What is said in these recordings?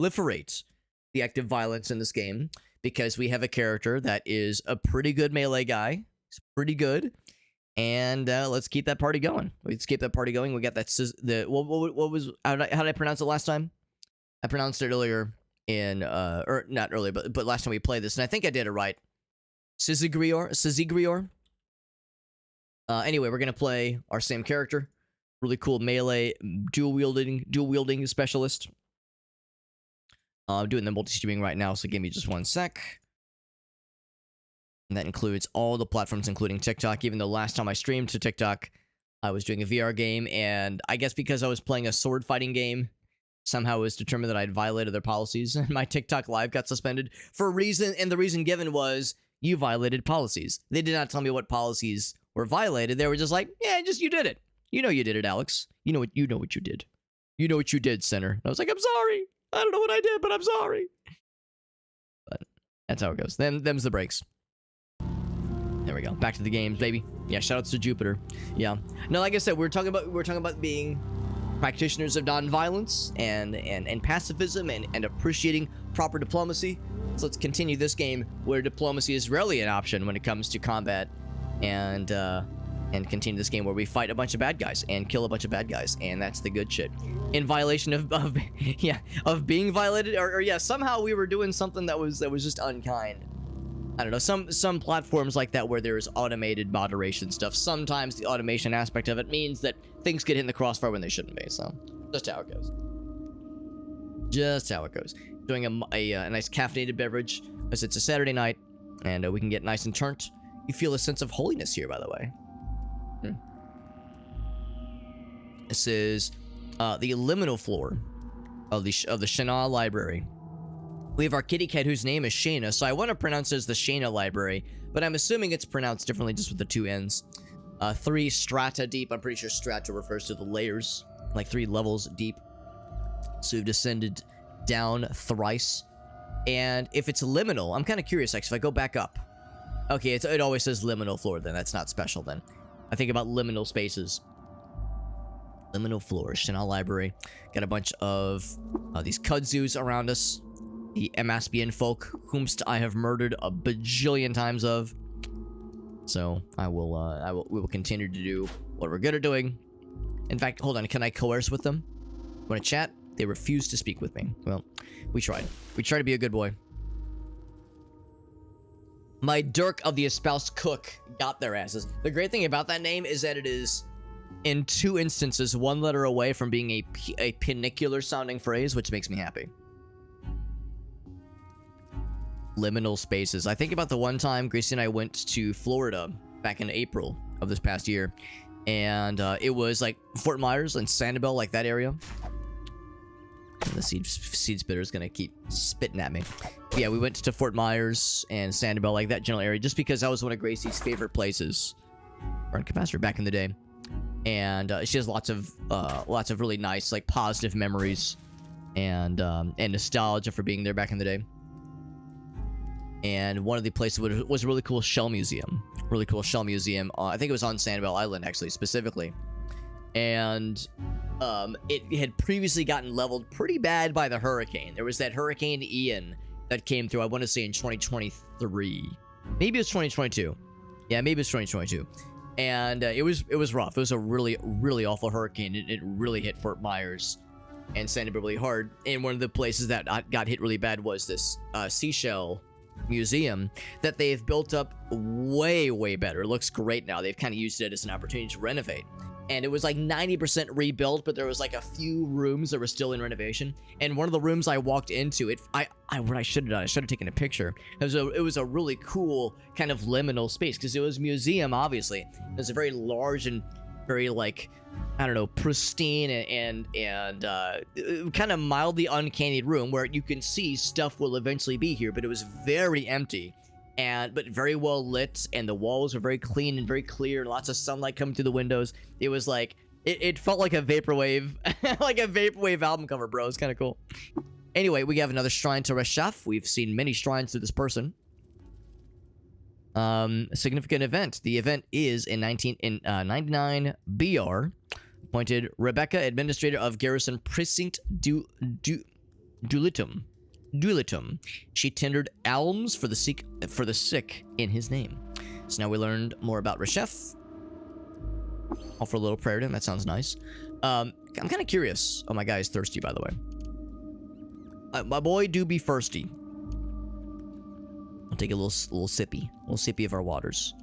proliferate the active violence in this game because we have a character that is a pretty good melee guy. He's pretty good. And let's keep that party going. Let's keep that party going. We got that. What was how did I pronounce it last time? I pronounced it earlier in or not earlier, but last time we played this, and I think I did it right. Syzygyrior. Anyway, we're gonna play our same character. Really cool melee dual wielding specialist. I'm doing the multi-streaming right now, so give me just 1 sec. And that includes all the platforms, including TikTok, even though last time I streamed to TikTok, I was doing a VR game, and I guess because I was playing a sword fighting game, somehow it was determined that I'd violated their policies, and my TikTok live got suspended for a reason, and the reason given was, you violated policies. They did not tell me what policies were violated. They were just like, yeah, just you did it. You know you did it, Alex. You know what you did. You know what you did, Center. And I was like, I'm sorry. I don't know what I did, but I'm sorry. But that's how it goes. Them's the breaks. There we go. Back to the games, baby. Yeah, shoutouts to Jupiter. Yeah. No, like I said, we're talking about being practitioners of nonviolence and pacifism and appreciating proper diplomacy. So let's continue this game where diplomacy is rarely an option when it comes to combat, and continue this game where we fight a bunch of bad guys and kill a bunch of bad guys, and that's the good shit. In violation of yeah, of being violated, or yeah, somehow we were doing something that was just unkind. I don't know, some platforms like that where there's automated moderation stuff, sometimes the automation aspect of it means that things get hit in the crossfire when they shouldn't be, so just how it goes. Just how it goes. Doing a nice caffeinated beverage, as it's a Saturday night, and we can get nice and turned. You feel a sense of holiness here, by the way. This is the liminal floor of the Shana Library. We have our kitty cat whose name is Shana, so I want to pronounce it as the Shana Library, but I'm assuming it's pronounced differently just with the 2 N's. 3 strata deep. I'm pretty sure strata refers to the layers, like 3 levels deep. So we've descended down thrice. And if it's liminal, I'm kind of curious, actually, if I go back up. Okay, it always says liminal floor, then. That's not special, then. I think about liminal spaces. Liminal floor, Shana Library. Got a bunch of these kudzus around us. The Amaspian folk, whomst I have murdered a bajillion times of. So we will continue to do what we're good at doing. In fact, hold on, can I coerce with them? Want to chat? They refuse to speak with me. Well, we tried. We tried to be a good boy. My Dirk of the espoused cook got their asses. The great thing about that name is that it is, in 2 instances, 1 letter away from being a penicular sounding phrase, which makes me happy. Liminal spaces. I think about the one time Gracie and I went to Florida back in April of this past year, and it was like Fort Myers and Sanibel, like that area. And the seed spitter is gonna keep spitting at me. But yeah, we went to Fort Myers and Sanibel, like that general area, just because that was one of Gracie's favorite places. Run capacitor back in the day, and she has lots of really nice, like, positive memories and nostalgia for being there back in the day. And one of the places was a really cool shell museum. Really cool shell museum. I think it was on Sanibel Island, actually, specifically. And it had previously gotten leveled pretty bad by the hurricane. There was that Hurricane Ian that came through, I want to say in 2023. Maybe it was 2022. Yeah, maybe it's 2022. And it was rough. It was a really, really awful hurricane. It really hit Fort Myers and Sanibel really hard. And one of the places that got hit really bad was this seashell museum that they've built up way better. It looks great now. They've kind of used it as an opportunity to renovate, and it was like 90% rebuilt, but there was like a few rooms that were still in renovation. And one of the rooms I walked into, what I should have done, I should have taken a picture. It was a really cool kind of liminal space because it was a museum. Obviously it was a very large and very, like, I don't know, pristine and kind of mildly uncanny room where you can see stuff will eventually be here, but it was very empty but very well lit, and the walls are very clean and very clear, lots of sunlight coming through the windows. It was like it felt like a vaporwave like a vaporwave album cover, bro. It's kind of cool. Anyway, we have another shrine to Reshaf. We've seen many shrines to this person. A significant event. The event is in 99 BR. Appointed Rebecca, administrator of Garrison Precinct Dulitum. Dulitum. She tendered alms for the sick in his name. So now we learned more about Reshef. Offer a little prayer to him. That sounds nice. I'm kind of curious. Oh, my guy is thirsty, by the way. My boy do be thirsty. I'll take a little sippy of our waters.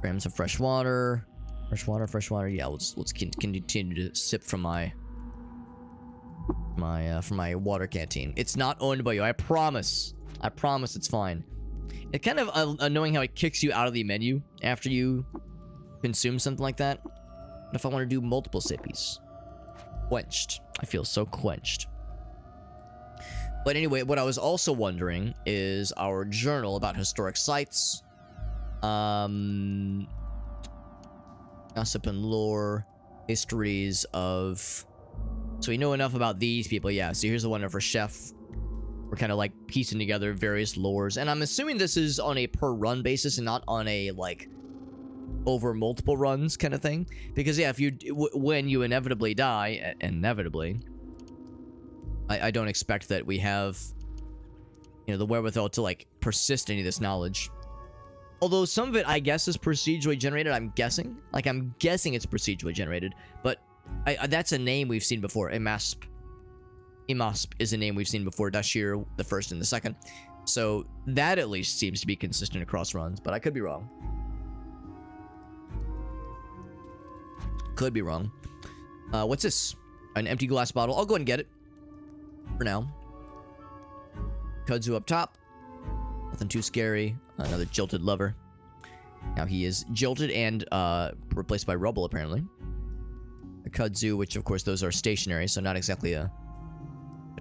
Grams of fresh water. Fresh water. Yeah, let's continue to sip from my water canteen. It's not owned by you. I promise. I promise it's fine. It's kind of annoying how it kicks you out of the menu after you consume something like that. What if I want to do multiple sippies? Quenched. I feel so quenched. But anyway, what I was also wondering is our journal about historic sites. Gossip and lore. Histories of... So we know enough about these people. Yeah, so here's the one for Chef. We're kind of like piecing together various lores. And I'm assuming this is on a per run basis and not on a like over multiple runs kind of thing. Because yeah, if you when you inevitably die, I don't expect that we have, you know, the wherewithal to like persist any of this knowledge. Although some of it, I guess, is procedurally generated. I'm guessing it's procedurally generated. But that's a name we've seen before. Imasp is a name we've seen before. Dashir, the first and the second. So that at least seems to be consistent across runs. But I could be wrong. Could be wrong. What's this? An empty glass bottle. I'll go ahead and get it. For now. Kudzu up top. Nothing too scary. Another jilted lover. Now he is jilted and replaced by rubble, apparently. A kudzu, which of course those are stationary, so not exactly a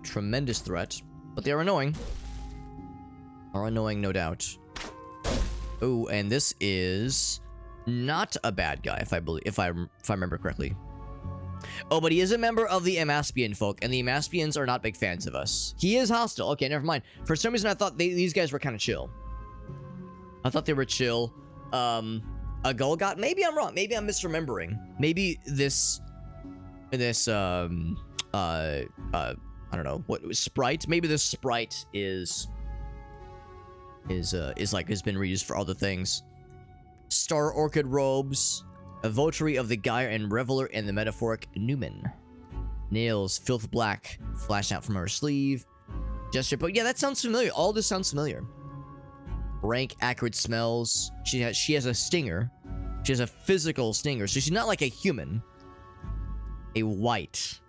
tremendous threat. But they are annoying. Are annoying, no doubt. Oh, and this is not a bad guy, if I remember correctly. Oh, but he is a member of the Amaspian folk, and the Amaspians are not big fans of us. He is hostile. Okay, never mind. For some reason, I thought these guys were kind of chill. I thought they were chill. A Golgot? Maybe I'm wrong. Maybe I'm misremembering. Maybe this, I don't know, what sprite? Maybe this sprite is like has been reused for other things. Star Orchid robes. A votary of the Gyre and reveler in the metaphoric Newman. Nails, filth black, flash out from her sleeve. Gesture, but yeah, that sounds familiar. All this sounds familiar. Rank, acrid smells. She has a stinger. She has a physical stinger, so she's not like a human. A white.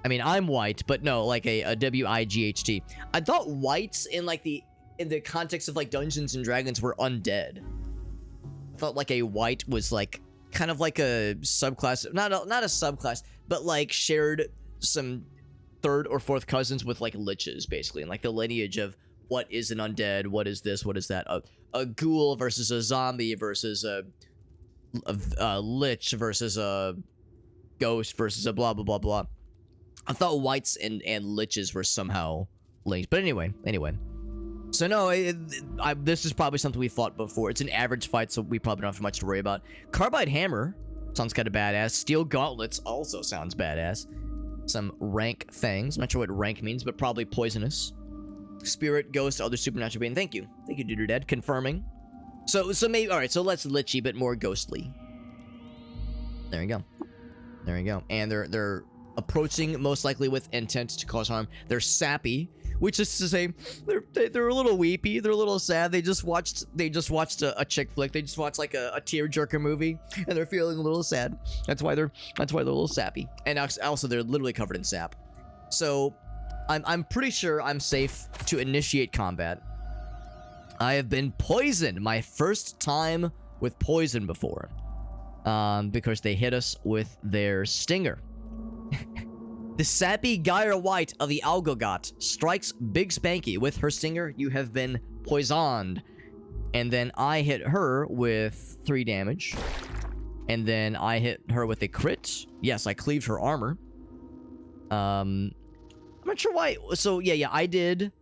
I mean, I'm white, but no, like a W-I-G-H-T. I thought whites in like in the context of like Dungeons and Dragons were undead. I thought like a white was like kind of like a subclass, not a subclass, but like shared some third or fourth cousins with like liches, basically, and like the lineage of what is an undead, what is this, what is that, a ghoul versus a zombie versus a lich versus a ghost versus a blah blah blah blah. I thought whites and liches were somehow linked, but anyway. So no, this is probably something we fought before. It's an average fight, so we probably don't have much to worry about. Carbide hammer sounds kind of badass. Steel gauntlets also sounds badass. Some rank fangs. I'm not sure what rank means, but probably poisonous. Spirit, ghost, other supernatural being. Thank you, Duder Dead, confirming. So maybe all right. So less lichy, but more ghostly. There you go. And they're approaching most likely with intent to cause harm. They're sappy. Which is to say, they're a little weepy. They're a little sad. They just watched a chick flick. They just watched like a tearjerker movie, and they're feeling a little sad. That's why they're a little sappy. And also they're literally covered in sap. So I'm pretty sure I'm safe to initiate combat. I have been poisoned. My first time with poison before, because they hit us with their stinger. The sappy Gyre White of the Algogot strikes Big Spanky with her stinger. You have been poisoned. And then I hit her with 3 damage. And then I hit her with a crit. Yes, I cleaved her armor. I'm not sure why. So yeah, I did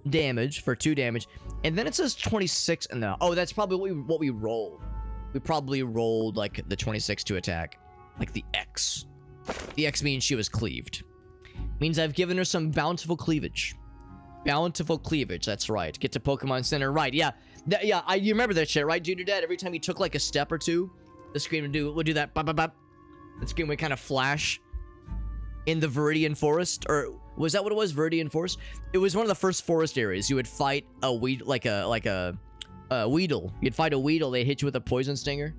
damage for 2 damage. And then it says 26 and the... Oh, that's probably what we rolled. We probably rolled like the 26 to attack. Like the X. The X means she was cleaved. Means I've given her some bountiful cleavage. Bountiful cleavage, that's right. Get to Pokemon Center, right, yeah. You remember that shit, right, Junior Dad? Every time you took like a step or two, the screen would do that, bop, bop, bop. The screen would kind of flash in the Viridian Forest, or was that what it was, Viridian Forest? It was one of the first forest areas. You would fight a Weedle. You'd fight a Weedle, they hit you with a poison stinger.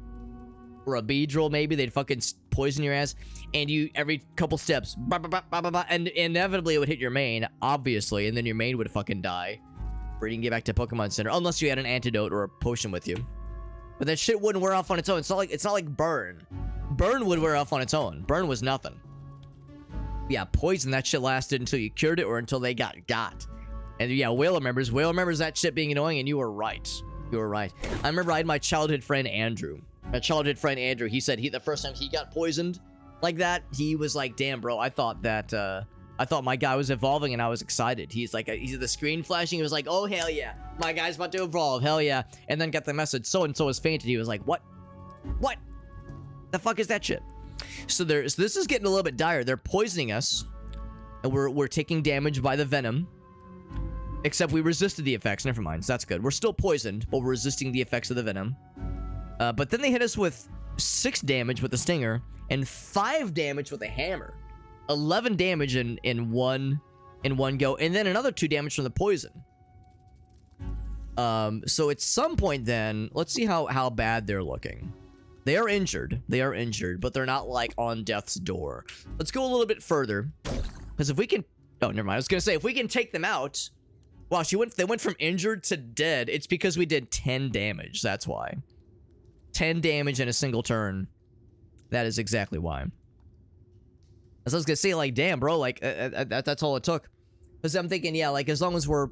Or a Beedrill, maybe. They'd fucking poison your ass. And you, every couple steps, bah, bah, bah, bah, bah, bah, and inevitably it would hit your main, obviously. And then your main would fucking die. Or you can get back to Pokemon Center. Unless you had an antidote or a potion with you. But that shit wouldn't wear off on its own. It's not like Burn. Burn would wear off on its own. Burn was nothing. Yeah, poison, that shit lasted until you cured it or until they got. And yeah, Whale remembers that shit being annoying, and you were right. You were right. I remember I had my childhood friend Andrew. He said the first time he got poisoned like that, he was like, damn, bro, I thought my guy was evolving and I was excited. He's the screen flashing. He was like, oh, hell yeah. My guy's about to evolve. Hell yeah. And then got the message, so-and-so has fainted. He was like, what? What? The fuck is that shit? So this is getting a little bit dire. They're poisoning us and we're taking damage by the venom. Except we resisted the effects. Never mind. So that's good. We're still poisoned, but we're resisting the effects of the venom. But then they hit us with 6 damage with the stinger and 5 damage with a hammer. 11 damage in one go, and then another 2 damage from the poison. So at some point then, let's see how bad they're looking. They are injured, but they're not like on death's door. Let's go a little bit further, because if we can, oh, never mind. I was gonna say if we can take them out. Wow, they went from injured to dead. It's because we did 10 damage. That's why. 10 damage in a single turn. That is exactly why. As I was gonna say, like, damn, bro, like, that's all it took. Because I'm thinking, yeah, like, as long as we're,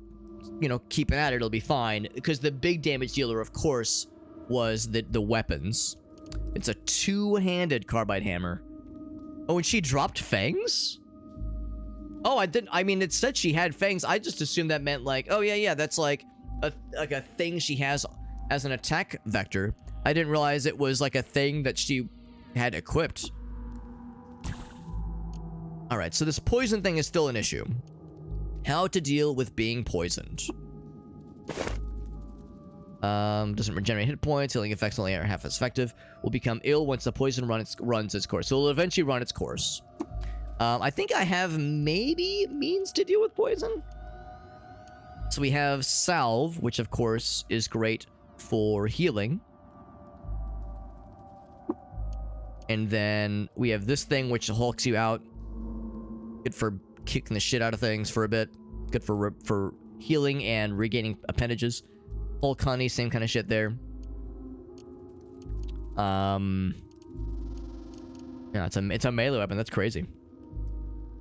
keeping at it, it'll be fine. Because the big damage dealer, of course, was the weapons. It's a 2-handed carbide hammer. Oh, and she dropped fangs? Oh, I mean, it said she had fangs. I just assumed that meant, like, oh, yeah, that's, like a thing she has as an attack vector. I didn't realize it was, like, a thing that she had equipped. Alright, so this poison thing is still an issue. How to deal with being poisoned. Doesn't regenerate hit points. Healing effects only are half as effective. Will become ill once the poison runs its course. So it'll eventually run its course. I think I have maybe means to deal with poison. So we have Salve, which of course is great for healing. And then we have this thing which hulks you out. Good for kicking the shit out of things for a bit. Good for healing and regaining appendages. Hulk Honey, same kind of shit there. Yeah, it's a melee weapon. That's crazy.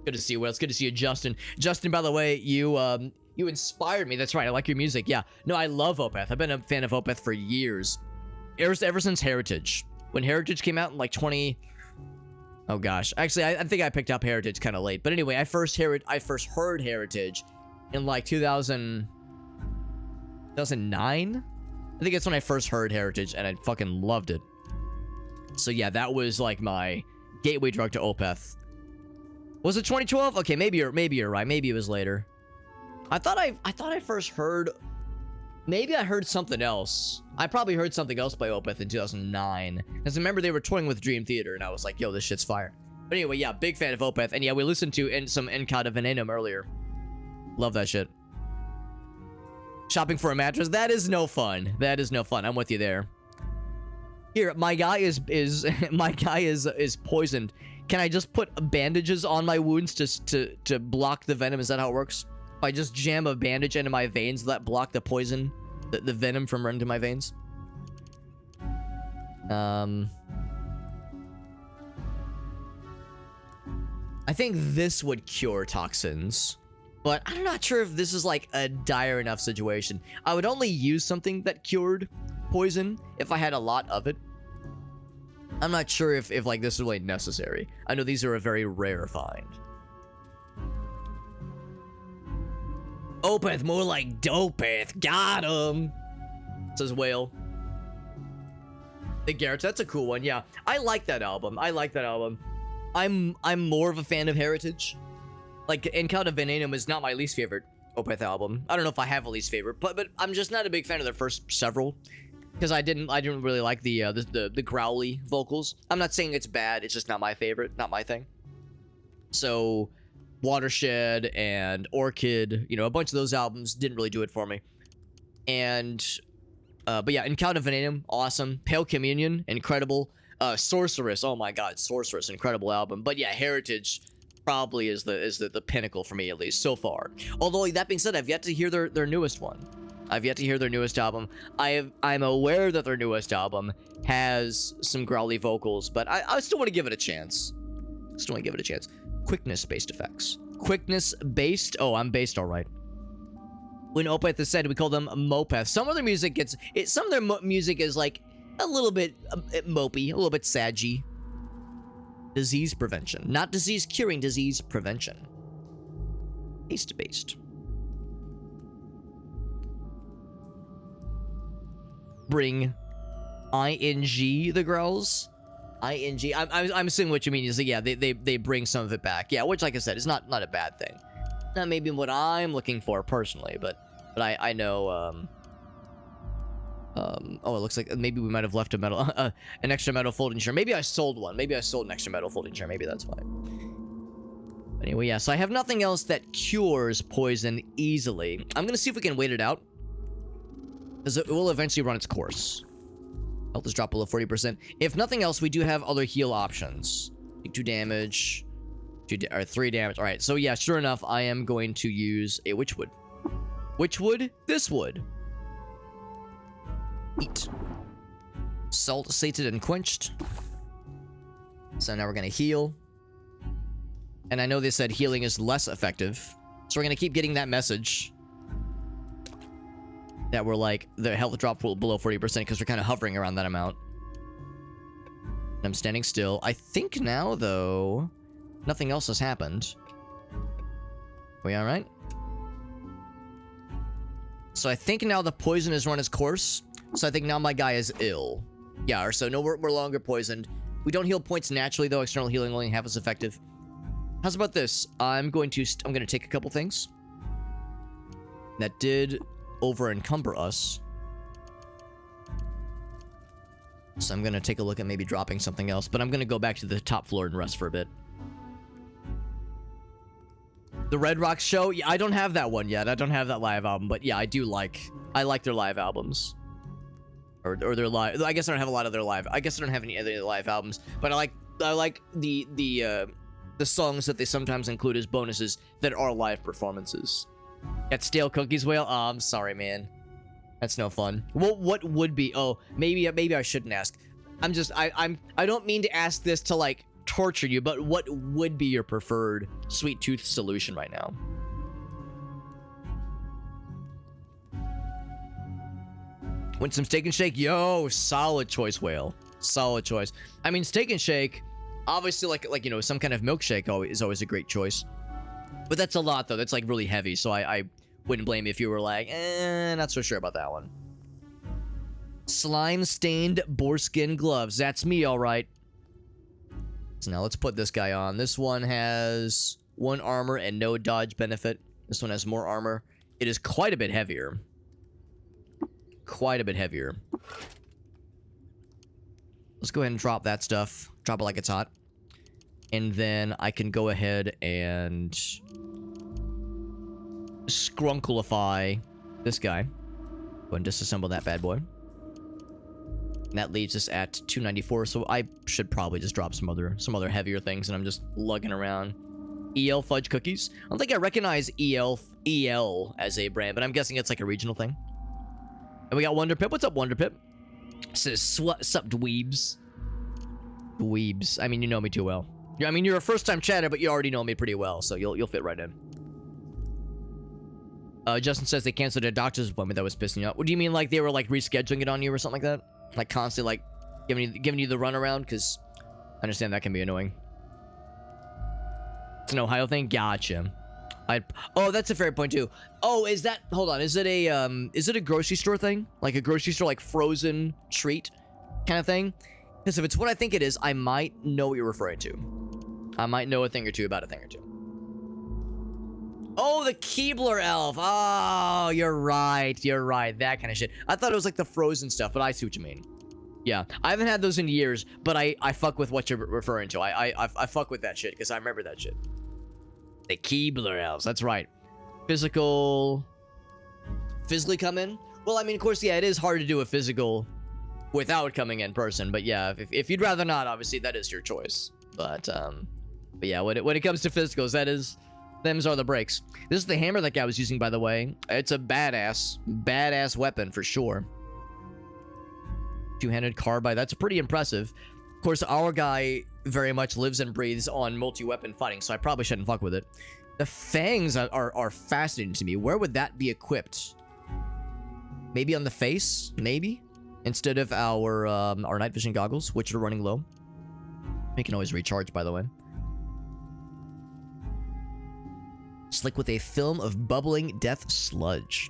Good to see you, Will. It's good to see you, Justin. Justin, by the way, you inspired me. That's right. I like your music. Yeah. No, I love Opeth. I've been a fan of Opeth for years. Ever since Heritage. When Heritage came out in like 20... Oh gosh. Actually, I think I picked up Heritage kind of late. But anyway, I first heard Heritage in like 2009? I think that's when I first heard Heritage, and I fucking loved it. So yeah, that was like my gateway drug to Opeth. Was it 2012? Okay, maybe you're right. Maybe it was later. I thought I first heard. Maybe I heard something else. I probably heard something else by Opeth in 2009. Because I remember they were touring with Dream Theater, and I was like, yo, this shit's fire. But anyway, yeah, big fan of Opeth. And yeah, we listened to some Encada Venenum earlier. Love that shit. Shopping for a mattress? That is no fun. That is no fun. I'm with you there. Here, my guy is poisoned. Can I just put bandages on my wounds to block the venom? Is that how it works? If I just jam a bandage into my veins, that block the poison, the venom from running to my veins? I think this would cure toxins, but I'm not sure if this is like a dire enough situation. I would only use something that cured poison if I had a lot of it. I'm not sure if like this is really necessary. I know these are a very rare find. Opeth, more like Dopeth. Got him. Says Whale. The Garrett's, that's a cool one. Yeah, I like that album. I'm more of a fan of Heritage. Like, Encounter Venenum is not my least favorite Opeth album. I don't know if I have a least favorite, but I'm just not a big fan of their first several. Because I didn't really like the growly vocals. I'm not saying it's bad, it's just not my favorite, not my thing. So, Watershed and Orchid, you know, a bunch of those albums didn't really do it for me. And, but yeah, Encounter Venenum, awesome. Pale Communion, incredible. Sorceress, oh my god, Sorceress, incredible album. But yeah, Heritage probably is the pinnacle for me, at least, so far. Although, that being said, I've yet to hear their newest one. I've yet to hear their newest album. I'm aware that their newest album has some growly vocals, but I still want to give it a chance. Still want to give it a chance. Quickness-based effects. Quickness-based? Oh, I'm based all right. When Opeth is said, we call them Mopeth. Some of their music some of their music is like a little bit mopey, a little bit saggy. Disease prevention. Not disease curing, disease prevention. Based. Bring ing the growls. Ing. I'm assuming what you mean is that, yeah, they bring some of it back. Yeah, which, like I said, is not a bad thing. Not maybe what I'm looking for personally, but I know. Oh, it looks like maybe we might have left a metal, an extra metal folding chair. Maybe I sold one. Maybe I sold an extra metal folding chair. Maybe that's why. Anyway, yeah. So I have nothing else that cures poison easily. I'm gonna see if we can wait it out, because it will eventually run its course. Health is dropped below 40%. If nothing else, we do have other heal options. Take 2 damage, 3 damage. All right. So yeah, sure enough, I am going to use a witchwood. Witchwood. This wood. Eat. Salt, sated, and quenched. So now we're gonna heal. And I know they said healing is less effective, so we're gonna keep getting that message that we're like, the health dropped below 40% because we're kind of hovering around that amount. And I'm standing still. I think now, though, nothing else has happened. We all right? So I think now the poison has run its course. So I think now my guy is ill. Yeah, or so no, we're longer poisoned. We don't heal points naturally, though. External healing only half as effective. How's about this? I'm going to take a couple things that did over encumber us. So I'm gonna take a look at maybe dropping something else, but I'm gonna go back to the top floor and rest for a bit. The Red Rocks show? Yeah, I don't have that one yet. I don't have that live album, but yeah, I like their live albums. Or their live, I guess I don't have a lot of their live, I guess I don't have any other live albums, but I like the songs that they sometimes include as bonuses that are live performances. Got stale cookies, Whale? Oh, I'm sorry, man. That's no fun. What would be? Oh, maybe I shouldn't ask. I don't mean to ask this to like torture you, but what would be your preferred sweet tooth solution right now? Want some Steak and Shake? Yo, solid choice, Whale. Solid choice. I mean, Steak and Shake, obviously, like you know, some kind of milkshake is always a great choice. But that's a lot, though. That's, like, really heavy, so I wouldn't blame you if you were like, not so sure about that one. Slime-stained boarskin gloves. That's me, all right. So now let's put this guy on. This one has 1 armor and no dodge benefit. This one has more armor. It is quite a bit heavier. Quite a bit heavier. Let's go ahead and drop that stuff. Drop it like it's hot. And then I can go ahead and scrunklify this guy. Go and disassemble that bad boy. And that leaves us at 294, so I should probably just drop some other heavier things, and I'm just lugging around. EL fudge cookies. I don't think I recognize EL as a brand, but I'm guessing it's like a regional thing. And we got Wonder Pip. What's up, Wonder Pip? It says, sup, dweebs. Dweebs. I mean, you know me too well. I mean, you're a first-time chatter, but you already know me pretty well, so you'll fit right in. Justin says they canceled a doctor's appointment that was pissing you off. What do you mean, like they were like rescheduling it on you or something like that? Like constantly, like giving you the runaround? Because I understand that can be annoying. It's an Ohio thing. Gotcha. Oh, that's a fair point too. Oh, is that? Hold on. Is it a grocery store thing? Like a grocery store, like frozen treat kind of thing? Because if it's what I think it is, I might know what you're referring to. I might know a thing or two about a thing or two. Oh, the Keebler elf. Oh, you're right. You're right. That kind of shit. I thought it was like the frozen stuff, but I see what you mean. Yeah, I haven't had those in years, but I fuck with what you're referring to. I fuck with that shit because I remember that shit. The Keebler elves. That's right. Physically come in. Well, I mean, of course, yeah, it is hard to do a physical without coming in person, but yeah, if you'd rather not, obviously that is your choice. But yeah, when it comes to physicals, them's are the breaks. This is the hammer that guy was using, by the way. It's a badass weapon for sure. Two-handed carbide. That's pretty impressive. Of course, our guy very much lives and breathes on multi-weapon fighting, so I probably shouldn't fuck with it. The fangs are fascinating to me. Where would that be equipped? Maybe on the face? Maybe? Instead of our night vision goggles, which are running low. We can always recharge, by the way. Slick with a film of bubbling death sludge.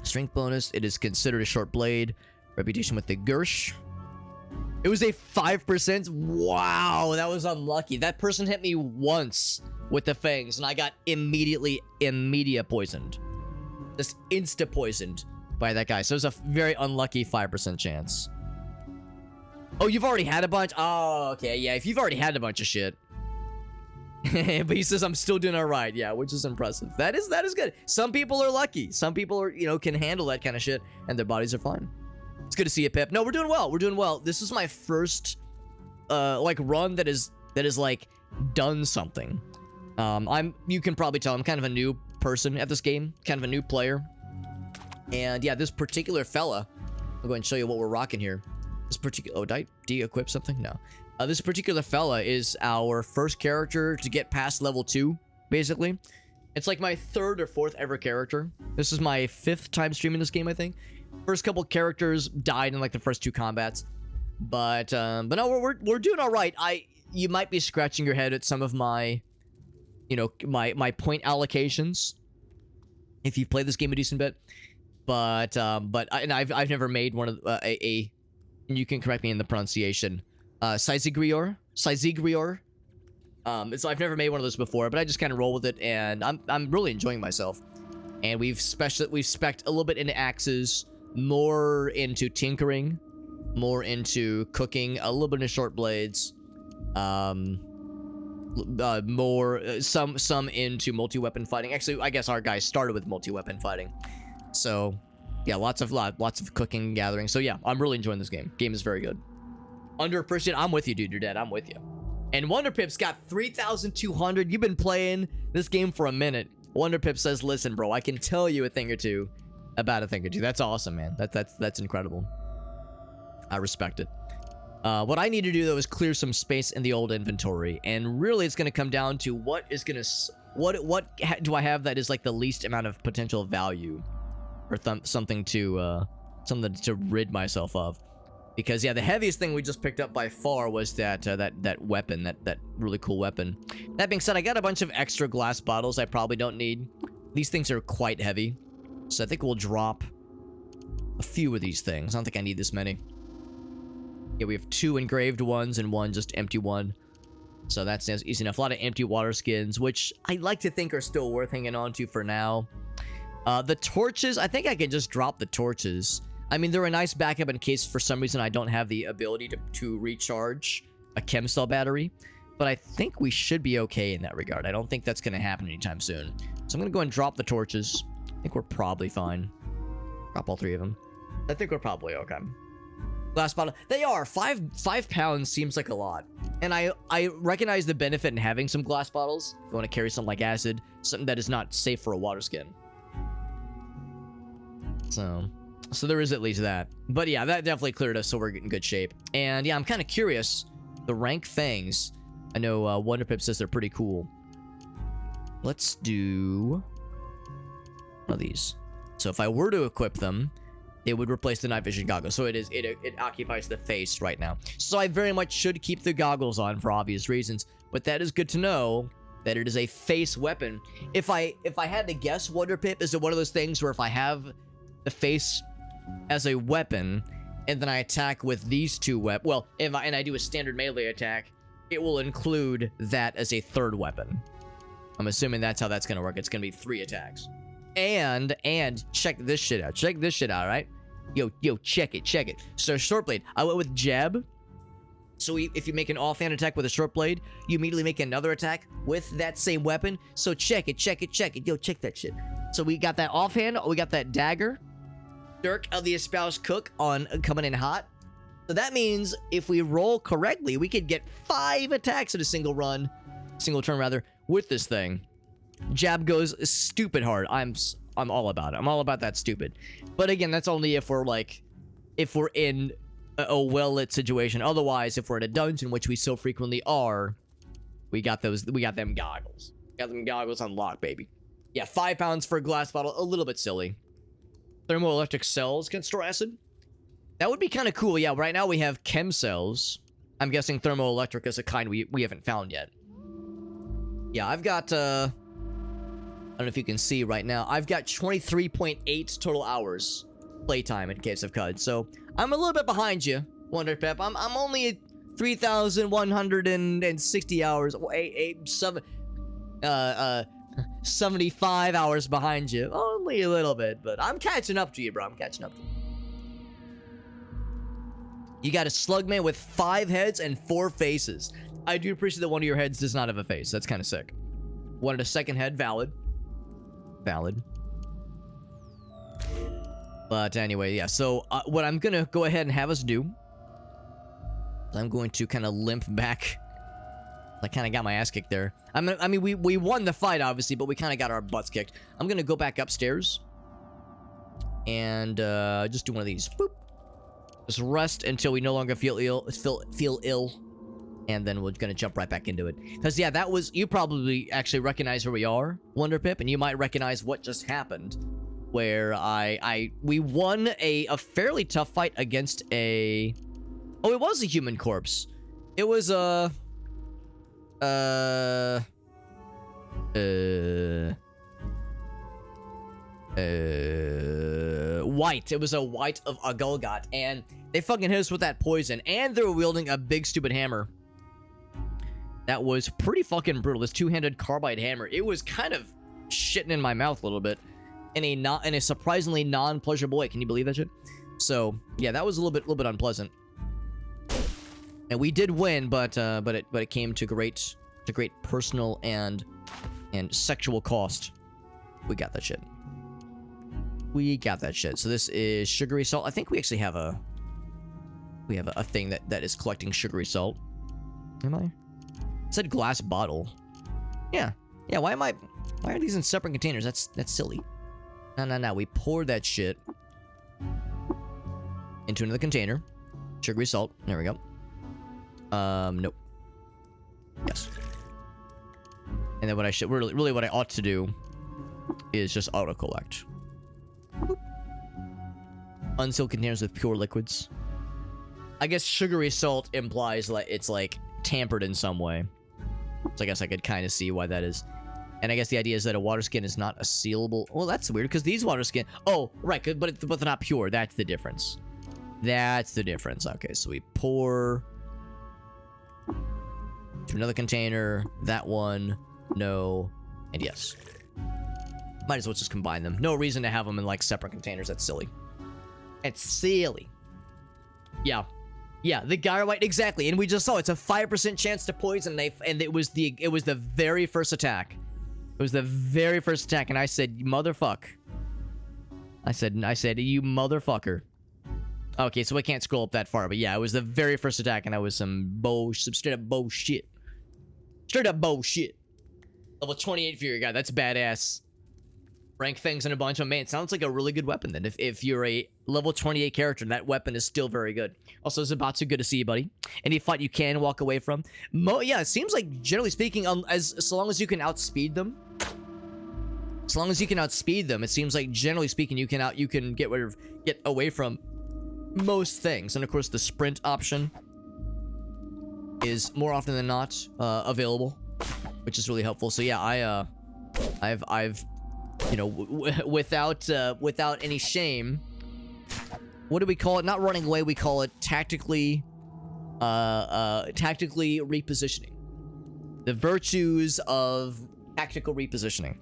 Strength bonus. It is considered a short blade. Reputation with the Gersh. It was a 5%. Wow, that was unlucky. That person hit me once with the fangs, and I got immediate poisoned. Just insta-poisoned by that guy. So it was a very unlucky 5% chance. Oh, you've already had a bunch? Oh, okay. Yeah, if you've already had a bunch of shit. But he says I'm still doing all right. Yeah, which is impressive. That is good. Some people are lucky. Some people are, can handle that kind of shit, and their bodies are fine. It's good to see you, Pip. No, we're doing well. We're doing well. This is my first, run that is like done something. You can probably tell I'm kind of a new person at this game, kind of a new player. And yeah, this particular fella, I'll go and show you what we're rocking here. This particular, did I de-equip something? No. This particular fella is our first character to get past level 2, basically. It's like my 3rd or 4th ever character. This is my 5th time streaming this game, I think. First couple characters died in like the first 2 combats. But no, we're doing all right. You might be scratching your head at some of my, my point allocations, if you've played this game a decent bit. But I've never made one of and you can correct me in the pronunciation. Syzygyrior. So I've never made one of those before, but I just kind of roll with it, and I'm really enjoying myself. And we've spec'd a little bit into axes, more into tinkering, more into cooking, a little bit into short blades, more some into multi-weapon fighting. Actually, I guess our guys started with multi-weapon fighting. So yeah, lots of cooking and gathering. So yeah, I'm really enjoying this game. Game is very good. Underappreciated. I'm with you, dude. You're dead. I'm with you. And Wonderpip's got 3,200. You've been playing this game for a minute. Wonderpip says, "Listen, bro, I can tell you a thing or two about a thing or two." That's awesome, man. That's incredible. I respect it. What I need to do though is clear some space in the old inventory, and really, it's going to come down to what do I have that is like the least amount of potential value, or something to rid myself of. Because yeah, the heaviest thing we just picked up by far was that weapon, that really cool weapon. That being said, I got a bunch of extra glass bottles I probably don't need. These things are quite heavy, so I think we'll drop a few of these things. I don't think I need this many. Yeah, we have 2 engraved ones and 1 just empty one, so that's easy enough. A lot of empty water skins, which I like to think are still worth hanging on to for now. The torches, I think I can just drop the torches. I mean, they're a nice backup in case for some reason I don't have the ability to recharge a chem cell battery. But I think we should be okay in that regard. I don't think that's going to happen anytime soon. So I'm going to go and drop the torches. I think we're probably fine. Drop all 3 of them. I think we're probably okay. Glass bottle. They are. 5 pounds seems like a lot. And I recognize the benefit in having some glass bottles. If you want to carry something like acid. Something that is not safe for a water skin. So there is at least that. But yeah, that definitely cleared us, so we're in good shape. And yeah, I'm kind of curious. The rank fangs. I know Wonderpip says they're pretty cool. Let's do one of these. So if I were to equip them, it would replace the night vision goggles. So it occupies the face right now. So I very much should keep the goggles on for obvious reasons. But that is good to know that it is a face weapon. If I had to guess, Wonderpip, is it one of those things where if I have the face as a weapon, and then I attack with these 2 weapons. Well, and I do a standard melee attack, it will include that as a 3rd weapon. I'm assuming that's how that's gonna work. It's gonna be 3 attacks. And check this shit out. Check this shit out, right? Yo, check it. So short blade, I went with jab. So if you make an offhand attack with a short blade, you immediately make another attack with that same weapon. So check it. Yo, check that shit. So we got that offhand, we got that dagger. Dirk of the espoused cook on coming in hot. So that means if we roll correctly, we could get 5 attacks in a single turn rather, with this thing. Jab goes stupid hard. I'm all about it. I'm all about that stupid. But again, that's only if we're in a well-lit situation. Otherwise, if we're in a dungeon, which we so frequently are, we got them goggles. Got them goggles on lock, baby. Yeah, 5 pounds for a glass bottle, a little bit silly. Thermoelectric cells can store acid. That would be kind of cool. Yeah, right now we have chem cells. I'm guessing thermoelectric is a kind we haven't found yet. Yeah, I've got, I don't know if you can see right now. I've got 23.8 total hours playtime in Case of Cud. So I'm a little bit behind you, Wonder Pep. I'm only at 3,160 hours. 75 hours behind you. Only a little bit, but I'm catching up to you, bro. I'm catching up to you. You got a slugman with 5 heads and 4 faces. I do appreciate that one of your heads does not have a face. That's kind of sick. Wanted a second head. Valid. But anyway, yeah. So what I'm going to go ahead and have us do, I'm going to kind of limp back. I kind of got my ass kicked there. I mean, we won the fight, obviously, but we kind of got our butts kicked. I'm going to go back upstairs and just do one of these. Boop. Just rest until we no longer feel ill. And then we're going to jump right back into it. Because, yeah, that was... You probably actually recognize where we are, Wonder Pip, and you might recognize what just happened. Where we won a fairly tough fight against a... Oh, it was a human corpse. It was a... White. It was a white of a Golgot, and they fucking hit us with that poison, and they were wielding a big stupid hammer. That was pretty fucking brutal. This 2-handed carbide hammer. It was kind of shitting in my mouth a little bit, in a surprisingly non-pleasurable way. Can you believe that shit? So yeah, that was a little bit unpleasant. And we did win, but it came to great personal and sexual cost. We got that shit. So this is sugary salt. I think we actually have a thing that is collecting sugary salt. Am I? It said glass bottle. Yeah. Why are these in separate containers? That's silly. No. We pour that shit into another container. Sugary salt. There we go. Nope. Yes. And then what I should really what I ought to do is just auto collect. Unsealed containers with pure liquids. I guess sugary salt implies like it's like tampered in some way. So I guess I could kind of see why that is. And I guess the idea is that a water skin is not a sealable. Well, that's weird because these water skin. Oh, right, but they're not pure. That's the difference. Okay, so we pour to another container. That one, no, and yes. Might as well just combine them. No reason to have them in like separate containers. That's silly. Yeah, the Gyrowite, exactly. And we just saw it's a 5% chance to poison, and it was the very first attack. It was the very first attack, and I said, motherfuck. I said, you motherfucker. Okay, so I can't scroll up that far, but yeah, it was the very first attack, and that was some straight up bullshit. Level 28 for your guy, that's badass. Rank things in a bunch of... Man, it sounds like a really good weapon then. If you're a level 28 character, that weapon is still very good. Also, Zabatsu, good to see you, buddy. Any fight you can walk away from. Yeah, it seems like, generally speaking, so long as you can outspeed them. It seems like, generally speaking, you can get away from most things. And, of course, the sprint option is more often than not available, which is really helpful. So, yeah, I've you know, without any shame, what do we call it? Not running away, we call it tactically repositioning. The virtues of Tactical repositioning.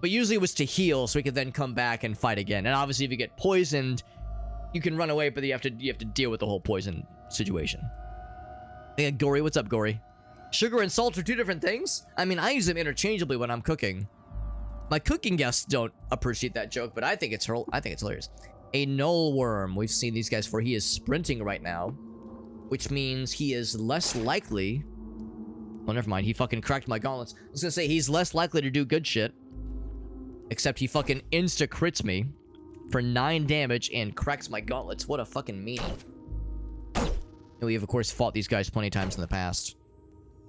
But usually it was to heal, so we could then come back and fight again. And obviously, if you get poisoned, you can run away, but you have to deal with the whole poison situation. Yeah, Gory, what's up, Gory? Sugar and salt are two different things? I mean, I use them interchangeably when I'm cooking. My cooking guests don't appreciate that joke, but I think it's hilarious. A null worm. We've seen these guys before. He is sprinting right now, which means he is less likely. Oh, never mind. He fucking cracked my gauntlets. I was gonna say he's less likely to do good shit. Except he fucking insta-crits me for 9 damage and cracks my gauntlets. What a fucking meanie. And we have, of course, fought these guys plenty of times in the past.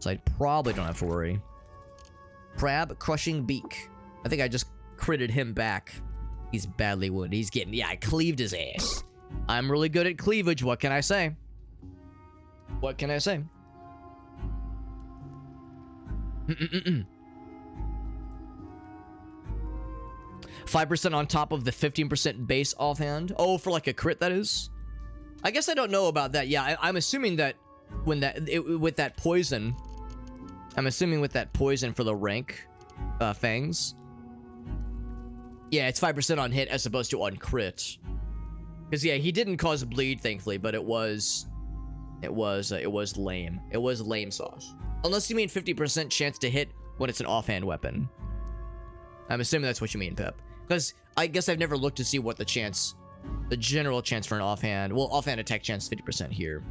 So I probably don't have to worry. Crab Crushing Beak. I think I just critted him back. He's badly wounded. He's getting... Yeah, I cleaved his ass. I'm really good at cleavage. What can I say? What can I say? 5% on top of the 15% base offhand. Oh, for like a crit, that is? I guess I don't know about that. Yeah, I'm assuming that when with that poison... I'm assuming with that poison for the rank fangs. Yeah, it's 5% on hit as opposed to on crit. Because, yeah, he didn't cause bleed, thankfully, but it was lame. It was lame sauce. Unless you mean 50% chance to hit when it's an offhand weapon. I'm assuming that's what you mean, Pep. Because I guess I've never looked to see what the general chance for an offhand, well, offhand attack chance 50% here.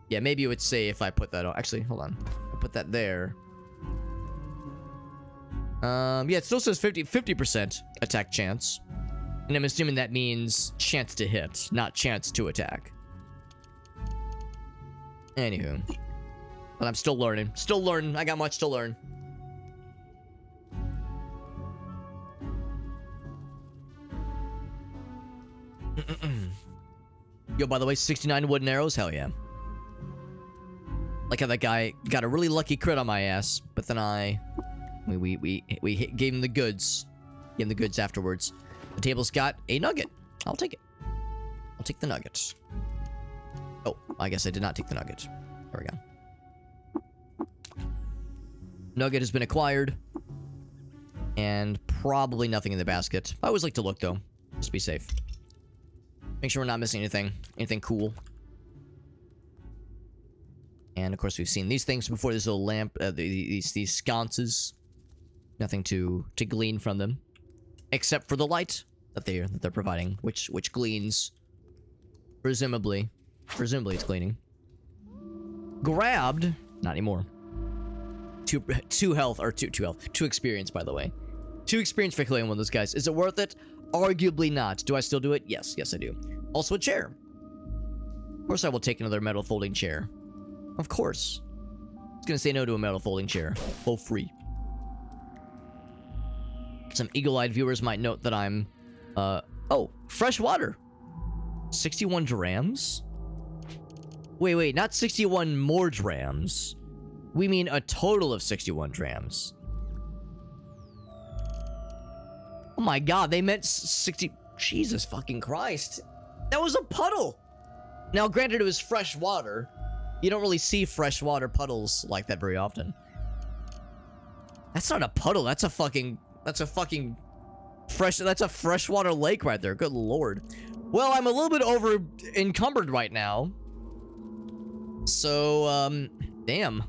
Yeah, maybe it would say if I put that on. Actually, hold on. I put that there. Yeah, it still says 50% attack chance. And I'm assuming that means chance to hit, not chance to attack. Anywho. But I'm still learning. Still learning. I got much to learn. Yo, by the way, 69 wooden arrows? Hell yeah. Like how that guy got a really lucky crit on my ass, but then we gave him the goods. Gave him the goods afterwards. The table's got a nugget. I'll take it. I'll take the nugget. Oh, I guess I did not take the nugget. There we go. Nugget has been acquired. And probably nothing in the basket. I always like to look, though. Just to be safe. Make sure we're not missing anything. Anything cool. And, of course, we've seen these things before. This little lamp. These sconces. Nothing to glean from them. Except for the light that they're providing. Which gleans. Presumably. Presumably it's gleaning. Grabbed. Not anymore. Two health. Or two health. 2 experience, by the way. 2 experience for killing one of those guys. Is it worth it? Arguably not. Do I still do it? Yes. Yes, I do. Also a chair. Of course I will take another metal folding chair. Of course. I was gonna say no to a metal folding chair. For free. Some eagle-eyed viewers might note that I'm... Oh, fresh water. 61 drams? Wait, not 61 more drams. We mean a total of 61 drams. Oh my god, they meant 60... Jesus fucking Christ. That was a puddle! Now, granted, it was fresh water. You don't really see freshwater puddles like that very often. That's not a puddle, that's a fucking freshwater lake right there. Good lord. Well, I'm a little bit over encumbered right now. So, damn.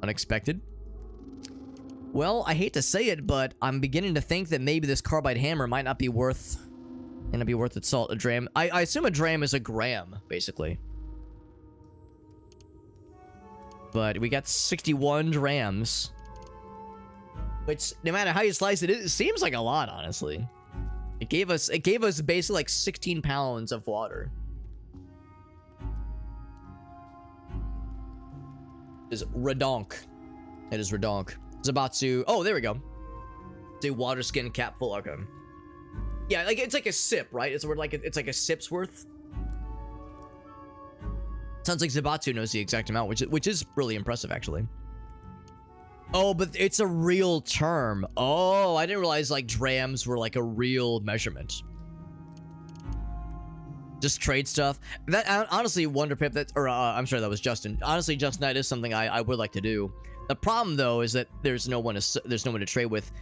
Unexpected. Well, I hate to say it, but I'm beginning to think that maybe this carbide hammer might not be worth its salt. A dram. I assume a dram is a gram, basically. But we got 61 drams. Which, no matter how you slice it, it seems like a lot, honestly. It gave us basically like 16 pounds of water. It is redonk. It is redonk. It's about to... Oh, there we go. It's a water skin cap full. Okay. Yeah, like it's like a sip, right? It's like a sip's worth. Sounds like Zebatu knows the exact amount, which is really impressive, actually. Oh, but it's a real term. Oh, I didn't realize like drams were like a real measurement. Just trade stuff. That honestly, Wonder Pip. I'm sorry, that was Justin. Honestly, Justin, that is something I would like to do. The problem though is that there's no one to trade with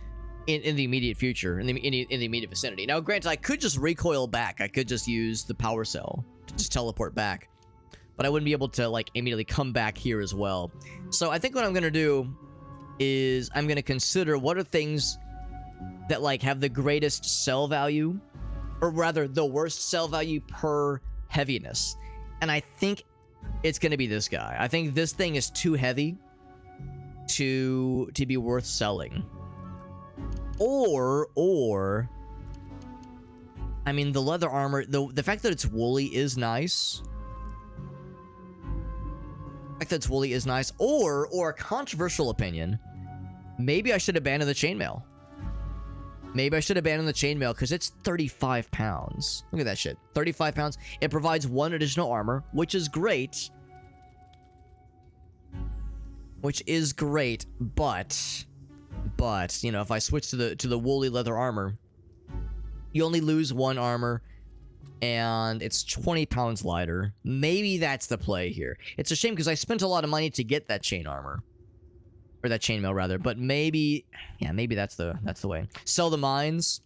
in the immediate future, in the immediate vicinity. Now, granted, I could just recoil back. I could just use the power cell to just teleport back, but I wouldn't be able to like immediately come back here as well. So I think what I'm gonna do is I'm gonna consider what are things that like have the greatest sell value, or rather the worst sell value per heaviness. And I think it's gonna be this guy. I think this thing is too heavy to be worth selling. Or I mean, the leather armor, the fact that it's woolly is nice. The fact that it's woolly is nice. Or a controversial opinion, maybe I should abandon the chainmail. Maybe I should abandon the chainmail because it's 35 pounds. Look at that shit. 35 pounds. It provides 1 additional armor, which is great. But, you know, if I switch to the woolly leather armor, you only lose 1 armor, and it's 20 pounds lighter. Maybe that's the play here. It's a shame because I spent a lot of money to get that chain armor. Or that chainmail, rather. But maybe, yeah, maybe that's the way. Sell the mines.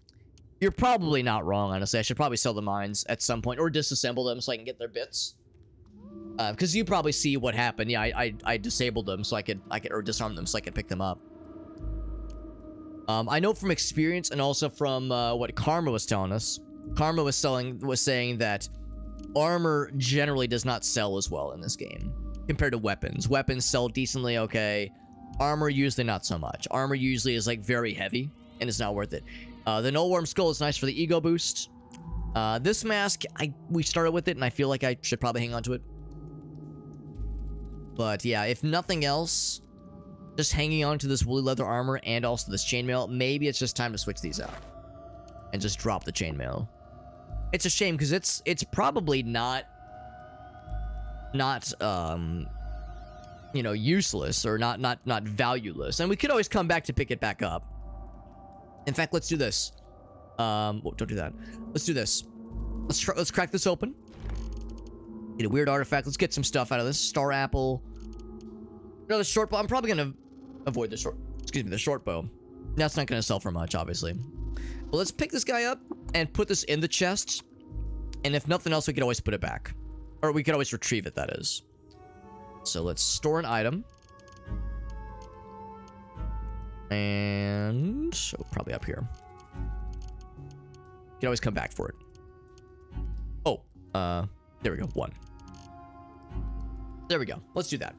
You're probably not wrong, honestly. I should probably sell the mines at some point, or disassemble them so I can get their bits. Because you probably see what happened. Yeah, I disabled them so I could or disarmed them so I could pick them up. I know from experience and also from what Karma was telling us. Karma was saying that armor generally does not sell as well in this game compared to weapons. Weapons sell decently okay. Armor usually not so much. Armor usually is like very heavy and it's not worth it. The Nullworm Skull is nice for the ego boost. This mask, we started with it and I feel like I should probably hang on to it. But yeah, if nothing else, just hanging on to this woolly leather armor and also this chainmail, maybe it's just time to switch these out and just drop the chainmail. It's a shame because it's probably not you know, useless or not valueless, and we could always come back to pick it back up. In fact, let's do this. Don't do that. Let's do this. Let's crack this open. Get a weird artifact. Let's get some stuff out of this. Star apple. Another short bow. I'm probably gonna avoid the short bow. That's not gonna sell for much, obviously. But let's pick this guy up and put this in the chest. And if nothing else, we could always put it back, or we could always retrieve it. That is. So let's store an item. And probably up here. You can always come back for it. Oh, there we go. 1. There we go. Let's do that.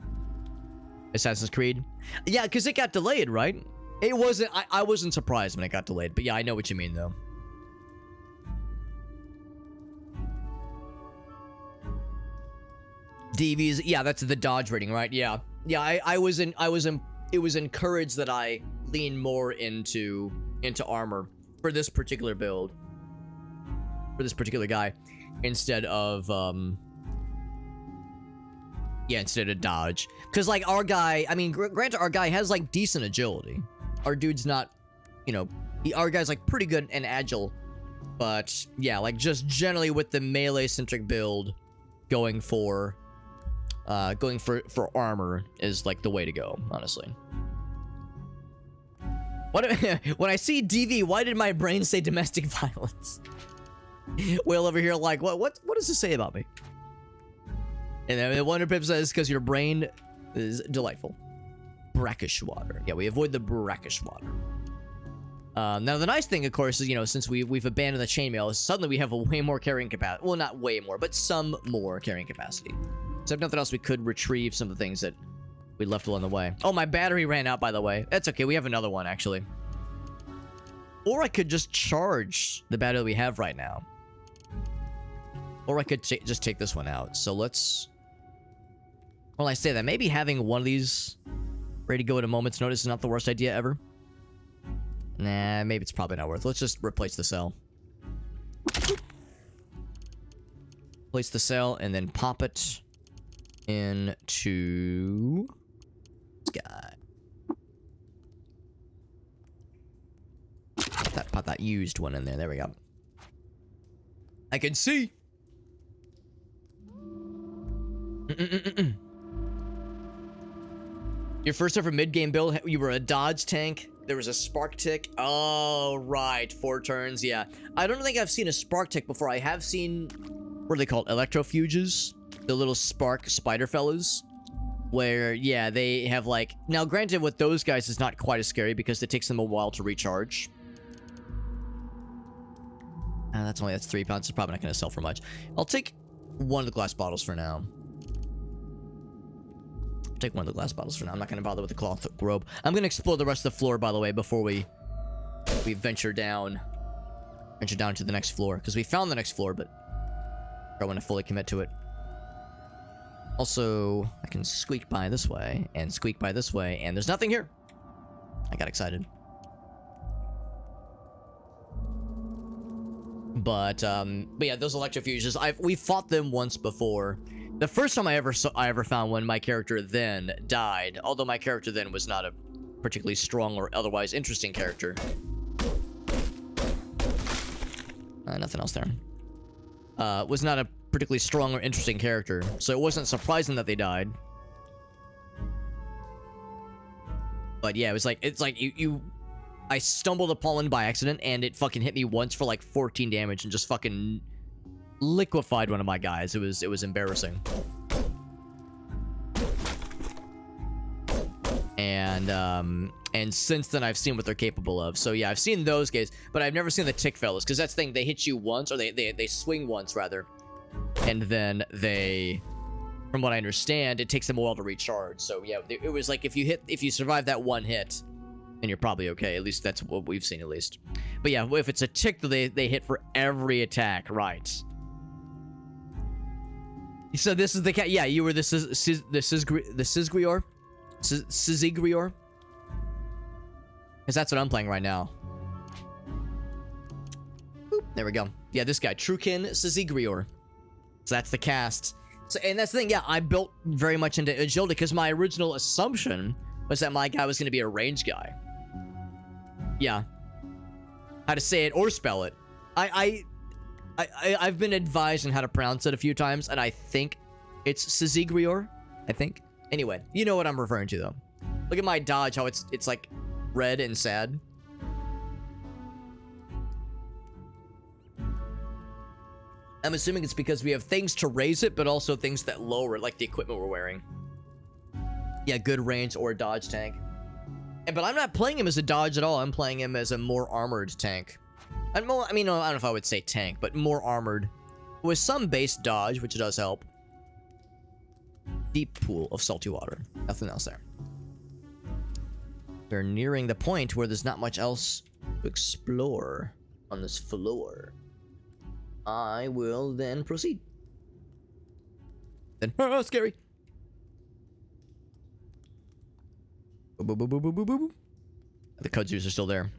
Assassin's Creed. Yeah, because it got delayed, right? It wasn't. I wasn't surprised when it got delayed, but yeah, I know what you mean though. DVs, yeah, that's the dodge rating, right? Yeah, it was encouraged that I lean more into armor for this particular build, for this particular guy, instead of instead of dodge. Because like our guy, I mean, granted, our guy has like decent agility. Our dude's not, you know, our guy's like pretty good and agile, but yeah, like just generally with the melee centric build, going for armor is like the way to go, honestly. When I see DV, why did my brain say domestic violence? Will over here like, what does this say about me? And then Wonder Pip says, because your brain is delightful. Brackish water. Yeah, we avoid the brackish water. Now the nice thing, of course, is, you know, since we've abandoned the chainmail, suddenly we have a way more carrying capacity. Well, not way more, but some more carrying capacity. So if nothing else, we could retrieve some of the things that we left along the way. Oh, my battery ran out, by the way. That's okay. We have another one, actually. Or I could just charge the battery we have right now. Or I could just take this one out. So let's... Well, I say that. Maybe having one of these ready to go at a moment's notice is not the worst idea ever. Nah, maybe it's probably not worth it. Let's just replace the cell. Place the cell and then pop it into this guy. Pop that used one in there. There we go. I can see. Your first ever mid-game build, you were a dodge tank. There was a spark tick. Oh, right. 4 turns, yeah. I don't think I've seen a spark tick before. I have seen, what are they called? Electrofuges? The little spark spider fellas. Where, yeah, they have like... Now, granted, with those guys, it's not quite as scary because it takes them a while to recharge. That's 3 pounds. It's probably not going to sell for much. I'll take one of the glass bottles for now. Take one of the glass bottles for now. I'm not going to bother with the cloth robe. I'm going to explore the rest of the floor, by the way, before we venture down. Venture down to the next floor. Because we found the next floor, but I want to fully commit to it. Also, I can squeak by this way, and squeak by this way, and there's nothing here. I got excited. But yeah, those electrofuges, we fought them once before. The first time I ever found one, my character then died. Although my character then was not a particularly strong or otherwise interesting character. Nothing else there. Was not a particularly strong or interesting character, so it wasn't surprising that they died. But yeah, it's like I stumbled upon one by accident, and it fucking hit me once for like 14 damage and just fucking liquefied one of my guys. It was embarrassing. And since then I've seen what they're capable of. So yeah, I've seen those guys, but I've never seen the tick fellas, because that's the thing, they hit you once, or they swing once rather, and then they, from what I understand, it takes them a while to recharge. So yeah, it was like if you survive that one hit, then you're probably okay. At least that's what we've seen, at least. But yeah, if it's a tick, they hit for every attack, right? So this is the cat. Yeah, you were the Syzygyrior. Syzygyrior. Because that's what I'm playing right now. Boop, there we go. Yeah, this guy, Truekin Syzygyrior. So that's the cast. So, and that's the thing. Yeah, I built very much into agility because my original assumption was that my guy was going to be a range guy. Yeah. How to say it or spell it. I've been advised on how to pronounce it a few times, and I think it's Syzygyrior. I think. Anyway, you know what I'm referring to, though. Look at my dodge, how it's like red and sad. I'm assuming it's because we have things to raise it, but also things that lower it, like the equipment we're wearing. Yeah, good range or dodge tank. But I'm not playing him as a dodge at all. I'm playing him as a more armored tank. I mean, I don't know if I would say tank, but more armored. With some base dodge, which does help. Deep pool of salty water. Nothing else there. We're nearing the point where there's not much else to explore on this floor. I will then proceed. Then, oh, scary. Boo, boo, boo, boo, boo, boo, boo. The kudzus are still there.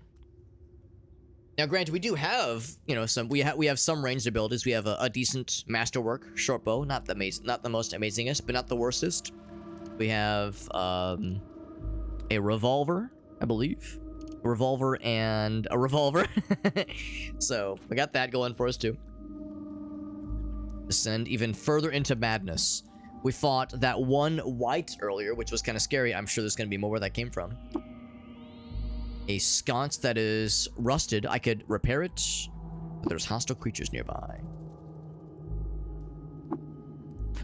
Now, granted, we do have, you know, we have some ranged abilities. We have a decent masterwork short bow, not the most amazingest, but not the worstest. We have a revolver, I believe, a revolver and a revolver. So we got that going for us too. Descend even further into madness. We fought that one white earlier, which was kind of scary. I'm sure there's going to be more where that came from. A sconce that is rusted. I could repair it, but there's hostile creatures nearby.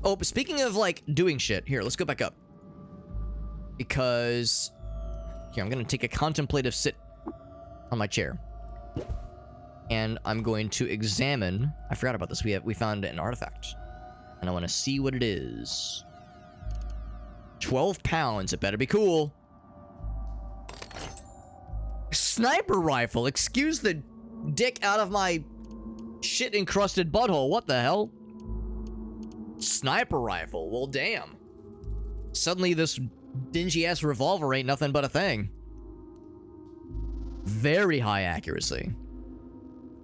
Oh, but speaking of, like, doing shit. Here, let's go back up. Because... Here, I'm going to take a contemplative sit on my chair. And I'm going to examine... I forgot about this. We found an artifact. And I want to see what it is. 12 pounds. It better be cool. Sniper rifle. Excuse the dick out of my shit-encrusted butthole. What the hell? Sniper rifle. Well, damn. Suddenly this dingy-ass revolver ain't nothing but a thing. Very high accuracy.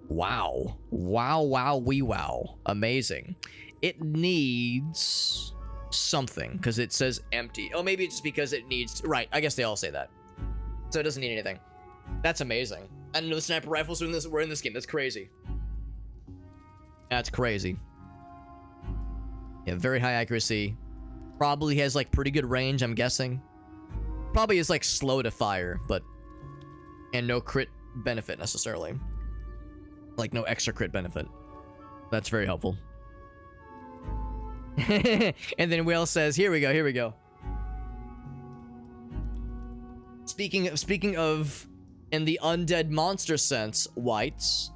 Wow. Wow, wow, wee wow. Amazing. It needs something, because it says empty. Oh, maybe it's just because it needs... Right, I guess they all say that. So it doesn't need anything. That's amazing. I didn't know the sniper rifles were in this game. That's crazy. That's crazy. Yeah, very high accuracy. Probably has, like, pretty good range, I'm guessing. Probably is like slow to fire, but and no crit benefit necessarily. Like no extra crit benefit. That's very helpful. And then Will says, "Here we go, here we go." Speaking of in the undead monster sense, whites.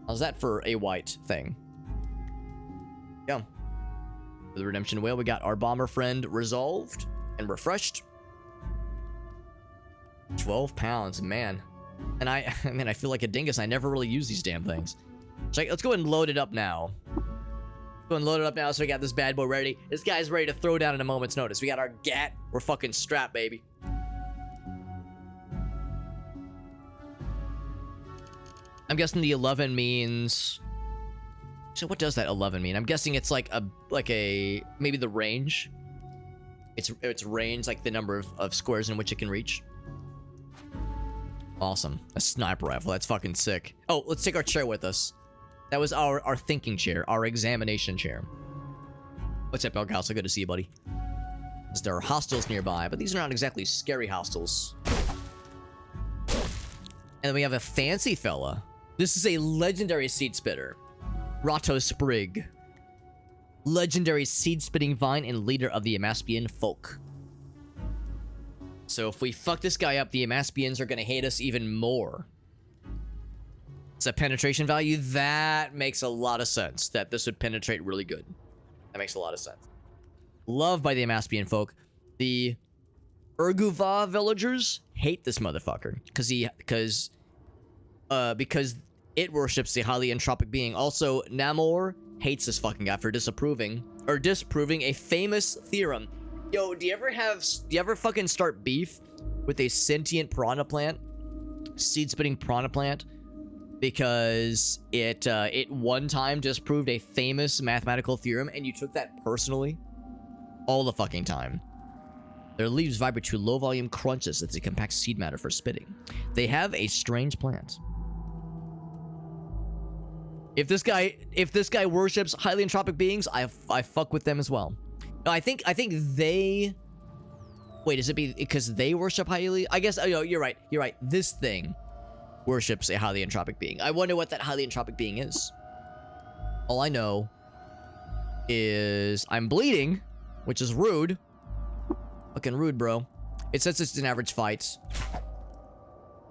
How's that for a white thing? Yeah. For the redemption whale, we got our bomber friend resolved and refreshed. 12 pounds, man. And I mean, I feel like a dingus. I never really use these damn things. So let's go ahead and load it up now. Go and load it up now so we got this bad boy ready. This guy's ready to throw down in a moment's notice. We got our gat. We're fucking strapped, baby. I'm guessing the 11 means... So what does that 11 mean? I'm guessing it's like a maybe the range. It's range, like the number of squares in which it can reach. Awesome. A sniper rifle. That's fucking sick. Oh, let's take our chair with us. That was our thinking chair, our examination chair. What's up, Elgal? So good to see you, buddy. There are hostiles nearby, but these are not exactly scary hostiles. And then we have a fancy fella. This is a legendary seed spitter. Rato Sprig. Legendary seed spitting vine and leader of the Amaspian folk. So if we fuck this guy up, the Amaspians are going to hate us even more. It's a penetration value. That makes a lot of sense. That this would penetrate really good. That makes a lot of sense. Loved by the Amaspian folk. The Urguva villagers hate this motherfucker. Because it worships the highly entropic being. Also, Namor hates this fucking guy for disproving a famous theorem. Yo, do you ever fucking start beef with a sentient piranha plant? Seed-spitting piranha plant? Because it one time disproved a famous mathematical theorem and you took that personally? All the fucking time. Their leaves vibrate to low-volume crunches as they compact seed matter for spitting. They have a strange plant. If this guy worships highly entropic beings, I fuck with them as well. No, I think they... Wait, is it because they worship highly? I guess, oh, you're right. You're right. This thing worships a highly entropic being. I wonder what that highly entropic being is. All I know is I'm bleeding, which is rude. Fucking rude, bro. It says it's an average fight.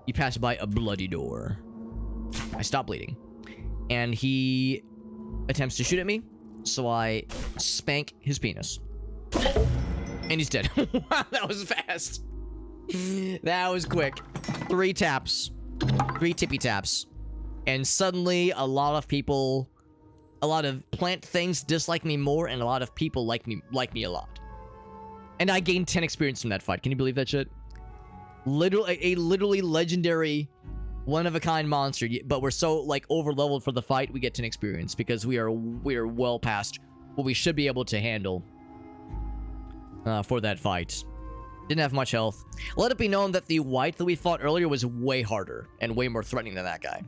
You pass by a bloody door. I stop bleeding. And he attempts to shoot at me, so I spank his penis. And he's dead. Wow, that was fast. That was quick. 3 taps. 3 tippy taps. And suddenly, a lot of plant things dislike me more, and a lot of people like me a lot. And I gained 10 experience from that fight. Can you believe that shit? Literally legendary... one-of-a-kind monster, but we're so like over-leveled for the fight, we get 10 experience because we are well past what we should be able to handle for that fight. Didn't have much health. Let it be known that the white that we fought earlier was way harder and way more threatening than that guy.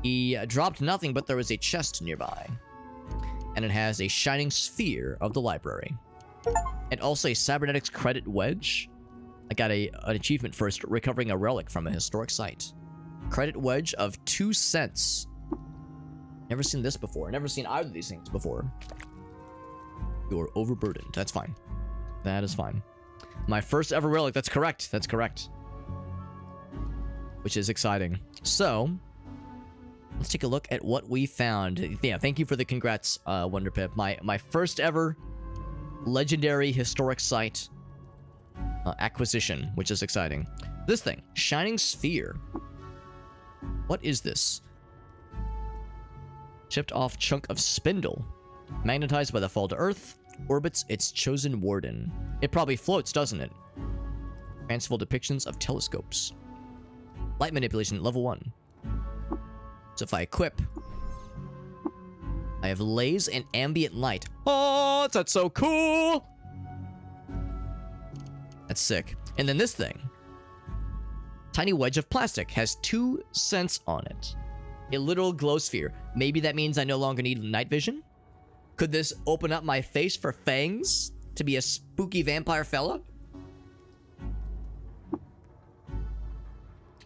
He dropped nothing, but there was a chest nearby, and it has a shining sphere of the library, and also a cybernetics credit wedge. I got an achievement for recovering a relic from a historic site. Credit wedge of 2 cents. Never seen this before. Never seen either of these things before. You're overburdened. That's fine. That is fine. My first ever relic. That's correct. That's correct. Which is exciting. So, let's take a look at what we found. Yeah, thank you for the congrats, Wonderpip. My first ever legendary historic site acquisition, which is exciting. This thing. Shining Sphere. What is this? Chipped off chunk of spindle. Magnetized by the fall to Earth. Orbits its chosen warden. It probably floats, doesn't it? Fanciful depictions of telescopes. Light manipulation, level 1. So if I equip... I have laze and ambient light. Oh, that's so cool! That's sick. And then this thing. Tiny wedge of plastic has 2 cents on it. A literal glow sphere. Maybe that means I no longer need night vision? Could this open up my face for fangs? To be a spooky vampire fella?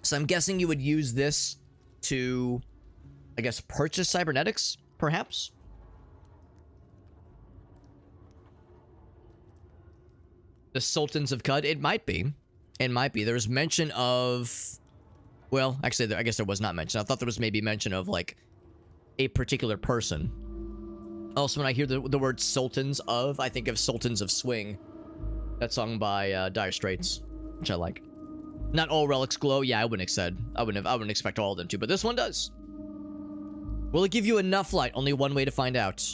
So I'm guessing you would use this to, I guess, purchase cybernetics, perhaps? The Sultans of Cud? It might be. It might be. There's mention of... Well, actually, I guess there was not mention. I thought there was maybe mention of, like, a particular person. Also, when I hear the word Sultans of, I think of Sultans of Swing. That song by Dire Straits, which I like. Not all relics glow. Yeah, I wouldn't expect all of them to, but this one does. Will it give you enough light? Only one way to find out.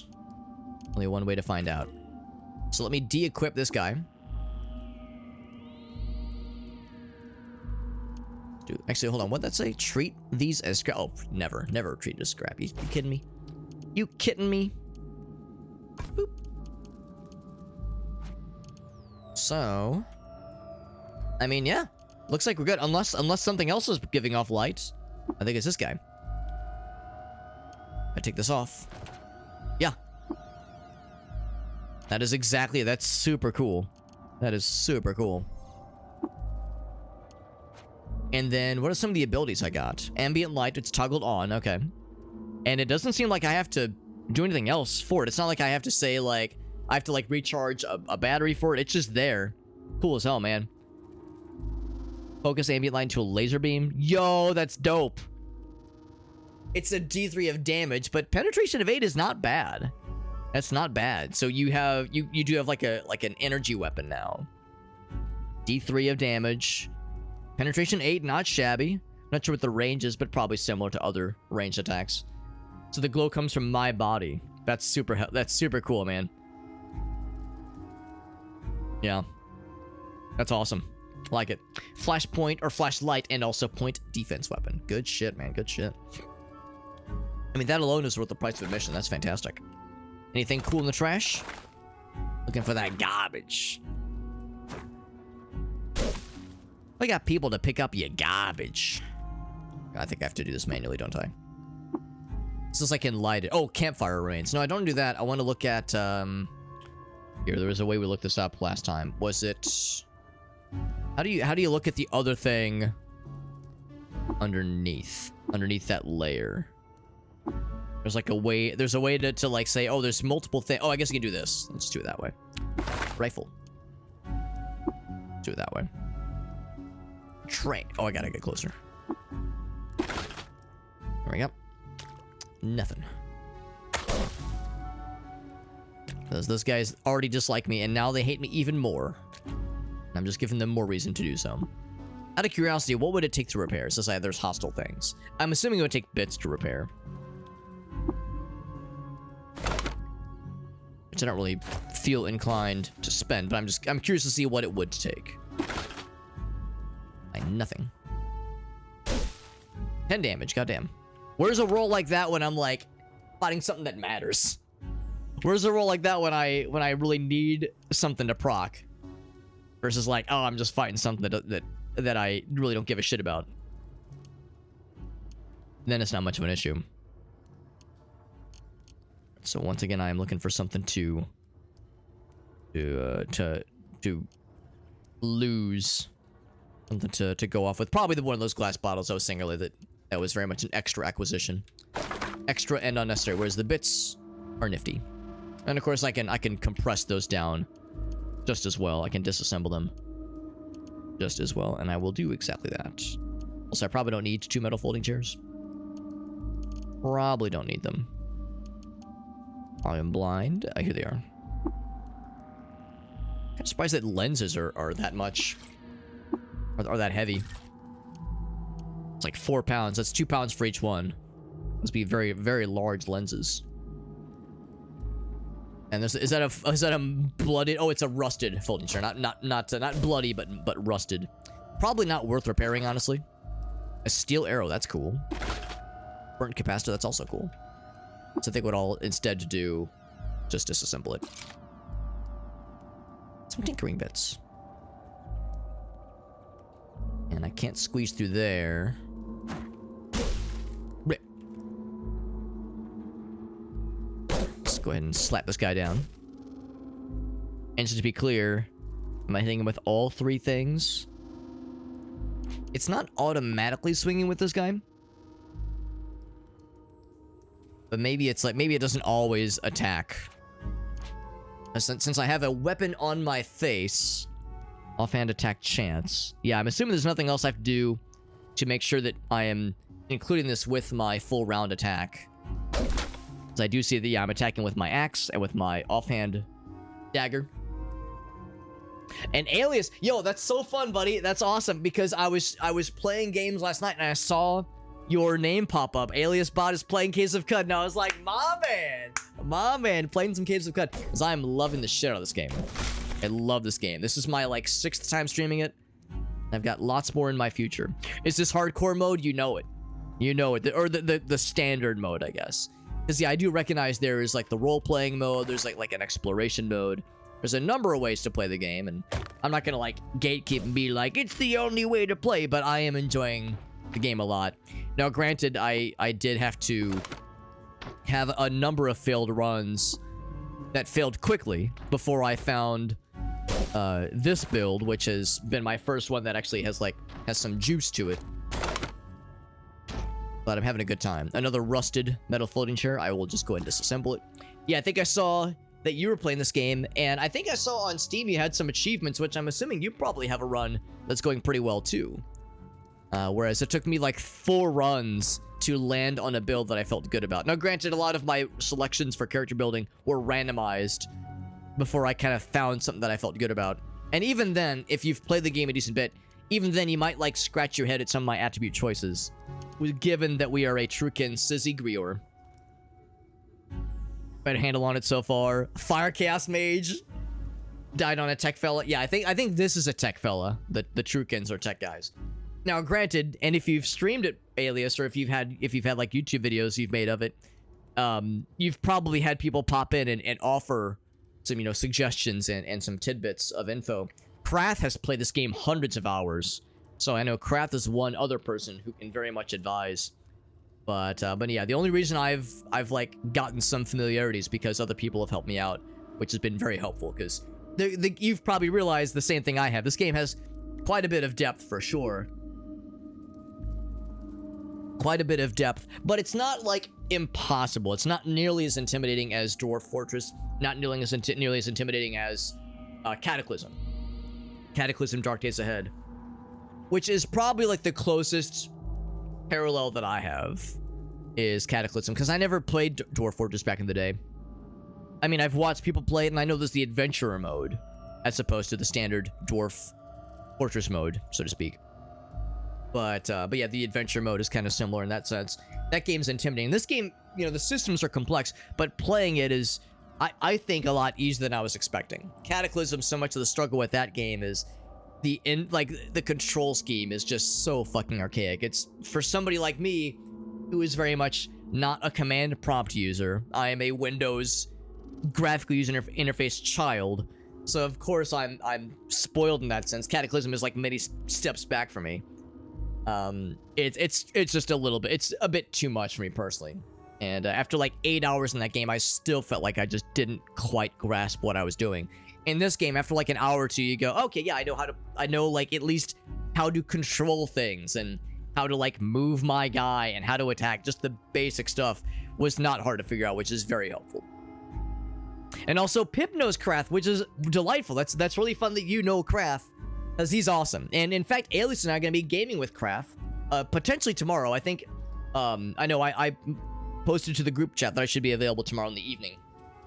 Only one way to find out. So let me de-equip this guy. Dude, actually, hold on. What'd that say? Treat these as scrap. Oh, never treat it as scrap. You kidding me? You kidding me? Boop. So, I mean, yeah, looks like we're good. Unless something else is giving off light. I think it's this guy. I take this off. Yeah. That is exactly. That's super cool. That is super cool. And then, what are some of the abilities I got? Ambient light, it's toggled on, okay. And it doesn't seem like I have to do anything else for it. It's not like I have to say, like, I have to, like, recharge a battery for it. It's just there. Cool as hell, man. Focus ambient light into a laser beam. Yo, that's dope. It's a D3 of damage, but penetration of 8 is not bad. That's not bad. So you have, you do have, like, an energy weapon now. D3 of damage. Penetration 8, not shabby. Not sure what the range is, but probably similar to other ranged attacks. So the glow comes from my body. That's super cool, man. Yeah. That's awesome. Like it. Flashpoint or flashlight and also point defense weapon. Good shit, man. Good shit. I mean, that alone is worth the price of admission. That's fantastic. Anything cool in the trash? Looking for that garbage. I got people to pick up your garbage. I think I have to do this manually, don't I? This is like enlightened. Oh, campfire remains. No, I don't do that. I want to look at, here, there was a way we looked this up last time. Was it... How do you look at the other thing underneath that layer? There's like a way, there's a way to like say, oh, there's multiple things. Oh, I guess you can do this. Let's do it that way. Rifle. Do it that way. Train. Oh, I gotta get closer. There we go. Nothing. Those guys already dislike me, and now they hate me even more. I'm just giving them more reason to do so. Out of curiosity, what would it take to repair? Since there's hostile things. I'm assuming it would take bits to repair. Which I don't really feel inclined to spend, but I'm curious to see what it would take. Nothing. 10 damage, goddamn. Where's a roll like that when I'm like fighting something that matters? Where's a roll like that when I really need something to proc? Versus like, oh, I'm just fighting something that I really don't give a shit about. Then it's not much of an issue. So once again, I am looking for something to lose. Something to go off with. Probably one of those glass bottles I was saying earlier that was very much an extra acquisition. Extra and unnecessary, whereas the bits are nifty. And of course I can compress those down just as well. I can disassemble them just as well, and I will do exactly that. Also, I probably don't need 2 metal folding chairs. Probably don't need them. I am blind. Here they are. I'm surprised that lenses are that much. Are that heavy. It's like 4 pounds. That's 2 pounds for each one. Must be very, very large lenses. And is that a blooded? Oh, it's a rusted folding chair. Not bloody, but rusted. Probably not worth repairing, honestly. A steel arrow. That's cool. Burnt capacitor. That's also cool. So I think what I'll instead do, just disassemble it. Some tinkering bits. And I can't squeeze through there. Rip. Let's go ahead and slap this guy down. And just to be clear, am I hitting him with all 3 things? It's not automatically swinging with this guy. But maybe it's like, maybe it doesn't always attack. Since I have a weapon on my face, offhand attack chance. Yeah, I'm assuming there's nothing else I have to do to make sure that I am including this with my full round attack. Because I do see that, yeah, I'm attacking with my axe and with my offhand dagger. And Alias, yo, that's so fun, buddy. That's awesome, because I was playing games last night and I saw your name pop up. Alias Bot is playing Caves of Cud, and I was like, my man, playing some Caves of Cud, because I'm loving the shit out of this game. I love this game. This is my like 6th time streaming it. I've got lots more in my future. Is this hardcore mode? You know it. You know it. Or the standard mode, I guess. Because yeah, I do recognize there is like the role-playing mode. There's like an exploration mode. There's a number of ways to play the game, and I'm not gonna like gatekeep and be like, it's the only way to play, but I am enjoying the game a lot. Now, granted, I did have to have a number of failed runs that failed quickly before I found this build, which has been my first one that actually has some juice to it. But I'm having a good time. Another rusted metal floating chair. I will just go ahead and disassemble it. Yeah, I think I saw that you were playing this game, and I think I saw on Steam you had some achievements, which I'm assuming you probably have a run that's going pretty well too. Whereas it took me like 4 runs to land on a build that I felt good about. Now, granted, a lot of my selections for character building were randomized before I kind of found something that I felt good about. And even then, if you've played the game a decent bit, even then you might like scratch your head at some of my attribute choices, given that we are a Truekin Syzygyrior. Better handle on it so far. Fire Chaos Mage died on a tech fella. Yeah, I think this is a tech fella. The Truekins are tech guys. Now, granted, and if you've streamed it, Alias, or if you've had like YouTube videos you've made of it, you've probably had people pop in and offer some, you know, suggestions and some tidbits of info. Krath has played this game hundreds of hours, so I know Krath is one other person who can very much advise. But yeah, the only reason I've like gotten some familiarities because other people have helped me out, which has been very helpful. Because you've probably realized the same thing I have. This game has quite a bit of depth for sure. Quite a bit of depth, but it's not like impossible. It's not nearly as intimidating as Dwarf Fortress. Not nearly as intimidating as Cataclysm. Cataclysm: Dark Days Ahead, which is probably like the closest parallel that I have is Cataclysm, because I never played Dwarf Fortress back in the day. I mean, I've watched people play it, and I know there's the adventurer mode as opposed to the standard Dwarf Fortress mode, so to speak. But yeah, the adventure mode is kind of similar in that sense. That game's intimidating. This game, you know, the systems are complex, but playing it is, I think, a lot easier than I was expecting. Cataclysm, so much of the struggle with that game is the control scheme is just so fucking archaic. It's for somebody like me who is very much not a command prompt user. I am a Windows graphical user interface child, so of course I'm spoiled in that sense. Cataclysm is like many steps back for me. It's just a little bit, it's a bit too much for me personally. And after like 8 hours in that game, I still felt like I just didn't quite grasp what I was doing. In this game, after like an hour or two, you go, okay, yeah, I know like at least how to control things and how to like move my guy and how to attack. Just the basic stuff was not hard to figure out, which is very helpful. And also Pip knows Krath, which is delightful. That's really fun that you know Krath, because he's awesome. And in fact, Alias and I are going to be gaming with Krath, potentially tomorrow. I think, I know I posted to the group chat that I should be available tomorrow in the evening.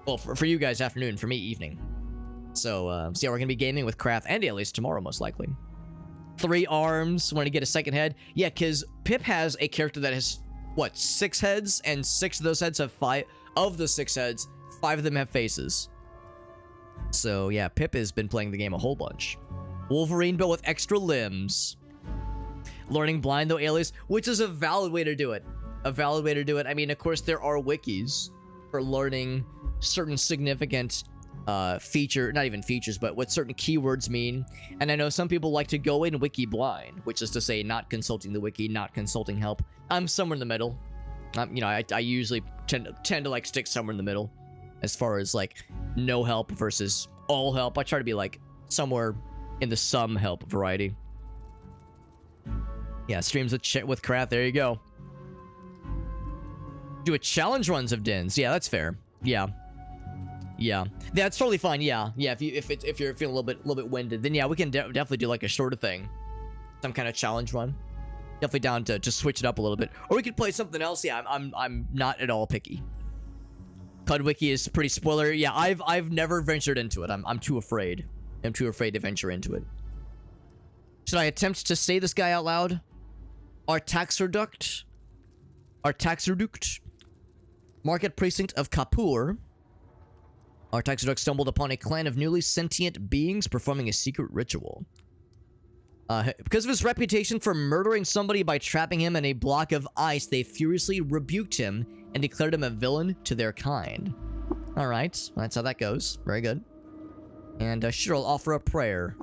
Well, for you guys, afternoon. For me, evening. So yeah, we're going to be gaming with Krath and Alias tomorrow, most likely. 3 arms. Want to get a second head? Yeah, because Pip has a character that has, what, 6 heads? And 6 of those heads have 5. Of the 6 heads, 5 of them have faces. So yeah, Pip has been playing the game a whole bunch. Wolverine, but with extra limbs. Learning blind, though, Alias, which is a valid way to do it. A valid way to do it. I mean, of course, there are wikis for learning certain significant not even features, but what certain keywords mean. And I know some people like to go in wiki blind, which is to say not consulting the wiki, not consulting help. I'm somewhere in the middle. You know, I usually tend to like stick somewhere in the middle as far as like no help versus all help. I try to be like somewhere in the some help variety. Yeah, streams with Kraft. There you go. Do a challenge runs of Dins. Yeah, that's fair. Yeah. Yeah. That's totally fine. Yeah. Yeah, if you're feeling a little bit winded, then yeah, we can definitely do like a shorter thing. Some kind of challenge run. Definitely down to just switch it up a little bit. Or we could play something else. Yeah, I'm not at all picky. Cudwiki is pretty spoiler. Yeah, I've never ventured into it. I'm too afraid. I'm too afraid to venture into it. Should I attempt to say this guy out loud? Artaxerduct. Market precinct of Kapur. Artaxerduct stumbled upon a clan of newly sentient beings performing a secret ritual. Because of his reputation for murdering somebody by trapping him in a block of ice, they furiously rebuked him and declared him a villain to their kind. Alright, that's how that goes. Very good. And sure, I'll offer a prayer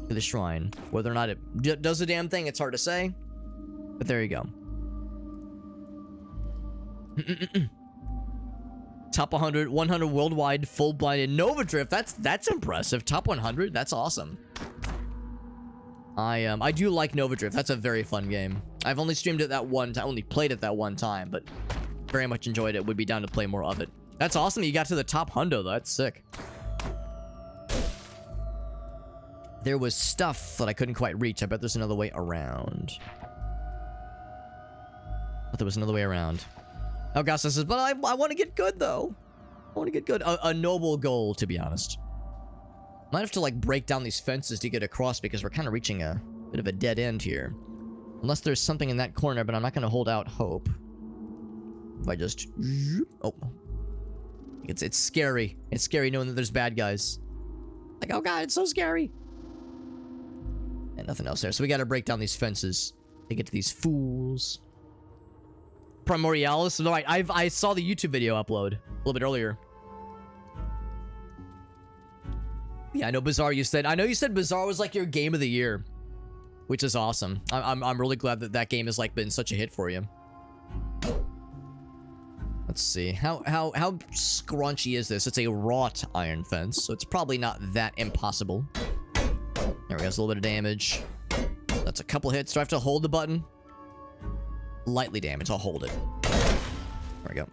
to the shrine. Whether or not it does the damn thing, it's hard to say. But there you go. Top 100 worldwide, full-blinded Nova Drift. That's impressive. Top 100. That's awesome. I do like Nova Drift. That's a very fun game. I've only streamed it that one time. Only played it that one time, but very much enjoyed it. Would be down to play more of it. That's awesome. You got to the top hundo, though. That's sick. There was stuff that I couldn't quite reach. I bet there's another way around. But there was another way around. Augusta says, but I want to get good, though. I want to get good. A noble goal, to be honest. Might have to, like, break down these fences to get across because we're kind of reaching a bit of a dead end here. Unless there's something in that corner, but I'm not going to hold out hope. If I just... Oh. It's scary. It's scary knowing that there's bad guys. Like, oh god, it's so scary. And nothing else there. So we got to break down these fences to get to these fools. Primorialis. No, I saw the YouTube video upload a little bit earlier. Yeah, I know Bizarre. I know you said Bizarre was like your game of the year, which is awesome. I'm really glad that game has like been such a hit for you. Let's see how scrunchy is this? It's a wrought iron fence, so it's probably not that impossible. There we go. It's a little bit of damage. That's a couple hits. Do I have to hold the button? Lightly damaged. I'll hold it. There we go.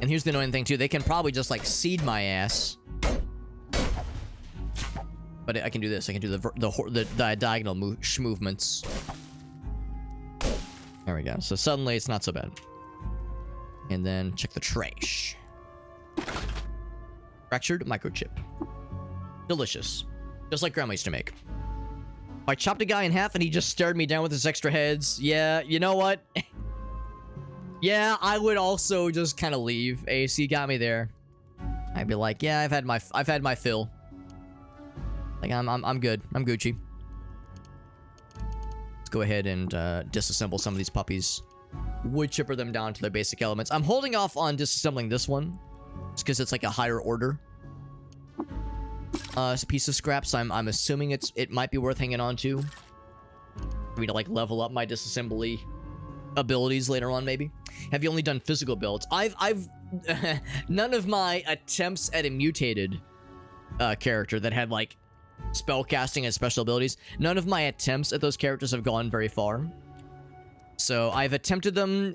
And here's the annoying thing too. They can probably just like seed my ass. But I can do this. I can do the diagonal movements. There we go. So suddenly it's not so bad. And then check the trash. Fractured microchip. Delicious. Just like Grandma used to make. I chopped a guy in half and he just stared me down with his extra heads. Yeah, you know what? Yeah, I would also just kind of leave. AC got me there. I'd be like, yeah, I've had my fill. Like I'm good. I'm Gucci. Let's go ahead and disassemble some of these puppies. Wood chipper them down to their basic elements. I'm holding off on disassembling this one, just because it's like a higher order. It's a piece of scrap, so I'm assuming it might be worth hanging on to. For me to like level up my disassembly abilities later on, maybe. Have you only done physical builds? I've none of my attempts at a mutated character that had like spell casting and special abilities, none of my attempts at those characters have gone very far. So I've attempted them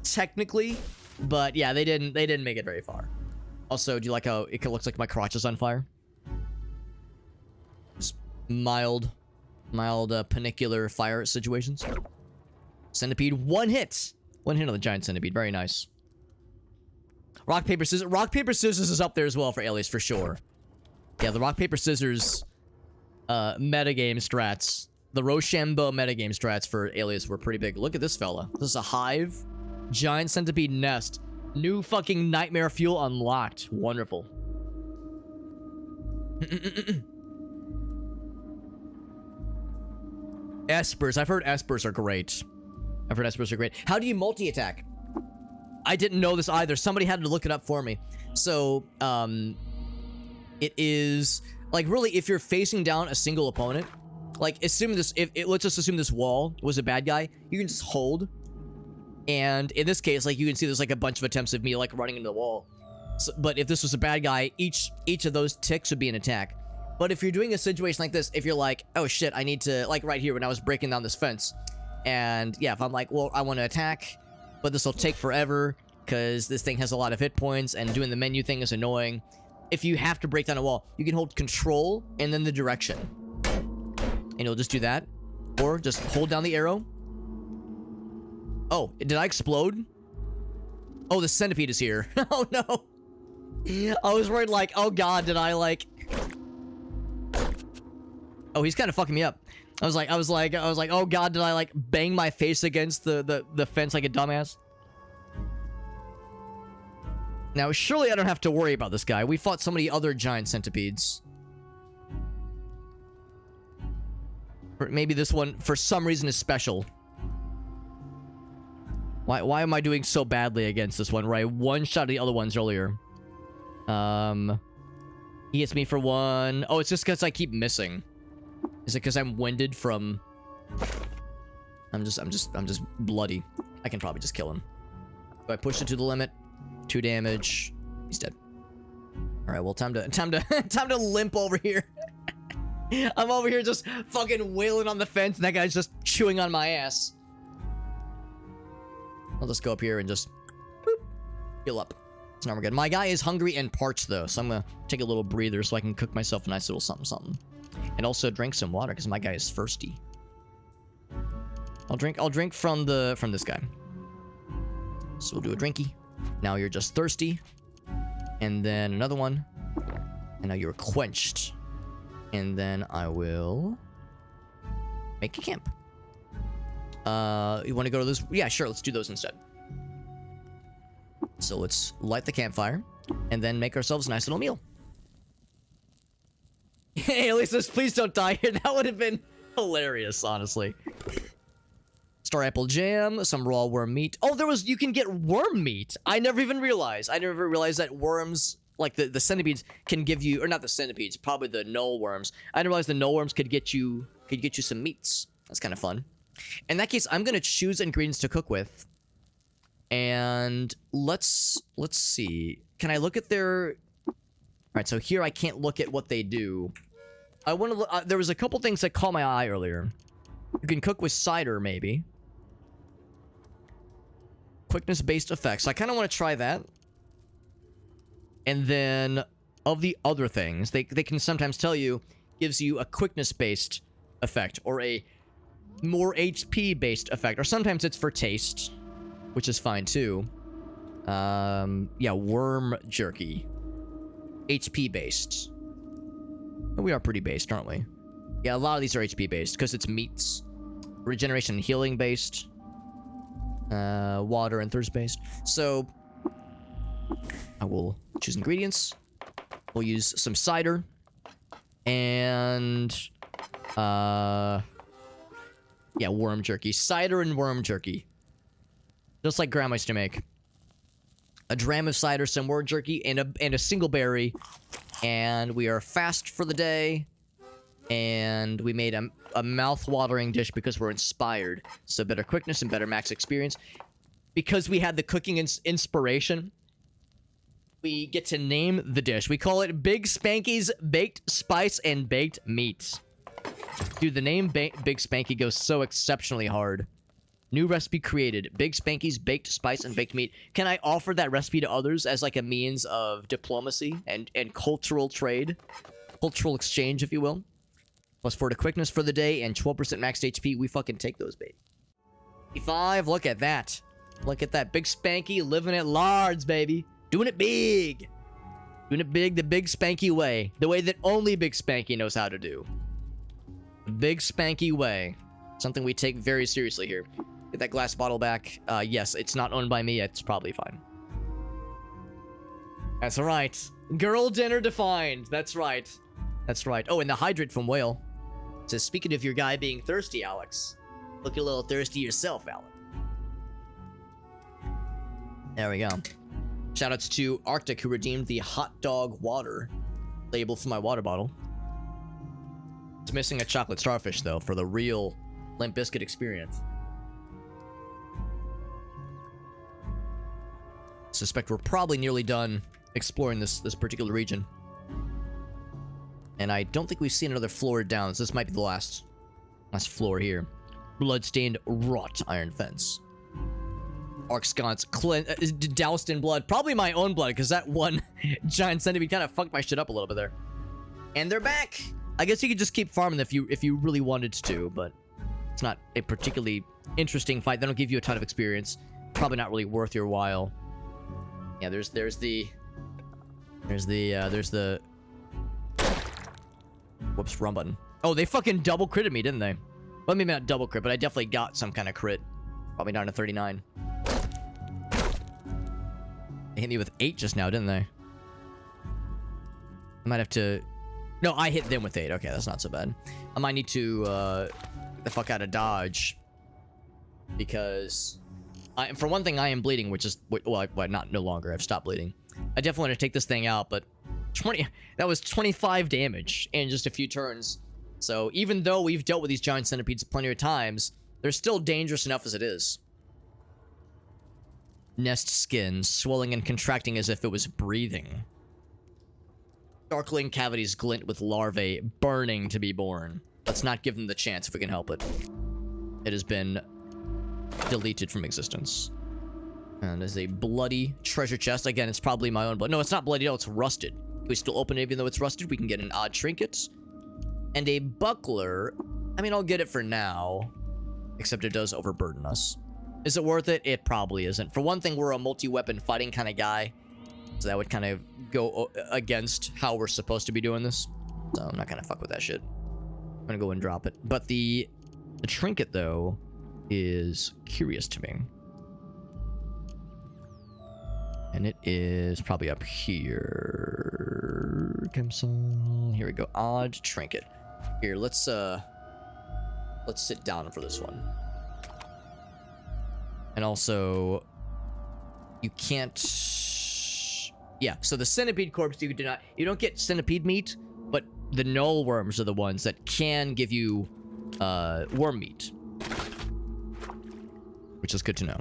technically, but yeah, they didn't make it very far. Also, do you like how it looks like my crotch is on fire? Just mild panicular fire situations. Centipede, one hit on the giant centipede. Very nice. Rock paper scissors. Rock paper scissors is up there as well for Alias for sure. Yeah, the rock paper scissors metagame strats, the Rochambeau metagame strats for Alias were pretty big. Look at this fella. This is a hive, giant centipede nest, new fucking nightmare fuel unlocked. Wonderful. Espers. I've heard espers are great. How do you multi-attack? I didn't know this either. Somebody had to look it up for me. So, it is like really if you're facing down a single opponent, like assume this, let's just assume this wall was a bad guy, you can just hold. And in this case, like you can see there's like a bunch of attempts of me like running into the wall. So, but if this was a bad guy, each of those ticks would be an attack. But if you're doing a situation like this, if you're like, oh shit, I need to, like right here when I was breaking down this fence, and yeah, if I'm like, well, I want to attack, but this will take forever because this thing has a lot of hit points and doing the menu thing is annoying. If you have to break down a wall, you can hold control and then the direction. And you'll just do that. Or just hold down the arrow. Oh, did I explode? Oh, the centipede is here. Oh no. I was worried like, oh god, did I like... Oh, he's kind of fucking me up. I was like, oh god, did I like bang my face against the fence like a dumbass? Now, surely I don't have to worry about this guy. We fought so many other giant centipedes. Or maybe this one, for some reason, is special. Why am I doing so badly against this one, where I one-shot the other ones earlier? He hits me for one. Oh, it's just because I keep missing. Is it because I'm winded from... I'm just bloody. I can probably just kill him. If I push it to the limit, 2 damage. He's dead. All right, well, time to limp over here. I'm over here just fucking wailing on the fence, and that guy's just chewing on my ass. I'll just go up here and just boop, heal up. So now we're good. My guy is hungry and parched though, so I'm gonna take a little breather so I can cook myself a nice little something. And also drink some water because my guy is thirsty. I'll drink from this guy. So we'll do a drinky. Now you're just thirsty. And then another one. And now you're quenched. And then I will make a camp. You want to go to this? Yeah, sure. Let's do those instead. So let's light the campfire and then make ourselves a nice little meal. Hey, at least this, please don't die here. That would have been hilarious, honestly. Star apple jam, some raw worm meat. Oh, you can get worm meat. I never even realized. I never realized that worms, like the centipedes, can give you, or not the centipedes, probably the null worms. I didn't realize the null worms could get you some meats. That's kind of fun. In that case, I'm gonna choose ingredients to cook with. And let's see. Can I look at their... Alright, so here I can't look at what they do. I want to look... there was a couple things that caught my eye earlier. You can cook with cider, maybe. Quickness-based effects. I kind of want to try that. And then, of the other things, they can sometimes tell you, gives you a quickness-based effect, or a more HP-based effect, or sometimes it's for taste, which is fine too. Yeah, worm jerky. HP-based. We are pretty based, aren't we? Yeah, a lot of these are HP-based, because it's meats. Regeneration and healing-based. Water and thirst-based. So, I will choose ingredients. We'll use some cider. And... yeah, worm jerky. Cider and worm jerky. Just like Grandma used to make. A dram of cider, some worm jerky, and a single berry. And we are fast for the day. And we made a mouth-watering dish because we're inspired. So better quickness and better max experience. Because we had the cooking inspiration, we get to name the dish. We call it Big Spanky's Baked Spice and Baked Meats. Dude, the name Big Spanky goes so exceptionally hard. New recipe created. Big Spanky's Baked Spice and Baked Meat. Can I offer that recipe to others as like a means of diplomacy and cultural trade? Cultural exchange, if you will. Plus 4 to quickness for the day and 12% max HP. We fucking take those, baby. 5, look at that. Look at that. Big Spanky living at large, baby. Doing it big. Doing it big the Big Spanky way. The way that only Big Spanky knows how to do. The Big Spanky way. Something we take very seriously here. Get that glass bottle back. Yes, it's not owned by me. It's probably fine. That's right. Girl dinner defined. That's right. That's right. Oh, and the hydrate from whale. It says, speaking of your guy being thirsty, Alex. Look a little thirsty yourself, Alex. There we go. Shoutouts to Arctic who redeemed the hot dog water label for my water bottle. It's missing a chocolate starfish, though, for the real Limp Bizkit experience. Suspect we're probably nearly done exploring this particular region. And I don't think we've seen another floor down, so this might be the last floor here. Bloodstained wrought iron fence. Arc sconce doused in blood. Probably my own blood, because that one giant centipede kind of fucked my shit up a little bit there. And they're back! I guess you could just keep farming if you really wanted to, but it's not a particularly interesting fight. They don't give you a ton of experience. Probably not really worth your while. Yeah, there's the whoops, wrong button. Oh, they fucking double critted me, didn't they? Well, maybe not double crit, but I definitely got some kind of crit. Probably down to 39. They hit me with 8 just now, didn't they? I might have to... No, I hit them with 8. Okay, that's not so bad. I might need to get the fuck out of dodge. Because... for one thing, I am bleeding, which is... Well, not no longer. I've stopped bleeding. I definitely want to take this thing out, but... That was 25 damage in just a few turns. So even though we've dealt with these giant centipedes plenty of times, they're still dangerous enough as it is. Nest skin, swelling and contracting as if it was breathing. Darkling cavities glint with larvae, burning to be born. Let's not give them the chance if we can help it. It has been deleted from existence. And there's a bloody treasure chest. Again, it's probably my own blood. No, it's not bloody. No, it's rusted. We still open it even though it's rusted. We can get an odd trinket. And a buckler. I mean, I'll get it for now. Except it does overburden us. Is it worth it? It probably isn't. For one thing, we're a multi-weapon fighting kind of guy. So that would kind of go against how we're supposed to be doing this. So I'm not going to fuck with that shit. I'm going to go and drop it. But the trinket, though, is curious to me. And it is probably up here. Here we go. Odd trinket. Here, let's sit down for this one. And also, you can't... Yeah, so the centipede corpse, you don't get centipede meat, but the null worms are the ones that can give you worm meat. Which is good to know.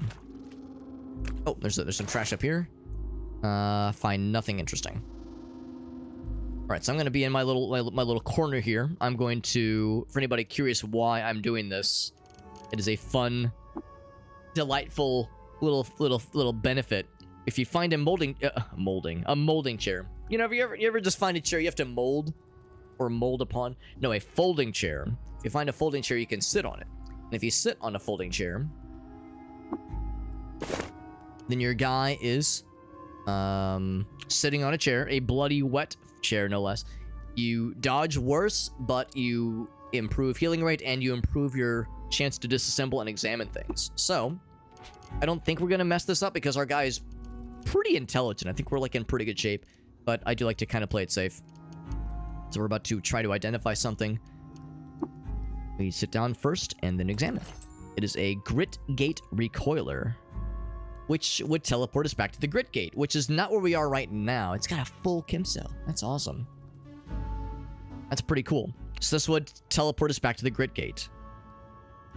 Oh, there's some trash up here. Find nothing interesting. All right, so I'm going to be in my little corner here. I'm going to, for anybody curious why I'm doing this, it is a fun, delightful little benefit. If you find a molding chair. You know, you ever just find a chair you have to mold or mold upon? No, a folding chair. If you find a folding chair, you can sit on it. And if you sit on a folding chair, then your guy is sitting on a chair, a bloody wet chair no less. You dodge worse, but you improve healing rate and you improve your chance to disassemble and examine things. So I don't think we're gonna mess this up because our guy is pretty intelligent. I think we're like in pretty good shape, but I do like to kind of play it safe. So we're about to try to identify something. We sit down first and then examine. It is a grit gate recoiler, which would teleport us back to the grit gate, which is not where we are right now. It's got a full chem cell. That's awesome. That's pretty cool. So this would teleport us back to the grit gate,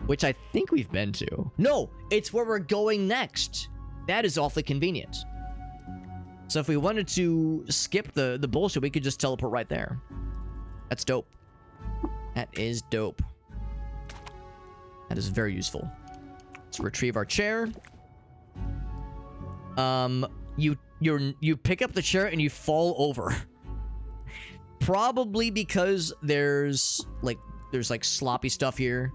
which I think we've been to. No, it's where we're going next. That is awfully convenient. So if we wanted to skip the bullshit, we could just teleport right there. That's dope. That is dope. That is very useful. Let's retrieve our chair. You pick up the chair and you fall over. Probably because there's like sloppy stuff here.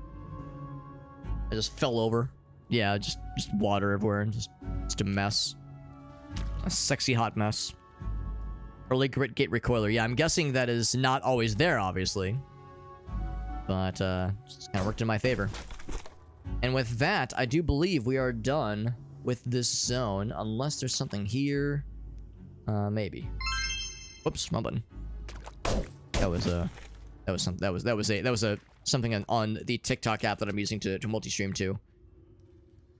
I just fell over. Yeah, just water everywhere. Just a mess. A sexy hot mess. Early grit gate recoiler. Yeah, I'm guessing that is not always there, obviously. But it's kind of worked in my favor. And with that, I do believe we are done with this zone, unless there's something here. Maybe. Whoops, wrong button. That was something on the TikTok app that I'm using to multi-stream to.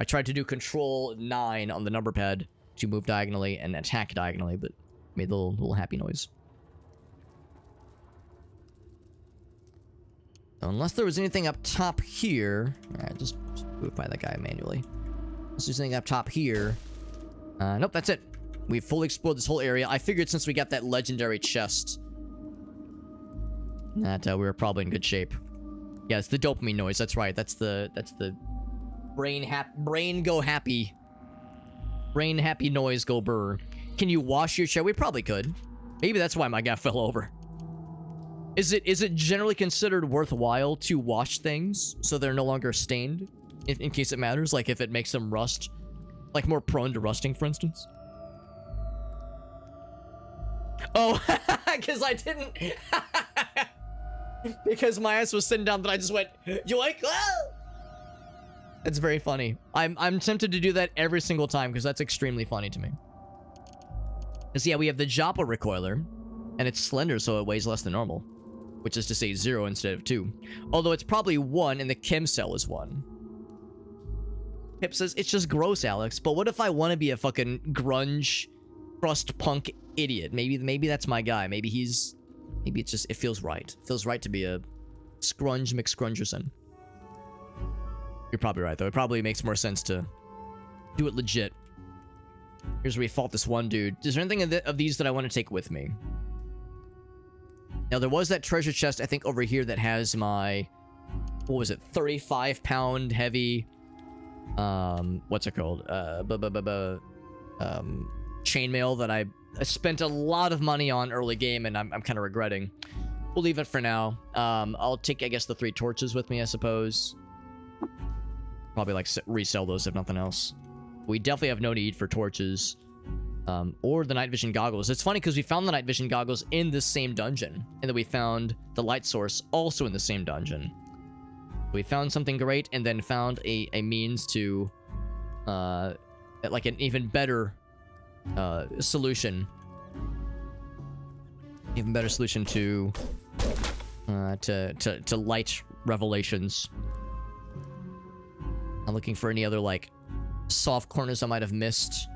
I tried to do Control 9 on the number pad to move diagonally and attack diagonally, but made the little happy noise. So unless there was anything up top here, alright, just move by that guy manually. Unless there's anything up top here. Nope, that's it. We've fully explored this whole area. I figured since we got that legendary chest, that we were probably in good shape. Yeah, it's the dopamine noise. That's right. That's the brain go happy. Brain happy noise go burr. Can you wash your chair? We probably could. Maybe that's why my guy fell over. Is it generally considered worthwhile to wash things so they're no longer stained in case it matters? Like if it makes them rust, like more prone to rusting, for instance? Oh, because I didn't. Because my ass was sitting down, but I just went yoink. Ah! It's very funny. I'm tempted to do that every single time because that's extremely funny to me. Because yeah, we have the Joppa recoiler, and it's slender, so it weighs less than normal, which is to say 0 instead of 2. Although it's probably 1, and the chem cell is 1. Pip says it's just gross, Alex. But what if I want to be a fucking grunge, crust punk idiot? Maybe that's my guy. Maybe it's just it feels right. It feels right to be a scrunge McScrungerson. You're probably right though. It probably makes more sense to do it legit. Here's where we fought this one dude. Is there anything of these that I want to take with me? Now, there was that treasure chest, I think, over here that has my... What was it? 35-pound heavy... What's it called? Chainmail that I spent a lot of money on early game, and I'm kind of regretting. We'll leave it for now. I'll take, I guess, the 3 torches with me, I suppose. Probably, like, resell those if nothing else. We definitely have no need for torches. Or the night vision goggles. It's funny because we found the night vision goggles in this same dungeon. And then we found the light source also in the same dungeon. We found something great and then found a means to... like an even better solution. Even better solution to light revelations. I'm looking for any other, like, soft corners I might have missed.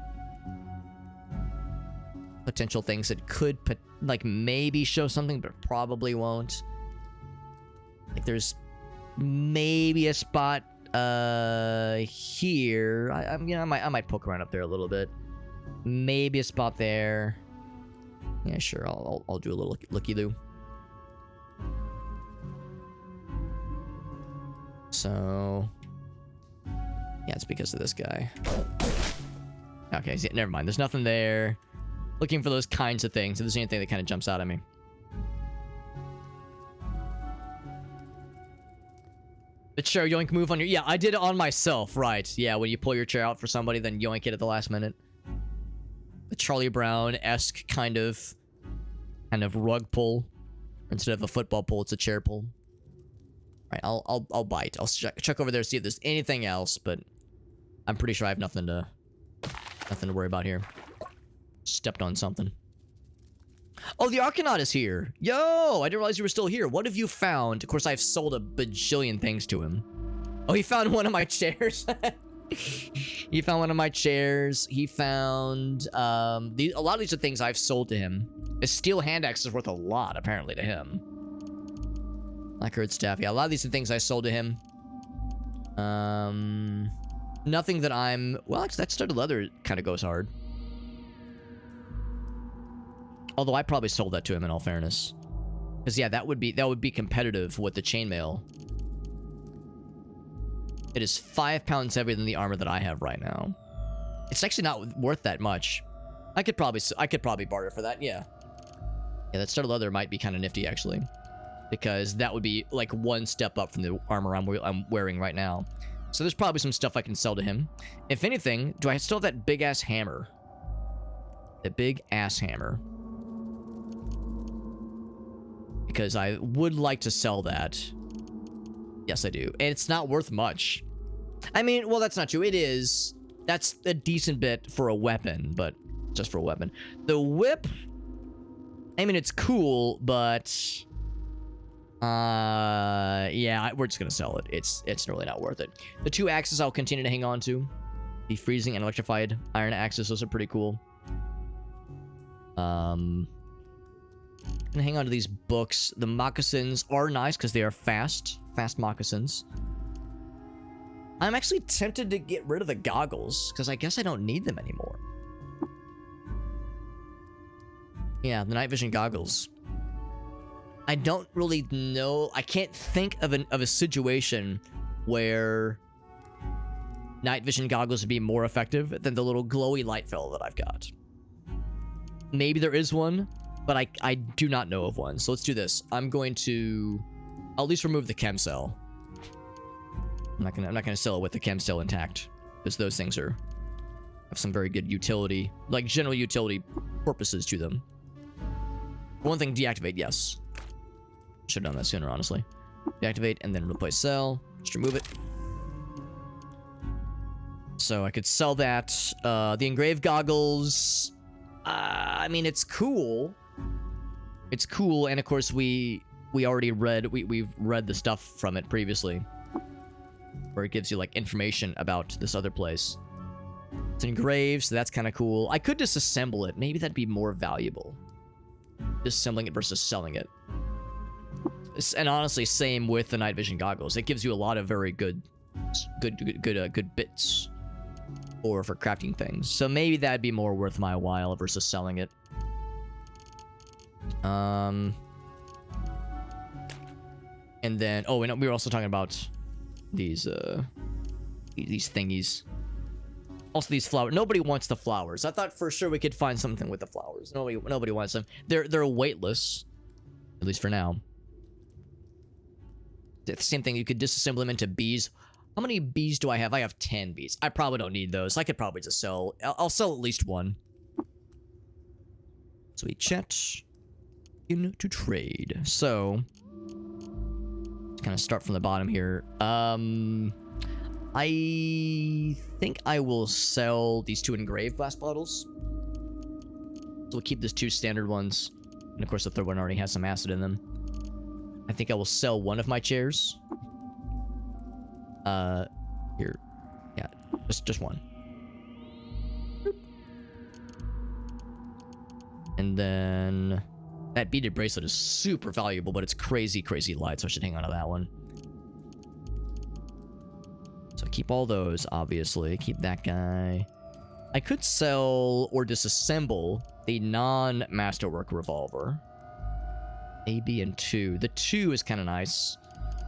Potential things that could, like, maybe show something, but probably won't. Like, there's maybe a spot here. I might poke around up there a little bit. Maybe a spot there. Yeah, sure. I'll do a little looky-loo. So, yeah, it's because of this guy. Okay, so never mind. There's nothing there. Looking for those kinds of things. If there's anything that kind of jumps out at me. The chair yoink move on your... Yeah, I did it on myself, right. Yeah, when you pull your chair out for somebody, then yoink it at the last minute. The Charlie Brown-esque kind of rug pull. Instead of a football pull, it's a chair pull. Right, I'll bite. I'll check over there, see if there's anything else, but I'm pretty sure I have nothing to worry about here. Stepped on something. Oh, the Arcanaut is here. Yo, I didn't realize you were still here. What have you found? Of course, I've sold a bajillion things to him. Oh, he found one of my chairs. He found one of my chairs. He found a lot of these are things I've sold to him. A steel hand axe is worth a lot, apparently, to him. Lacquered staff. Yeah, a lot of these are things I sold to him. Nothing that I'm... Well, actually, that studded leather kind of goes hard. Although I probably sold that to him in all fairness. Because yeah, that would be competitive with the chainmail. It is 5 pounds heavier than the armor that I have right now. It's actually not worth that much. I could probably barter for that, yeah. Yeah, that studded leather might be kind of nifty actually. Because that would be like 1 step up from the armor I'm wearing right now. So there's probably some stuff I can sell to him. If anything, do I still have that big ass hammer? That big ass hammer. Because I would like to sell that. Yes, I do. And it's not worth much. I mean, well, that's not true. It is. That's a decent bit for a weapon, but just for a weapon. The whip, I mean, it's cool, but... yeah, we're just gonna sell it. It's really not worth it. The 2 axes I'll continue to hang on to. The freezing and electrified iron axes, those are pretty cool. Gonna hang on to these books. The moccasins are nice because they are fast moccasins. I'm actually tempted to get rid of the goggles because I guess I don't need them anymore. Yeah, the night vision goggles. I don't really know. I can't think of a situation where night vision goggles would be more effective than the little glowy light fellow that I've got. Maybe there is one, but I do not know of one. So let's do this. I'm going to I'll at least remove the chem cell. I'm not gonna sell it with the chem cell intact, because those things have some very good utility, like general utility purposes to them. One thing, deactivate, yes. Should have done that sooner, honestly. Deactivate and then replace cell. Just remove it. So I could sell that. The engraved goggles. I mean, it's cool. It's cool, and of course we already read we've read the stuff from it previously, where it gives you like information about this other place. It's engraved, so that's kind of cool. I could disassemble it. Maybe that'd be more valuable. Disassembling it versus selling it. And honestly, same with the night vision goggles. It gives you a lot of very good bits for crafting things. So maybe that'd be more worth my while versus selling it. And then we were also talking about these thingies. Also these flowers. Nobody wants the flowers. I thought for sure we could find something with the flowers. Nobody wants them. They're weightless, at least for now. It's the same thing. You could disassemble them into bees. How many bees do I have? I have 10 bees. I probably don't need those. I could probably just sell. I'll sell at least one. So we chat into trade. So kind of start from the bottom here. I think I will sell these 2 engraved glass bottles. So we'll keep these 2 standard ones. And of course the third one already has some acid in them. I think I will sell one of my chairs. Here. Yeah, just one. And then that beaded bracelet is super valuable, but it's crazy light, so I should hang on to that one. So keep all those, obviously. Keep that guy. I could sell or disassemble the non-masterwork revolver. A, B, and 2. The 2 is kind of nice.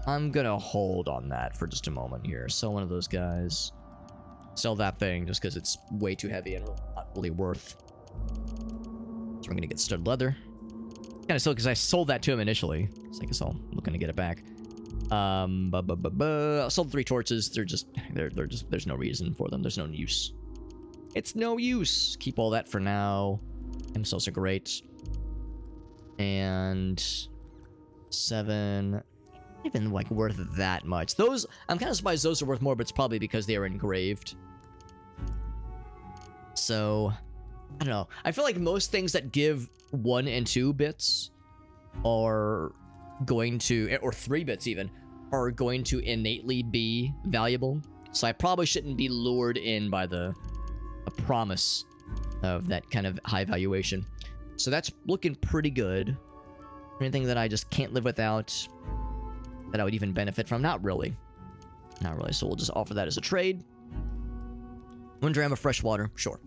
I'm gonna hold on that for just a moment here. Sell one of those guys. Sell that thing just because it's way too heavy and not really worth. So we're gonna get stud leather. Kind of silly because I sold that to him initially. So I guess I'm looking to get it back. I sold 3 torches. They're just there's no reason for them. There's no use. It's no use. Keep all that for now. Cells are great. And 7. Not even like worth that much. Those, I'm kind of surprised those are worth more, but it's probably because they are engraved. So I don't know. I feel like most things that give 1 and 2 bits are going to, or 3 bits even, are going to innately be valuable. So I probably shouldn't be lured in by the promise of that kind of high valuation. So that's looking pretty good. Anything that I just can't live without that I would even benefit from? Not really. Not really. So we'll just offer that as a trade. 1 dram of fresh water. Sure.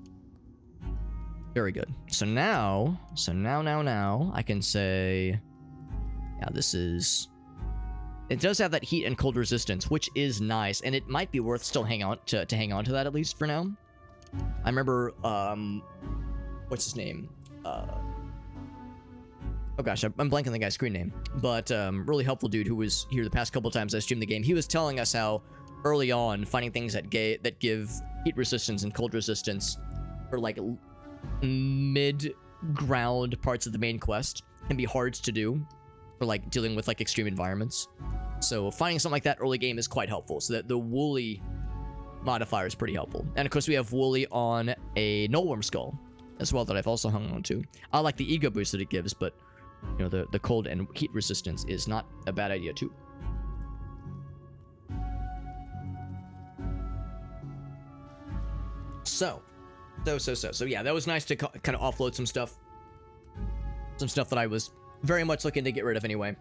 Very good. So now, I can say, yeah, this is, it does have that heat and cold resistance, which is nice, and it might be worth still hang on to that at least for now. I remember, what's his name? Oh gosh, I'm blanking on the guy's screen name, but really helpful dude who was here the past couple times I streamed the game. He was telling us how early on finding things that give heat resistance and cold resistance for like mid-ground parts of the main quest can be hard to do for like dealing with like extreme environments. So finding something like that early game is quite helpful. So that the woolly modifier is pretty helpful. And of course we have woolly on a nullworm skull as well that I've also hung on to. I like the ego boost that it gives, but you know, the cold and heat resistance is not a bad idea too. So yeah, that was nice to kind of offload some stuff that I was very much looking to get rid of anyway.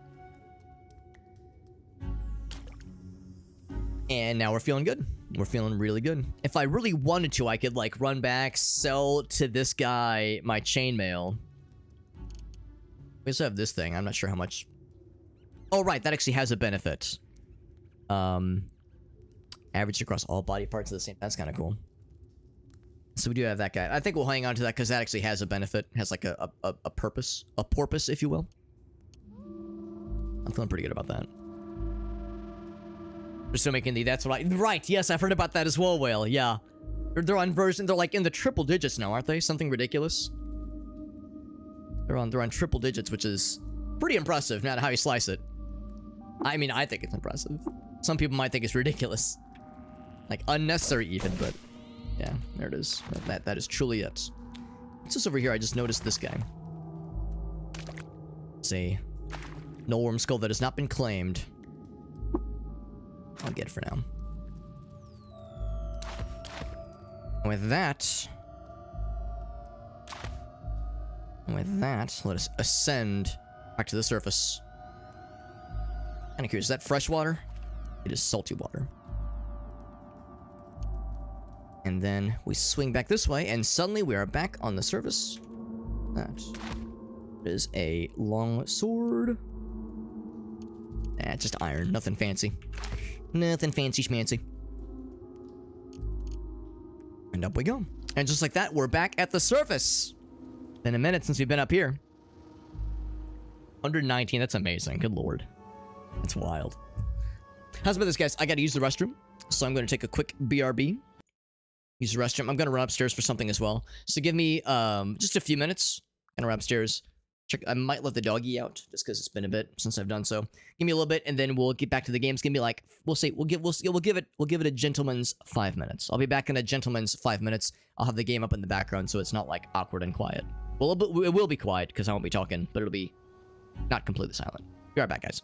And now we're feeling good. We're feeling really good. If I really wanted to, I could like run back, sell to this guy my chainmail. We also have this thing. I'm not sure how much Oh, right, that actually has a benefit. Average across all body parts of the same. That's kind of cool. So we do have that guy. I think we'll hang on to that because that actually has a benefit. It has like a purpose. A porpoise, if you will. I'm feeling pretty good about that. We're still making the that's what I... Right, yes, I've heard about that as well, Whale. Yeah. They're on version... They're like in the triple digits now, aren't they? Something ridiculous. They're on triple digits, which is pretty impressive, no matter how you slice it. I mean, I think it's impressive. Some people might think it's ridiculous. Like, unnecessary even, but... Yeah, there it is. That is truly it. What's this over here? I just noticed this guy. It's a nullworm skull that has not been claimed. I'll get it for now. With that, let us ascend back to the surface. Kind of curious, is that fresh water? It is salty water. And then we swing back this way, and suddenly we are back on the surface. That is a long sword. Just iron, nothing fancy. Nothing fancy schmancy. And up we go. And just like that, we're back at the surface. Been a minute since we've been up here. 119, that's amazing. Good lord. That's wild. How's about this, guys? I gotta use the restroom. So I'm gonna take a quick BRB. Use the restroom. I'm gonna run upstairs for something as well. So give me just a few minutes. Gonna run upstairs. Check. I might let the doggy out just because it's been a bit since I've done so. Give me a little bit, and then we'll get back to the games. Give me like we'll give it a gentleman's 5 minutes. I'll be back in a gentleman's 5 minutes. I'll have the game up in the background so it's not like awkward and quiet. Well, it will be quiet because I won't be talking, but it'll be not completely silent. Be right back, guys.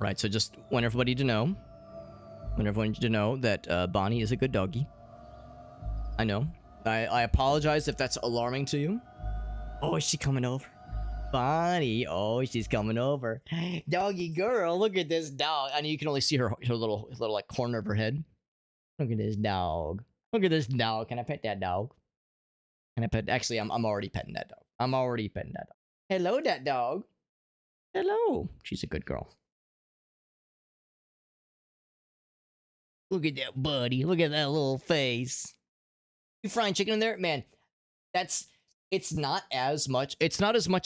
Right, so just want everybody to know. Want everyone to know that Bonnie is a good doggy. I know. I apologize if that's alarming to you. Oh, is she coming over? Bonnie. Oh, she's coming over. Doggy girl, look at this dog. I know you can only see her little like corner of her head. Look at this dog. Look at this dog. Can I pet that dog? Can I pet? Actually, I'm already petting that dog. I'm already petting that dog. Hello, that dog. Hello. She's a good girl. Look at that buddy. Look at that little face. You frying chicken in there? Man, it's not as much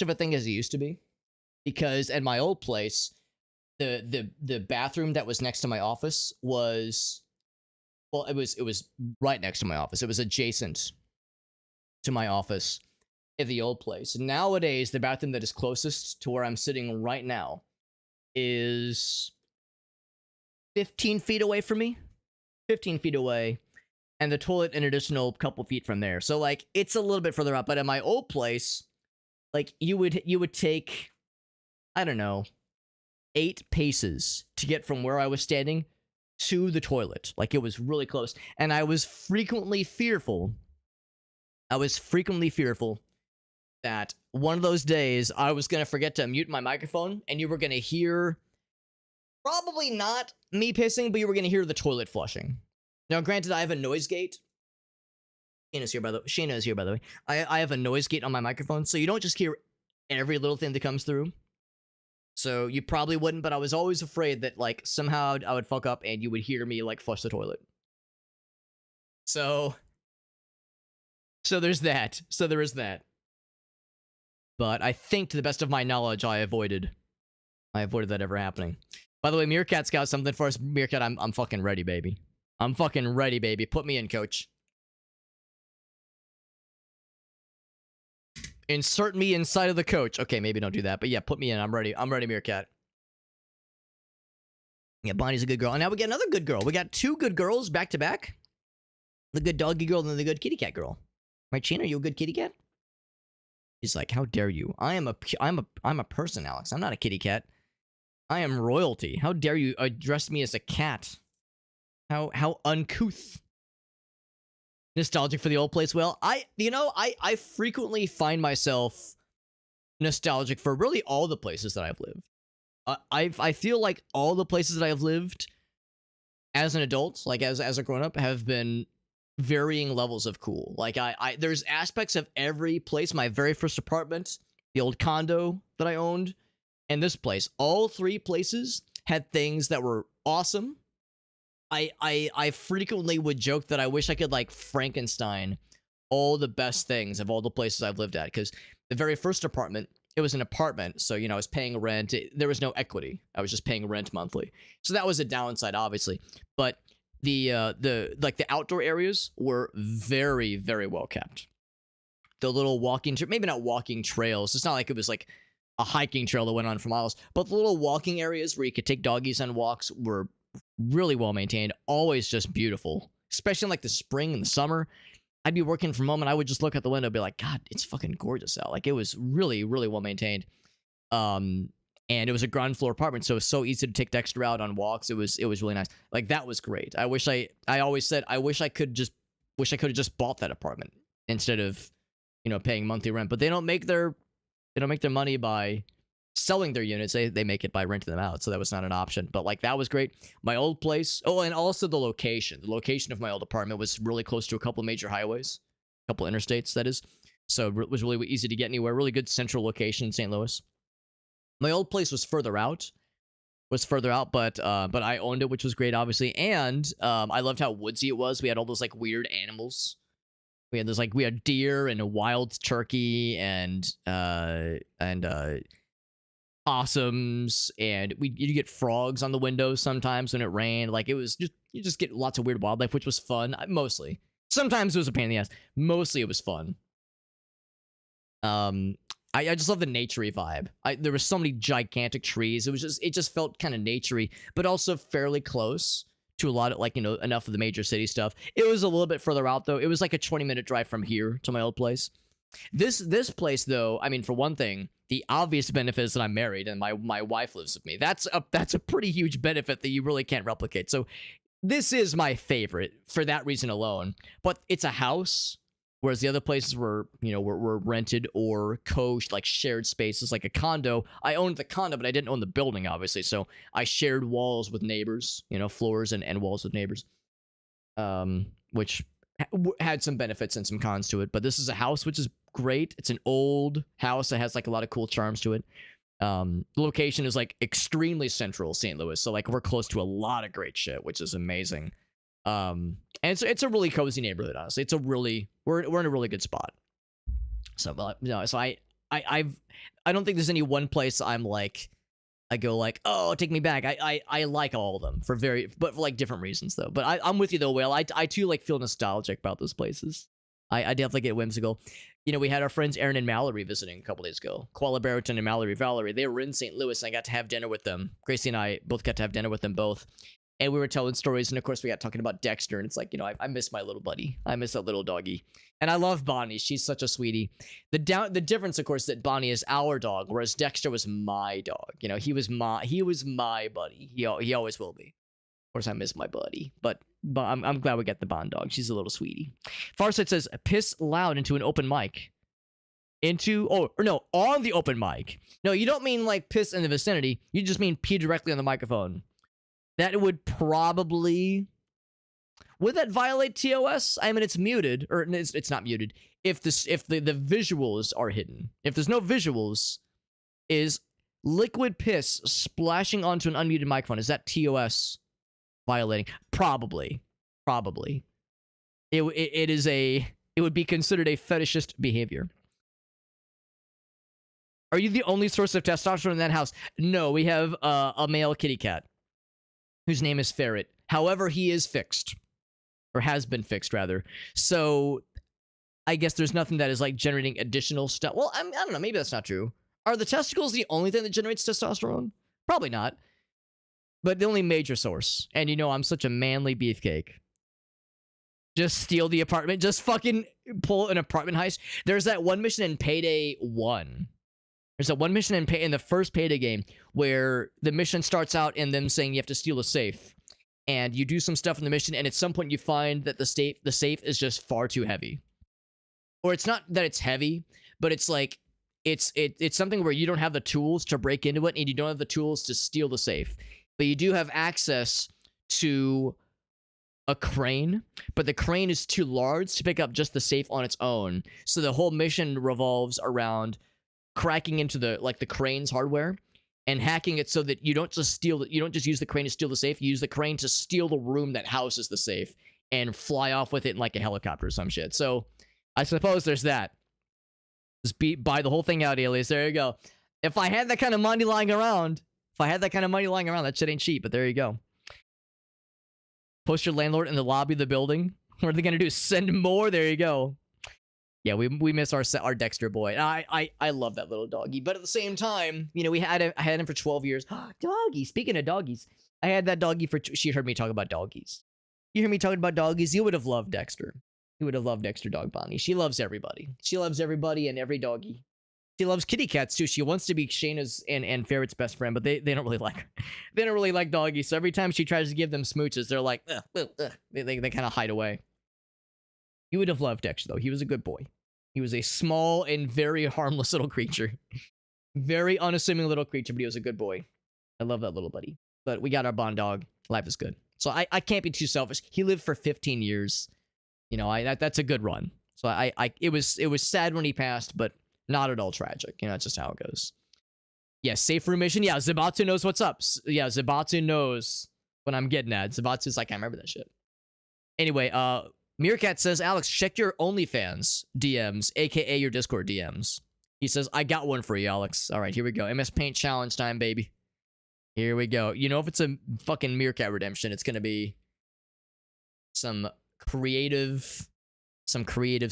of a thing as it used to be. Because at my old place, the bathroom that was next to my office was, well, it was right next to my office. It was adjacent to my office at the old place. Nowadays, the bathroom that is closest to where I'm sitting right now is 15 feet away from me. 15 feet away, and the toilet an additional couple feet from there. So like it's a little bit further up. But at my old place, like you would take, I don't know, 8 paces to get from where I was standing to the toilet. Like it was really close, and I was frequently fearful that one of those days I was gonna forget to mute my microphone, and you were gonna hear. Probably not me pissing, but you were going to hear the toilet flushing. Now, granted, I have a noise gate. Shayna's here, by the way. I have a noise gate on my microphone, so you don't just hear every little thing that comes through. So you probably wouldn't, but I was always afraid that, like, somehow I would fuck up and you would hear me, like, flush the toilet. So there's that. So there is that. But I think, to the best of my knowledge, I avoided that ever happening. By the way, Meerkat's got something for us. Meerkat, I'm fucking ready, baby. I'm fucking ready, baby. Put me in, coach. Insert me inside of the coach. Okay, maybe don't do that. But yeah, put me in. I'm ready. I'm ready, Meerkat. Yeah, Bonnie's a good girl. And now we get another good girl. We got 2 good girls back to back. The good doggy girl and the good kitty cat girl. Right, Shane? Are you a good kitty cat? He's like, how dare you? I'm a person, Alex. I'm not a kitty cat. I am royalty. How dare you address me as a cat? How uncouth. Nostalgic for the old place. Well, I frequently find myself nostalgic for really all the places that I've lived. I feel like all the places that I've lived as an adult, like as a grown-up, have been varying levels of cool. Like there's aspects of every place. My very first apartment, the old condo that I owned, and this place, all 3 places had things that were awesome. I frequently would joke that I wish I could like Frankenstein all the best things of all the places I've lived at, because the very first apartment, it was an apartment, so I was paying rent. There was no equity. I was just paying rent monthly, so that was a downside, obviously. But the outdoor areas were very, very well kept. The little maybe not walking trails. It's not like it was like a hiking trail that went on for miles, but the little walking areas where you could take doggies on walks were really well maintained. Always just beautiful, especially in like the spring and the summer. I'd be working from home and I would just look out the window and be like, God, it's fucking gorgeous out. Like it was really, really well maintained. And it was a ground floor apartment, so it was so easy to take Dexter out on walks. It was really nice. Like that was great. I always said I wish I could have just bought that apartment instead of paying monthly rent. But they don't make their money by selling their units. They make it by renting them out. So that was not an option. But like that was great. My old place. Oh, and also the location. The location of my old apartment was really close to a couple major highways, a couple interstates, that is. So it was really easy to get anywhere. Really good central location in St. Louis. My old place was further out. But I owned it, which was great, obviously. And I loved how woodsy it was. We had all those like weird animals. We had deer and a wild turkey and possums, and you get frogs on the windows sometimes when it rained. Like it was just, you just get lots of weird wildlife, which was fun. Mostly. Sometimes it was a pain in the ass. Mostly it was fun. I just love the naturey vibe. There were so many gigantic trees. It just felt kind of naturey, but also fairly close to a lot of enough of the major city stuff. It was a little bit further out though. It was like a 20-minute drive from here to my old place. This place though, I mean, for one thing, the obvious benefit is that I'm married and my wife lives with me. That's a pretty huge benefit that you really can't replicate. So this is my favorite for that reason alone. But it's a house, whereas the other places were, were rented or like shared spaces, like a condo. I owned the condo, but I didn't own the building, obviously. So I shared walls with neighbors, floors and walls with neighbors, which had some benefits and some cons to it. But this is a house, which is great. It's an old house that has like a lot of cool charms to it. The location is like extremely central St. Louis, so like we're close to a lot of great shit, which is amazing. And it's a really cozy neighborhood, honestly. It's a really we're in a really good spot. So so I don't think there's any one place I go like, oh, take me back. I like all of them but for like different reasons though. But I'm with you though, Whale. I too like feel nostalgic about those places. I definitely get whimsical. We had our friends Aaron and Mallory visiting a couple days ago. Koala Barrington and Mallory Valerie. They were in St. Louis, and I got to have dinner with them. Gracie and I both got to have dinner with them both. And we were telling stories, and of course we got talking about Dexter, and it's like, I miss my little buddy. I miss that little doggy. And I love Bonnie. She's such a sweetie. The difference, of course, is that Bonnie is our dog, whereas Dexter was my dog. He was my buddy. He always will be. Of course, I miss my buddy, but I'm glad we got the Bond dog. She's a little sweetie. Farsight says, piss loud into an open mic. On the open mic. No, you don't mean like piss in the vicinity. You just mean pee directly on the microphone. That would probably... Would that violate TOS? I mean, it's muted, or it's not muted. If the visuals are hidden. If there's no visuals, is liquid piss splashing onto an unmuted microphone, is that TOS violating? Probably. It would be considered a fetishist behavior. Are you the only source of testosterone in that house? No, we have a male kitty cat whose name is Ferret. However, he is fixed. Or has been fixed, rather. So, I guess there's nothing that is, like, generating additional stuff. Well, I don't know. Maybe that's not true. Are the testicles the only thing that generates testosterone? Probably not. But the only major source. And I'm such a manly beefcake. Just steal the apartment. Just fucking pull an apartment heist. There's that one mission in Payday 1. There's that one mission in the first Payday game where the mission starts out in them saying you have to steal a safe. And you do some stuff in the mission, and at some point you find that the safe is just far too heavy. Or it's not that it's heavy, but it's like, it's something where you don't have the tools to break into it, and you don't have the tools to steal the safe. But you do have access to a crane, but the crane is too large to pick up just the safe on its own. So the whole mission revolves around cracking into the crane's hardware and hacking it so that you don't just use the crane to steal the safe, you use the crane to steal the room that houses the safe and fly off with it in like a helicopter or some shit. So I suppose there's that. Just buy the whole thing out, Alias. There you go. If I had that kind of money lying around, that shit ain't cheap, but there you go. Post your landlord in the lobby of the building. What are they gonna do? Send more? There you go. Yeah, we miss our Dexter boy. And I love that little doggy. But at the same time, I had him for 12 years. Doggy. Speaking of doggies, I had that doggy she heard me talk about doggies. You hear me talking about doggies, you would have loved Dexter. You would have loved Dexter Dog Bonnie. She loves everybody. She loves everybody and every doggy. She loves kitty cats too. She wants to be Shayna's and Ferret's best friend, but they don't really like her. They don't really like doggies. So every time she tries to give them smooches, they're like, ugh, ugh, ugh. They kind of hide away. You would have loved Dexter though. He was a good boy. He was a small and very harmless little creature. Very unassuming little creature, but he was a good boy. I love that little buddy. But we got our Bond dog. Life is good. So I can't be too selfish. He lived for 15 years. That's a good run. So it was sad when he passed, but not at all tragic. That's just how it goes. Yeah, safe room mission. Yeah, Zabatsu knows what's up. Yeah, Zabatsu knows what I'm getting at. Zabatsu's like, I remember that shit. Anyway, Meerkat says, Alex, check your OnlyFans DMs, aka your Discord DMs. He says, I got one for you, Alex. All right, here we go. MS Paint challenge time, baby. Here we go. If it's a fucking Meerkat redemption, it's gonna be some creative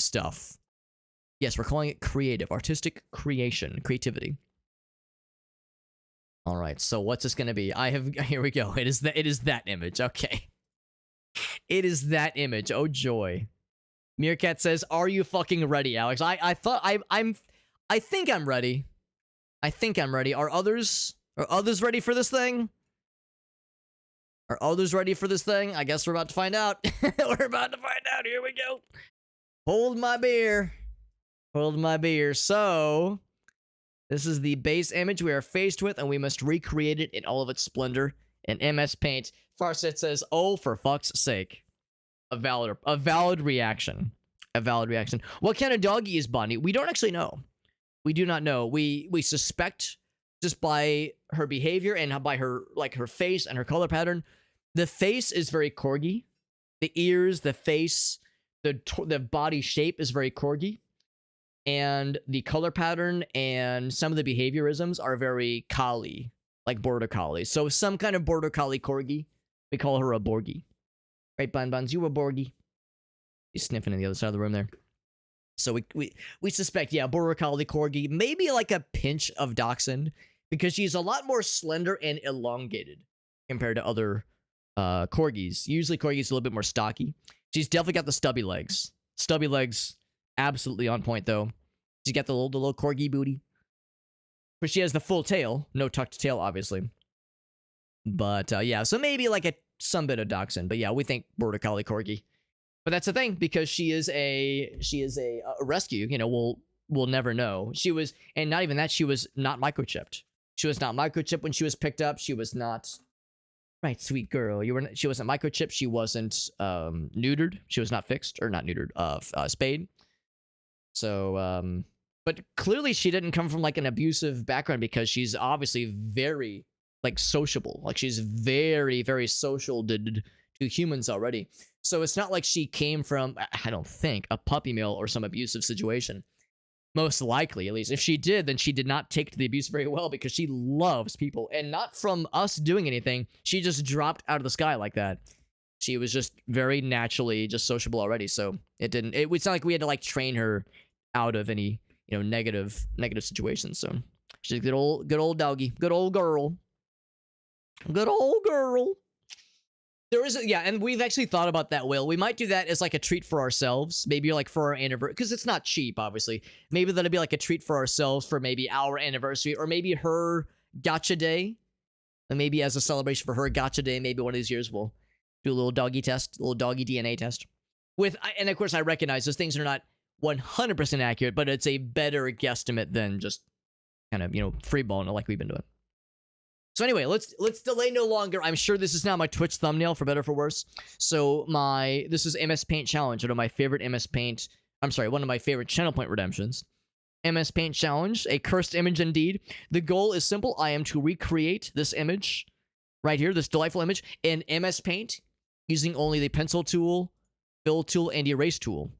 stuff. Yes, we're calling it creative, artistic creativity. All right, so what's this gonna be? Here we go. It is that image. Okay. It is that image. Oh, joy. Meerkat says, "Are you fucking ready, Alex?" I thought I think I'm ready. I think I'm ready. Are others ready for this thing? Are others ready for this thing? I guess we're about to find out. We're about to find out. Here we go. Hold my beer. Hold my beer. So, this is the base image we are faced with, and we must recreate it in all of its splendor in MS Paint. Farset says, "Oh, for fuck's sake." A valid reaction. A valid reaction. What kind of doggy is Bonnie? We don't actually know. We do not know. We suspect just by her behavior and by her her face and her color pattern. The face is very corgi. The ears, the face, the body shape is very corgi. And the color pattern and some of the behaviorisms are very collie, like border collie. So some kind of border collie corgi. We call her a Borgie. Right, Bun Buns? You a Borgie. He's sniffing in the other side of the room there. So we suspect, yeah, border collie corgi, maybe like a pinch of dachshund, because she's a lot more slender and elongated compared to other corgis. Usually corgis are a little bit more stocky. She's definitely got the stubby legs. Stubby legs, absolutely on point though. She's got the little corgi booty. But she has the full tail, no tucked tail, obviously. But yeah, so maybe like some bit of dachshund. But yeah, we think border collie corgi. But that's the thing, because she is a rescue. You know, we'll never know. She was, and not even that, she was not microchipped. She was not microchipped when she was picked up. She was not. Right, sweet girl. She wasn't microchipped. She wasn't neutered. She was not fixed, or not neutered. Spayed. So, but clearly she didn't come from like an abusive background, because she's obviously very like sociable. Like she's very, very social to humans already. So it's not like she came from, I don't think, a puppy mill or some abusive situation. Most likely, at least. If she did, then she did not take to the abuse very well, because she loves people. And not from us doing anything. She just dropped out of the sky like that. She was just very naturally just sociable already. So it's not like we had to like train her out of any, you know, negative situations. So she's a good old doggy. Good old girl. Good old girl. There is and we've actually thought about that, Will. We might do that as like a treat for ourselves. Maybe like for our anniversary, because it's not cheap, obviously. Maybe that'll be like a treat for ourselves for maybe our anniversary, or maybe her gotcha day. And maybe as a celebration for her gotcha day, maybe one of these years we'll do a little doggy test, a little doggy DNA test. And of course I recognize those things are not 100% accurate, but it's a better guesstimate than just kind of, you know, freeballing it like we've been doing. So anyway, let's delay no longer. I'm sure this is now my Twitch thumbnail, for better or for worse. So this is MS Paint Challenge, one of my favorite one of my favorite channel point redemptions. MS Paint Challenge, a cursed image indeed. The goal is simple. I am to recreate this image right here, this delightful image, in MS Paint using only the pencil tool, fill tool, and erase tool.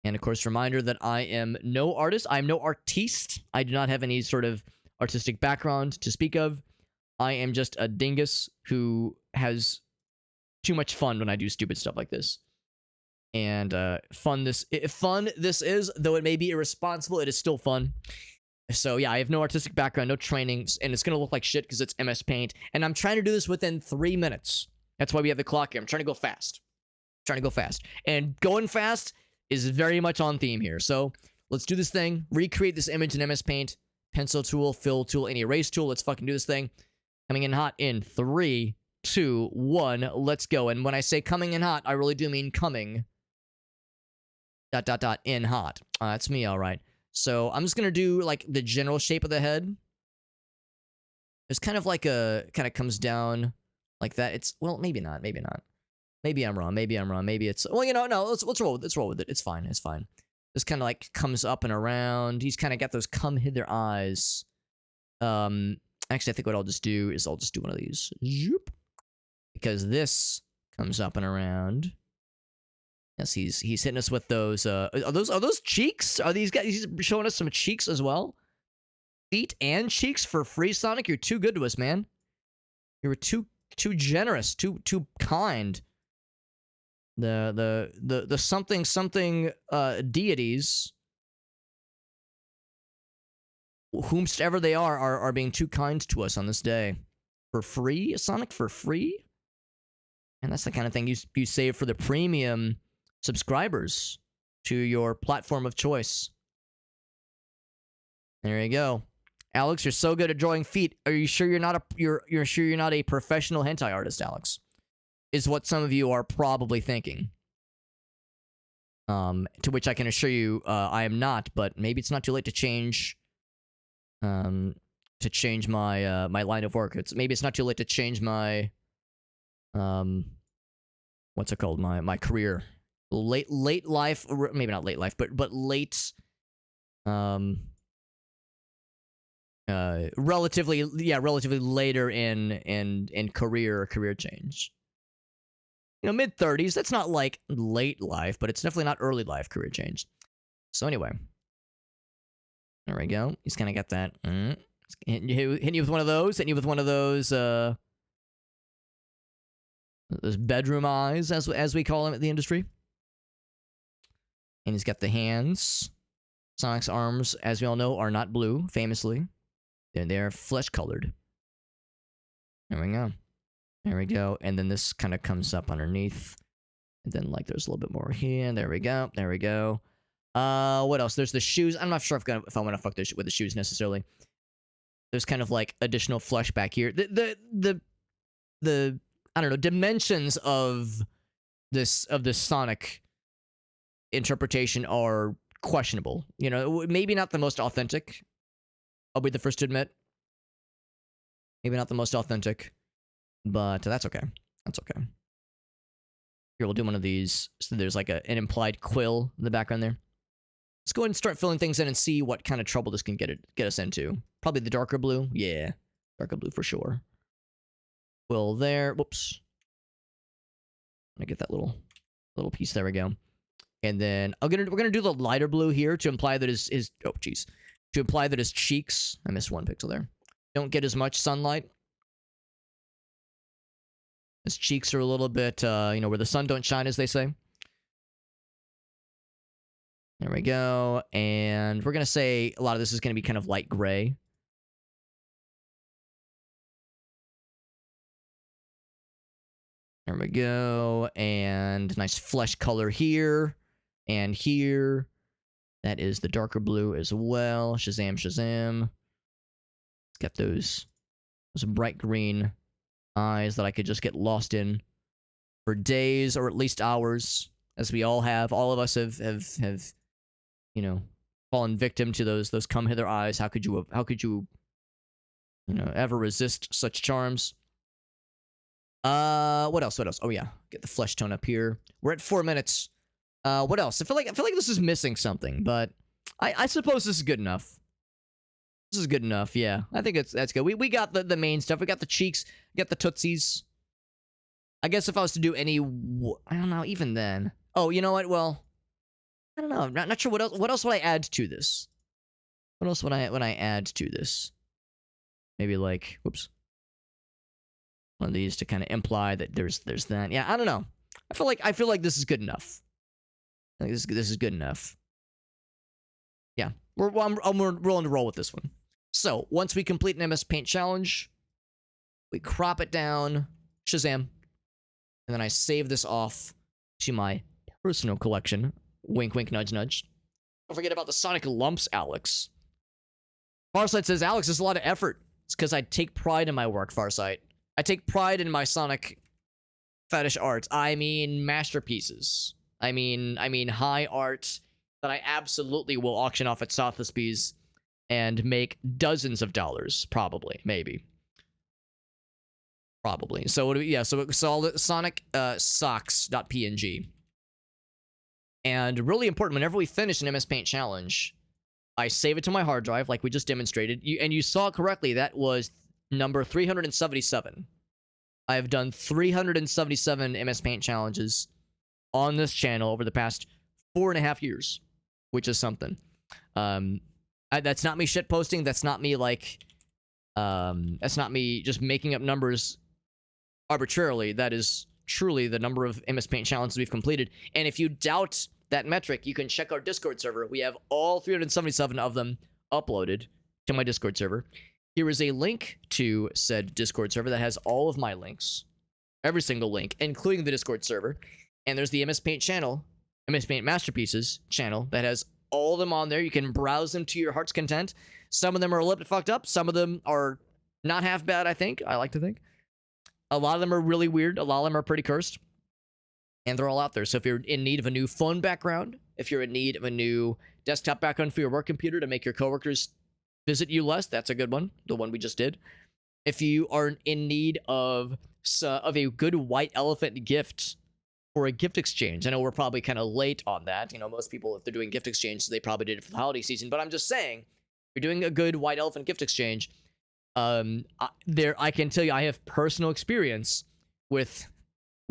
And of course, reminder that I am no artist. I am no artiste. I do not have any sort of artistic background to speak of. I am just a dingus who has too much fun when I do stupid stuff like this. And fun this is, though it may be irresponsible, it is still fun. So yeah, I have no artistic background, no training, and it's gonna look like shit because it's MS Paint. And I'm trying to do this within 3 minutes. That's why we have the clock here. I'm trying to go fast. And going fast is very much on theme here. So let's do this thing. Recreate this image in MS Paint. Pencil tool, fill tool, and erase tool. Let's fucking do this thing. Coming in hot in 3, 2, 1. Let's go. And when I say coming in hot, I really do mean coming. ... in hot. That's me, all right. So I'm just gonna do like the general shape of the head. It's kind of like kind of comes down like that. It's, well, maybe not. Maybe I'm wrong. Maybe it's, well, you know, no. Let's roll with it. It's fine. This kind of like comes up and around. He's kind of got those hither eyes. Actually, I think what I'll just do is I'll just do one of these. Zoop. Because this comes up and around. Yes, he's hitting us with those. Are those cheeks? Are these guys? He's showing us some cheeks as well. Feet and cheeks for free, Sonic. You're too good to us, man. You were too generous, too kind. The something deities, whomsoever they are being too kind to us on this day. For free, Sonic, for free? And that's the kind of thing you save for the premium subscribers. to your platform of choice. There you go. Alex, you're so good at drawing feet. Are you sure you're not you're sure you're not a professional hentai artist, Alex? Is what some of you are probably thinking. To which I can assure you, I am not. But maybe it's not too late to change. To change my my line of work. Maybe it's not too late to change my what's it called? My career. Late life, or maybe not late life, but late relatively later in career change. You know, mid-30s. That's not like late life, but it's definitely not early life career change. So anyway, there we go. He's kind of got that. Hitting you with one of those. Hitting you with one of those bedroom eyes, as we call them at the industry. And he's got the hands. Sonic's arms, as we all know, are not blue, famously. They're flesh-colored. There we go. There we go. And then this kind of comes up underneath. And then, like, there's a little bit more here. There we go. There we go. What else? There's the shoes. I'm not sure if I want to fuck with the shoes necessarily. There's kind of, like, additional flesh back here. The I don't know, dimensions of this Sonic interpretation are questionable. You know, maybe not the most authentic. I'll be the first to admit. Maybe not the most authentic, but that's okay. That's okay. Here, we'll do one of these. So there's like an implied quill in the background there. Let's go ahead and start filling things in and see what kind of trouble this can get us into. Probably the darker blue. Yeah, darker blue for sure. Quill there. Whoops. I'm gonna get that little piece. There we go. And then we're gonna do the lighter blue here to imply that his oh jeez, to imply that his cheeks, I missed one pixel there, don't get as much sunlight. His cheeks are a little bit, you know, where the sun don't shine, as they say. There we go. And we're gonna say a lot of this is gonna be kind of light gray. There we go. And nice flesh color here. And here. That is the darker blue as well. Shazam, Shazam. It's got those bright green eyes that I could just get lost in for days or at least hours, as we all have. All of us have you know, fallen victim to those come hither eyes. How could you you know, ever resist such charms? What else? Oh yeah, get the flesh tone up here. We're at 4 minutes. What else? I feel like this is missing something, but I suppose this is good enough. This is good enough. Yeah, I think that's good. We got the main stuff. We got the cheeks. We got the tootsies. I guess if I was to do any, I don't know. Even then, oh, you know what? Well, I don't know. I'm not sure what else would I add to this. What else would I add to this? Maybe like, whoops. One of these to kind of imply that there's that. Yeah, I don't know. I feel like this is good enough. I think this is good enough. Yeah, I'm rolling to roll with this one. So once we complete an MS Paint challenge, we crop it down, Shazam, and then I save this off to my personal collection. Wink, wink, nudge, nudge. Don't forget about the Sonic lumps, Alex. Farsight says, Alex, there's a lot of effort. It's because I take pride in my work, Farsight. I take pride in my Sonic fetish art. I mean masterpieces. I mean high art that I absolutely will auction off at Sotheby's and make dozens of dollars, probably, maybe. Probably. So what do we, yeah, so all the Sonic socks.png. And really important, whenever we finish an MS Paint challenge, I save it to my hard drive like we just demonstrated. And you saw correctly, that was number 377. I have done 377 MS Paint challenges on this channel over the past 4.5 years, which is something. That's not me shitposting. That's not me like, that's not me just making up numbers arbitrarily. That is truly the number of MS Paint challenges we've completed. And if you doubt that metric, you can check our Discord server. We have all 377 of them uploaded to my Discord server. Here is a link to said Discord server that has all of my links. Every single link, including the Discord server. And there's the MS Paint channel MS Paint Masterpieces channel that has all of them on there. You can browse them to your heart's content. Some of them are a little bit fucked up. Some of them are not half bad, I think. I like to think. A lot of them are really weird. A lot of them are pretty cursed. And they're all out there. So if you're in need of a new phone background, if you're in need of a new desktop background for your work computer to make your coworkers visit you less, that's a good one. The one we just did. If you are in need of a good white elephant gift for a gift exchange. I know we're probably kind of late on that. You know, most people, if they're doing gift exchange, they probably did it for the holiday season. But I'm just saying, if you're doing a good white elephant gift exchange, I can tell you I have personal experience with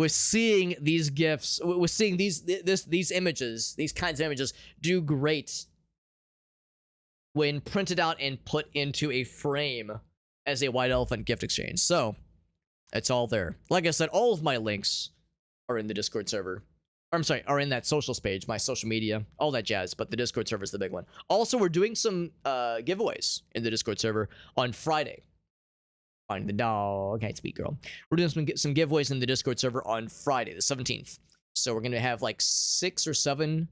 seeing these gifts, with seeing these images, these kinds of images do great when printed out and put into a frame as a white elephant gift exchange. So it's all there. Like I said, all of my links are in the Discord server. Or, I'm sorry, are in that socials page, my social media, all that jazz, but the Discord server is the big one. Also, we're doing some giveaways in the Discord server on Friday. Find the dog. Okay, sweet girl. We're doing some giveaways in the Discord server on Friday, the 17th. So we're going to have like 6 or 7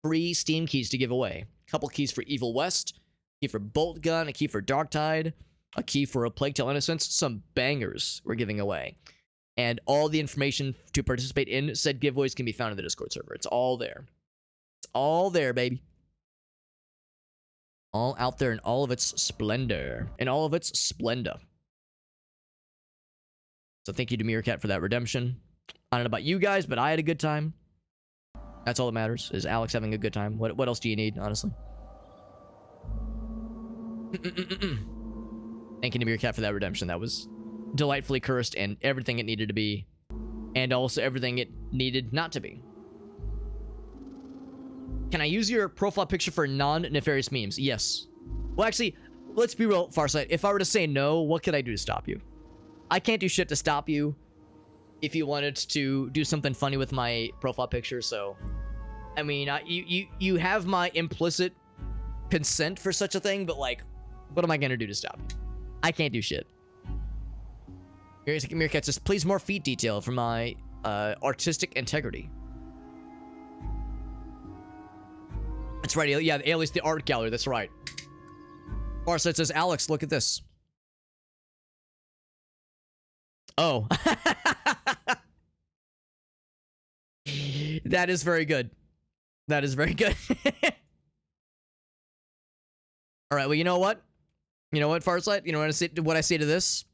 free Steam keys to give away. A couple keys for Evil West, a key for Bolt Gun, a key for Darktide, a key for A Plague Tale Innocence, some bangers we're giving away. And all the information to participate in said giveaways can be found in the Discord server. It's all there. It's all there, baby. All out there in all of its splendor. In all of its splendor. So thank you to Meerkat for that redemption. I don't know about you guys, but I had a good time. That's all that matters, is Alex having a good time. What else do you need, honestly? Thank you to Meerkat for that redemption. That was delightfully cursed and everything it needed to be. And also everything it needed not to be. Can I use your profile picture for non-nefarious memes? Yes. Well, actually, let's be real, Farsight. If I were to say no, what could I do to stop you? I can't do shit to stop you if you wanted to do something funny with my profile picture, so... I mean, you have my implicit consent for such a thing, but, like, what am I gonna do to stop you? I can't do shit. Meerkat says, please more feet detail for my artistic integrity. That's right, yeah, Alias the art gallery, that's right. Farsight says, Alex, look at this. Oh. That is very good. That is very good. All right, well, you know what? You know what, Farsight? You know what I say to this?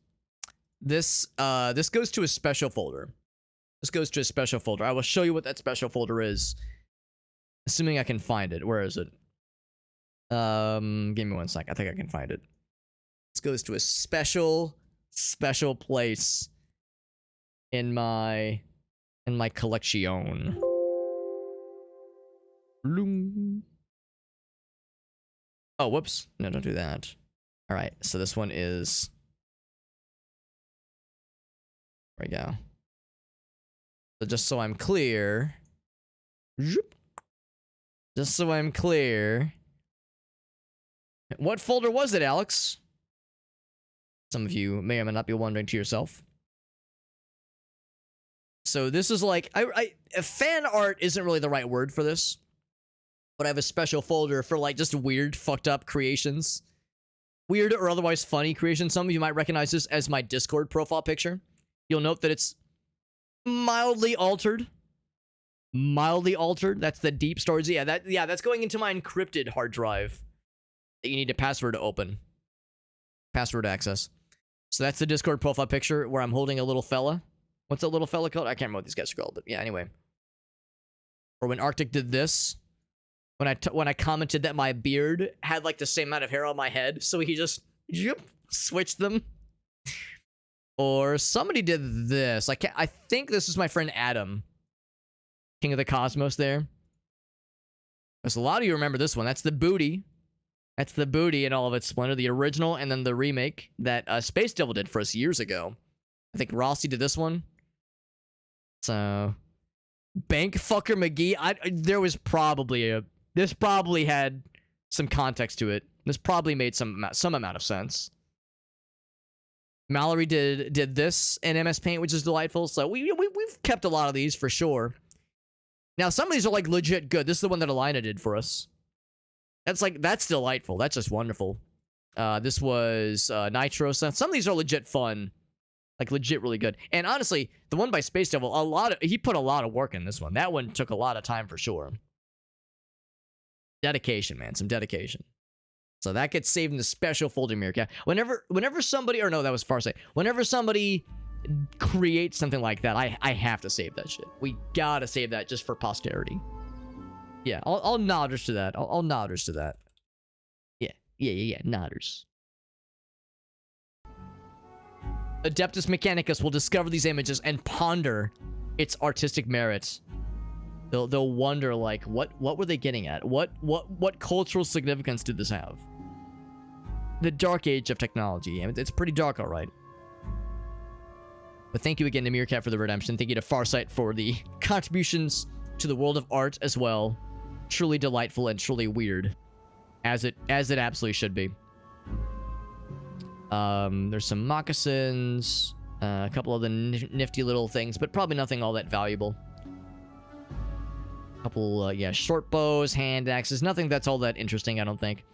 This goes to a special folder. This goes to a special folder. I will show you what that special folder is. Assuming I can find it. Where is it? Give me one sec. I think I can find it. This goes to a special place in my collection. Oh, whoops. No, don't do that. All right, so this one is... There we go. So just so I'm clear... Just so I'm clear... What folder was it, Alex? Some of you may or may not be wondering to yourself. So this is like... fan art isn't really the right word for this. But I have a special folder for, like, just weird, fucked up creations. Weird or otherwise funny creations. Some of you might recognize this as my Discord profile picture. You'll note that it's mildly altered. Mildly altered. That's the deep storage. Yeah, that's going into my encrypted hard drive that you need a password to open. Password access. So that's the Discord profile picture where I'm holding a little fella. What's that little fella called? I can't remember what these guys are called, but yeah, anyway. Or when Arctic did this. When I commented that my beard had like the same amount of hair on my head, so he just switched them. Or somebody did this. I think this is my friend Adam, King of the Cosmos. There. There's a lot of you remember this one. That's the booty. That's the booty in all of its splendor. The original and then the remake that Space Devil did for us years ago. I think Rossi did this one. So, Bank Fucker McGee. There was probably this probably had some context to it. This probably made some amount of sense. Mallory did this in MS Paint, which is delightful. So we've kept a lot of these for sure. Now, some of these are like legit good. This is the one that Alina did for us. That's delightful. That's just wonderful. This was Nitro. Some of these are legit fun. Like legit really good. And honestly, the one by Space Devil, he put a lot of work in this one. That one took a lot of time for sure. Dedication, man. Some dedication. So that gets saved in the special folder, Meerkat. Whenever somebody, or no, that was Farsight. Whenever somebody creates something like that, I have to save that shit. We gotta save that just for posterity. Yeah, I'll nodders to that. I'll nodders to that. Yeah, nodders. Adeptus Mechanicus will discover these images and ponder its artistic merits. They'll wonder, like, what were they getting at? What cultural significance did this have? The dark age of technology. I mean, it's pretty dark, all right. But thank you again to Meerkat for the redemption. Thank you to Farsight for the contributions to the world of art as well. Truly delightful and truly weird, as it absolutely should be. There's some moccasins, a couple of the nifty little things, but probably nothing all that valuable. A couple, yeah, short bows, hand axes, nothing that's all that interesting, I don't think.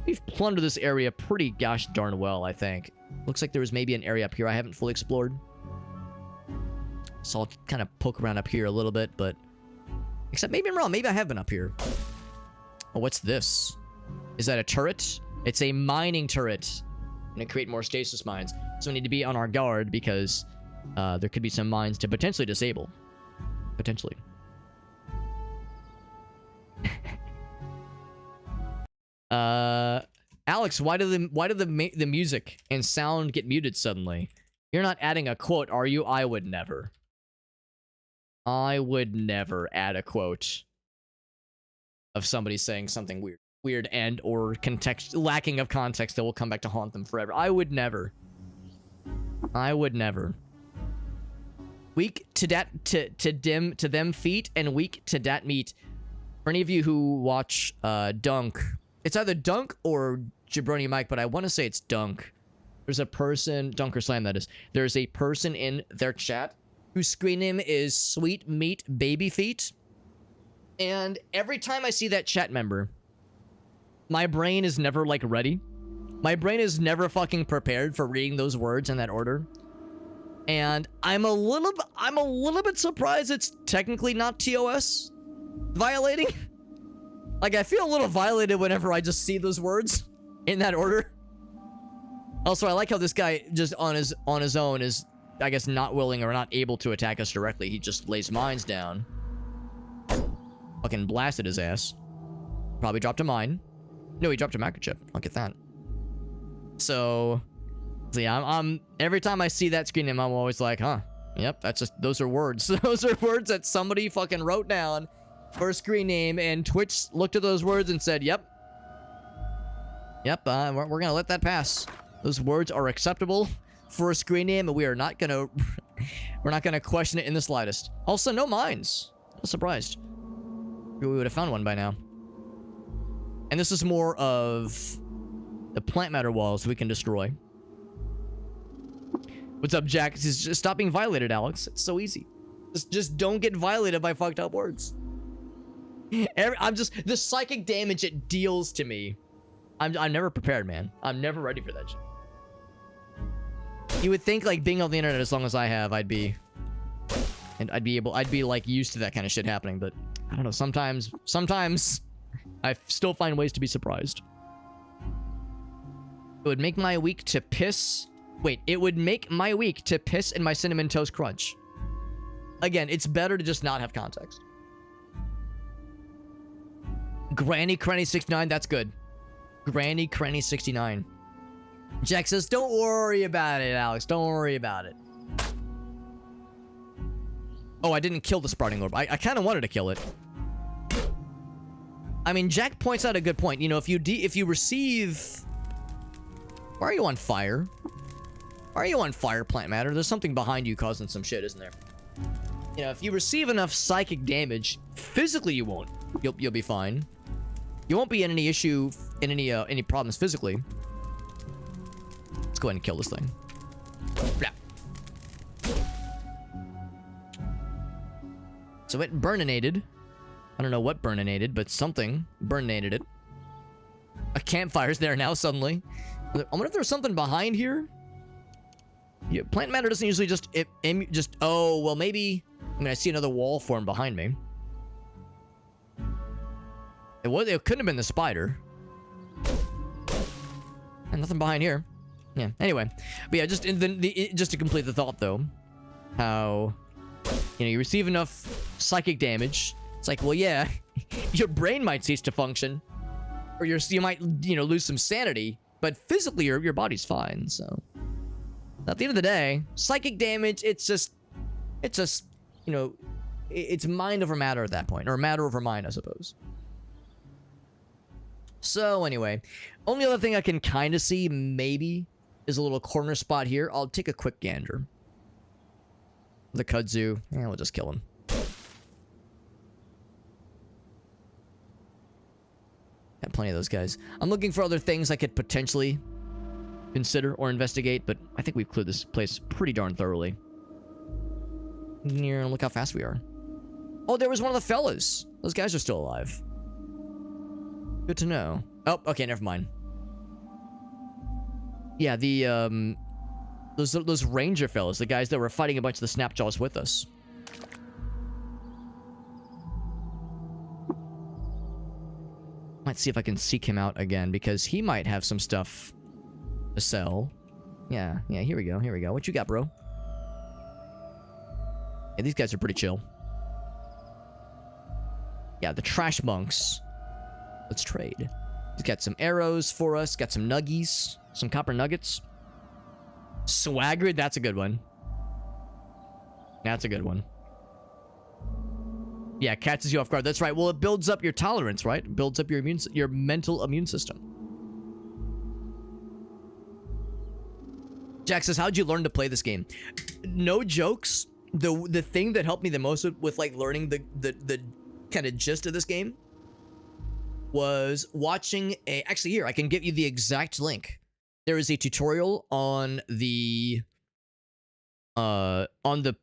We've plundered this area pretty gosh darn well, I think. Looks like there was maybe an area up here I haven't fully explored. So I'll kind of poke around up here a little bit, but... Except maybe I'm wrong. Maybe I have been up here. Oh, what's this? Is that a turret? It's a mining turret. Gonna create more stasis mines. So we need to be on our guard because there could be some mines to potentially disable. Potentially. Alex, why do the music and sound get muted suddenly? You're not adding a quote, are you? I would never. I would never add a quote of somebody saying something weird and or lacking of context that will come back to haunt them forever. I would never. I would never. Weak to them feet and weak to dat meat. For any of you who watch Dunk, it's either Dunk or Jabroni Mike, but I want to say it's Dunk. There's a person, Dunk or Slam that is. There's a person in their chat whose screen name is Sweet Meat Baby Feet. And every time I see that chat member, my brain is never, like, ready. My brain is never fucking prepared for reading those words in that order. And I'm a little bit surprised it's technically not TOS violating. Like, I feel a little violated whenever I just see those words in that order. Also, I like how this guy just on his own is, I guess, not willing or not able to attack us directly. He just lays mines down. Fucking blasted his ass. Probably dropped a mine. No, he dropped a microchip. Look at that. So yeah, I'm every time I see that screen name, I'm always like, huh? Yep, that's just, those are words. Those are words that somebody fucking wrote down for a screen name, and Twitch looked at those words and said, yep, we're gonna let that pass. Those words are acceptable for a screen name, and we are not gonna we're not gonna question it in the slightest. Also, no mines. I'm surprised. We would have found one by now. And this is more of the plant matter walls we can destroy. What's up, Jack? Just stop being violated, Alex. It's so easy. Just don't get violated by fucked up words. The psychic damage it deals to me. I'm never prepared, man. I'm never ready for that shit. You would think, like, being on the internet as long as I have, I'd be like used to that kind of shit happening, but I don't know, sometimes I still find ways to be surprised. It would make my week to piss. Wait, it would make my week to piss in my Cinnamon Toast Crunch. Again, it's better to just not have context. Granny Cranny 69, that's good. Granny Cranny 69. Jack says, don't worry about it, Alex. Don't worry about it. Oh, I didn't kill the sprouting orb. I kind of wanted to kill it. I mean, Jack points out a good point. You know, if you receive... Why are you on fire? Why are you on fire, plant matter? There's something behind you causing some shit, isn't there? You know, if you receive enough psychic damage, physically you won't. You'll be fine. You won't be in any issue, in any problems physically. Let's go ahead and kill this thing. Blah. So it burninated. I don't know what burninated, but something burninated it. A campfire's there now suddenly. I wonder if there's something behind here. Yeah, plant matter doesn't usually just oh, well, maybe. I mean, I see another wall form behind me. It couldn't have been the spider. And nothing behind here. Yeah, anyway. But yeah, just to complete the thought, though. How, you know, you receive enough psychic damage. It's like, well, yeah, your brain might cease to function. Or you might, you know, lose some sanity. But physically, your body's fine, so. At the end of the day, psychic damage, it's just, you know, it's mind over matter at that point. Or matter over mind, I suppose. So, anyway. Only other thing I can kind of see, maybe, is a little corner spot here. I'll take a quick gander. The kudzu. Yeah, we'll just kill him. Got plenty of those guys. I'm looking for other things I could potentially consider or investigate, but I think we've cleared this place pretty darn thoroughly. Here, look how fast we are. Oh, there was one of the fellas. Those guys are still alive. Good to know. Oh, okay, never mind. Yeah, the those ranger fellas, the guys that were fighting a bunch of the snapjaws with us. Might see if I can seek him out again, because he might have some stuff to sell. Yeah, here we go, What you got, bro? Yeah, these guys are pretty chill. Yeah, the trash monks. Let's trade. He's got some arrows for us, got some nuggies, some copper nuggets. Swaggered, that's a good one. That's a good one. Yeah, catches you off guard. That's right. Well, it builds up your tolerance, right? It builds up your mental immune system. Jack says, how'd you learn to play this game? No jokes. The thing that helped me the most with like learning the kind of gist of this game was watching a, actually here, I can give you the exact link. There is a tutorial on the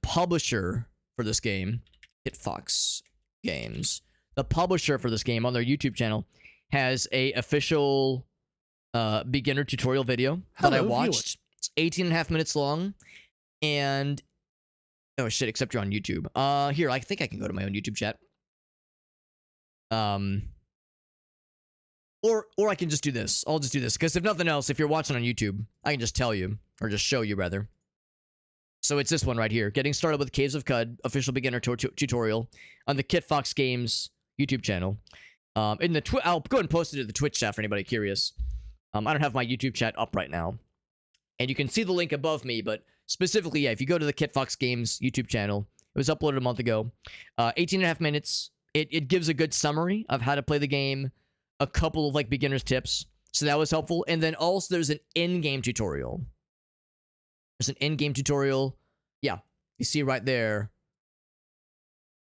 publisher for this game, Hitfox Games. The publisher for this game on their YouTube channel has a official beginner tutorial video that I watched. It's 18.5 minutes long, and oh shit, except you're on YouTube. Here, I think I can go to my own YouTube chat. Or I can just do this. I'll just do this, because if nothing else, if you're watching on YouTube, I can just tell you, or just show you, rather. So it's this one right here. Getting started with Caves of Cud, official beginner tutorial on the Hitfox Games YouTube channel. In the I'll go ahead and post it to the Twitch chat for anybody curious. I don't have my YouTube chat up right now. And you can see the link above me, but specifically, yeah, if you go to the Hitfox Games YouTube channel, it was uploaded a month ago. 18.5 minutes. It gives a good summary of how to play the game, a couple of like beginner's tips. So that was helpful. And then also there's an in-game tutorial. There's an in-game tutorial. Yeah, you see right there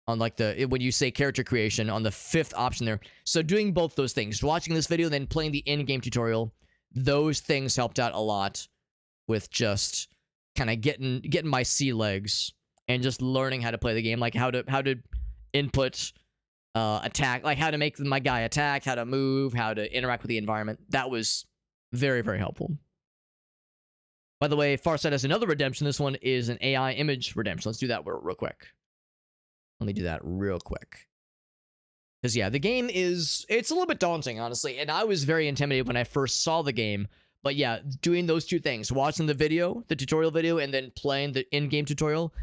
on like when you say character creation on the 5th option there. So doing both those things, watching this video, then playing the in-game tutorial, those things helped out a lot with just kind of getting my sea legs and just learning how to play the game, like how to input attack, like how to make my guy attack, how to move, how to interact with the environment. That was very, very helpful. By the way, Farsight has another redemption. This one is an AI image redemption. Let's do that real quick. Let me do that real quick. Because, yeah, the game it's a little bit daunting, honestly. And I was very intimidated when I first saw the game. But, yeah, doing those two things, watching the video, the tutorial video, and then playing the in-game tutorial,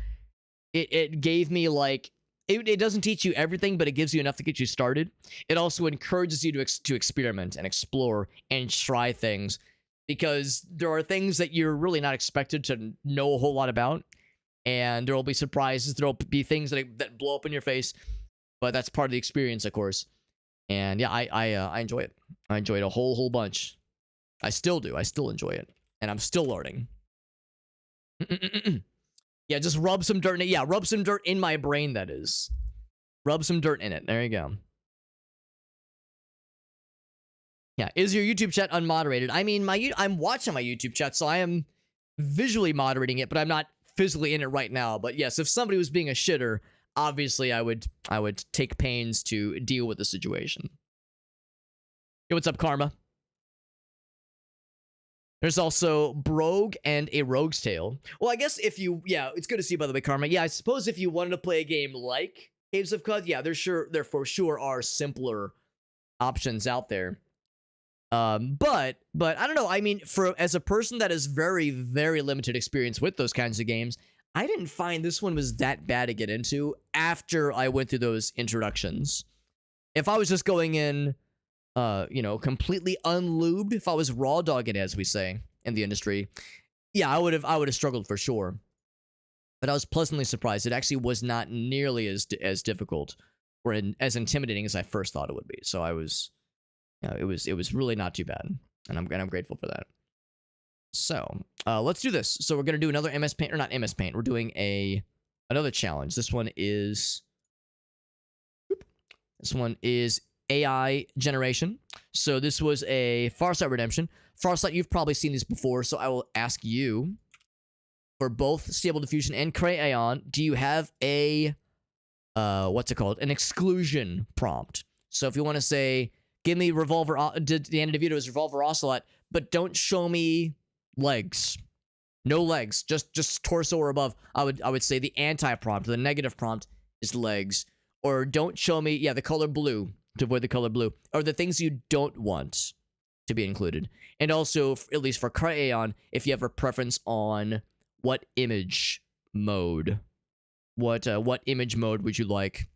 it gave me, like, it doesn't teach you everything, but it gives you enough to get you started. It also encourages you to experiment and explore and try things, because there are things that you're really not expected to know a whole lot about, and there will be surprises. There will be things that blow up in your face, but that's part of the experience, of course. And yeah, I enjoy it. I enjoy it a whole bunch. I still do. I still enjoy it, and I'm still learning. Yeah, just rub some dirt in it. Yeah, rub some dirt in my brain, that is. Rub some dirt in it. There you go. Yeah, is your YouTube chat unmoderated? I mean, I'm watching my YouTube chat, so I am visually moderating it, but I'm not physically in it right now. But yes, if somebody was being a shitter, obviously I would take pains to deal with the situation. Yo, what's up, Karma? There's also Brogue and a Rogue's Tale. Well, I guess if you, yeah, it's good to see, by the way, Karma. Yeah, I suppose if you wanted to play a game like Caves of Qud, yeah, there for sure are simpler options out there. But I don't know. I mean, as a person that has very, very limited experience with those kinds of games, I didn't find this one was that bad to get into after I went through those introductions. If I was just going in, you know, completely unlubed, if I was raw dogging, as we say in the industry, yeah, I would have struggled for sure. But I was pleasantly surprised. It actually was not nearly as difficult or as intimidating as I first thought it would be. So I was, you know, it was really not too bad, and I'm grateful for that. So let's do this. So we're gonna do another MS Paint, or not MS Paint. We're doing another challenge. This one is AI generation. So this was a Farsight Redemption. Farsight, you've probably seen these before, so I will ask you, for both Stable Diffusion and Cray-Aeon, do you have a, what's it called? An exclusion prompt. So if you want to say, give me Revolver, Danny DeVito's Revolver Ocelot, but don't show me legs. No legs, just torso or above. I would say the anti-prompt, the negative prompt is legs. Or don't show me, yeah, the color blue, to avoid the color blue, or the things you don't want to be included. And also, at least for Cray-Aeon, if you have a preference on what image mode, what image mode would you like?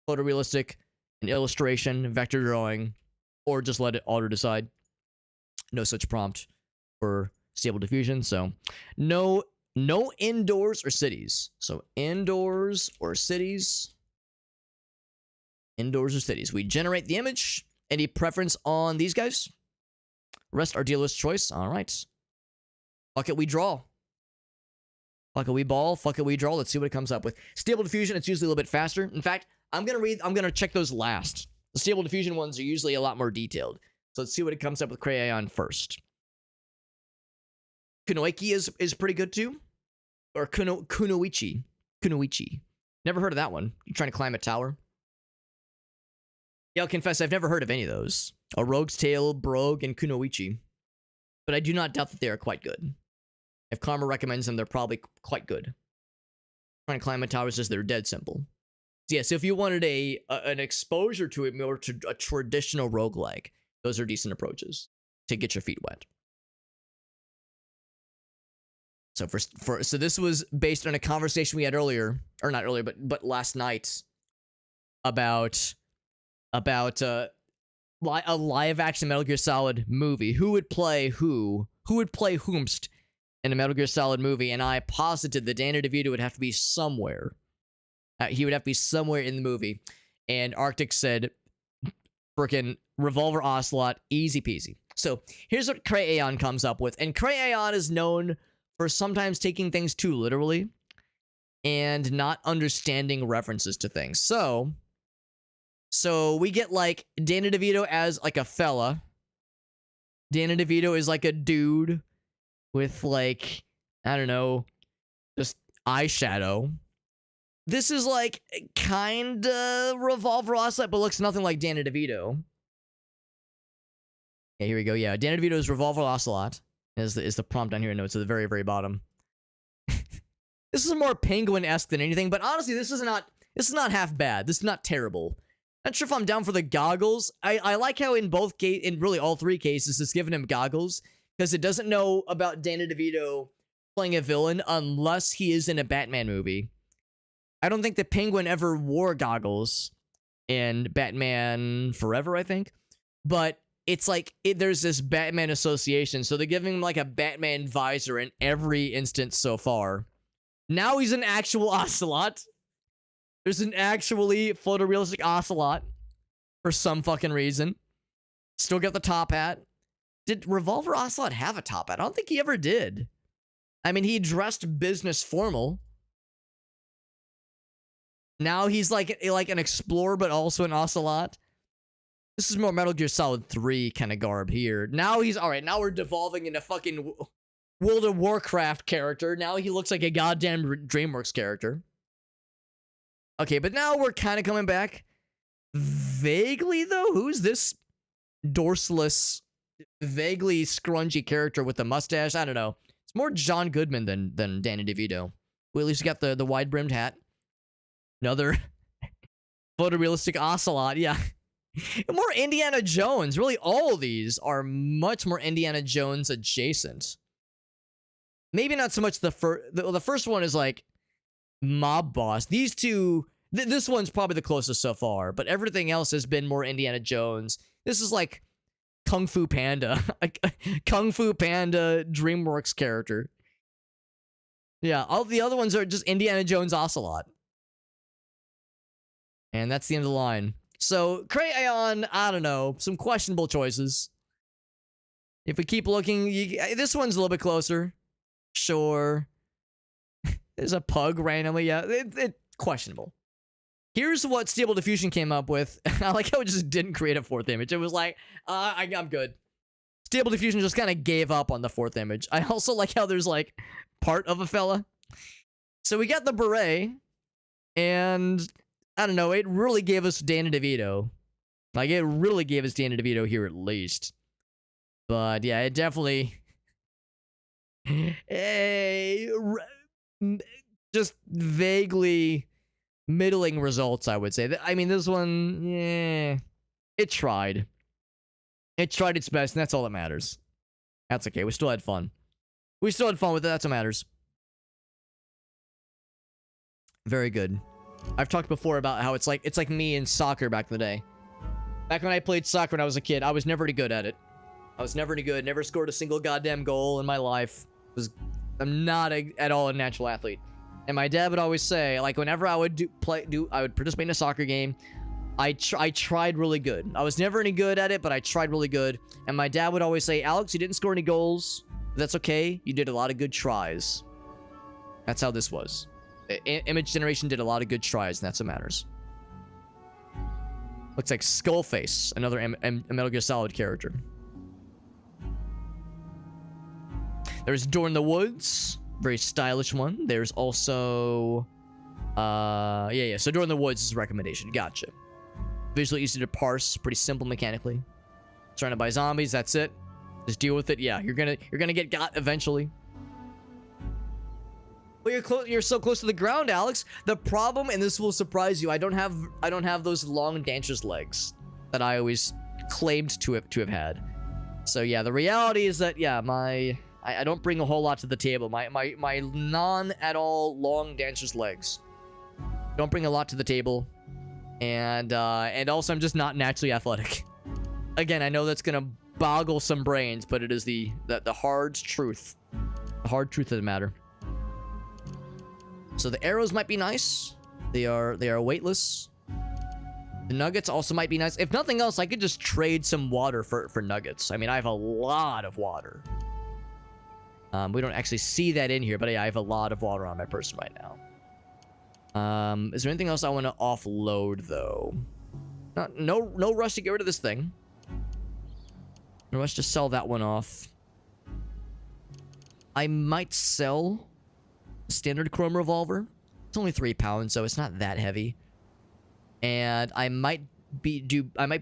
Photorealistic, an illustration, vector drawing, or just let it auto decide. No such prompt for Stable Diffusion, so no indoors or cities. So indoors or cities. Indoors or cities. We generate the image. Any preference on these guys? Rest our dealer's choice. All right. Fuck it, we draw. Fuck it, we ball. Fuck it, we draw. Let's see what it comes up with. Stable Diffusion, it's usually a little bit faster. In fact, I'm gonna check those last. The Stable Diffusion ones are usually a lot more detailed. So let's see what it comes up with Cray-Aeon first. Kunoichi is pretty good too. Or Kunoichi. Kunoichi. Never heard of that one. You trying to climb a tower? Yeah, I'll confess, I've never heard of any of those. A Rogue's Tale, Brogue, and Kunoichi. But I do not doubt that they are quite good. If Karma recommends them, they're probably quite good. Trying to climb a tower is just, they're dead simple. So yeah, so if you wanted an exposure to it, more to a traditional roguelike, those are decent approaches to get your feet wet. So so this was based on a conversation we had earlier, or not earlier, but last night, about a live action Metal Gear Solid movie. Who would play who? Who would play whomst in a Metal Gear Solid movie? And I posited that Danny DeVito would have to be somewhere. He would have to be somewhere in the movie. And Arctic said, frickin' Revolver Ocelot, easy peasy. So here's what Cray-Aeon comes up with. And Cray-Aeon is known for sometimes taking things too literally and not understanding references to things. So we get, like, Danny DeVito as, like, a fella. Danny DeVito is, like, a dude with, like, I don't know, just eyeshadow. This is, like, kinda Revolver Ocelot, but looks nothing like Danny DeVito. Okay, here we go. Yeah, Danny DeVito's Revolver Ocelot is the prompt down here. No, it's at the very, very bottom. This is more Penguin-esque than anything, but honestly, this is not half bad. This is not terrible. Not sure if I'm down for the goggles. I like how in really all three cases, it's giving him goggles, because it doesn't know about Danny DeVito playing a villain unless he is in a Batman movie. I don't think the Penguin ever wore goggles in Batman Forever, I think. But it's like, there's this Batman association, so they're giving him like a Batman visor in every instance so far. Now he's an actual Ocelot. There's an actually photorealistic Ocelot for some fucking reason. Still got the top hat. Did Revolver Ocelot have a top hat? I don't think he ever did. I mean, he dressed business formal. Now he's like an explorer, but also an Ocelot. This is more Metal Gear Solid 3 kind of garb here. Now he's, alright, now we're devolving into fucking World of Warcraft character. Now he looks like a goddamn DreamWorks character. Okay, but now we're kind of coming back. Vaguely, though, who's this dorsless, vaguely scrungy character with the mustache? I don't know. It's more John Goodman than Danny DeVito. Well, at least you got the wide-brimmed hat. Another photorealistic ocelot, yeah. More Indiana Jones. Really, all of these are much more Indiana Jones adjacent. Maybe not so much the first. The first one is like mob boss. These two, this one's probably the closest so far, but everything else has been more Indiana Jones. This is like Kung Fu Panda, like Kung Fu Panda DreamWorks character. Yeah, all the other ones are just Indiana Jones Ocelot. And that's the end of the line. So, Crayon, I don't know, some questionable choices. If we keep looking, this one's a little bit closer. Sure. There's a pug randomly, yeah, it's questionable. Here's what Stable Diffusion came up with. I like how it just didn't create a fourth image. It was like, I'm good. Stable Diffusion just kind of gave up on the fourth image. I also like how there's like part of a fella. So we got the beret, and I don't know, it really gave us Danny DeVito. Like, it really gave us Danny DeVito here at least. But yeah, it definitely... just vaguely middling results, I would say. I mean, this one, yeah, it tried. It tried its best, and that's all that matters. That's okay. We still had fun. We still had fun with it. That's what matters. Very good. I've talked before about how it's like me in soccer back in the day. Back when I played soccer when I was a kid, I was never any good at it. I was never any good. Never scored a single goddamn goal in my life. I'm not at all a natural athlete. And my dad would always say, like, whenever I would I would participate in a soccer game, I tried really good. I was never any good at it, but I tried really good. And my dad would always say, Alex, you didn't score any goals. That's okay. You did a lot of good tries. That's how this was. Image Generation did a lot of good tries, and that's what matters. Looks like Skullface, another Metal Gear Solid character. There's Door in the Woods, very stylish one. There's also, yeah. So Door in the Woods is a recommendation. Gotcha. Visually easy to parse, pretty simple mechanically. Surrounded by zombies, that's it. Just deal with it. Yeah, you're gonna get got eventually. But you're so close to the ground, Alex. The problem, and this will surprise you, I don't have those long dancer's legs that I always claimed to have had. So yeah, the reality is that yeah, I don't bring a whole lot to the table. My non at all long dancer's legs don't bring a lot to the table, and also I'm just not naturally athletic. Again, I know that's gonna boggle some brains, but it is the hard truth, the hard truth of the matter. So the arrows might be nice. They are weightless. The nuggets also might be nice. If nothing else, I could just trade some water for nuggets. I mean, I have a lot of water. We don't actually see that in here, but yeah, I have a lot of water on my person right now. Is there anything else I want to offload, though? No rush to get rid of this thing. No rush to sell that one off. I might sell the standard chrome revolver. It's only 3 pounds, so it's not that heavy. And I might be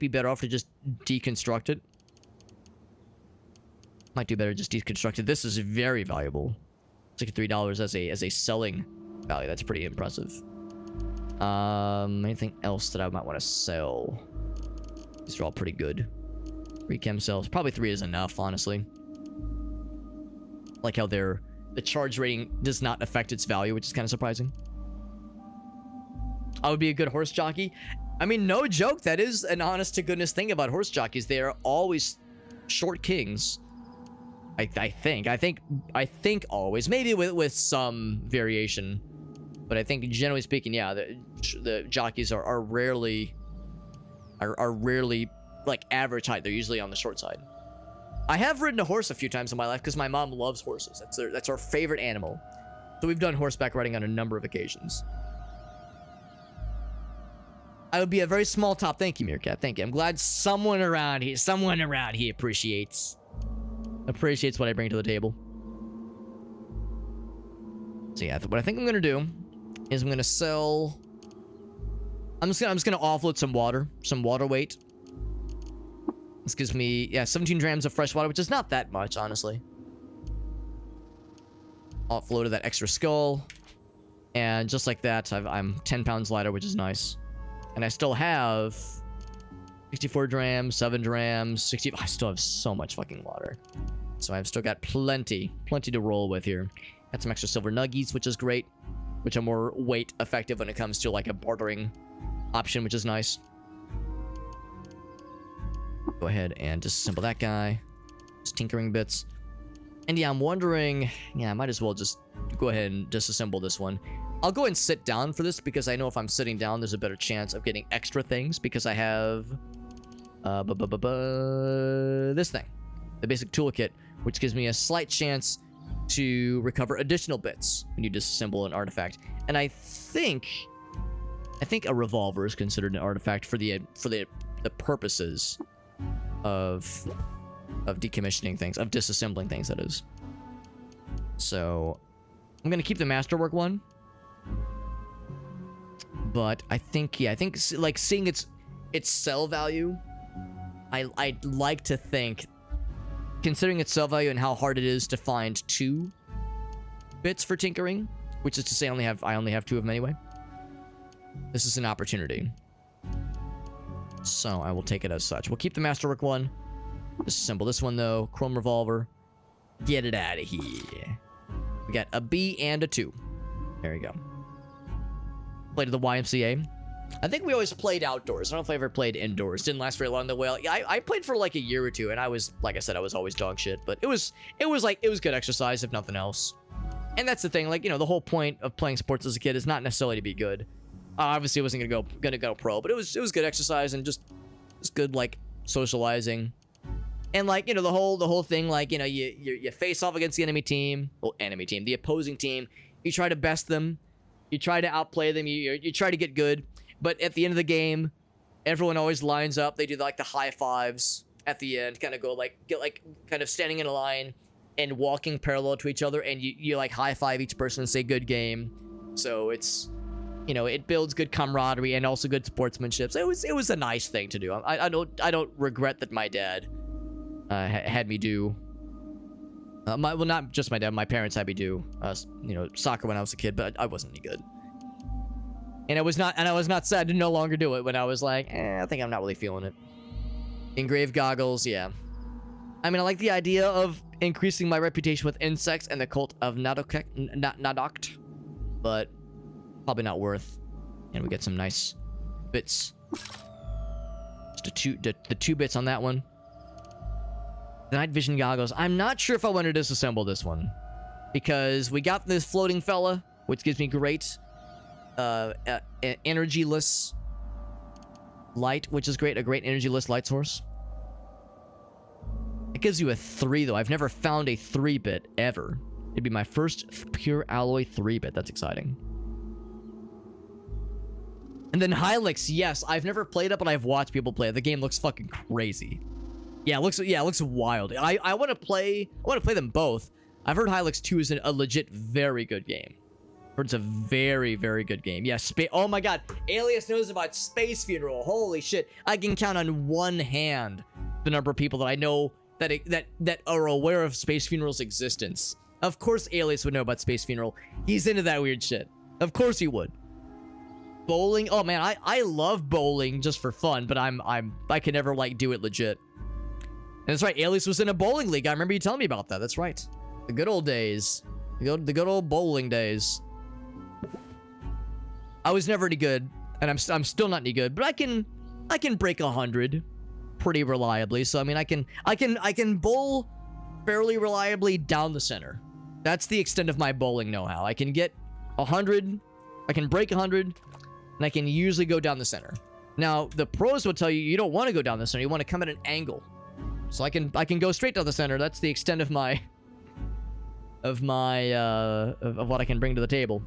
better off to just deconstruct it. Might do better just deconstruct it. This is very valuable. It's like $3 as a selling value. That's pretty impressive. Anything else that I might want to sell? These are all pretty good. 3 chem cells. Probably 3 is enough, honestly. Like how the charge rating does not affect its value, which is kind of surprising. I would be a good horse jockey. I mean, no joke. That is an honest to goodness thing about horse jockeys. They are always short kings. I think always. Maybe with some variation. But I think generally speaking, yeah, the jockeys are rarely like average height. They're usually on the short side. I have ridden a horse a few times in my life because my mom loves horses. That's her favorite animal. So we've done horseback riding on a number of occasions. I would be a very small top. Thank you, Meerkat. Thank you. I'm glad someone around here appreciates what I bring to the table. So yeah, what I think I'm gonna do is I'm gonna sell I'm just gonna offload some water weight. This gives me, yeah, 17 grams of fresh water, which is not that much, honestly. Offloaded that extra skull. And just like that, I'm 10 pounds lighter, which is nice. And I still have 64 grams, 7 grams, 60. I still have so much fucking water. So I've still got plenty to roll with here. Got some extra silver nuggies, which is great. Which are more weight effective when it comes to like a bartering option, which is nice. Go ahead and disassemble that guy. Just tinkering bits. And yeah, I'm wondering... Yeah, I might as well just go ahead and disassemble this one. I'll go and sit down for this because I know if I'm sitting down, there's a better chance of getting extra things because I have... this thing. The basic toolkit, which gives me a slight chance to recover additional bits when you disassemble an artifact. And I think a revolver is considered an artifact for the purposes of decommissioning things, of disassembling things, that is. So I'm gonna keep the masterwork one, but I think like seeing its sell value, I'd like to think, considering its sell value and how hard it is to find 2 bits for tinkering, which is to say I only have 2 of them anyway. This is an opportunity. So I will take it as such. We'll keep the masterwork one. Disassemble this one though. Chrome revolver. Get it out of here. We got a B and a 2. There we go. Played at the YMCA. I think we always played outdoors. I don't know if I ever played indoors. Didn't last very long though. Well, I played for like a year or 2, and I was, like I said, I was always dog shit. But it was good exercise if nothing else. And that's the thing, like, you know, the whole point of playing sports as a kid is not necessarily to be good. Obviously, I wasn't gonna go pro, but it was good exercise and just good like socializing. And like, you know, the whole thing, like, you know, you face off against the enemy team, the opposing team. You try to best them, you try to outplay them, you try to get good. But at the end of the game, everyone always lines up. They do like the high fives at the end, kind of go like kind of standing in a line and walking parallel to each other, and you like high five each person and say good game. So it's, you know, it builds good camaraderie and also good sportsmanship. So it was a nice thing to do. I don't regret that my dad had me do. Well, not just my dad. My parents had me do, you know, soccer when I was a kid, but I wasn't any good. And I was not sad to no longer do it when I was like, I think I'm not really feeling it. Engraved goggles, yeah. I mean, I like the idea of increasing my reputation with insects and the cult of Nadokt, but probably not worth. And we get some nice bits. Just the 2 bits on that one. The night vision goggles. I'm not sure if I want to disassemble this one, because we got this floating fella, which gives me great energyless light, which is great. A great energyless light source. It gives you a 3 though. I've never found a 3-bit ever. It'd be my first pure alloy 3-bit. That's exciting. And then Hylix, yes, I've never played it, but I've watched people play it. The game looks fucking crazy. Yeah, it looks wild. I want to play them both. I've heard Hylix 2 is a legit very good game. Heard it's a very, very good game. Yeah, oh my god, Alias knows about Space Funeral. Holy shit. I can count on one hand the number of people that I know that are aware of Space Funeral's existence. Of course Alias would know about Space Funeral. He's into that weird shit. Of course he would. Bowling? Oh man, I love bowling just for fun, but I can never like do it legit. And that's right, Alias was in a bowling league. I remember you telling me about that. That's right. The good old days. The good old bowling days. I was never any good, and I'm still not any good, but I can break 100 pretty reliably. So I mean, I can bowl fairly reliably down the center. That's the extent of my bowling know-how. I can get 100, I can break 100, and I can usually go down the center. Now, the pros will tell you you don't want to go down the center. You want to come at an angle. So I can go straight down the center. That's the extent of my of what I can bring to the table.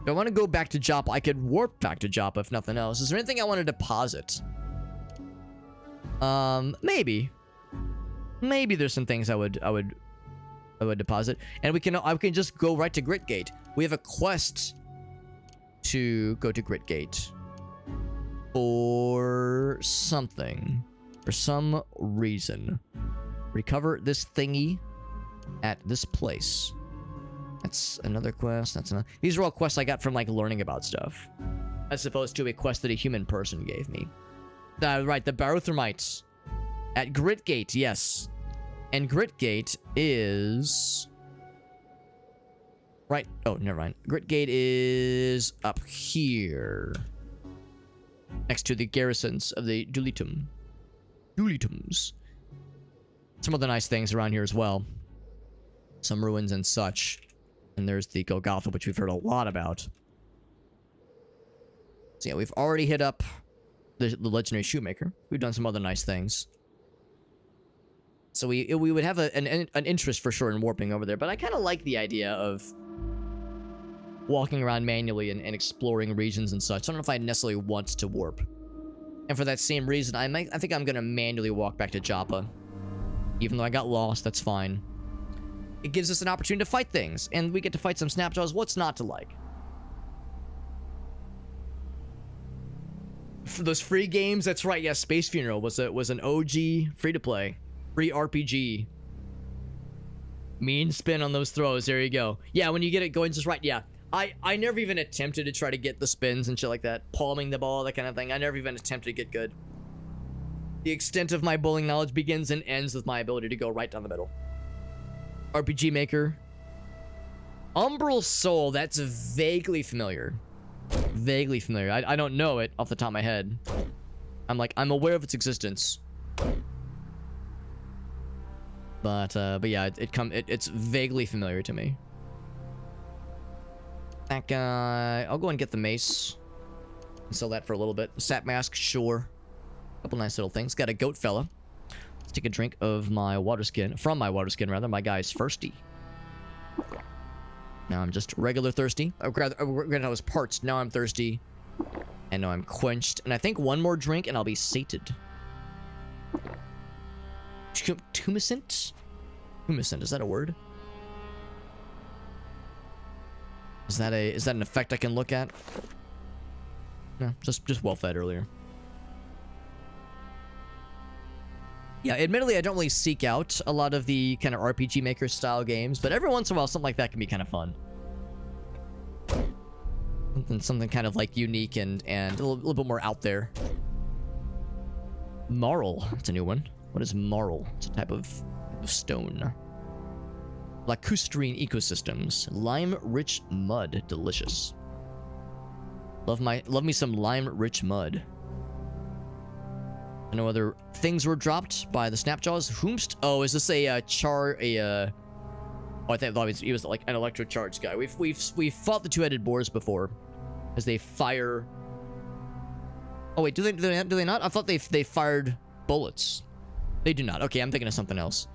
If I want to go back to Joppa, I could warp back to Joppa if nothing else. Is there anything I want to deposit? Maybe there's some things I would deposit, and I can just go right to Gritgate. We have a quest to go to Gritgate for something, for some reason. Recover this thingy at this place. That's another quest. That's another. These are all quests I got from like learning about stuff, as opposed to a quest that a human person gave me. Right, the barothermites at Gritgate, yes. And Gritgate is right. Oh, never mind. Gritgate is up here, next to the garrisons of the Dulitum. Dulitums. Some other nice things around here as well. Some ruins and such. And there's the Golgotha, which we've heard a lot about. So yeah, we've already hit up the legendary shoemaker. We've done some other nice things. So we would have an interest for sure in warping over there. But I kind of like the idea of walking around manually and exploring regions and such. I don't know if I necessarily want to warp. And for that same reason, I think I'm going to manually walk back to Joppa. Even though I got lost, that's fine. It gives us an opportunity to fight things, and we get to fight some Snapjaws. What's not to like? For those free games, that's right. Yeah, Space Funeral was an OG free-to-play, free RPG. Mean spin on those throws. There you go. Yeah, when you get it going just right. Yeah, I never even attempted to try to get the spins and shit like that, palming the ball, that kind of thing. I never even attempted to get good. The extent of my bowling knowledge begins and ends with my ability to go right down the middle. RPG Maker. Umbral Soul, that's vaguely familiar. Vaguely familiar. I don't know it off the top of my head. I'm aware of its existence. But yeah, it's vaguely familiar to me. That guy, I'll go and get the mace. And sell that for a little bit. Sap mask, sure. Couple nice little things. Got a goat fella. Let's take a drink of my water skin. From my water skin, rather. My guy's thirsty. Now I'm just regular thirsty. Granted, I was parched. Now I'm thirsty. And now I'm quenched. And I think one more drink and I'll be sated. Tumescent? Tumescent, is that a word? Is that an effect I can look at? No, just well fed earlier. Yeah, admittedly, I don't really seek out a lot of the kind of RPG Maker style games, but every once in a while, something like that can be kind of fun. Something kind of like unique and a little bit more out there. Marl, it's a new one. What is marl? It's a type of stone. Lacustrine ecosystems. Lime-rich mud, delicious. Love me some lime-rich mud. No other things were dropped by the Snapjaws. Whomst? Oh, is this a oh, I thought he was like an electro charge guy. We've fought the two-headed boars before, as they fire. Oh wait, do they not? I thought they fired bullets. They do not. Okay, I'm thinking of something else.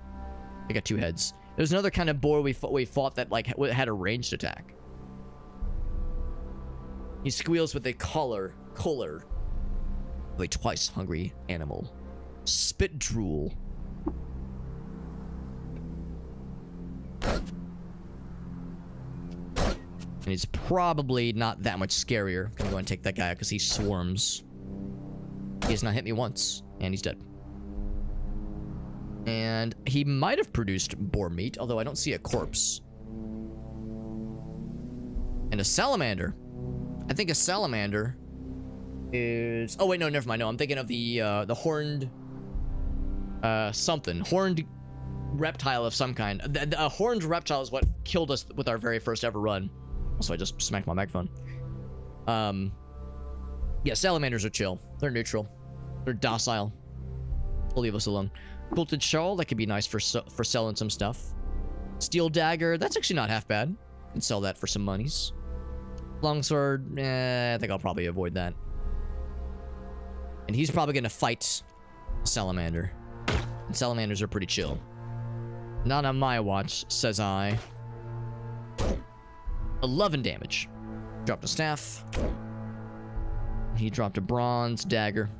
They got two heads. There's another kind of boar we fought that like had a ranged attack. He squeals with a collar. A twice hungry animal. Spit drool. And he's probably not that much scarier. Gonna go and take that guy out because he swarms. He has not hit me once, and he's dead. And he might have produced boar meat, although I don't see a corpse. And a salamander. I think a salamander is... Oh, wait, no, never mind. No, I'm thinking of the horned... something. Horned reptile of some kind. A horned reptile is what killed us with our very first ever run. Also, I just smacked my microphone. Yeah, salamanders are chill. They're neutral. They're docile. They'll leave us alone. Quilted shawl, that could be nice for selling some stuff. Steel dagger, that's actually not half bad. Can sell that for some monies. Longsword, I think I'll probably avoid that. And he's probably gonna fight salamander. And salamanders are pretty chill. Not on my watch, says I. 11 damage. Dropped a staff. He dropped a bronze dagger.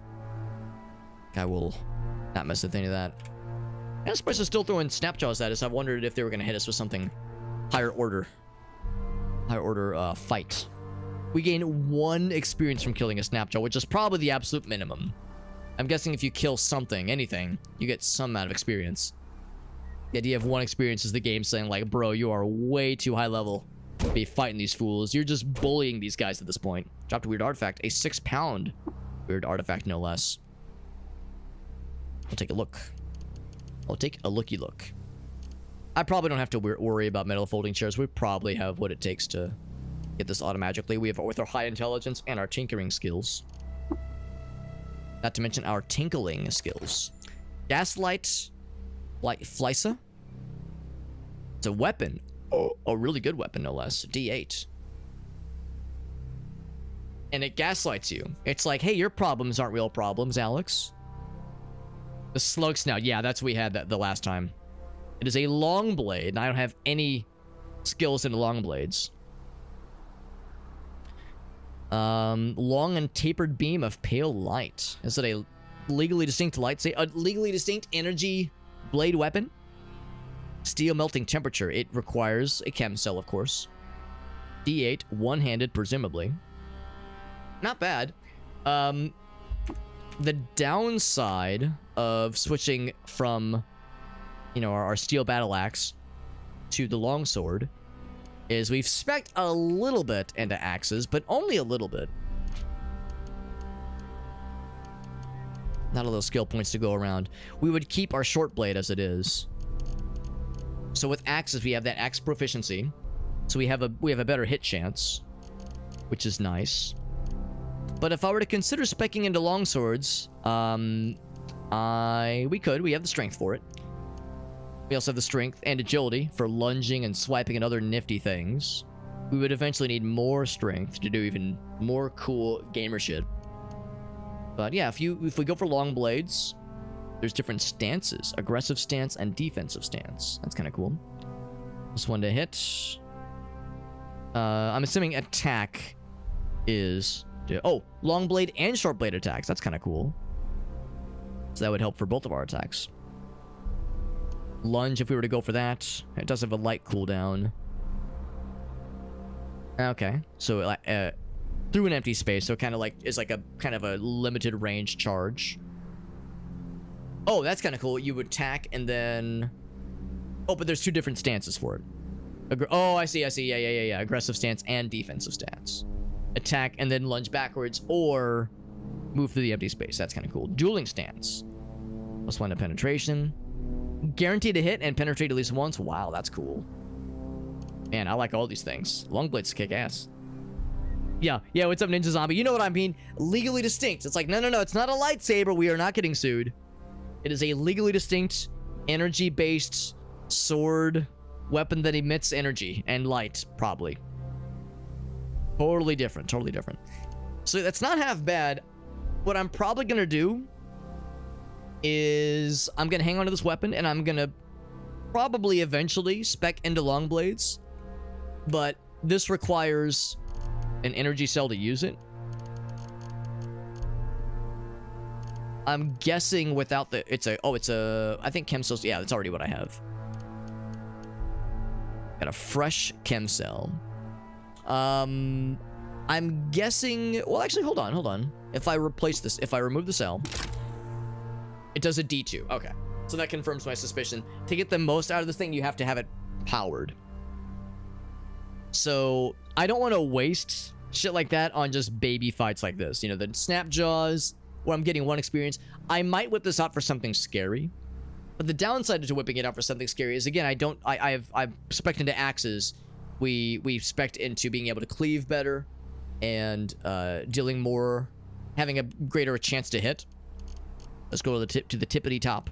I will not mess with any of that. I'm surprised they're still throwing Snapjaws at us. I wondered if they were going to hit us with something higher order. Higher order fight. We gain 1 experience from killing a Snapjaw, which is probably the absolute minimum. I'm guessing if you kill something, anything, you get some amount of experience. The idea of 1 experience is the game saying, like, bro, you are way too high level to be fighting these fools. You're just bullying these guys at this point. Dropped a weird artifact. A 6-pound weird artifact, no less. I'll take a look. I'll take a looky look. I probably don't have to worry about metal folding chairs. We probably have what it takes to get this automatically. We have with our high intelligence and our tinkering skills. Not to mention our tinkling skills. Gaslight, like Flysa. It's a weapon. Oh, a really good weapon, no less. D8. And it gaslights you. It's like, hey, your problems aren't real problems, Alex. The slug snout. Yeah, that's what we had the last time. It is a long blade, and I don't have any skills in the long blades. Long and tapered beam of pale light. Is it a legally distinct a legally distinct energy blade weapon? Steel melting temperature. It requires a chem cell, of course. D8, one-handed, presumably. Not bad. The downside of switching from, you know, our steel battle axe to the longsword is we've spec'd a little bit into axes, but only a little bit. Not a little skill points to go around. We would keep our short blade as it is. So with axes, we have that axe proficiency. So we have a better hit chance, which is nice. But if I were to consider speccing into longswords, we could. We have the strength for it. We also have the strength and agility for lunging and swiping and other nifty things. We would eventually need more strength to do even more cool gamer shit. But yeah, if we go for long blades, there's different stances. Aggressive stance and defensive stance. That's kind of cool. This one to hit. I'm assuming attack is... Oh, long blade and short blade attacks. That's kind of cool. So that would help for both of our attacks. Lunge, if we were to go for that. It does have a light cooldown. Okay. So through an empty space. So kind of like is like a kind of a limited range charge. Oh, that's kind of cool. You would attack and then... Oh, but there's 2 different stances for it. Oh, I see. Yeah. Aggressive stance and defensive stance. Attack and then lunge backwards or move through the empty space. That's kind of cool. Dueling stance. +1 to penetration. Guaranteed to hit and penetrate at least once. Wow, that's cool. Man, I like all these things. Long blades kick ass. Yeah, what's up, Ninja Zombie? You know what I mean. Legally distinct. It's like, no, it's not a lightsaber. We are not getting sued. It is a legally distinct, energy-based sword weapon that emits energy and light, probably. Totally different. So that's not half bad. What I'm probably gonna do is I'm gonna hang on to this weapon and I'm gonna probably eventually spec into long blades, but this requires an energy cell to use it. I'm guessing without the... I think chem cells... Yeah, that's already what I have. Got a fresh chem cell. I'm guessing... Well, actually, hold on. If I replace this... If I remove the cell... It does a D2. Okay. So that confirms my suspicion. To get the most out of this thing, you have to have it powered. So, I don't want to waste shit like that on just baby fights like this. You know, the snap jaws... where I'm getting 1 experience. I might whip this out for something scary. But the downside to whipping it out for something scary is, again, I've spec'd into axes. We've spec'd into being able to cleave better and dealing more, having a greater chance to hit. Let's go to the tippity top.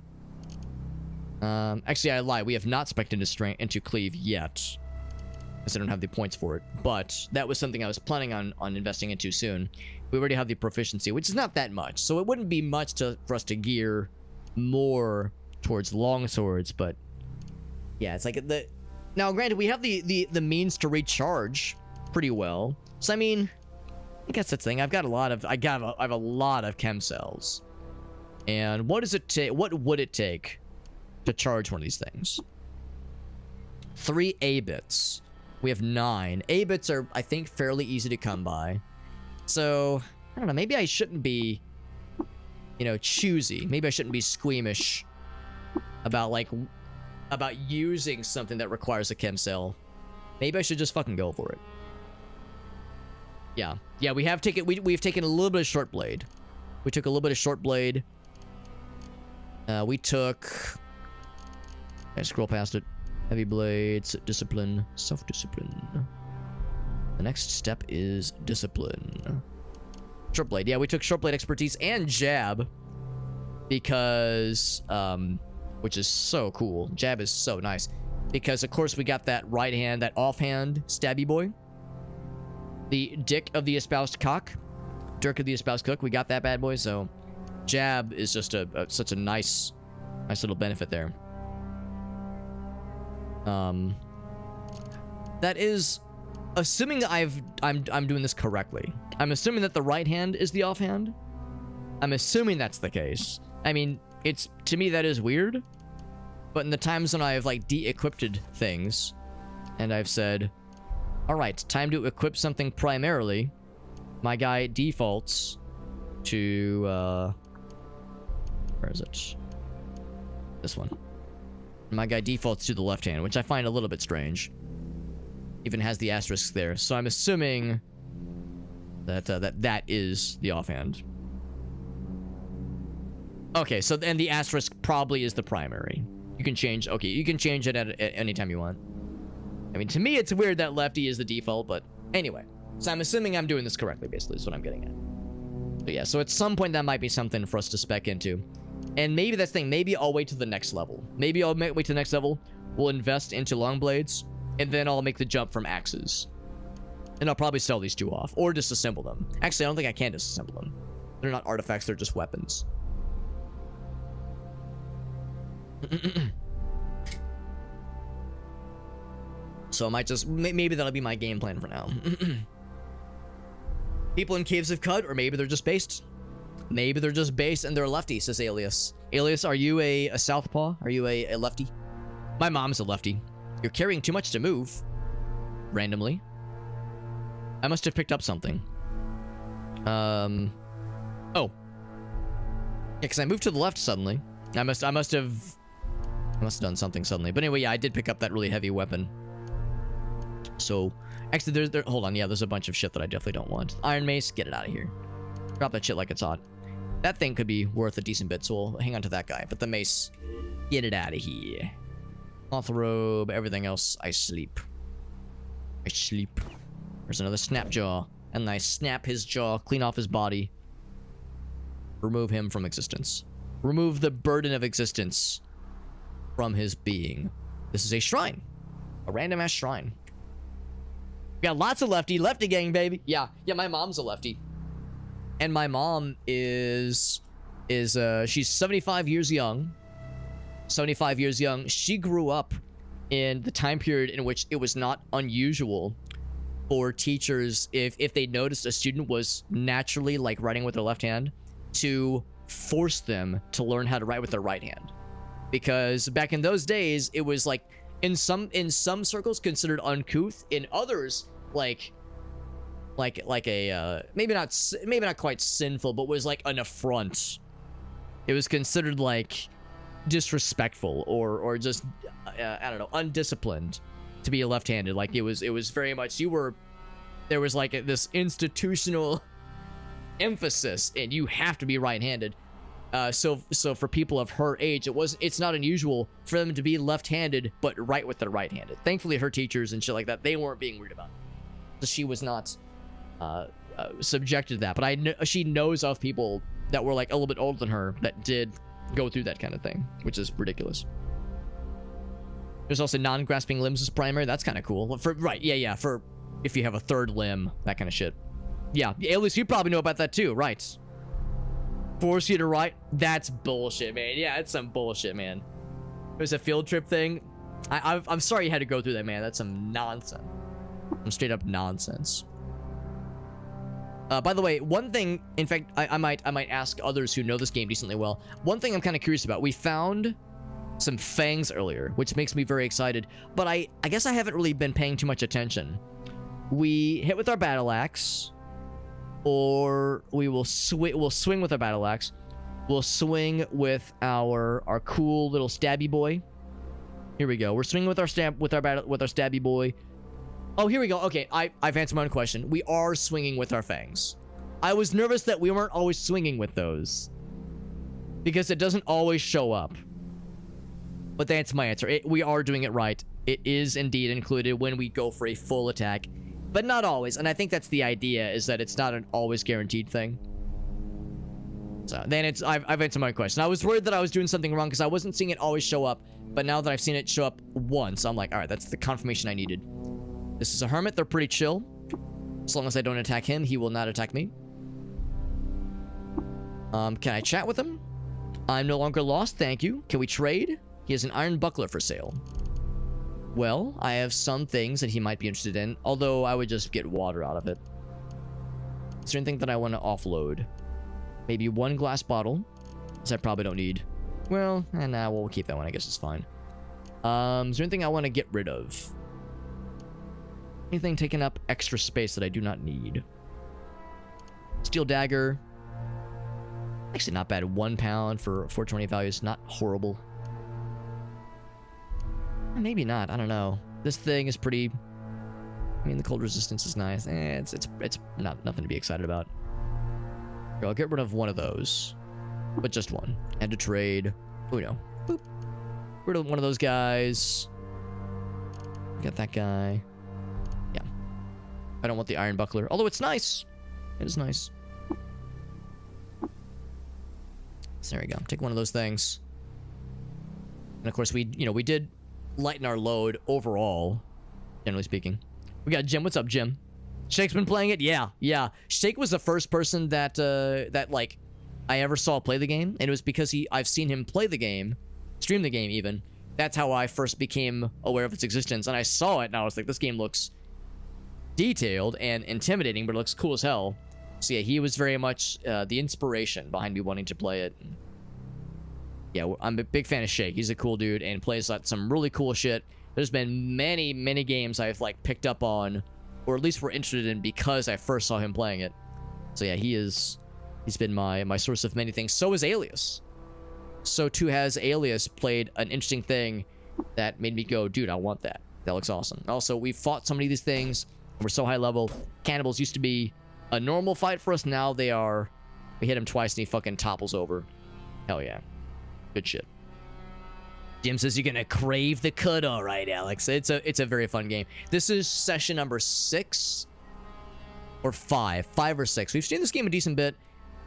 Actually, I lie. We have not spec'd into cleave yet, because I don't have the points for it. But that was something I was planning on investing into soon. We already have the proficiency, which is not that much, so it wouldn't be much for us to gear more towards long swords. But yeah, it's like now. Granted, we have the means to recharge pretty well. So I mean, I guess that's the thing. I have a lot of chem cells. And what does it take? What would it take to charge one of these things? 3 A bits. We have 9. A-bits are, I think, fairly easy to come by. So, I don't know. Maybe I shouldn't be, you know, choosy. Maybe I shouldn't be squeamish about, like, about using something that requires a chem cell. Maybe I should just fucking go for it. Yeah. Yeah, we have taken, we've taken a little bit of short blade. We took a little bit of short blade. We took... I scroll past it. Heavy blades, discipline, self-discipline. The next step is discipline. Short blade. Yeah, we took short blade expertise and jab. Because, which is so cool. Jab is so nice. Because, of course, we got that right hand, that offhand stabby boy. The dick of the espoused cock. Dirk of the espoused cook. We got that bad boy, so... Jab is just such a nice little benefit there. That is... Assuming I'm doing this correctly. I'm assuming that the right hand is the offhand. I'm assuming that's the case. I mean, it's... To me, that is weird. But in the times when I have, like, de-equipped things, and I've said, alright, time to equip something primarily, my guy defaults to, where is it? This one. My guy defaults to the left hand, which I find a little bit strange. Even has the asterisk there. So I'm assuming that that is the offhand. Okay, so then the asterisk probably is the primary. You can change, okay, you can change it at any time you want. I mean, to me, it's weird that lefty is the default, but anyway. So I'm assuming I'm doing this correctly, basically, is what I'm getting at. But yeah, so at some point, that might be something for us to spec into. And maybe that's the thing, maybe I'll wait to the next level. Maybe I'll wait to the next level, we'll invest into long blades, and then I'll make the jump from axes. And I'll probably sell these two off, or disassemble them. Actually, I don't think I can disassemble them. They're not artifacts, they're just weapons. So I might just... Maybe that'll be my game plan for now. People in Caves of Cud, or maybe they're just based. Maybe they're just based and they're lefty, says Alias. Alias, are you a southpaw? Are you a lefty? My mom's a lefty. You're carrying too much to move. Randomly. I must have picked up something. Oh. Yeah, because I moved to the left suddenly. I must have done something suddenly. But anyway, yeah, I did pick up that really heavy weapon. So, actually, hold on. Yeah, there's a bunch of shit that I definitely don't want. Iron Mace, get it out of here. Drop that shit like it's hot. That thing could be worth a decent bit, so we'll hang on to that guy. But the mace, get it out of here. Cloth robe, everything else, I sleep. I sleep. There's another snap jaw. And I snap his jaw, clean off his body. Remove him from existence. Remove the burden of existence from his being. This is a shrine. A random ass shrine. We got lots of lefty gang, baby. Yeah, my mom's a lefty. And my mom is she's 75 years young. 75 years young. She grew up in the time period in which it was not unusual for teachers, if they noticed a student was naturally like writing with their left hand, to force them to learn how to write with their right hand. Because back in those days, it was like in some circles considered uncouth, in others like a maybe not quite sinful, but was like an affront. It was considered like disrespectful or just I don't know, undisciplined to be left-handed. Like it was very much there was like this institutional emphasis and you have to be right-handed. So for people of her age, it's not unusual for them to be left-handed but write with their right-handed. Thankfully, her teachers and shit like that, they weren't being weird about it. So she was not subjected to that. But she knows of people that were like a little bit older than her that did go through that kind of thing, which is ridiculous. There's also non-grasping limbs as primary. That's kind of cool. For if you have a third limb, that kind of shit. Yeah, at least you probably know about that too, right? Force you to write. That's bullshit, man. Yeah, it's some bullshit, man. It was a field trip thing. I'm sorry you had to go through that, man. That's some nonsense. Some straight up nonsense. By the way, one thing, in fact, I might ask others who know this game decently well. One thing I'm kind of curious about. We found some fangs earlier, which makes me very excited. But I guess I haven't really been paying too much attention. We hit with our battle axe, or we'll swing with our battle axe. We'll swing with our cool little stabby boy. Here we go. We're swinging with our stabby boy. Oh, here we go. Okay, I've answered my own question. We are swinging with our fangs. I was nervous that we weren't always swinging with those, because it doesn't always show up. But that's my answer. We are doing it right. It is indeed included when we go for a full attack, but not always. And I think that's the idea, is that it's not an always guaranteed thing. So then I've answered my question. I was worried that I was doing something wrong because I wasn't seeing it always show up. But now that I've seen it show up once, I'm like, all right, that's the confirmation I needed. This is a hermit. They're pretty chill. As long as I don't attack him, he will not attack me. Can I chat with him? I'm no longer lost, thank you. Can we trade? He has an iron buckler for sale. Well, I have some things that he might be interested in, although I would just get water out of it. Is there anything that I want to offload? Maybe one glass bottle, which I probably don't need. Well, and now we'll keep that one. I guess it's fine. Is there anything I want to get rid of? Anything taking up extra space that I do not need? Steel dagger. Actually, not bad. 1 pound for 420 values. Not horrible. Maybe not. I don't know. This thing is pretty. I mean, the cold resistance is nice. It's not nothing to be excited about. I'll get rid of one of those, but just one. And to trade. Oh no. Boop. Rid of one of those guys. Got that guy. Yeah. I don't want the iron buckler, although it's nice. It is nice. So there we go. Take one of those things. And of course, we did lighten our load overall, generally speaking. We got Jim. What's up, Jim? Shake's been playing it? Yeah. Shake was the first person that like I ever saw play the game, and it was because I've seen him play the game, stream the game even. That's how I first became aware of its existence, and I saw it, and I was like, this game looks detailed and intimidating, but it looks cool as hell. So yeah, he was very much the inspiration behind me wanting to play it. Yeah, I'm a big fan of Shake. He's a cool dude and plays like some really cool shit. There's been many games I've like picked up on, or at least were interested in, because I first saw him playing it. So yeah, he's been my source of many things. So is Alias. So too has Alias played an interesting thing that made me go, dude, I want that. That looks awesome. Also, we fought so many of these things. We're so high level. Cannibals used to be a normal fight for us. Now they are. We hit him twice and he fucking topples over. Hell yeah. Good shit. Jim says you're gonna crave the cut. All right, Alex. It's a very fun game. This is session number 6 or 5 or 6. We've seen this game a decent bit.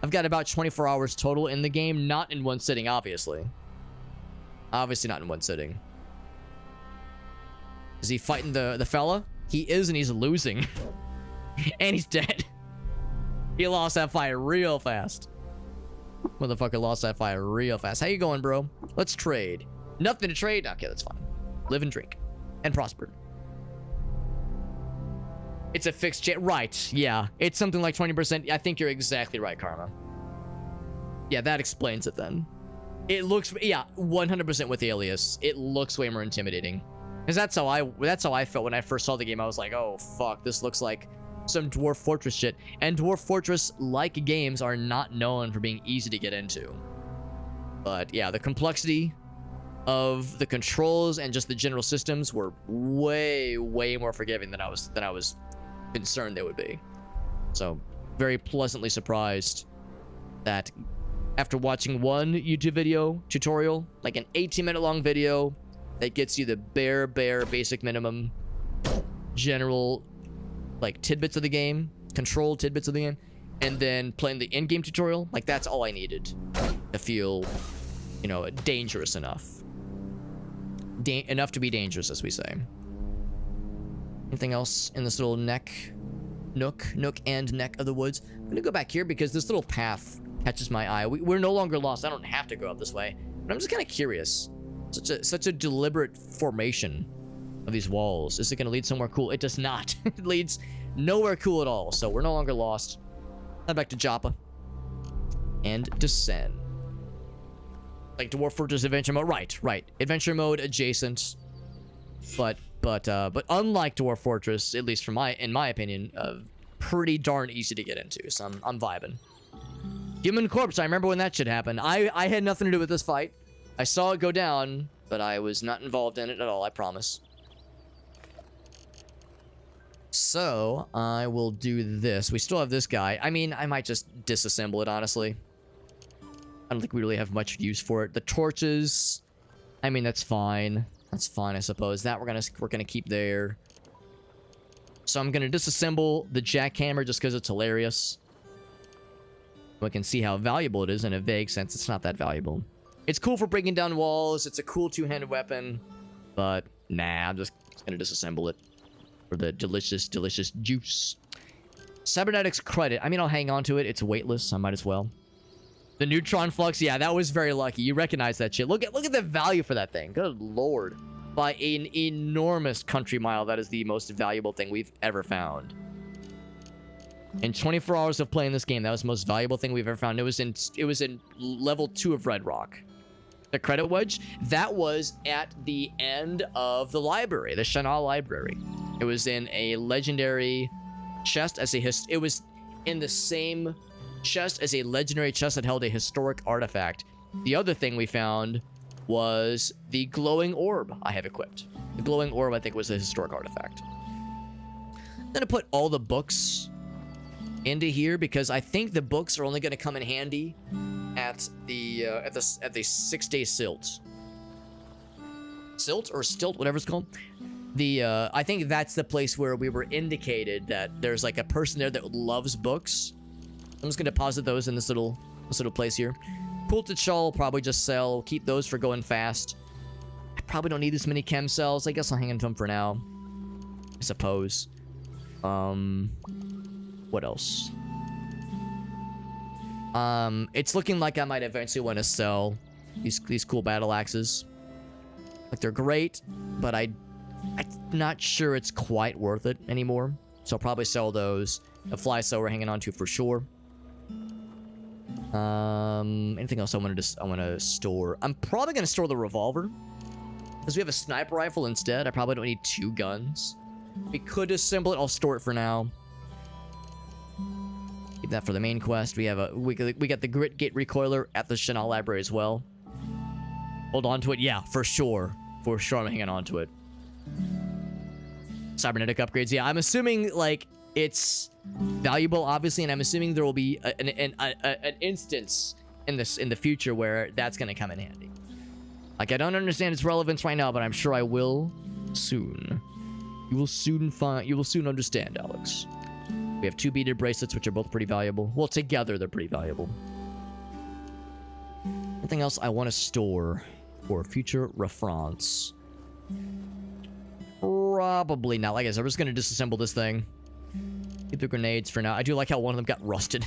I've got about 24 hours total in the game, not in one sitting, obviously. Obviously not in one sitting. Is he fighting the fella? He is, and he's losing. And he's dead. He lost that fight real fast. Motherfucker lost that fight real fast. How you going, bro? Let's trade. Nothing to trade? Okay, that's fine. Live and drink. And prosper. It's a fixed chance. Right, yeah. It's something like 20%. I think you're exactly right, Karma. Yeah, that explains it then. It looks, yeah, 100% with Alias. It looks way more intimidating. Because that's how I felt when I first saw the game. I was like, oh, fuck, this looks like some Dwarf Fortress shit. And Dwarf Fortress-like games are not known for being easy to get into. But yeah, the complexity of the controls and just the general systems were way more forgiving than I was concerned they would be. So very pleasantly surprised that after watching one YouTube video tutorial, like an 18-minute long video that gets you the bare basic minimum general like tidbits of the game, control tidbits of the game, and then playing the in-game tutorial, like that's all I needed to feel, dangerous enough. Enough to be dangerous, as we say. Anything else in this little nook and neck of the woods? I'm gonna go back here because this little path catches my eye. We're no longer lost. I don't have to go up this way, but I'm just kind of curious. Such a deliberate formation of these walls. Is it gonna lead somewhere cool? It does not. It leads nowhere cool at all. So we're no longer lost. Head back to Joppa and descend. Like Dwarf Fortress Adventure Mode. Right. Adventure Mode adjacent. But unlike Dwarf Fortress, at least in my opinion, pretty darn easy to get into. So I'm vibing. Human Corpse, I remember when that shit happened. I had nothing to do with this fight. I saw it go down, but I was not involved in it at all, I promise. So, I will do this. We still have this guy. I mean, I might just disassemble it, honestly. I don't think we really have much use for it. The torches, I mean, that's fine. That's fine, I suppose. That we're gonna keep there. So I'm gonna disassemble the jackhammer just because it's hilarious. We can see how valuable it is in a vague sense. It's not that valuable. It's cool for breaking down walls. It's a cool two-handed weapon. But, nah, I'm just gonna disassemble it. For the delicious, delicious juice. Cybernetics credit. I mean, I'll hang on to it. It's weightless. I might as well. The neutron flux. Yeah, that was very lucky. You recognize that shit. Look at the value for that thing. Good lord. By an enormous country mile, that is the most valuable thing we've ever found. In 24 hours of playing this game, that was the most valuable thing we've ever found. It was in level 2 of Red Rock. The credit wedge, that was at the end of the library, the Chanel library. It was in a legendary chest as it was in the same chest as a legendary chest that held a historic artifact. The other thing we found was the glowing orb I have equipped. The glowing orb, I think, was a historic artifact. I'm gonna put all the books into here because I think the books are only gonna come in handy at the 6-day silt. Silt or stilt, whatever it's called. I think that's the place where we were indicated that there's like a person there that loves books. I'm just gonna deposit those in this little place here. Quilted shawl, probably just sell. Keep those for going fast. I probably don't need this many chem cells. I guess I'll hang on to them for now. I suppose. What else? It's looking like I might eventually want to sell these cool battle axes. Like, they're great, but I'm not sure it's quite worth it anymore. So I'll probably sell those. The fly cell we're hanging on to for sure. Anything else I want to store? I'm probably going to store the revolver. Because we have a sniper rifle instead. I probably don't need 2 guns. We could assemble it. I'll store it for now. Keep that for the main quest. We got the Grit Gate Recoiler at the Chanel Library as well. Hold on to it. Yeah, for sure. For sure I'm hanging on to it. Cybernetic upgrades. Yeah, I'm assuming, like, it's valuable, obviously, and I'm assuming there will be an instance in the future where that's going to come in handy. Like, I don't understand its relevance right now, but I'm sure I will soon. You will soon understand, Alex. We have 2 beaded bracelets, which are both pretty valuable. Well, together, they're pretty valuable. Anything else I want to store for future reference? Probably not. Like I said, we're just going to disassemble this thing. Keep the grenades for now. I do like how one of them got rusted.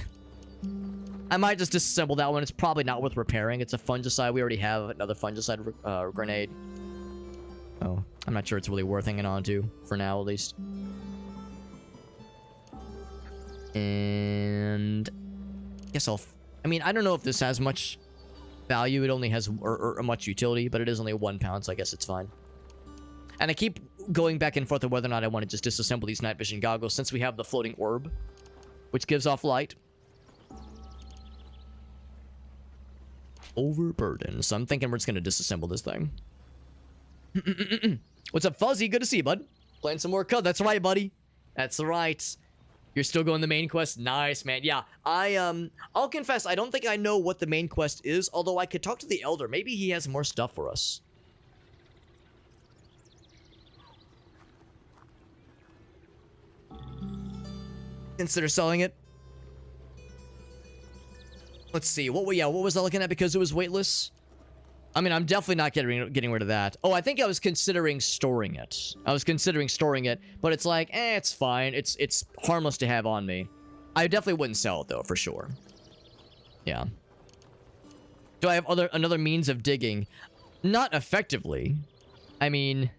I might just disassemble that one. It's probably not worth repairing. It's a fungicide. We already have another fungicide grenade. Oh, I'm not sure it's really worth hanging on to, for now at least. And I guess I mean, I don't know if this has much value. It only has or much utility, but it is only 1 pound, so I guess it's fine. And I keep going back and forth on whether or not I want to just disassemble these night vision goggles since we have the floating orb, which gives off light. Overburden. So I'm thinking we're just going to disassemble this thing. What's up, Fuzzy? Good to see you, bud. Playing some more CUD. That's right, buddy. That's right. You're still going the main quest? Nice, man. Yeah, I'll confess, I don't think I know what the main quest is, although I could talk to the Elder. Maybe he has more stuff for us. Consider selling it. Let's see. What was I looking at because it was weightless? I mean, I'm definitely not getting rid of that. Oh, I think I was considering storing it. But it's like, it's fine. It's harmless to have on me. I definitely wouldn't sell it though, for sure. Yeah. Do I have another means of digging? Not effectively. I mean,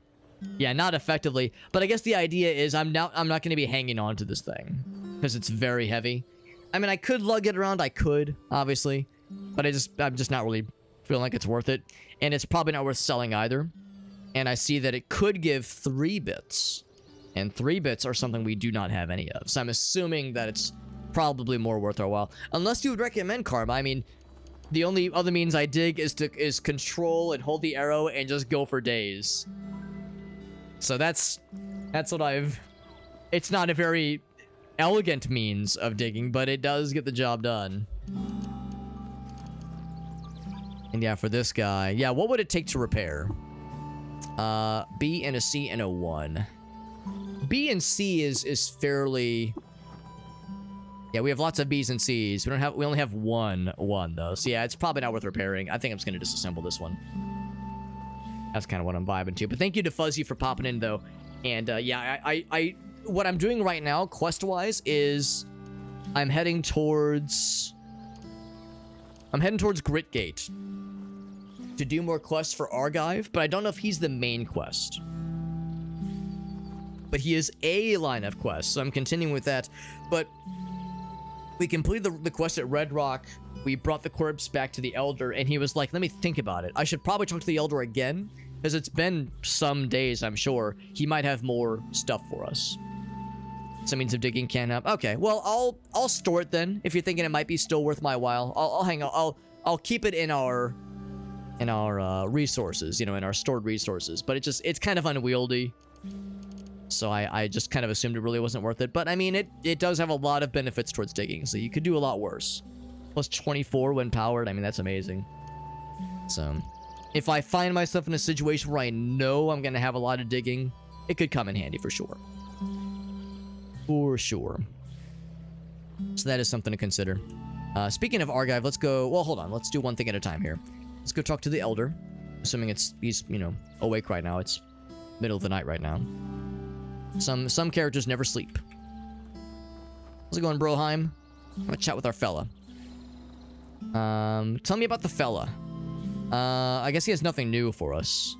yeah, not effectively. But I guess the idea is I'm not going to be hanging on to this thing because it's very heavy. I mean, I could lug it around. I could, obviously, but I'm just not really Feeling like it's worth it. And it's probably not worth selling either. And I see that it could give 3 bits. And 3 bits are something we do not have any of. So I'm assuming that it's probably more worth our while. Unless you would recommend Karma. I mean, the only other means I dig is control and hold the arrow and just go for days. So that's what I've... It's not a very elegant means of digging, but it does get the job done. And yeah, for this guy, yeah, what would it take to repair? B and a C and a 1. B and C is fairly... Yeah, we have lots of B's and C's. We only have one though. So yeah, it's probably not worth repairing. I think I'm just gonna disassemble this one. That's kind of what I'm vibing to. But thank you to Fuzzy for popping in though. And yeah, I what I'm doing right now, quest-wise, is I'm heading towards Gritgate to do more quests for Argive, but I don't know if he's the main quest. But he is a line of quests, so I'm continuing with that. But we completed the quest at Red Rock. We brought the corpse back to the Elder, and he was like, let me think about it. I should probably talk to the Elder again, because it's been some days, I'm sure. He might have more stuff for us. Some means of digging can help. Okay, well, I'll store it then. If you're thinking it might be still worth my while, I'll hang out. I'll keep it in our resources, you know, in our stored resources. But it's kind of unwieldy. So I just kind of assumed it really wasn't worth it. But I mean, it does have a lot of benefits towards digging, so you could do a lot worse. Plus 24 when powered. I mean, that's amazing. So if I find myself in a situation where I know I'm going to have a lot of digging, it could come in handy for sure. For sure. So that is something to consider. Speaking of Argive, let's go... Well, hold on. Let's do one thing at a time here. Let's go talk to the Elder. Assuming he's, you know, awake right now. It's middle of the night right now. Some characters never sleep. How's it going, Broheim? I'm gonna chat with our fella. Tell me about the fella. I guess he has nothing new for us.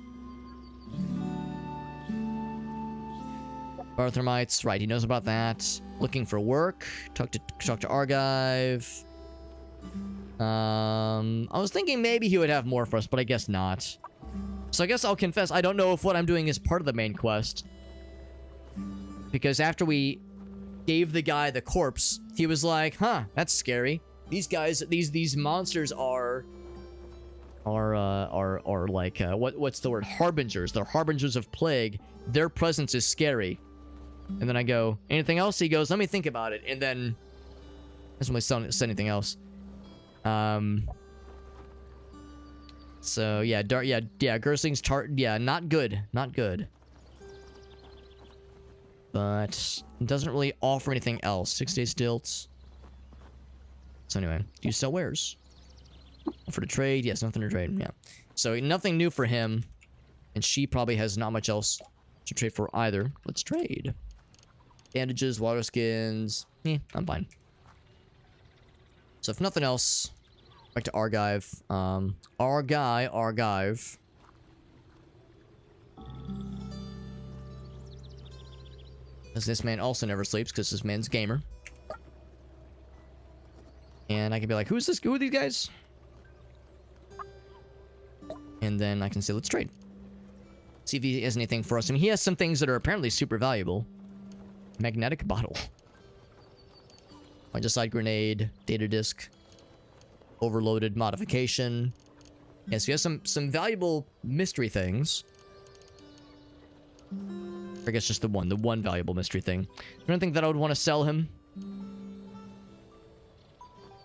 Barthermites, right, he knows about that. Looking for work. Talk to Argive. I was thinking maybe he would have more for us, but I guess not. So I guess I'll confess, I don't know if what I'm doing is part of the main quest. Because after we gave the guy the corpse, he was like, huh, that's scary. These guys, these monsters are like, what's the word? Harbingers. They're harbingers of plague. Their presence is scary. And then I go, anything else? He goes, let me think about it. And then, doesn't really say anything else. So yeah, Gersling's not good. Not good. But it doesn't really offer anything else. 6-day stilts. So anyway, do you sell wares? For the trade? Yes, nothing to trade. Yeah. So nothing new for him. And she probably has not much else to trade for either. Let's trade. Bandages, water skins. I'm fine. So if nothing else, back to Argive. Argive. Because this man also never sleeps, because this man's a gamer. And I can be like, who are these guys? And then I can say, let's trade. See if he has anything for us. I mean, he has some things that are apparently super valuable. Magnetic bottle. Fungicide grenade. Data disk. Overloaded modification. Yes, he has some valuable mystery things. I guess just the one valuable mystery thing. I don't think that I would want to sell him.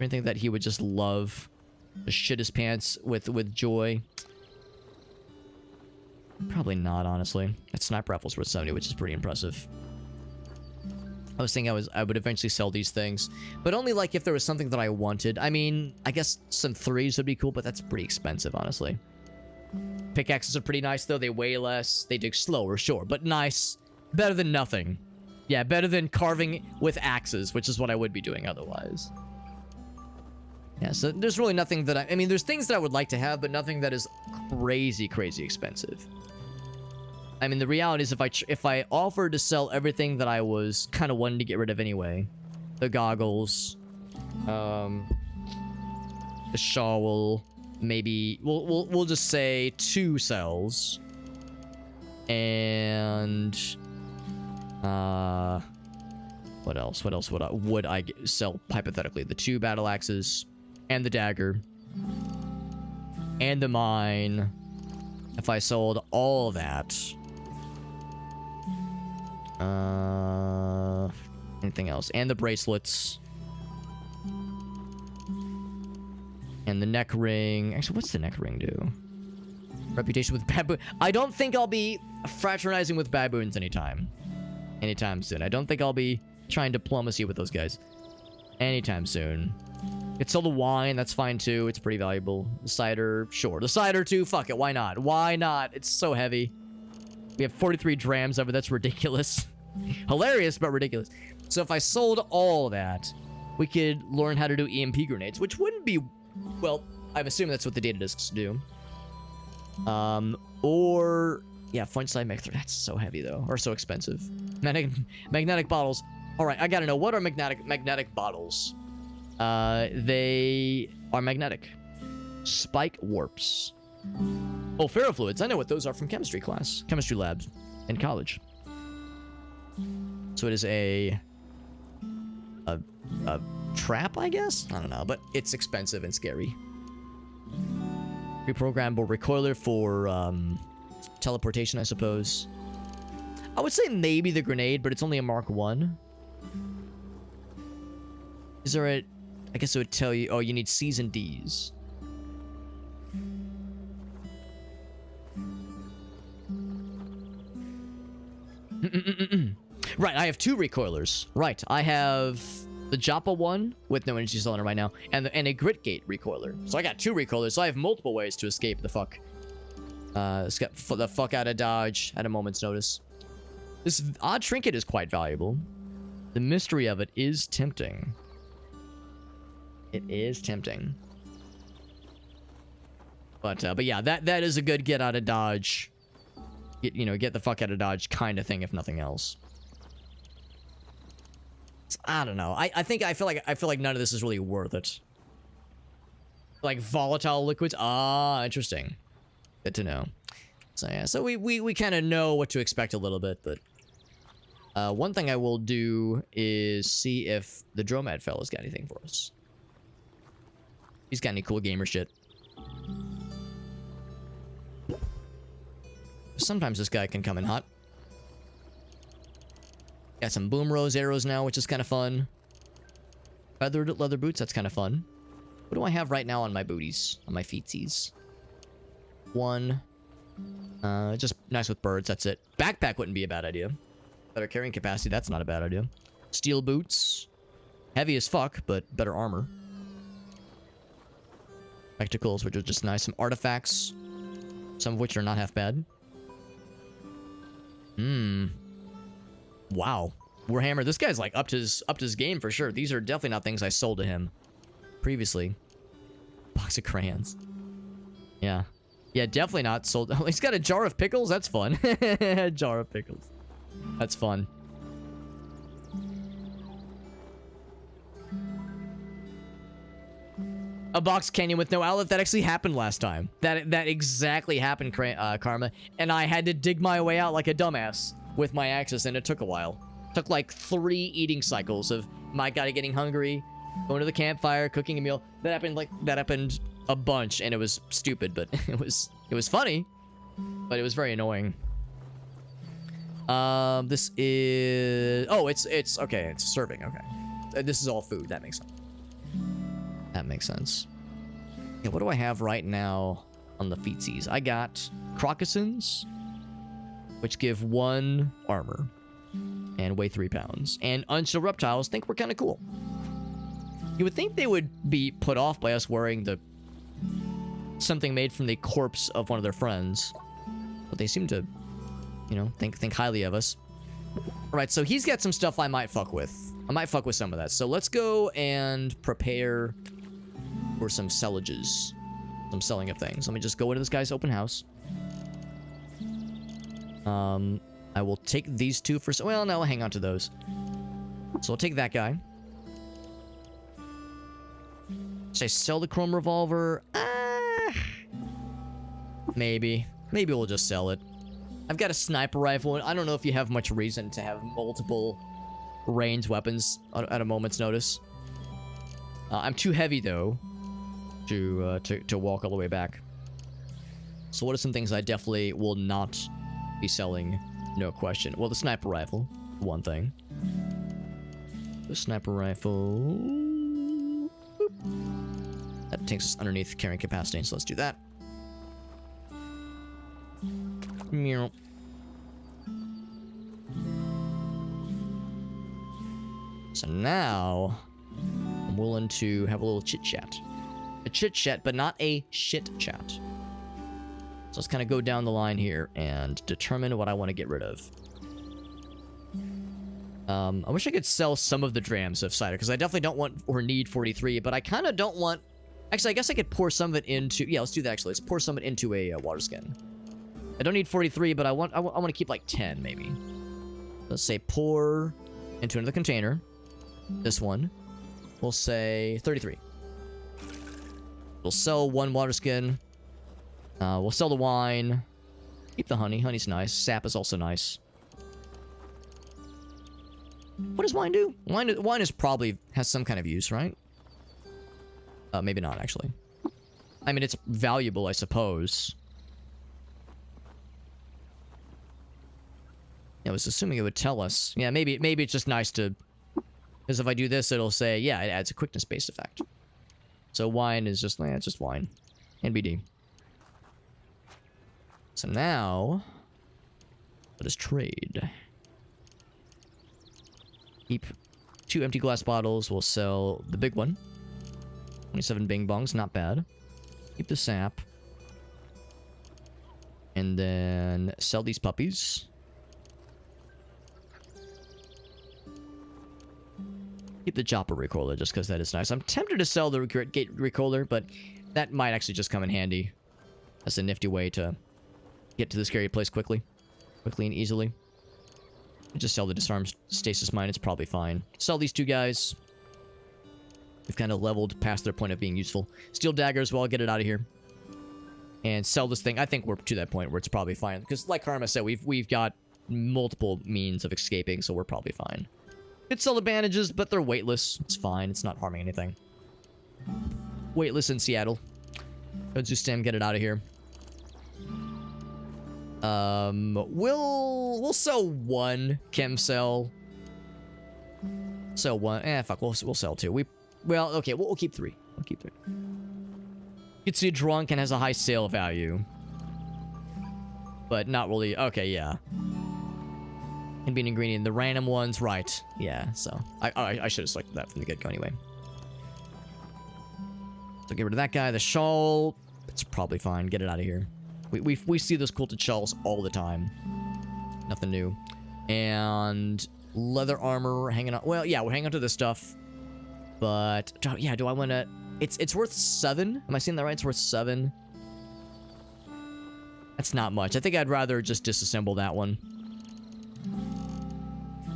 Anything that he would just love. Just shit his pants with joy. Probably not, honestly. That sniper rifle's worth 70, which is pretty impressive. I was thinking I would eventually sell these things. But only like if there was something that I wanted. I mean, I guess some 3s would be cool, but that's pretty expensive, honestly. Pickaxes are pretty nice, though. They weigh less. They dig slower, sure, but nice. Better than nothing. Yeah, better than carving with axes, which is what I would be doing otherwise. Yeah, so there's really nothing that I mean, there's things that I would like to have, but nothing that is crazy expensive. I mean, the reality is if I offered to sell everything that I was kind of wanting to get rid of anyway, the goggles, the shawl, maybe we'll just say 2 cells. And what else would I sell hypothetically? The 2 battle axes and the dagger and the mine. If I sold all that, anything else? And the bracelets and the neck ring. Actually, what's the neck ring do? Reputation with baboon. I don't think I'll be fraternizing with baboons anytime soon. I don't think I'll be trying diplomacy with those guys anytime soon. It's still the wine, that's fine too. It's pretty valuable. The cider, sure. The cider too, fuck it, why not? Why not? It's so heavy. We have 43 drams of it, that's ridiculous. Hilarious, but ridiculous. So if I sold all that, we could learn how to do EMP grenades, which wouldn't be, well, I'm assuming that's what the data discs do. Or, yeah, fungicide mixer, that's so heavy though, or so expensive. Magnetic bottles. All right, I gotta know, what are magnetic bottles? They are magnetic. Spike warps. Oh, ferrofluids. I know what those are from chemistry class. Chemistry labs in college. So it is a trap, I guess? I don't know, but it's expensive and scary. Reprogrammable recoiler for teleportation, I suppose. I would say maybe the grenade, but it's only a Mark 1. Is there a... I guess it would tell you... Oh, you need C's and D's. Right, I have 2 recoilers. Right, I have the Joppa one with no energy cylinder right now, and a Grit Gate recoiler. So I got 2 recoilers, so I have multiple ways to escape the fuck. Get the fuck out of Dodge at a moment's notice. This odd trinket is quite valuable. The mystery of it is tempting. It is tempting. But yeah, that is a good get out of Dodge. Get the fuck out of Dodge kind of thing, if nothing else. I don't know. I feel like none of this is really worth it. Like volatile liquids. Ah, interesting. Good to know. So yeah, so we kind of know what to expect a little bit, but one thing I will do is see if the Dromad fella's got anything for us. He's got any cool gamer shit. Sometimes this guy can come in hot. Got some boom rose arrows now, which is kind of fun. Feathered leather boots, that's kind of fun. What do I have right now on my booties? On my feetsies? 1. Just nice with birds, that's it. Backpack wouldn't be a bad idea. Better carrying capacity, that's not a bad idea. Steel boots. Heavy as fuck, but better armor. Spectacles, which are just nice. Some artifacts. Some of which are not half bad. Wow. Warhammer, this guy's like upped his game for sure. These are definitely not things I sold to him previously. Box of crayons. Yeah. Yeah, definitely not sold. Oh, he's got a jar of pickles? That's fun. A jar of pickles. That's fun. A box canyon with no outlet. That actually happened last time. That exactly happened, Karma. And I had to dig my way out like a dumbass with my axes, and it took a while. Took like 3 eating cycles of my guy getting hungry, going to the campfire, cooking a meal. That happened a bunch, and it was stupid, but it was funny, but it was very annoying. This is... Oh, it's okay. It's serving. Okay. This is all food. That makes sense. That makes sense. Yeah, what do I have right now on the feetsies? I got Crocusins, which give 1 armor and weigh 3 pounds. And unshelled reptiles think we're kind of cool. You would think they would be put off by us wearing something made from the corpse of one of their friends, but they seem to, think highly of us. All right, so he's got some stuff I might fuck with. I might fuck with some of that. So let's go and prepare for some sellages, some selling of things. Let me just go into this guy's open house. I will take these 2 for... Well, no, I'll hang on to those. So I'll take that guy. Should I sell the chrome revolver? Maybe we'll just sell it. I've got a sniper rifle, and I don't know if you have much reason to have multiple ranged weapons at a moment's notice. I'm too heavy though to walk all the way back. So what are some things I definitely will not be selling? No question. Well, the sniper rifle, one thing. The sniper rifle. Boop. That takes us underneath carrying capacity, so let's do that. Meow. So now I'm willing to have a little chit chat. A chit chat, but not a shit chat. So let's kind of go down the line here and determine what I want to get rid of. I wish I could sell some of the drams of cider, because I definitely don't want or need 43, but I kind of don't want... Actually, I guess I could pour some of it into... Yeah, let's do that, actually. Let's pour some of it into a water skin. I don't need 43, but I want to keep like 10, maybe. Let's say pour into another container. This one. We'll say 33. We'll sell one water skin. We'll sell the wine. Keep the honey. Honey's nice. Sap is also nice. What does wine do? Wine is probably has some kind of use, right? Maybe not, actually. I mean, it's valuable, I suppose. I was assuming it would tell us. Yeah, maybe it's just nice to... Because if I do this, it'll say, yeah, it adds a quickness-based effect. So wine is just... it's just wine. NBD. So now... let us trade. Keep 2 empty glass bottles. We'll sell the big one. 27 bing bongs, not bad. Keep the sap. And then sell these puppies. Keep the chopper recoiler just because that is nice. I'm tempted to sell the gate recoiler, but that might actually just come in handy. That's a nifty way to get to the scary place quickly and easily. Just sell the disarmed stasis mine. It's probably fine. Sell these two guys. We've kind of leveled past their point of being useful. Steel daggers, well, I'll get it out of here. And sell this thing. I think we're to that point where it's probably fine. Because like Karma said, we've got multiple means of escaping, so we're probably fine. Could sell the bandages, but they're weightless. It's fine. It's not harming anything. Weightless in Seattle. Let's just get it out of here. We'll sell one chem cell. Sell one. Fuck. We'll sell two. Well, okay. We'll keep 3. We'll keep 3. Gets you drunk and has a high sale value, but not really. Okay, yeah. And being ingredient, the random ones, right? Yeah. So I should have selected that from the get-go anyway. So get rid of that guy. The shawl. It's probably fine. Get it out of here. We see those quilted shawls all the time. Nothing new. And leather armor hanging on. Well, yeah, we're hanging on to this stuff. But yeah, do I want to? It's worth 7. Am I seeing that right? It's worth 7. That's not much. I think I'd rather just disassemble that one.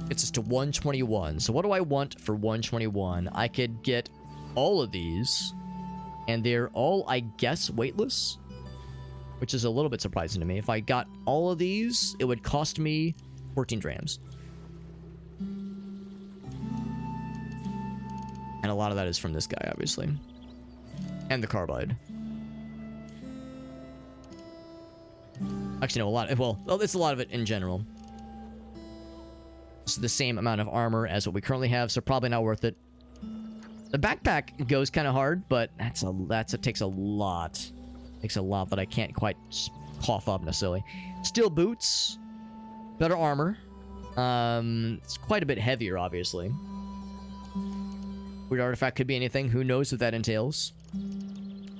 It's just to 121. So what do I want for 121? I could get all of these, and they're all, I guess, weightless, which is a little bit surprising to me. If I got all of these, it would cost me 14 drams. And a lot of that is from this guy, obviously. And the carbide. Actually, no, a lot. Well, it's a lot of it in general. It's the same amount of armor as what we currently have, so probably not worth it. The backpack goes kind of hard, but it takes a lot. Takes a lot that I can't quite cough up necessarily. Steel boots, better armor. It's quite a bit heavier, obviously. Weird artifact could be anything. Who knows what that entails?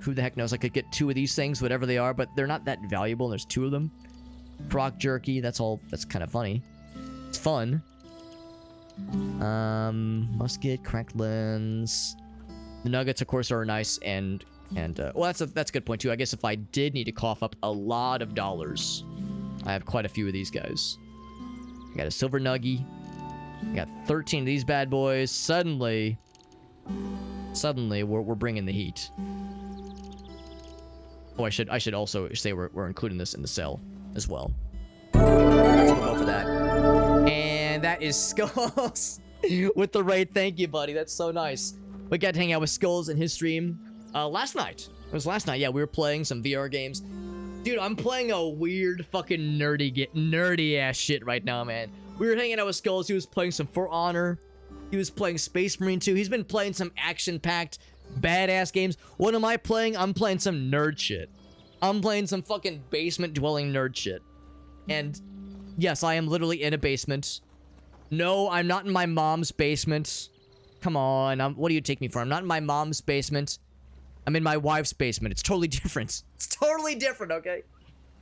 Who the heck knows? I could get 2 of these things, whatever they are, but they're not that valuable. There's 2 of them. Croc jerky. That's all. That's kind of funny. It's fun. Musket, cracked lens. The nuggets, of course, are nice and well, that's a good point too. I guess if I did need to cough up a lot of dollars, I have quite a few of these guys. I got a silver nuggie. I got 13 of these bad boys. Suddenly we're bringing the heat. Oh, I should also say we're including this in the cell as well. We'll go for that. And that is Skulls with the raid. Thank you, buddy. That's so nice. We got to hang out with Skulls in his stream last night. It was last night. Yeah, we were playing some VR games. Dude, I'm playing a weird fucking nerdy ass shit right now, man. We were hanging out with Skulls. He was playing some For Honor. He was playing Space Marine 2. He's been playing some action-packed, badass games. What am I playing? I'm playing some nerd shit. I'm playing some fucking basement-dwelling nerd shit. And yes, I am literally in a basement. No, I'm not in my mom's basement. Come on, what do you take me for? I'm not in my mom's basement. I'm in my wife's basement. It's totally different. It's totally different, okay?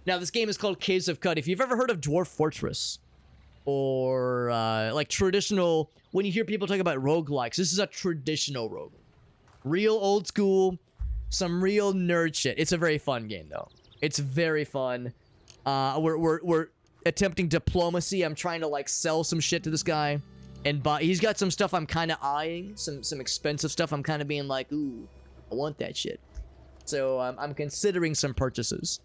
Now, this game is called Caves of Cut. If you've ever heard of Dwarf Fortress, or like traditional, when you hear people talk about roguelikes, this is a traditional rogue. Real old school, some real nerd shit. It's a very fun game, though. It's very fun. We're attempting diplomacy. I'm trying to like sell some shit to this guy, and he's got some stuff I'm kind of eyeing, some expensive stuff. I'm kind of being like, ooh, I want that shit. So I'm considering some purchases.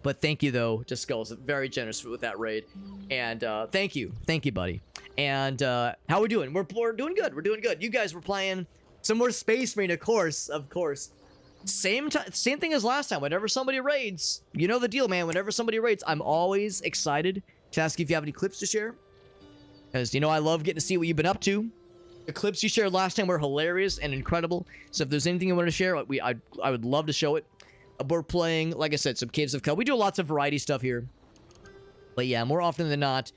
But thank you though to Skulls, very generous with that raid, and thank you, buddy. And how we doing? We're doing good. We're doing good. You guys were playing some more Space Marine, of course. Same thing as last time. Whenever somebody raids, you know the deal, man. Whenever somebody raids, I'm always excited to ask you if you have any clips to share, because you know I love getting to see what you've been up to. The clips you shared last time were hilarious and incredible. So if there's anything you want to share, I would love to show it. We're playing, like I said, some Caves of Cut. We do lots of variety stuff here, but yeah, more often than not,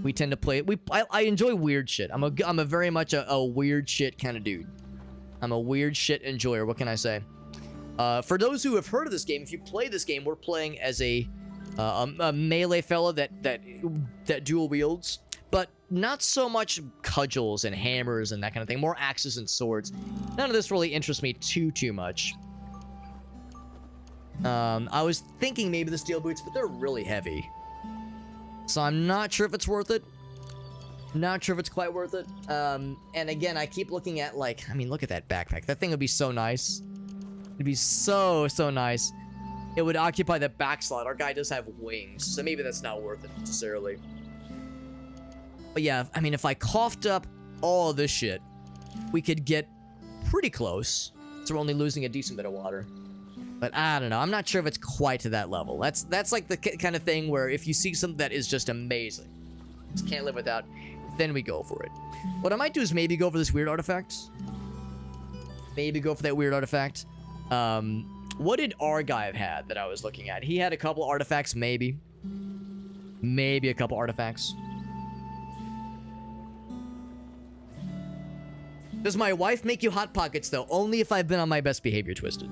we tend to play. I enjoy weird shit. I'm a very much a weird shit kind of dude. I'm a weird shit enjoyer. What can I say? For those who have heard of this game, if you play this game, we're playing as a melee fella that dual wields, but not so much cudgels and hammers and that kind of thing. More axes and swords. None of this really interests me too much. I was thinking maybe the steel boots, but they're really heavy, so I'm not sure if it's worth it. Not sure if it's quite worth it. And again, I keep looking at, like, I mean, look at that backpack. That thing would be so nice. It'd be so nice. It would occupy the back slot. Our guy does have wings, so maybe that's not worth it necessarily. But yeah, I mean, if I coughed up all of this shit, we could get pretty close. So we're only losing a decent bit of water. But I don't know. I'm not sure if it's quite to that level. That's like the kind of thing where if you see something that is just amazing, just can't live without, then we go for it. What I might do is maybe go for this weird artifact. Maybe go for that weird artifact. What did our guy have had that I was looking at? He had a couple artifacts, maybe. Maybe a couple artifacts. Does my wife make you Hot Pockets, though? Only if I've been on my best behavior, Twisted.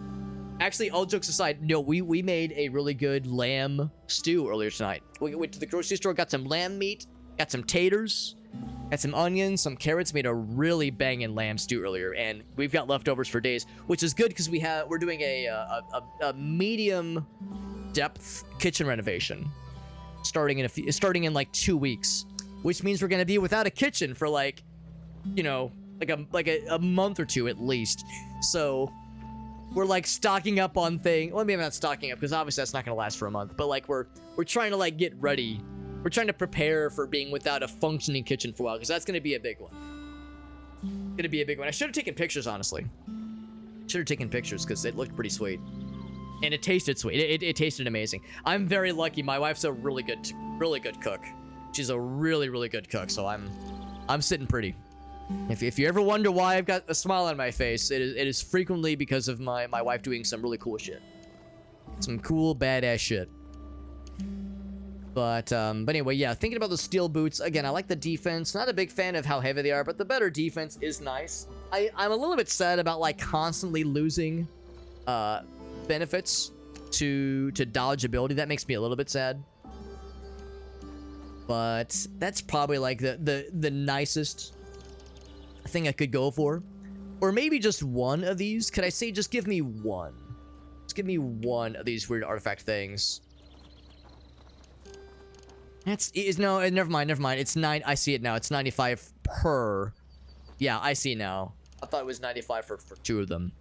Actually, all jokes aside, no, we made a really good lamb stew earlier tonight. We went to the grocery store, got some lamb meat, got some taters, got some onions, some carrots, made a really banging lamb stew earlier, and we've got leftovers for days, which is good because we're doing a medium depth kitchen renovation starting in like 2 weeks, which means we're gonna be without a kitchen for like, you know, like a month or two at least. So we're like stocking up on things. Well, maybe not stocking up because obviously that's not gonna last for a month. But like we're trying to like get ready. We're trying to prepare for being without a functioning kitchen for a while because that's gonna be a big one. Gonna be a big one. I should have taken pictures, honestly. Should have taken pictures because it looked pretty sweet, and it tasted sweet. It tasted amazing. I'm very lucky. My wife's a really good cook. She's a really good cook. So I'm sitting pretty. If you ever wonder why I've got a smile on my face, it is frequently because of my wife doing some really cool shit. Some cool, badass shit. But anyway, yeah, thinking about the steel boots, again, I like the defense. Not a big fan of how heavy they are, but the better defense is nice. I'm a little bit sad about, like, constantly losing benefits to dodge ability. That makes me a little bit sad. But that's probably, like, the nicest thing I could go for. Or maybe just one of these. Could I say just give me one? Just give me one of these weird artifact things. No, never mind. It's 9. I see it now. It's 95 per. Yeah, I see now. I thought it was 95 for two of them.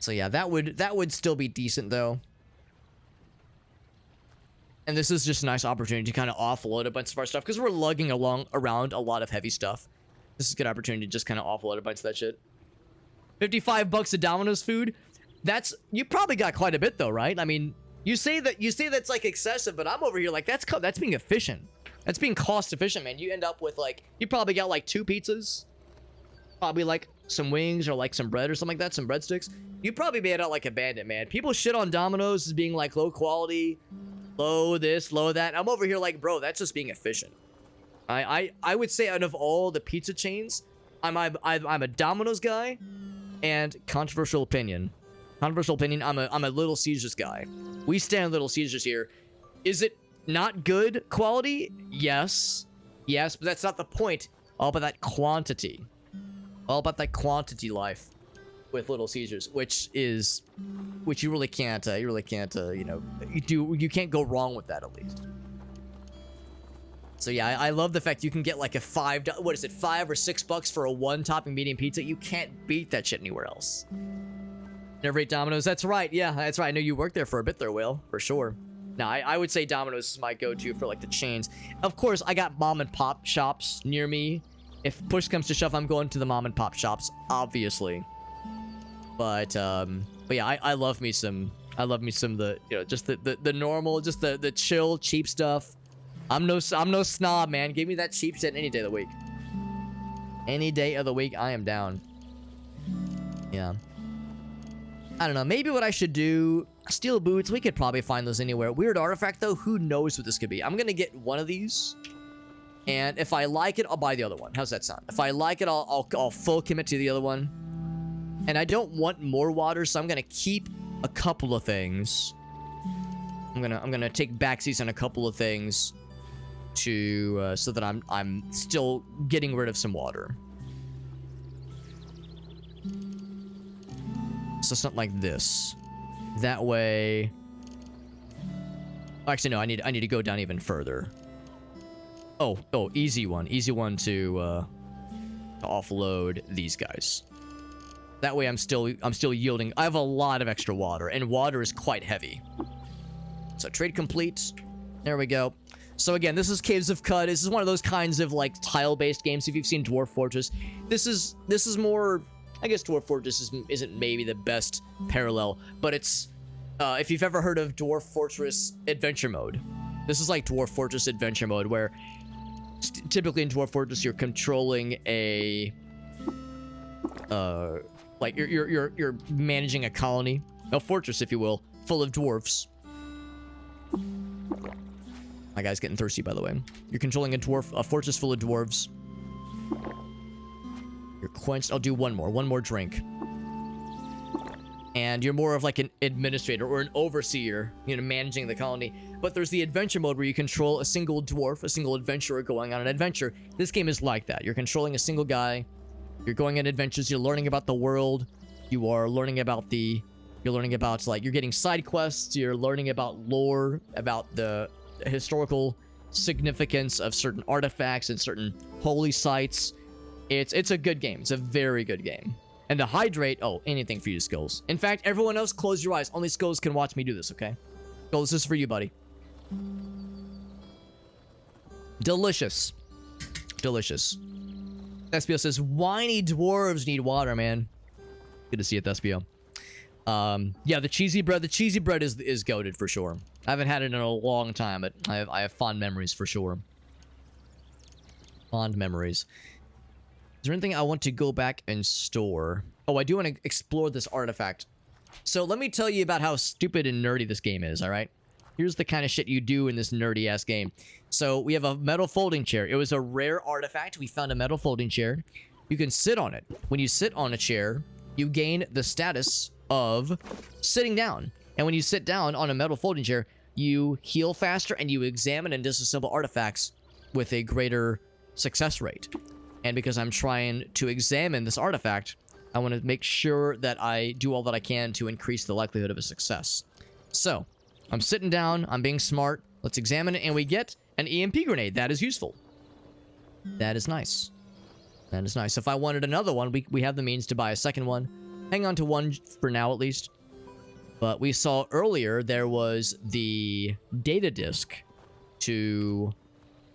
So yeah, that would still be decent though. And this is just a nice opportunity to kind of offload a bunch of our stuff because we're lugging around a lot of heavy stuff. This is a good opportunity to just kind of offload a bunch of that shit. 55 bucks of Domino's food. You probably got quite a bit though, right? I mean, you say that's like excessive, but I'm over here like that's being efficient. That's being cost efficient, man. You end up with like, you probably got like 2 pizzas, probably like some wings or like some bread or something like that, some breadsticks. You probably made out like a bandit, man. People shit on Domino's as being like low quality, low this, low that. I'm over here like, bro, that's just being efficient. I would say out of all the pizza chains, I'm a Domino's guy, and controversial opinion, I'm a Little Caesars guy. We stand Little Caesars here. Is it not good quality? Yes, but that's not the point. All about that quantity. All about that quantity life with Little Caesars, which you really can't, you know, you can't go wrong with that at least. So yeah, I love the fact you can get like a $5 or $6 for a 1-topping medium pizza. You can't beat that shit anywhere else. Never ate Domino's. That's right. Yeah, that's right. I know you worked there for a bit there, Will, for sure. Now, I would say Domino's is my go-to for like the chains. Of course, I got mom and pop shops near me. If push comes to shove, I'm going to the mom and pop shops, obviously. But yeah, I love me some the, you know, just the normal, just the chill, cheap stuff. I'm no snob, man. Give me that cheap shit any day of the week. Any day of the week, I am down. Yeah. I don't know. Maybe what I should do... Steel boots. We could probably find those anywhere. Weird artifact, though. Who knows what this could be? I'm going to get one of these. And if I like it, I'll buy the other one. How's that sound? If I like it, I'll full commit to the other one. And I don't want more water, so I'm going to keep a couple of things. I'm gonna take backseats on a couple of things to so that I'm still getting rid of some water. So something like this. That way. Actually, no. I need to go down even further. Oh, easy one to offload these guys. That way, I'm still yielding. I have a lot of extra water, and water is quite heavy. So trade complete. There we go. So again, this is Caves of Cud. This is one of those kinds of like tile-based games. If you've seen Dwarf Fortress, this is more. I guess Dwarf Fortress isn't maybe the best parallel, but it's if you've ever heard of Dwarf Fortress Adventure Mode, this is like Dwarf Fortress Adventure Mode, where typically in Dwarf Fortress you're controlling a like you're managing a colony, a fortress, if you will, full of dwarfs. My guy's getting thirsty, by the way. You're controlling a fortress full of dwarves. You're quenched. I'll do one more drink. And you're more of like an administrator or an overseer, you know, managing the colony. But there's the adventure mode where you control a single dwarf, a single adventurer going on an adventure. This game is like that. You're controlling a single guy. You're going on adventures. You're learning about the world. You are learning about like, you're getting side quests. You're learning about lore, about the historical significance of certain artifacts and certain holy sites. It's a good game. It's a very good game. And to hydrate, anything for you, Skulls. In fact, everyone else, close your eyes. Only Skulls can watch me do this, okay? Skulls, this is for you, buddy. Delicious. Delicious. Thespio says, whiny dwarves need water, man. Good to see it, Thespio. Yeah, the cheesy bread is goated for sure. I haven't had it in a long time, but I have fond memories for sure. Fond memories. Is there anything I want to go back and store? Oh, I do want to explore this artifact. So let me tell you about how stupid and nerdy this game is, all right? Here's the kind of shit you do in this nerdy-ass game. So we have a metal folding chair. It was a rare artifact. We found a metal folding chair. You can sit on it. When you sit on a chair, you gain the status of sitting down. And when you sit down on a metal folding chair, you heal faster and you examine and disassemble artifacts with a greater success rate. And because I'm trying to examine this artifact, I want to make sure that I do all that I can to increase the likelihood of a success. So, I'm sitting down, I'm being smart, let's examine it, and we get an EMP grenade. That is useful. That is nice. That is nice. If I wanted another one, we have the means to buy a second one. hang on to one for now at least. But we saw earlier there was the data disk to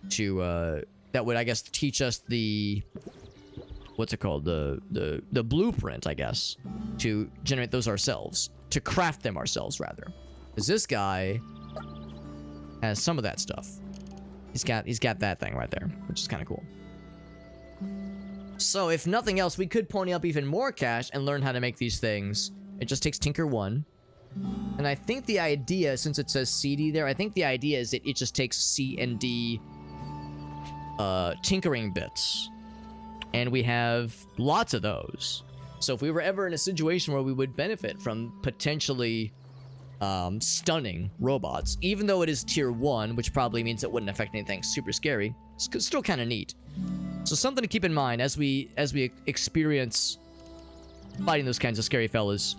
that would, I guess, teach us the, what's it called, the blueprint, I guess, to generate those ourselves, to craft them ourselves rather. Because this guy has some of that stuff. He's got that thing right there, which is kind of cool. So if nothing else, we could pony up even more cash and learn how to make these things. It just takes Tinker 1. And I think the idea, since it says CD there, I think the idea is that it just takes C and D tinkering bits. And we have lots of those. So if we were ever in a situation where we would benefit from potentially stunning robots, even though it is tier 1, which probably means it wouldn't affect anything super scary, it's still kind of neat. So something to keep in mind as we experience fighting those kinds of scary fellas,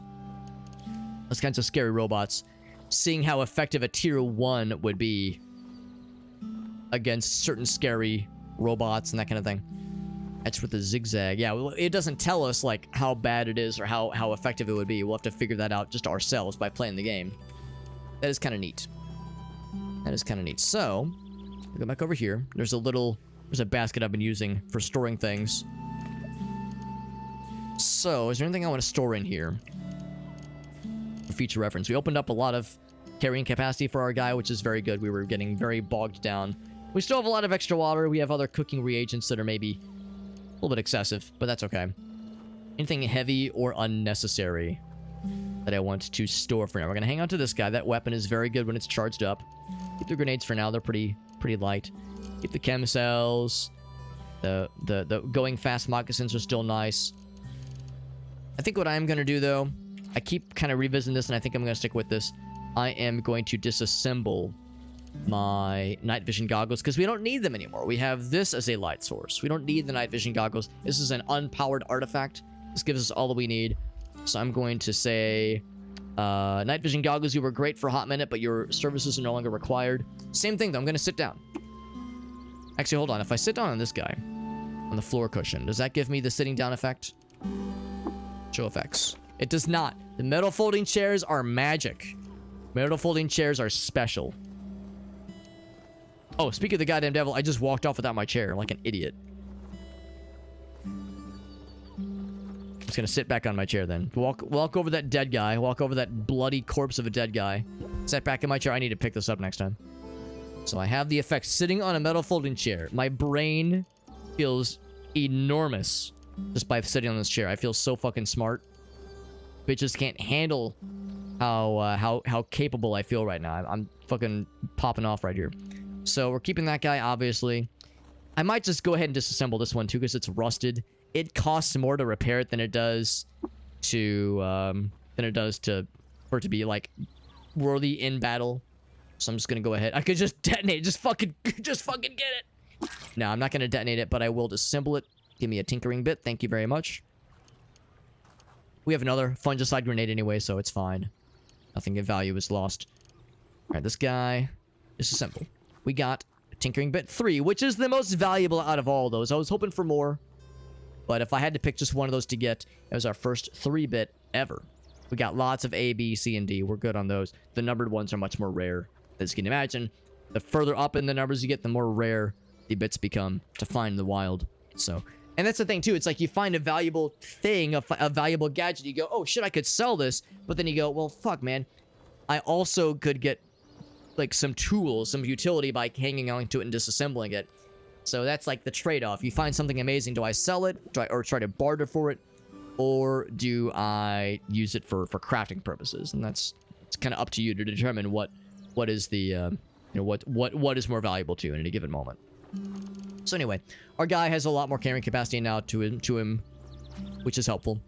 those kinds of scary robots, seeing how effective a tier 1 would be against certain scary robots and that kind of thing. That's with the zigzag. Yeah, well, it doesn't tell us like how bad it is or how effective it would be. We'll have to figure that out just ourselves by playing the game. That is kind of neat. That is kind of neat. So, I'll go back over here. There's a basket I've been using for storing things. So, is there anything I want to store in here? For future reference. We opened up a lot of carrying capacity for our guy, which is very good. We were getting very bogged down. We still have a lot of extra water. We have other cooking reagents that are maybe a little bit excessive, but that's okay. Anything heavy or unnecessary that I want to store for now. We're going to hang on to this guy. That weapon is very good when it's charged up. Keep the grenades for now. They're pretty light. Keep the chem cells. The going fast moccasins are still nice. I think what I'm going to do, though, I keep kind of revisiting this, and I think I'm going to stick with this. I am going to disassemble my night vision goggles because we don't need them anymore. We have this as a light source. We don't need the night vision goggles. This is an unpowered artifact. This gives us all that we need. So I'm going to say, night vision goggles, you were great for a hot minute, but your services are no longer required. Same thing, though. I'm going to sit down. Actually, hold on. If I sit down on this guy, on the floor cushion, does that give me the sitting down effect? Show effects. It does not. The metal folding chairs are magic. Metal folding chairs are special. Oh, speaking of the goddamn devil, I just walked off without my chair like an idiot. I'm just gonna sit back on my chair then. Walk over that dead guy. Walk over that bloody corpse of a dead guy. Sit back in my chair. I need to pick this up next time. So I have the effect sitting on a metal folding chair. My brain feels enormous just by sitting on this chair. I feel so fucking smart. Bitches can't handle how capable I feel right now. I'm fucking popping off right here. So we're keeping that guy, obviously. I might just go ahead and disassemble this one too because it's rusted. It costs more to repair it than it does to for it to be like worthy in battle. So I'm just gonna go ahead. I could just detonate it. Just fucking get it. No, I'm not gonna detonate it, but I will disassemble it. Give me a tinkering bit. Thank you very much. We have another fungicide grenade anyway, so it's fine. Nothing of value is lost. All right, this guy. Disassemble. We got Tinkering Bit 3, which is the most valuable out of all those. I was hoping for more, but if I had to pick just one of those to get, it was our first 3-bit ever. We got lots of A, B, C, and D. We're good on those. The numbered ones are much more rare. As you can imagine, the further up in the numbers you get, the more rare the bits become to find in the wild. So, and that's the thing too. It's like you find a valuable thing, a valuable gadget. You go, oh shit, I could sell this. But then you go, well, fuck, man. I also could get like some tools, some utility by hanging on to it and disassembling it. So that's like the trade-off. You find something amazing. Do I sell it? Try to barter for it? Or do I use it for crafting purposes? And it's kind of up to you to determine what is the what is more valuable to you in any given moment. So anyway, our guy has a lot more carrying capacity now to him, which is helpful.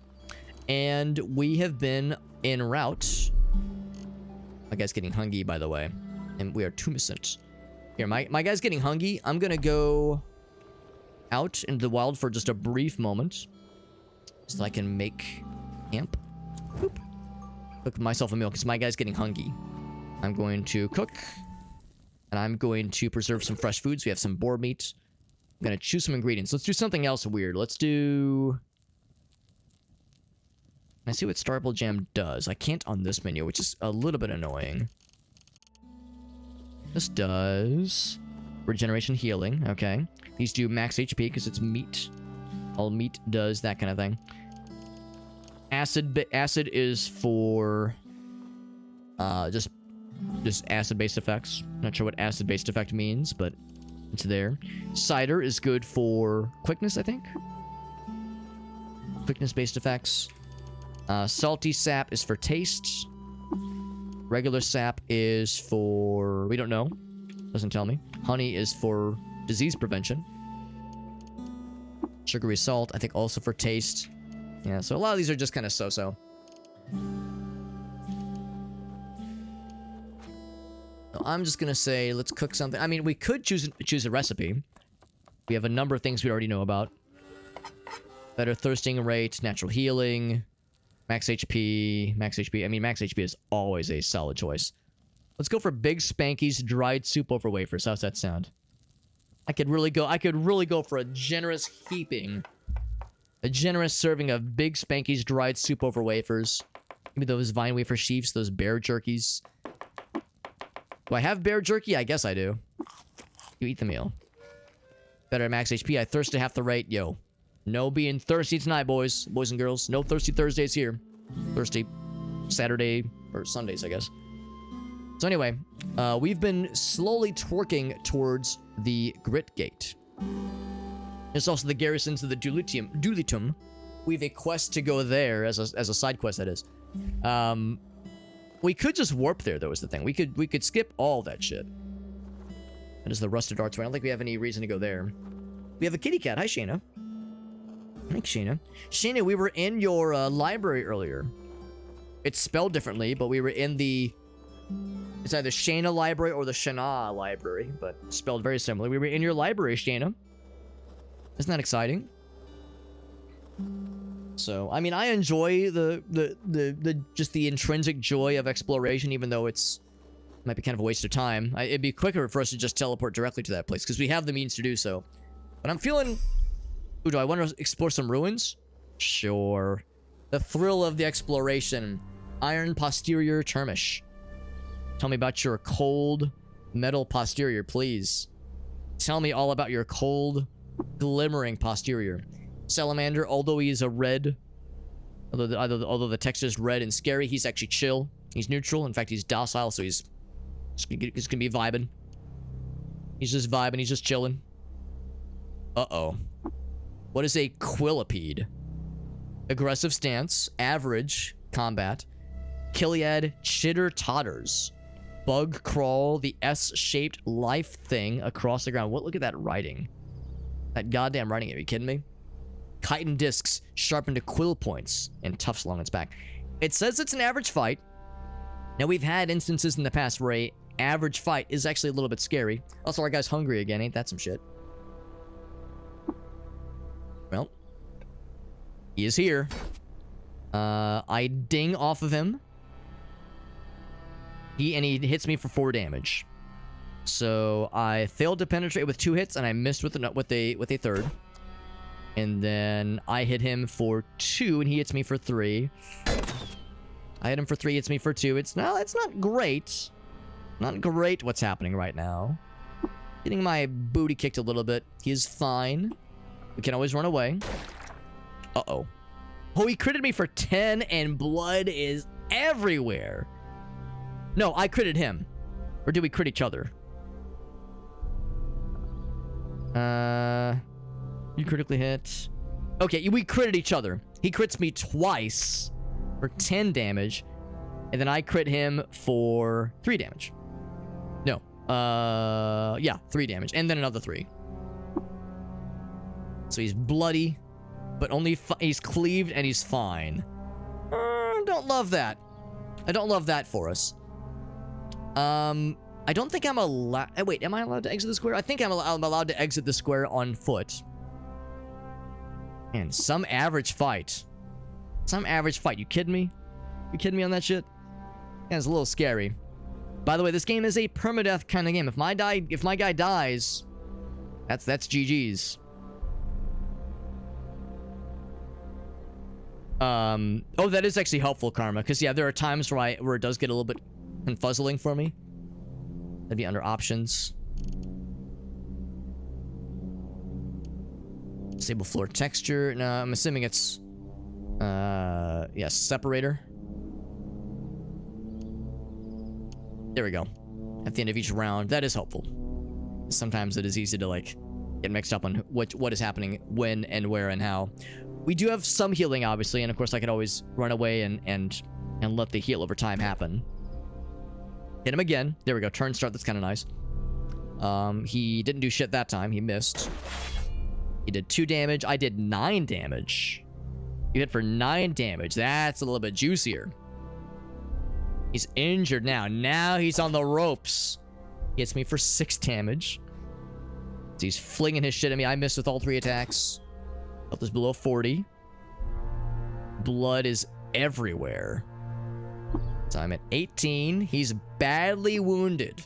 And we have been en route. My guy's getting hungry, by the way. And we are tumescent. Here, my guy's getting hungry. I'm gonna go out into the wild for just a brief moment. So I can make camp. Boop. Cook myself a meal because my guy's getting hungry. I'm going to cook. And I'm going to preserve some fresh foods. We have some boar meat. I'm going to choose some ingredients. Let's do something else weird. Let's do... I see what Starble Jam does. I can't on this menu, which is a little bit annoying. This does regeneration healing. Okay. These do max HP because it's meat. All meat does that kind of thing. Acid is for just acid-based effects. Not sure what acid-based effect means, but it's there. Cider is good for quickness, I think. Quickness-based effects. Salty sap is for taste. Regular sap is for... we don't know. Doesn't tell me. Honey is for disease prevention. Sugary salt, I think, also for taste. Yeah, so a lot of these are just kind of so-so. So I'm just gonna say, let's cook something. I mean, we could choose a recipe. We have a number of things we already know about. Better thirsting rate, natural healing, max HP, max HP. I mean, max HP is always a solid choice. Let's go for Big Spanky's dried soup over wafers. How's that sound? I could really go for a generous heaping. A generous serving of Big Spanky's dried soup over wafers. Give me those vine wafer sheaves, those bear jerkies. Do I have bear jerky? I guess I do. You eat the meal. Better max HP. I thirsted half the rate. Yo. No being thirsty tonight, boys. Boys and girls. No thirsty Thursdays here. Thirsty Saturday or Sundays, I guess. So anyway, we've been slowly twerking towards the Grit Gate. There's also the garrisons of the Dulitum. We have a quest to go there as a side quest, that is. We could just warp there, though, is the thing. We could skip all that shit. That is the Rusted Archway. I don't think we have any reason to go there. We have a kitty cat. Hi, Shayna. Thanks, Shayna. Shayna, we were in your library earlier. It's spelled differently, but we were in the... it's either Shayna Library or the Shana Library, but spelled very similarly. We were in your library, Shayna. Isn't that exciting? So, I mean, I enjoy just the intrinsic joy of exploration, even though might be kind of a waste of time. It'd be quicker for us to just teleport directly to that place, because we have the means to do so. But I'm feeling... ooh, do I want to explore some ruins? Sure. The thrill of the exploration. Iron posterior Termish. Tell me about your cold metal posterior, please. Tell me all about your cold, glimmering posterior. Salamander, although he is a red, although the text is red and scary, he's actually chill. He's neutral. In fact, he's docile, so he's gonna be vibing. He's just vibing. He's just chilling. Uh-oh. What is a Quillipede? Aggressive stance, average combat, Kiliad chitter totters, bug crawl, the S-shaped life thing across the ground. What? Look at that writing. That goddamn writing. Are you kidding me? Chitin discs sharpened to quill points and tufts along its back. It says it's an average fight. Now, we've had instances in the past where a average fight is actually a little bit scary. Also, our guy's hungry again. Ain't that some shit? Well, he is here. I ding off of him. He hits me for 4 damage. So I failed to penetrate with 2 hits, and I missed with a third. And then I hit him for 2, and he hits me for 3. I hit him for 3, hits me for 2. It's not great. Not great what's happening right now. Getting my booty kicked a little bit. He is fine. We can always run away. Uh-oh. Oh, he critted me for 10, and blood is everywhere. No, I critted him. Or did we crit each other? You critically hit. Okay, we critted each other. He crits me twice for 10 damage. And then I crit him for 3 damage. No. Yeah, 3 damage. And then another 3. So he's bloody, but he's cleaved and he's fine. Don't love that. I don't love that for us. I don't think I'm allowed... wait, am I allowed to exit the square? I think I'm allowed to exit the square on foot. Man, some average fight. Some average fight. You kidding me? You kidding me on that shit? Yeah, it's a little scary. By the way, this game is a permadeath kind of game. If my guy dies, that's GG's. Oh, that is actually helpful, Karma, because yeah, there are times where it does get a little bit confuzzling for me. That'd be under options. Disable floor texture. No, I'm assuming it's yeah, separator. There we go. At the end of each round, that is helpful. Sometimes it is easy to like get mixed up on what is happening when and where and how. We do have some healing, obviously, and of course I could always run away and let the heal over time happen. Hit him again. There we go. Turn start. That's kind of nice. He didn't do shit that time. He missed. He did 2 damage. I did 9 damage. You hit for 9 damage. That's a little bit juicier. He's injured now. Now he's on the ropes. He hits me for 6 damage. So he's flinging his shit at me. I missed with all 3 attacks. Health is below 40. Blood is everywhere. So I'm at 18. He's badly wounded.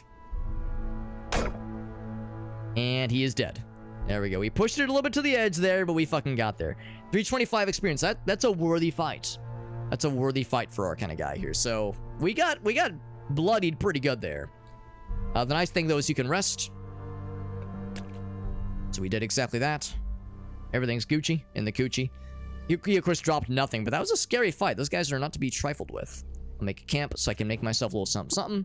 And he is dead. There we go. We pushed it a little bit to the edge there, but we fucking got there. 325 experience. That's a worthy fight. That's a worthy fight for our kind of guy here. So we got bloodied pretty good there. The nice thing though is you can rest. So we did exactly that. Everything's Gucci in the coochie. He of course dropped nothing, but that was a scary fight. Those guys are not to be trifled with. I'll make a camp so I can make myself a little something something.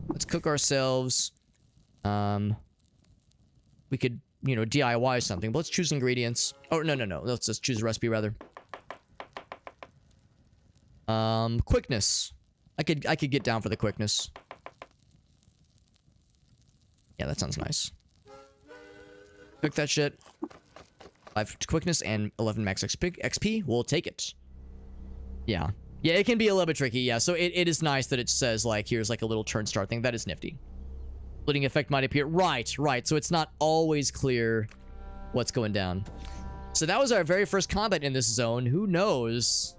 Let's cook ourselves. We could, you know, DIY something, but let's choose ingredients. Oh, no. Let's just choose a recipe rather. Quickness. I could get down for the quickness. Yeah, that sounds nice. Cook that shit. 5 quickness and 11 max XP. We'll take it. Yeah. Yeah, it can be a little bit tricky, yeah. So it is nice that it says, like, here's like a little turn start thing. That is nifty. Splitting effect might appear. Right. So it's not always clear what's going down. So that was our very first combat in this zone. Who knows?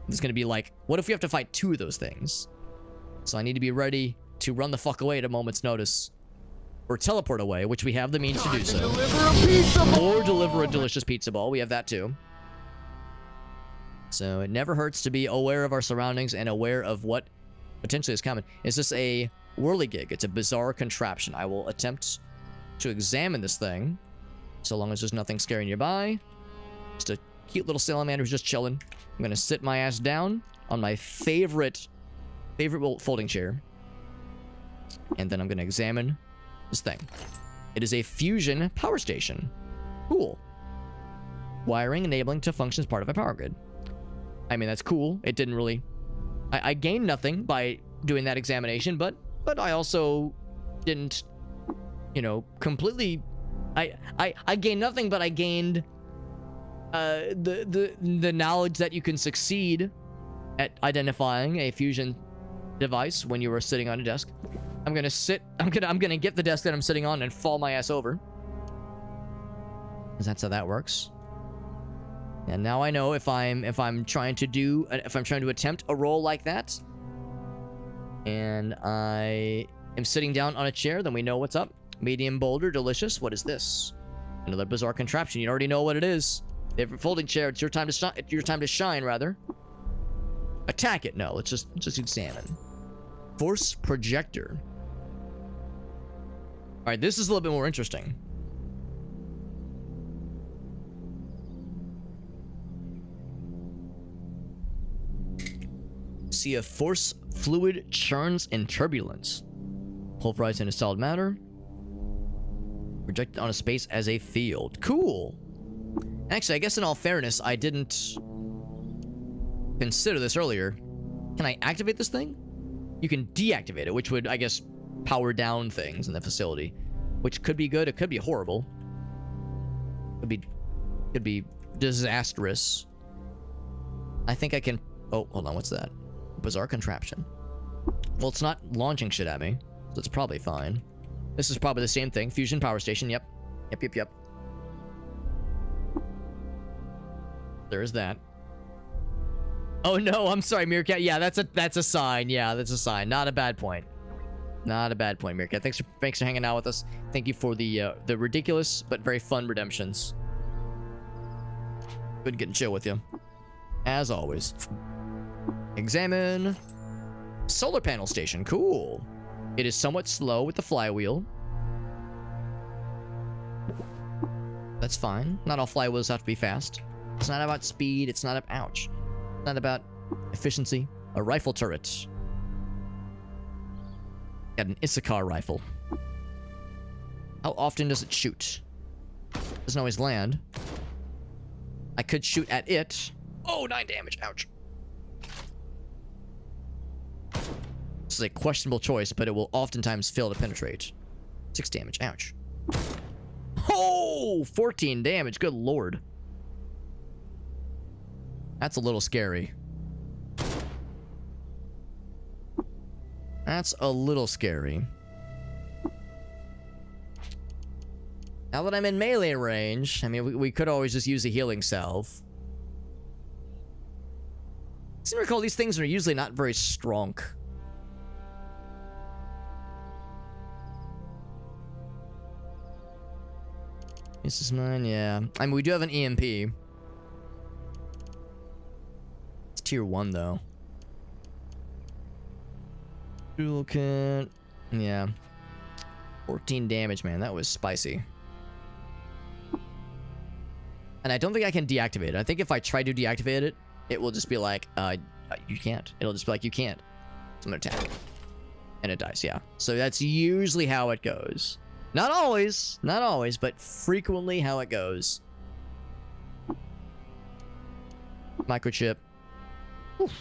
It's going to be like, what if we have to fight 2 of those things? So I need to be ready to run the fuck away at a moment's notice. Or teleport away, which we have the means to do so. Or deliver a delicious pizza ball. We have that too. So it never hurts to be aware of our surroundings and aware of what potentially is coming. Is this a whirligig? It's a bizarre contraption. I will attempt to examine this thing, so long as there's nothing scary nearby. Just a cute little salamander who's just chilling. I'm gonna sit my ass down on my favorite folding chair, and then I'm gonna examine this thing. It is a fusion power station. Cool. Wiring enabling to function as part of a power grid. I mean, that's cool. It didn't really... I gained nothing by doing that examination, but I also didn't, you know, completely... I gained nothing, but I gained the knowledge that you can succeed at identifying a fusion device when you were sitting on a desk. I'm gonna get the desk that I'm sitting on and fall my ass over. 'Cause that's how that works. And now I know if I'm trying to attempt a roll like that, and I am sitting down on a chair, then we know what's up. Medium boulder, delicious. What is this? Another bizarre contraption. You already know what it is. Favorite folding chair. It's your time to shine. It's your time to shine, rather. Attack it. No, let's just examine. Force projector. All right, this is a little bit more interesting. See a force fluid churns in turbulence. Pulverized into solid matter. Projected on a space as a field. Cool. Actually, I guess in all fairness, I didn't consider this earlier. Can I activate this thing? You can deactivate it, which would, I guess, power down things in the facility. Which could be good, it could be horrible. Could be disastrous. I think I can... Oh, hold on, what's that? Bizarre contraption. Well, it's not launching shit at me, so it's probably fine. This is probably the same thing. Fusion power station, yep. Yep. There's that. Oh no, I'm sorry, Meerkat. Yeah, that's a sign. Yeah, that's a sign. Not a bad point. Not a bad point, Meerkat. Thanks for hanging out with us. Thank you for the ridiculous but very fun redemptions. Good getting chill with you. as always. Examine. Solar panel station. Cool. It is somewhat slow with the flywheel. That's fine. Not all flywheels have to be fast. It's not about speed. It's not about... Ouch. It's not about efficiency. A rifle turret. Got an Syzygyrior rifle. How often does it shoot? Doesn't always land. I could shoot at it. Oh, 9 damage. Ouch. This is a questionable choice, but it will oftentimes fail to penetrate. 6 damage. Ouch. Oh, 14 damage. Good lord. That's a little scary. That's a little scary. Now that I'm in melee range, I mean, we could always just use a healing salve. I seem to recall these things are usually not very strong. This is mine, yeah. I mean, we do have an EMP. It's tier 1, though. Dual kit. Yeah. 14 damage, man. That was spicy. And I don't think I can deactivate it. I think if I try to deactivate it, it will just be like, you can't. It'll just be like, you can't. So I'm gonna attack it. And it dies, yeah. So that's usually how it goes. Not always, but frequently how it goes. Microchip. Oof.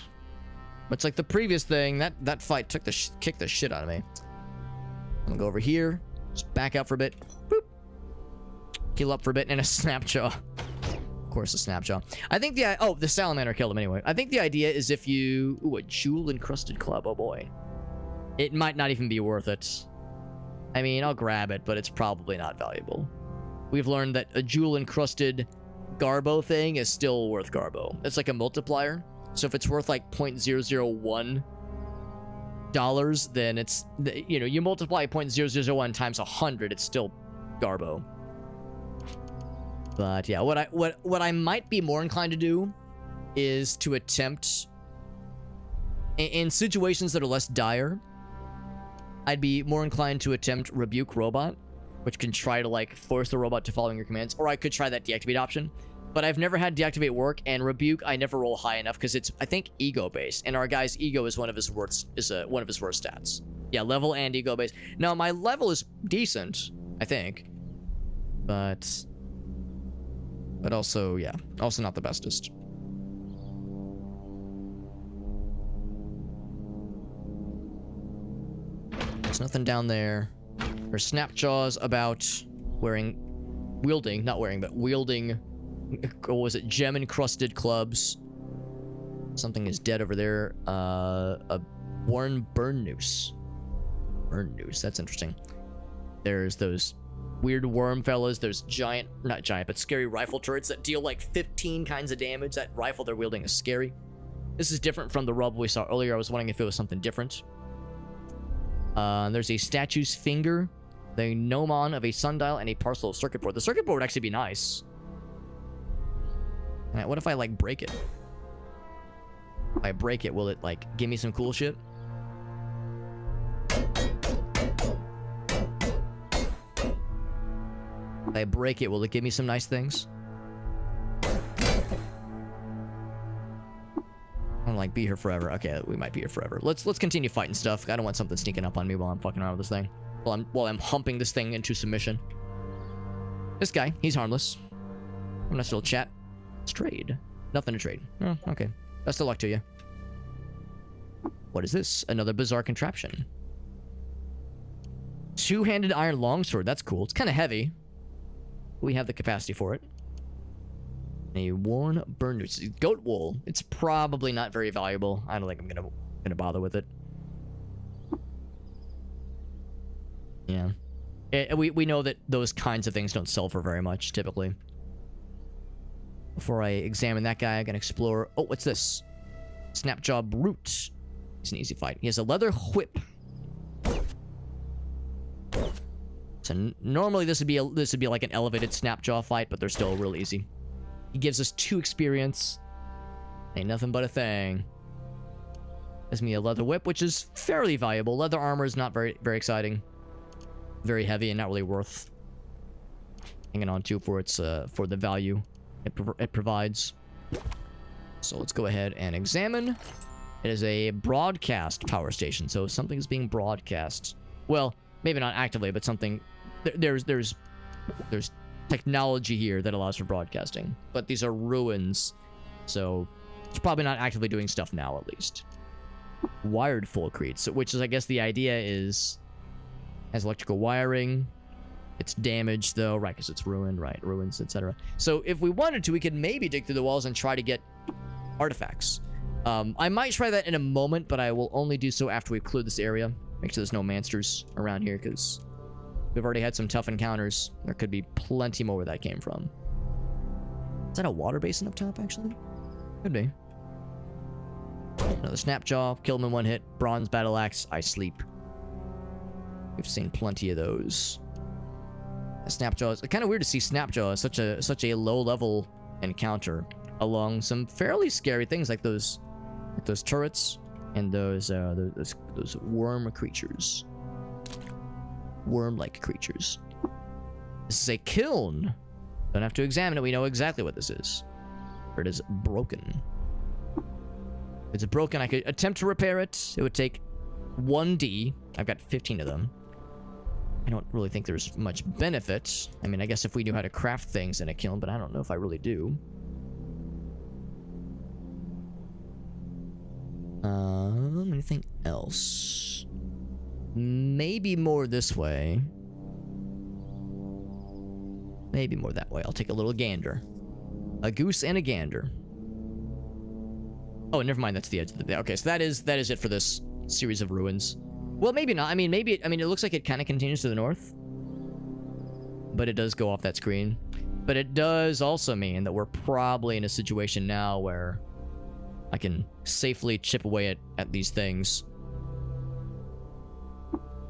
Much like the previous thing, that fight kicked the shit out of me. I'm gonna go over here, just back out for a bit. Boop. Heal up for a bit, and a snapjaw. Of course, a snapjaw. I think the salamander killed him anyway. I think the idea is if you... Ooh, a jewel-encrusted club, oh boy. It might not even be worth it. I mean, I'll grab it, but it's probably not valuable. We've learned that a jewel-encrusted Garbo thing is still worth Garbo. It's like a multiplier. So if it's worth like $0.001, then it's, you know, you multiply 0.0001 times 100, it's still Garbo. But yeah, what I might be more inclined to do is to attempt, in situations that are less dire, I'd be more inclined to attempt Rebuke Robot, which can try to like force the robot to following your commands, or I could try that deactivate option. But I've never had deactivate work, and Rebuke I never roll high enough because it's, I think, ego based, and our guy's ego is one of his worst stats. Yeah, level and ego based. Now my level is decent, I think, but also, yeah, also not the bestest. There's nothing down there. There's Snapjaws about wielding, what was it, gem-encrusted clubs. Something is dead over there. A worn burn noose. Burn noose, that's interesting. There's those weird worm fellas. There's giant, not giant, but scary rifle turrets that deal like 15 kinds of damage. That rifle they're wielding is scary. This is different from the rub we saw earlier. I was wondering if it was something different. There's a statue's finger, the gnomon of a sundial, and a parcel of circuit board. The circuit board would actually be nice. And what if I, like, break it? If I break it, will it, like, give me some cool shit? If I break it, will it give me some nice things? I don't like be here forever. Okay, we might be here forever. Let's continue fighting stuff. I don't want something sneaking up on me while I'm fucking around with this thing. While I'm humping this thing into submission. This guy, he's harmless. I'm gonna still chat. Let's trade. Nothing to trade. Oh, okay. Best of luck to you. What is this? Another bizarre contraption. Two-handed iron longsword. That's cool. It's kind of heavy. We have the capacity for it. A worn burn noose. Goat wool. It's probably not very valuable. I don't think I'm gonna bother with it. Yeah. We know that those kinds of things don't sell for very much, typically. Before I examine that guy, I can explore... Oh, what's this? Snapjaw Brute. It's an easy fight. He has a leather whip. So normally this would be like an elevated Snapjaw fight, but they're still real easy. He gives us 2 experience. Ain't nothing but a thing. Gives me a leather whip, which is fairly valuable. Leather armor is not very exciting. Very heavy and not really worth hanging on to for its for the value it provides. So let's go ahead and examine. It is a broadcast power station, so something is being broadcast. Well, maybe not actively, but something. There's technology here that allows for broadcasting, but these are ruins, so it's probably not actively doing stuff now, at least. Wired Fulcrete, which is, I guess, the idea is has electrical wiring. It's damaged though, right? Because it's ruined, right? Ruins, etc. So if we wanted to, we could maybe dig through the walls and try to get artifacts. I might try that in a moment, but I will only do so after we've cleared this area. Make sure there's no monsters around here, because we've already had some tough encounters. There could be plenty more where that came from. Is that a water basin up top, actually? Could be. Another Snapjaw. Kill him in one hit. Bronze Battle Axe. I sleep. We've seen plenty of those. Snapjaw is kind of weird to see Snapjaw as such a low-level encounter along some fairly scary things like those turrets and those worm creatures. Worm-like creatures. This is a kiln. Don't have to examine it. We know exactly what this is. Or it is broken. If it's broken, I could attempt to repair it. It would take 1D. I've got 15 of them. I don't really think there's much benefit. I mean, I guess if we knew how to craft things in a kiln, but I don't know if I really do. Anything else? Maybe more this way. Maybe more that way. I'll take a little gander. A goose and a gander. Oh, never mind. That's the edge of the... Okay, so that is it for this series of ruins. Well, maybe not. I mean, it looks like it kind of continues to the north. But it does go off that screen. But it does also mean that we're probably in a situation now where I can safely chip away at these things.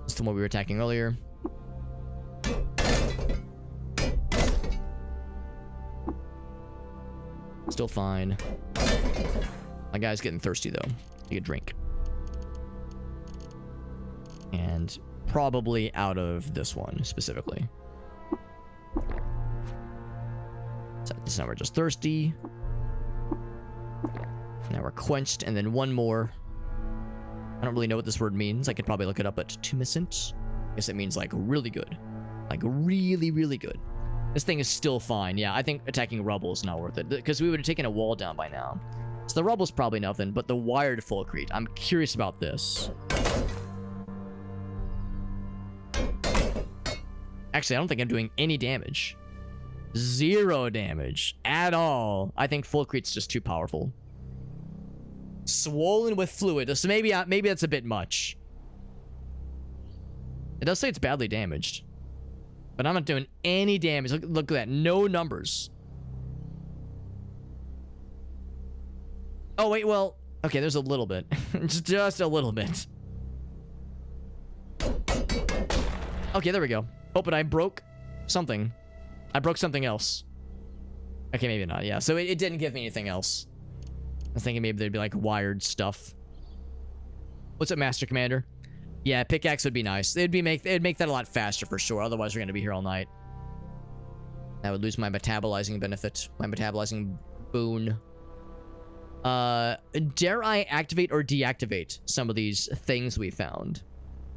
It's the one we were attacking earlier. Still fine. My guy's getting thirsty, though. Take a drink. And probably out of this one, specifically. So now we're just thirsty. Now we're quenched, and then one more. I don't really know what this word means. I could probably look it up at tumescent. I guess it means, like, really good. Like, really, really good. This thing is still fine. Yeah, I think attacking rubble is not worth it, because we would have taken a wall down by now. So the rubble's probably nothing, but the wired Fulcrete. I'm curious about this. Actually, I don't think I'm doing any damage. 0 damage at all. I think Fulcrete's just too powerful. Swollen with fluid. So maybe that's a bit much. It does say it's badly damaged. But I'm not doing any damage. Look at that. No numbers. Oh, wait, well... Okay, there's a little bit. Just a little bit. Okay, there we go. Oh, but I broke something. I broke something else. Okay, maybe not. Yeah, so it didn't give me anything else. I was thinking maybe there'd be, like, wired stuff. What's up, Master Commander? Yeah, pickaxe would be nice. It'd make that a lot faster for sure. Otherwise, we're gonna be here all night. I would lose my metabolizing benefit. My metabolizing boon. Dare I activate or deactivate some of these things we found?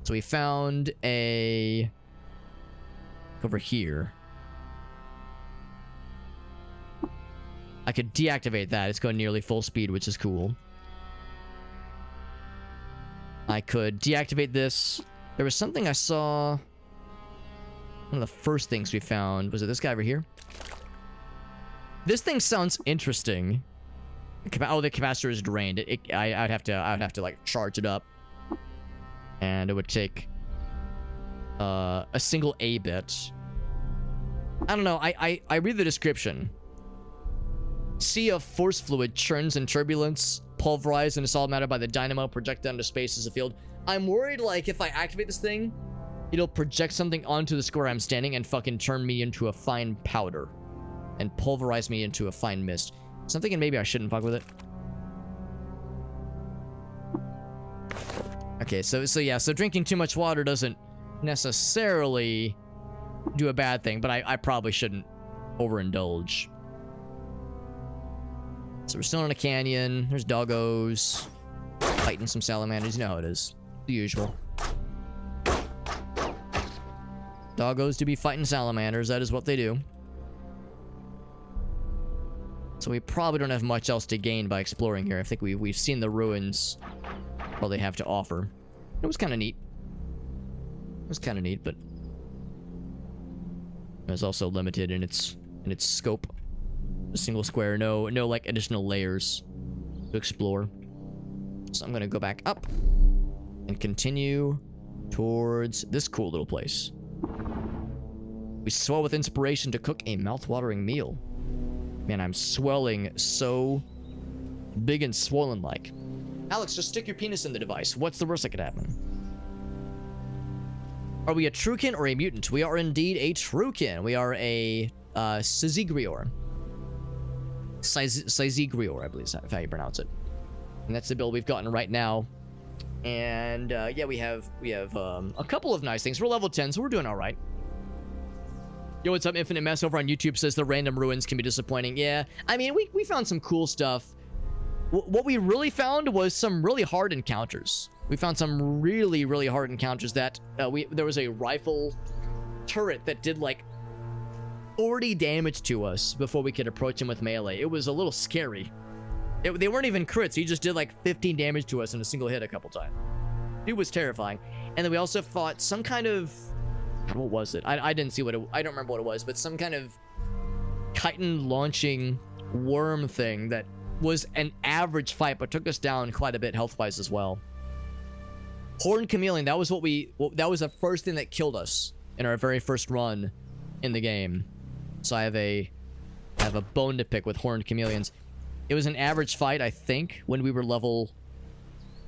So we found a... over here. I could deactivate that. It's going nearly full speed, which is cool. I could deactivate this. There was something I saw. One of the first things we found. Was it this guy over here? This thing sounds interesting. Oh, the capacitor is drained. I would have to like charge it up. And it would take a single A bit. I don't know. I read the description. Sea of force fluid churns in turbulence, pulverized into solid matter by the dynamo, projected into space as a field. I'm worried, like, if I activate this thing, it'll project something onto the square I'm standing and fucking turn me into a fine powder. And pulverize me into a fine mist. So I'm thinking maybe I shouldn't fuck with it. Okay, so yeah, so drinking too much water doesn't necessarily do a bad thing, but I probably shouldn't overindulge. So we're still in a canyon. There's doggos fighting some salamanders. You know how it is. The usual. Doggos to be fighting salamanders. That is what they do. So we probably don't have much else to gain by exploring here. I think we've seen the ruins. All they have to offer. It was kind of neat. It was kind of neat, but it was also limited in its scope. A single square, no like additional layers to explore. So I'm gonna go back up and continue towards this cool little place. We swell with inspiration to cook a mouth-watering meal. Man, I'm swelling so big and swollen like. Alex, just stick your penis in the device. What's the worst that could happen? Are we a Trukin or a mutant? We are indeed a Trukin. We are a Syzygyrior. Syzygyrior, I believe is how you pronounce it. And that's the build we've gotten right now. And yeah, we have a couple of nice things. We're level 10, so we're doing all right. Yo, what's up, Infinite Mess over on YouTube says the random ruins can be disappointing. Yeah, I mean, we found some cool stuff. What we really found was some really hard encounters. We found some really, really hard encounters that there was a rifle turret that did like 40 damage to us before we could approach him with melee. It was a little scary. They weren't even crits. He just did like 15 damage to us in a single hit a couple times. It was terrifying. And then we also fought some kind of... What was it? I didn't see what it... I don't remember what it was, but some kind of chitin launching worm thing that was an average fight, but took us down quite a bit health-wise as well. Horned chameleon, that was that was the first thing that killed us in our very first run in the game. So I have a bone to pick with horned chameleons. It was an average fight, I think, when we were level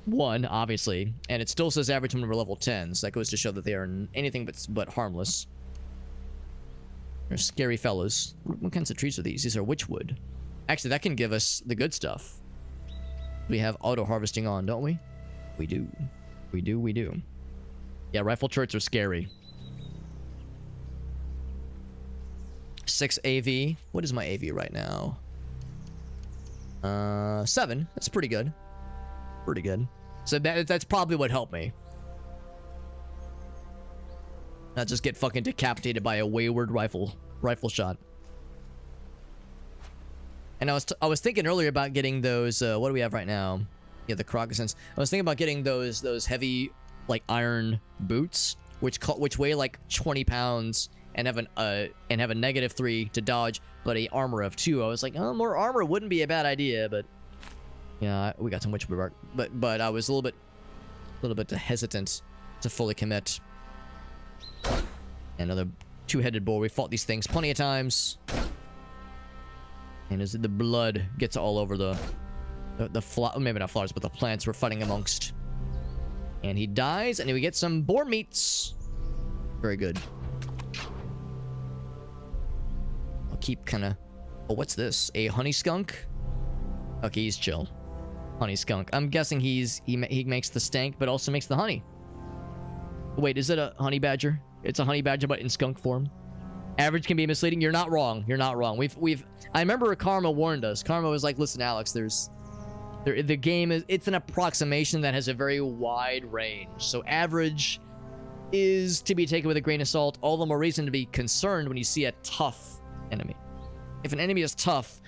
1, obviously, and it still says average when we're level 10, so that goes to show that they are anything but harmless. They're scary fellas. What kinds of trees are these? These are witchwood. Actually, that can give us the good stuff. We have auto harvesting on, don't we? We do. We do. Yeah, rifle turrets are scary. 6 AV. What is my AV right now? 7. That's pretty good. Pretty good. So that's probably what helped me. Not just get fucking decapitated by a wayward rifle shot. And I was thinking earlier about getting those. What do we have right now? Yeah, the Crocusants. I was thinking about getting those heavy like iron boots, which weigh like 20 pounds and have a -3 to dodge, but a armor of 2. I was like, oh, more armor wouldn't be a bad idea, but yeah, we got some witchwood bark. But I was a little bit hesitant to fully commit. Another 2-headed boar. We fought these things plenty of times. And as the blood gets all over the maybe not flowers, but the plants we're fighting amongst. And he dies, and we get some boar meats. Very good. I'll keep kind of... Oh, what's this? A honey skunk? Okay, he's chill. Honey skunk. I'm guessing he makes the stank, but also makes the honey. Wait, is it a honey badger? It's a honey badger, but in skunk form. Average can be misleading. You're not wrong. You're not wrong. I remember Karma warned us. Karma was like, listen, Alex, the game it's an approximation that has a very wide range. So average is to be taken with a grain of salt. All the more reason to be concerned when you see a tough enemy. If an enemy is tough,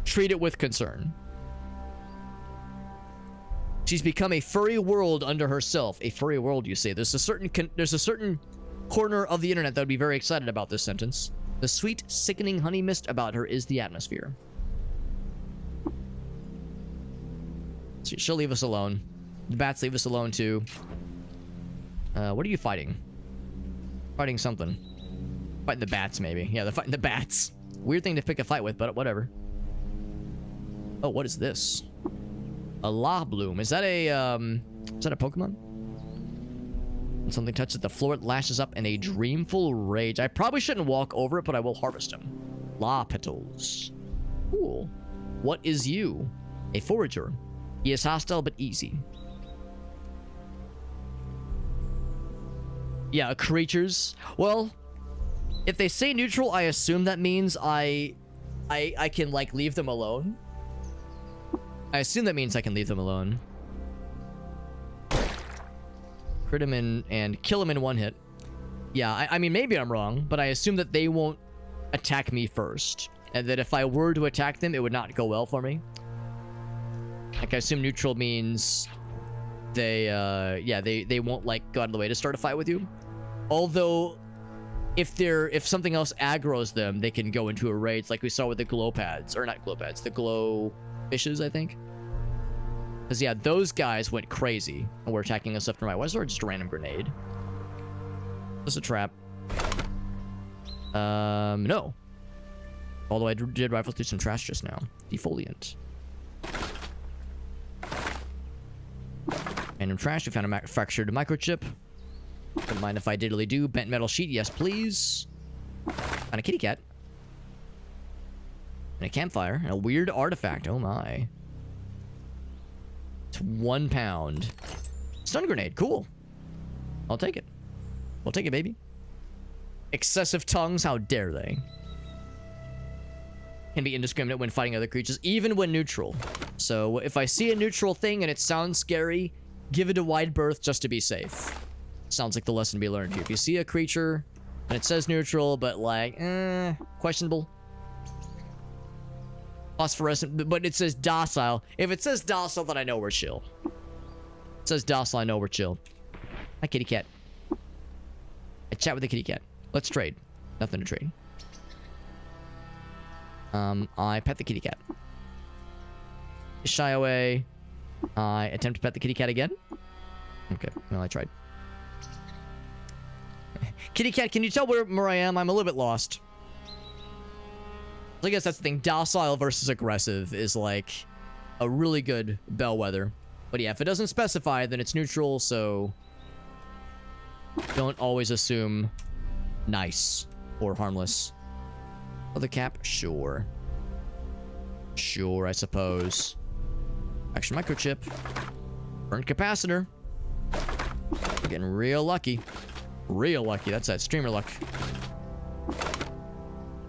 treat it with concern. She's become a furry world unto herself. A furry world, you say? There's a certain corner of the internet that would be very excited about this sentence. The sweet, sickening honey mist about her is the atmosphere. She'll leave us alone. The bats leave us alone too. What are you fighting? Fighting something. Fighting the bats, maybe. Yeah, they're fighting the bats. Weird thing to pick a fight with, but whatever. Oh, what is this? A La Bloom. Is that a Pokemon? When something touches the floor, it lashes up in a dreamful rage. I probably shouldn't walk over it, but I will harvest him. La Petals. Cool. What is you? A forager. He is hostile but easy. Yeah, creatures. Well, if they say neutral, I assume that means I can, like, leave them alone. I assume that means I can leave them alone. Crit him in and kill him in one hit. Yeah, I mean, maybe I'm wrong, but I assume that they won't attack me first. And that if I were to attack them, it would not go well for me. Like, I assume neutral means they, yeah, they won't, like, go out of the way to start a fight with you. Although, if something else aggroes them, they can go into a rage, like we saw with the glow pads. Or not glow pads, the glow fishes, I think. Because, yeah, those guys went crazy and were attacking us left and right. Why is there just a random grenade? Is this a trap? No. Although I did rifle through some trash just now. Defoliant. Random trash. We found a fractured microchip. Don't mind if I diddly do. Bent metal sheet. Yes, please. And a kitty cat. And a campfire. And a weird artifact. Oh my. It's 1 pound. Stun grenade. Cool. I'll take it. We'll take it, baby. Excessive tongues. How dare they? Can be indiscriminate when fighting other creatures, even when neutral. So if I see a neutral thing and it sounds scary, give it a wide berth just to be safe. Sounds like the lesson to be learned here. If you see a creature and it says neutral, but like, questionable. Phosphorescent, but it says docile. If it says docile, then I know we're chill. It says docile, I know we're chill. Hi, kitty cat. I chat with the kitty cat. Let's trade. Nothing to trade. I pet the kitty cat. Shy away. I attempt to pet the kitty cat again. Okay, well, I tried. Kitty cat, can you tell where I am? I'm a little bit lost. I guess that's the thing. Docile versus aggressive is like a really good bellwether. But yeah, if it doesn't specify, then it's neutral, so don't always assume nice or harmless. Other cap? Sure. Sure, I suppose. Action microchip. Burnt capacitor. We're getting real lucky. Real lucky. That's that streamer luck.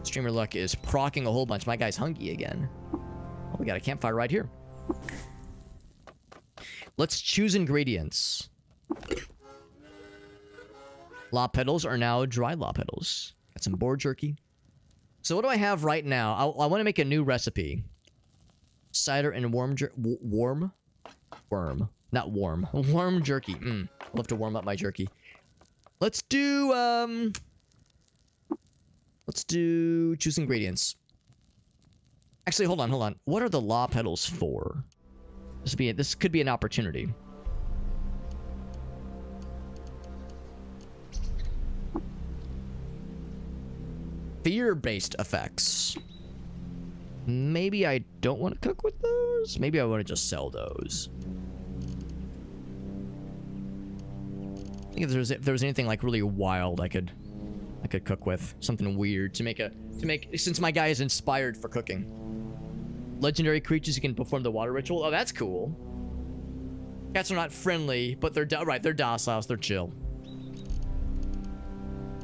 Streamer luck is procking a whole bunch. My guy's hungry again. Oh, we got a campfire right here. Let's choose ingredients. Lop petals are now dry lop petals. Got some boar jerky. So what do I have right now? I want to make a new recipe. Cider and worm not warm. Worm jerky. I'll have to warm up my jerky. Let's do choose ingredients. Actually, hold on. What are the law petals for? This could be an opportunity. Fear-based effects. Maybe I don't want to cook with those. Maybe I want to just sell those. I think if there was anything like really wild, I could cook with something weird to make since my guy is inspired for cooking. Legendary creatures who can perform the water ritual. Oh, that's cool. Cats are not friendly, but they're docile. So they're chill.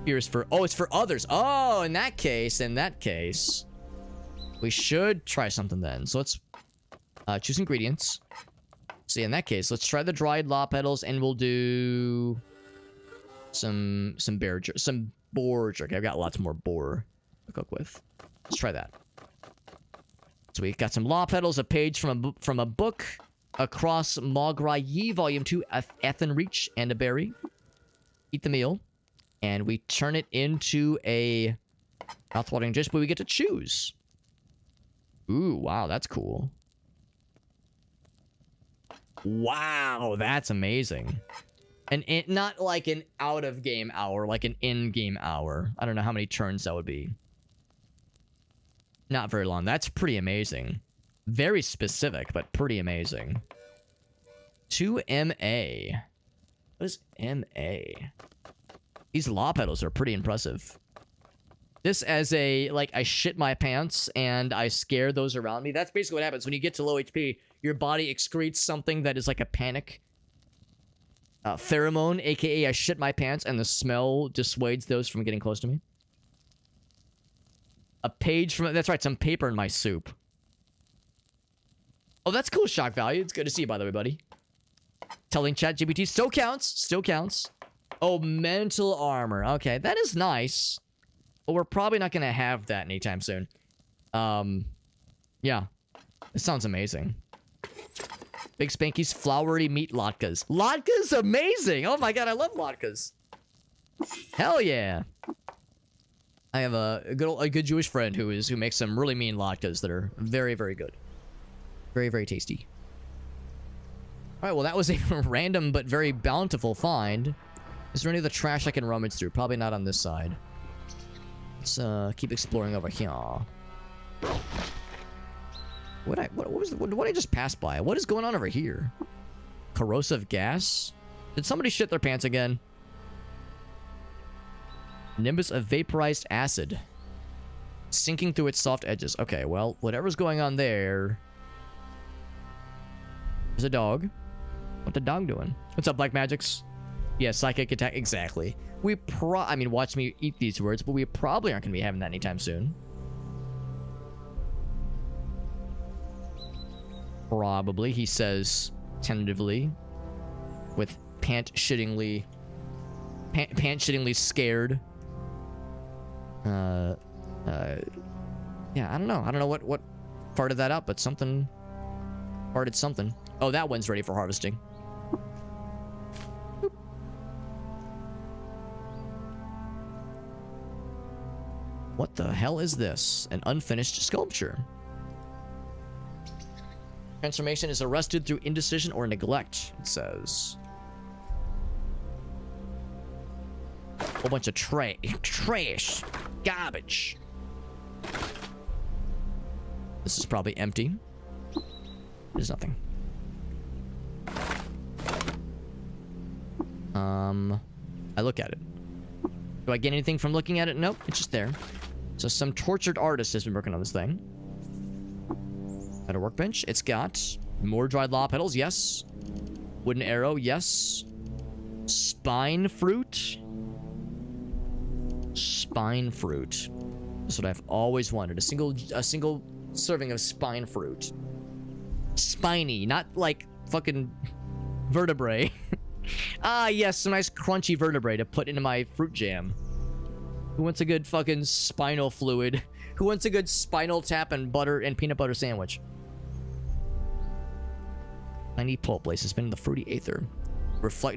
Here's for it's for others. Oh, in that case, we should try something then. So let's choose ingredients. So yeah, in that case, let's try the dried law petals, and we'll do some boar jerky. I've got lots more boar to cook with. Let's try that. So we got some law petals, a page from a book, Across Magrayi, Volume 2, Ethan Reach, and a berry. Eat the meal. And we turn it into a mouthwatering dish, but we get to choose. Ooh, wow, that's cool. Wow, that's amazing. And not like an out-of-game hour, like an in-game hour. I don't know how many turns that would be. Not very long. That's pretty amazing. Very specific, but pretty amazing. 2MA. What is MA? These law petals are pretty impressive. This as a, like, I shit my pants and I scare those around me. That's basically what happens when you get to low HP. Your body excretes something that is like a panic. Pheromone, aka I shit my pants and the smell dissuades those from getting close to me. A page from... That's right, some paper in my soup. Oh, that's cool, shock value. It's good to see you, by the way, buddy. Telling ChatGPT still counts. Still counts. Oh, mental armor. Okay, that is nice. But we're probably not going to have that anytime soon. Yeah. It sounds amazing. Big Spanky's flowery meat latkes. Latkes amazing! Oh my god, I love latkes. Hell yeah. I have a good Jewish friend who makes some really mean latkes that are very, very good. Very, very tasty. Alright, well that was a random but very bountiful find. Is there any other trash I can rummage through? Probably not on this side. Let's keep exploring over here. What did I just pass by? What is going on over here? Corrosive gas? Did somebody shit their pants again? Nimbus of vaporized acid. Sinking through its soft edges. Okay, well, whatever's going on there... There's a dog. What's the dog doing? What's up, Black Magics? Yeah, psychic attack. Exactly. I mean, watch me eat these words, but we probably aren't going to be having that anytime soon. Probably, he says tentatively, with pant-shittingly scared. Yeah, I don't know what farted that out, but something farted something. Oh, that one's ready for harvesting. Boop. What the hell is this? An unfinished sculpture. Transformation is arrested through indecision or neglect, it says. A whole bunch of trash. Garbage. This is probably empty. There's nothing. I look at it. Do I get anything from looking at it? Nope, it's just there. So some tortured artist has been working on this thing. At a workbench. It's got more dried law petals, yes. Wooden arrow, yes. Spine fruit. Spine fruit. That's what I've always wanted. A single serving of spine fruit. Spiny, not like fucking vertebrae. Ah, yes, some nice crunchy vertebrae to put into my fruit jam. Who wants a good fucking spinal fluid? Who wants a good spinal tap and butter and peanut butter sandwich? Tiny pulp lace has been in the fruity aether.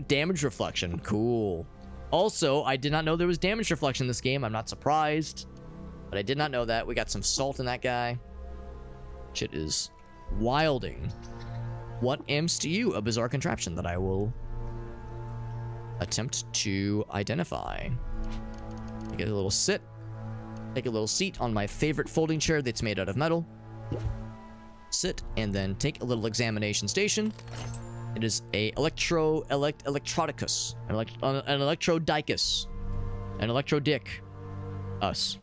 Damage reflection. Cool. Also, I did not know there was damage reflection in this game. I'm not surprised. But I did not know that. We got some salt in that guy. Shit is wilding. What amps to you? A bizarre contraption that I will attempt to identify. Get a little sit. Take a little seat on my favorite folding chair that's made out of metal. Sit, and then take a little examination station. It is a electrodicus. An electrodicus. An electrodick. Us.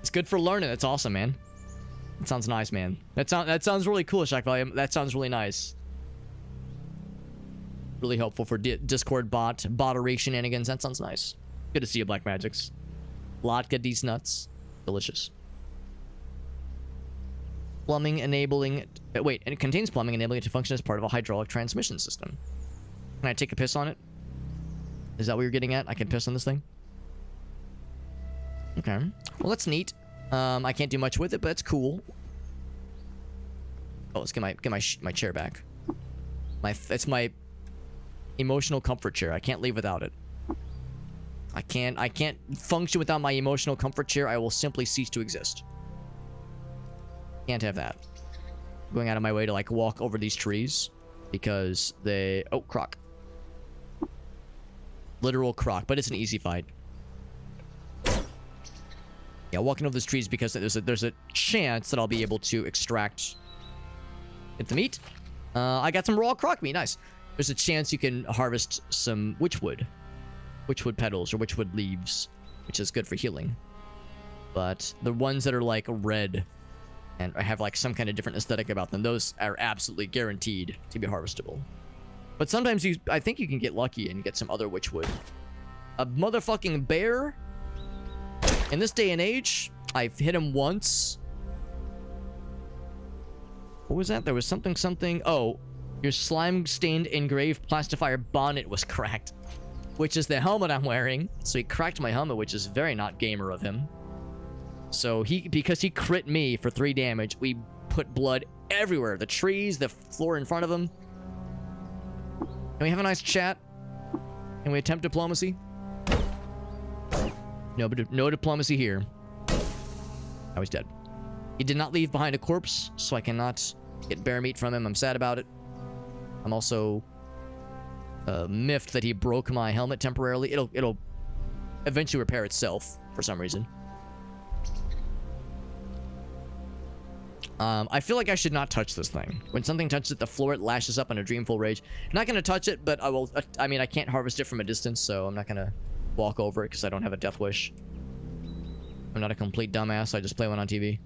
It's good for learning. That's awesome, man. That sounds nice, man. That sounds really cool, Shock Value. That sounds really nice. Really helpful for Discord bottery shenanigans. That sounds nice. Good to see you, Black Magics. Latka these nuts. Delicious. Plumbing enabling... Wait, and it contains plumbing enabling it to function as part of a hydraulic transmission system. Can I take a piss on it? Is that what you're getting at? I can piss on this thing? Okay. Well, that's neat. I can't do much with it, but it's cool. Oh, let's get my chair back. It's my emotional comfort chair. I can't leave without it. I can't function without my emotional comfort chair. I will simply cease to exist. Can't have that. I'm going out of my way to like walk over these trees because they... Oh, croc. Literal croc, but it's an easy fight. Yeah, walking over these trees because there's a chance that I'll be able to extract the meat. I got some raw croc meat. Nice. There's a chance you can harvest some witchwood petals or witchwood leaves, which is good for healing. But the ones that are like red and I have like some kind of different aesthetic about them, those are absolutely guaranteed to be harvestable. But sometimes I think you can get lucky and get some other witchwood. A motherfucking bear? In this day and age, I've hit him once. What was that? There was something. Oh, your slime-stained engraved plastifier bonnet was cracked, which is the helmet I'm wearing. So he cracked my helmet, which is very not gamer of him. So because he crit me for 3 damage, we put blood everywhere. The trees, the floor in front of him. Can we have a nice chat? Can we attempt diplomacy? No diplomacy here. Now he's dead. He did not leave behind a corpse, so I cannot get bear meat from him. I'm sad about it. I'm also miffed that he broke my helmet temporarily. It'll eventually repair itself for some reason. I feel like I should not touch this thing. When something touches it, the floor, it lashes up in a dreamful rage. I'm not gonna touch it, but I will. I mean, I can't harvest it from a distance, so I'm not gonna walk over it because I don't have a death wish. I'm not a complete dumbass. I just play one on TV.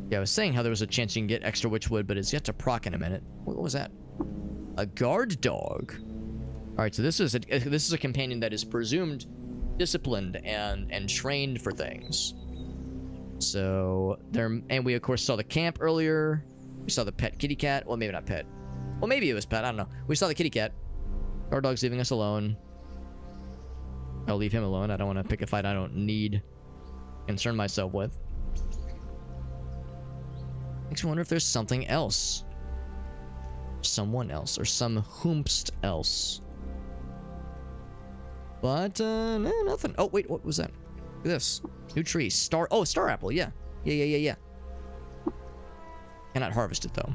Yeah, I was saying how there was a chance you can get extra witchwood, but it's yet to proc in a minute. What was that? A guard dog. All right, so this is a companion that is presumed disciplined and trained for things. So there, and we of course saw the camp earlier. We saw the pet kitty cat. Well, maybe not pet. Well, maybe it was pet. I don't know. We saw the kitty cat. Guard dog's leaving us alone. I'll leave him alone. I don't want to pick a fight I don't need concern myself with. Makes me wonder if there's something else. Someone else or some whomst else. But, no, nothing. Oh, wait, what was that? Look at this. New tree. Star apple, yeah. Yeah. Cannot harvest it, though.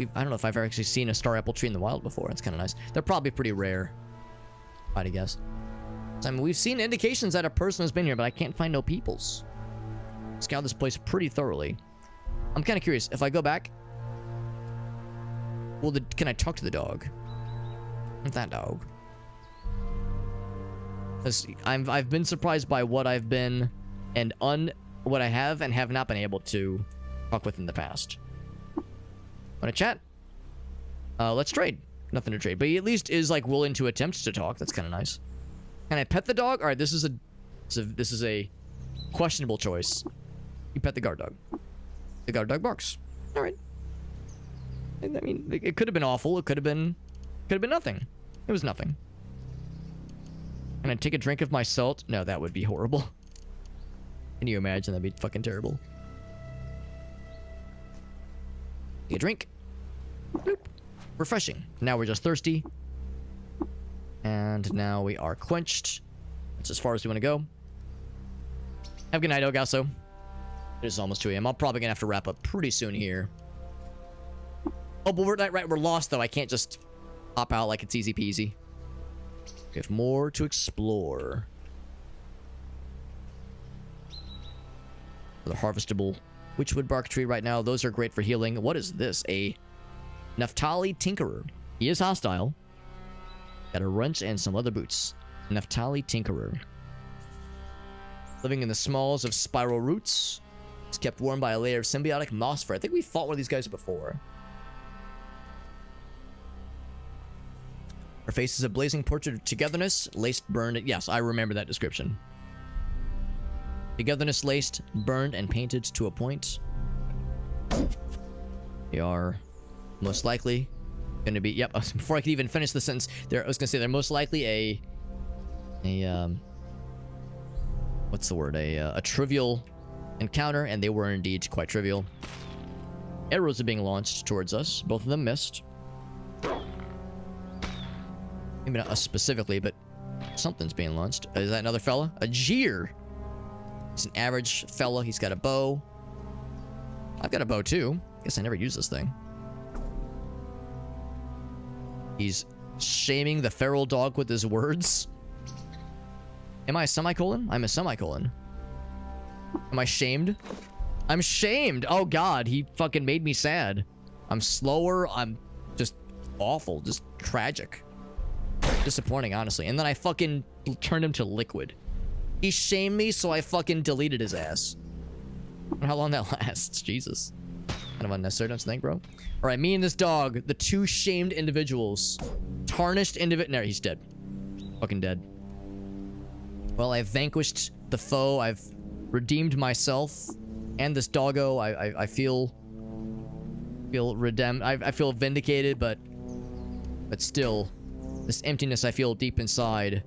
I don't know if I've ever actually seen a star apple tree in the wild before. It's kind of nice. They're probably pretty rare, I'd guess. I mean, we've seen indications that a person has been here, but I can't find no peoples. Scout this place pretty thoroughly. I'm kind of curious. If I go back, can I talk to the dog? With that dog. I've been surprised by what I've been what I have and have not been able to talk with in the past. Want to chat? Let's trade. Nothing to trade, but he at least is like willing to attempt to talk. That's kind of nice. Can I pet the dog? All right, this is a questionable choice. You pet the guard dog. The guard dog barks. All right. I mean, it could have been awful. It could have been nothing. It was nothing. Can I take a drink of my salt? No, that would be horrible. Can you imagine? That'd be fucking terrible. Take a drink. Boop. Refreshing. Now we're just thirsty. And now we are quenched. That's as far as we want to go. Have a good night, Ogasso. It is almost 2 a.m. I'm probably gonna have to wrap up pretty soon here. Oh, but we're lost though. I can't just hop out like it's easy peasy. We have more to explore. The harvestable witchwood bark tree right now. Those are great for healing. What is this? A Naphtali Tinkerer. He is hostile. Got a wrench and some leather boots. Naphtali Tinkerer. Living in the smalls of spiral roots. It's kept warm by a layer of symbiotic moss fur. I think we fought one of these guys before. Her face is a blazing portrait of togetherness, laced, burned. Yes, I remember that description. Togetherness, laced, burned, and painted to a point. They are most likely going to be. Yep. Before I could even finish the sentence, I was going to say they're most likely a what's the word? A trivial encounter, and they were indeed quite trivial. Arrows are being launched towards us. Both of them missed. Maybe not us specifically, but something's being launched. Is that another fella? A jeer. He's an average fella. He's got a bow. I've got a bow too. Guess I never use this thing. He's shaming the feral dog with his words. Am I a semicolon? I'm a semicolon. Am I shamed? I'm shamed. Oh god, he fucking made me sad. I'm slower. I'm just awful. Just tragic. Disappointing, honestly. And then I fucking turned him to liquid. He shamed me, so I fucking deleted his ass. I wonder how long that lasts. Jesus. Kind of unnecessary, don't you think, bro? Alright, me and this dog, the two shamed individuals. Tarnished individual. No, he's dead. Fucking dead. Well, I've vanquished the foe. I've redeemed myself. And this doggo. I feel redeemed. I feel vindicated, but still, this emptiness I feel deep inside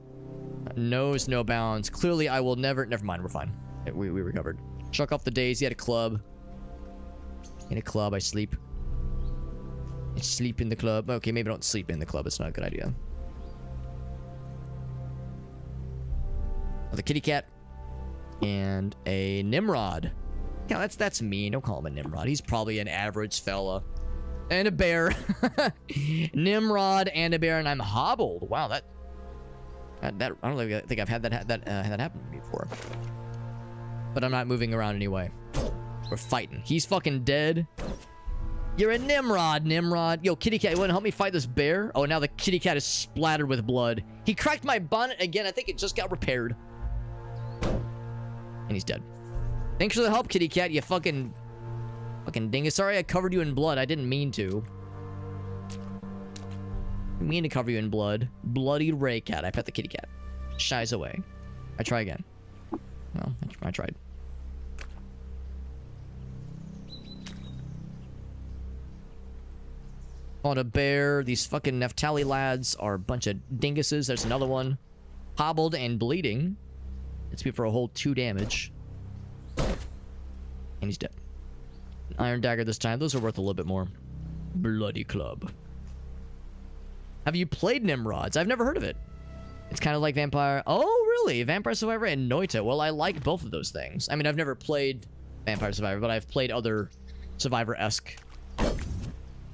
knows no bounds. Clearly, I will never mind, we're fine. We recovered. Chuck off the daisy at a club. In a club, I sleep. I sleep in the club. Okay, maybe don't sleep in the club. It's not a good idea. Oh, the kitty cat. And a Nimrod. Yeah, that's mean. Don't call him a Nimrod. He's probably an average fella. And a bear. Nimrod and a bear, and I'm hobbled. Wow, that I don't think I've had that happen to me before. But I'm not moving around anyway. We're fighting. He's fucking dead. You're a Nimrod, Nimrod. Yo, kitty cat, you want to help me fight this bear? Oh, now the kitty cat is splattered with blood. He cracked my bonnet again. I think it just got repaired. And he's dead. Thanks for the help, kitty cat. You fucking dingus. Sorry I covered you in blood. I didn't mean to. I didn't mean to cover you in blood. Bloody Ray cat. I pet the kitty cat. Shies away. I try again. Well, I tried. On a bear. These fucking Neftali lads are a bunch of dinguses. There's another one. Hobbled and bleeding. It's me for a whole 2 damage. And he's dead. Iron dagger this time. Those are worth a little bit more. Bloody club. Have you played Nimrods? I've never heard of it. It's kind of like Vampire. Oh, really? Vampire Survivor and Noita. Well, I like both of those things. I mean, I've never played Vampire Survivor, but I've played other Survivor-esque,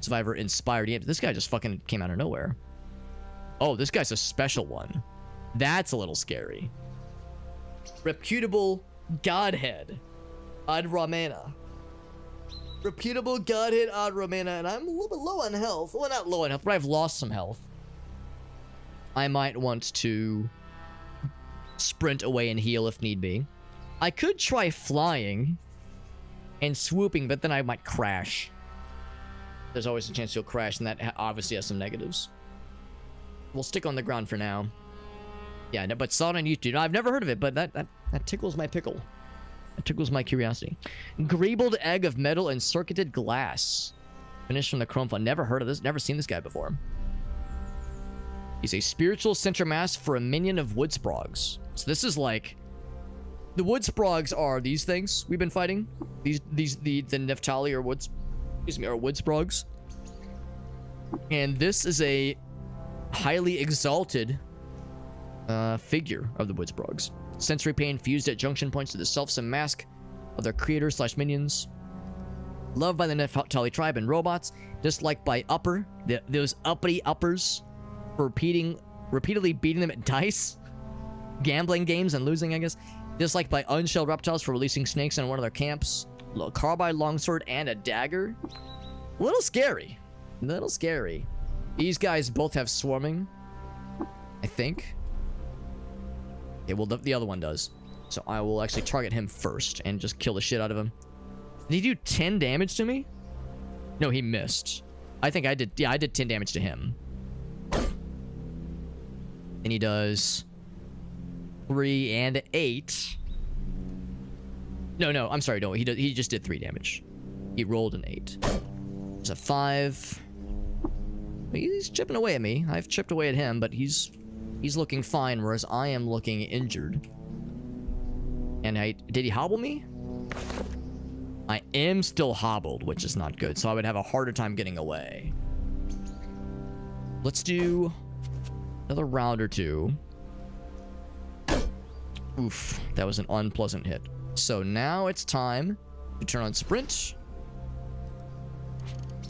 Survivor-inspired games. This guy just fucking came out of nowhere. Oh, this guy's a special one. That's a little scary. Reputable Godhead. Ad Romana. Reputable Godhead Ad Romana, and I'm a little bit low on health. Well, not low on health, but I've lost some health. I might want to sprint away and heal if need be. I could try flying and swooping, but then I might crash. There's always a chance you'll crash, and that obviously has some negatives. We'll stick on the ground for now. Yeah, no, but saw it on YouTube. I've never heard of it, but that tickles my pickle. It tickles my curiosity. Greebled egg of metal and circuited glass. Finished from the chrome fund. Never heard of this. Never seen this guy before. He's a spiritual center mass for a minion of wood sprogs. So this is like... The wood sprogs are these things we've been fighting. The Neftali or woods... Excuse me, are wood sprogs. And this is a highly exalted figure of the wood sprogs. Sensory pain fused at junction points to the self-some mask of their creators/minions. Loved by the Neftali tribe and robots. Disliked by those uppity uppers for repeatedly beating them at dice. Gambling games and losing, I guess. Disliked by unshelled reptiles for releasing snakes in one of their camps. Carbide longsword and a dagger. A little scary. A little scary. These guys both have swarming, I think. Okay, well, the other one does. So I will actually target him first and just kill the shit out of him. Did he do 10 damage to me? No, he missed. I think I did. Yeah, I did 10 damage to him. And he does 3 and 8. No, I'm sorry. No, he just did 3 damage. He rolled an 8. It's a 5. He's chipping away at me. I've chipped away at him, but he's looking fine, whereas I am looking injured. And did he hobble me? I am still hobbled, which is not good, so I would have a harder time getting away. Let's do another round or 2. Oof, that was an unpleasant hit. So now it's time to turn on sprint.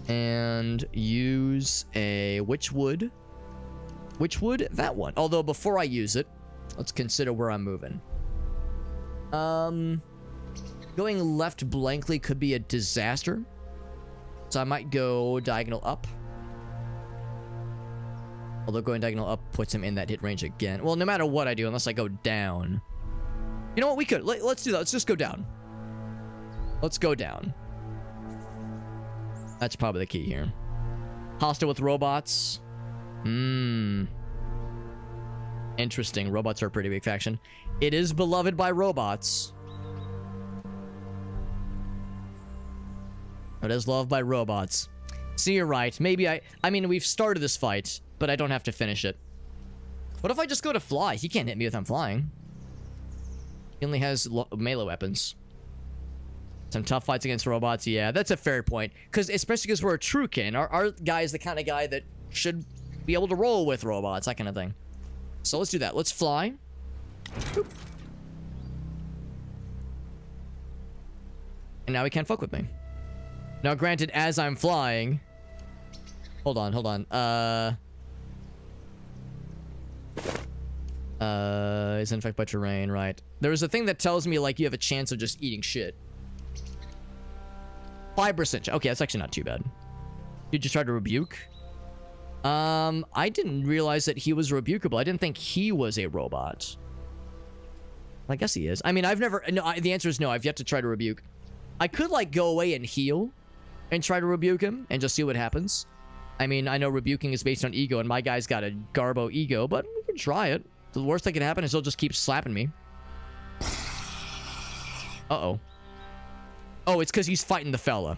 And use a witchwood. Witchwood? That one. Although before I use it, let's consider where I'm moving. Going left blankly could be a disaster. So I might go diagonal up. Although going diagonal up puts him in that hit range again. Well, no matter what I do, unless I go down. You know what? We could. Let's do that. Let's just go down. Let's go down. That's probably the key here. Hostile with robots. Interesting. Robots are a pretty big faction. It is beloved by robots. It is loved by robots. So you're right. Maybe I mean, we've started this fight, but I don't have to finish it. What if I just go to fly? He can't hit me if I'm flying. He only has melee weapons. Some tough fights against robots. Yeah, that's a fair point. Especially because we're a Truekin. Our guy is the kind of guy that should be able to roll with robots, that kind of thing. So let's do that. Let's fly. Boop. And now he can't fuck with me. Now, granted, as I'm flying... Hold on. Is infected by terrain, right. There's a thing that tells me, like, you have a chance of just eating shit. 5%. Okay, that's actually not too bad. Did you try to rebuke? I didn't realize that he was rebukable. I didn't think he was a robot. I guess he is. I mean, I've never... No, the answer is no. I've yet to try to rebuke. I could, like, go away and heal and try to rebuke him and just see what happens. I mean, I know rebuking is based on ego, and my guy's got a Garbo ego, but we can try it. The worst that can happen is he'll just keep slapping me. Uh-oh. Oh, it's because he's fighting the fella.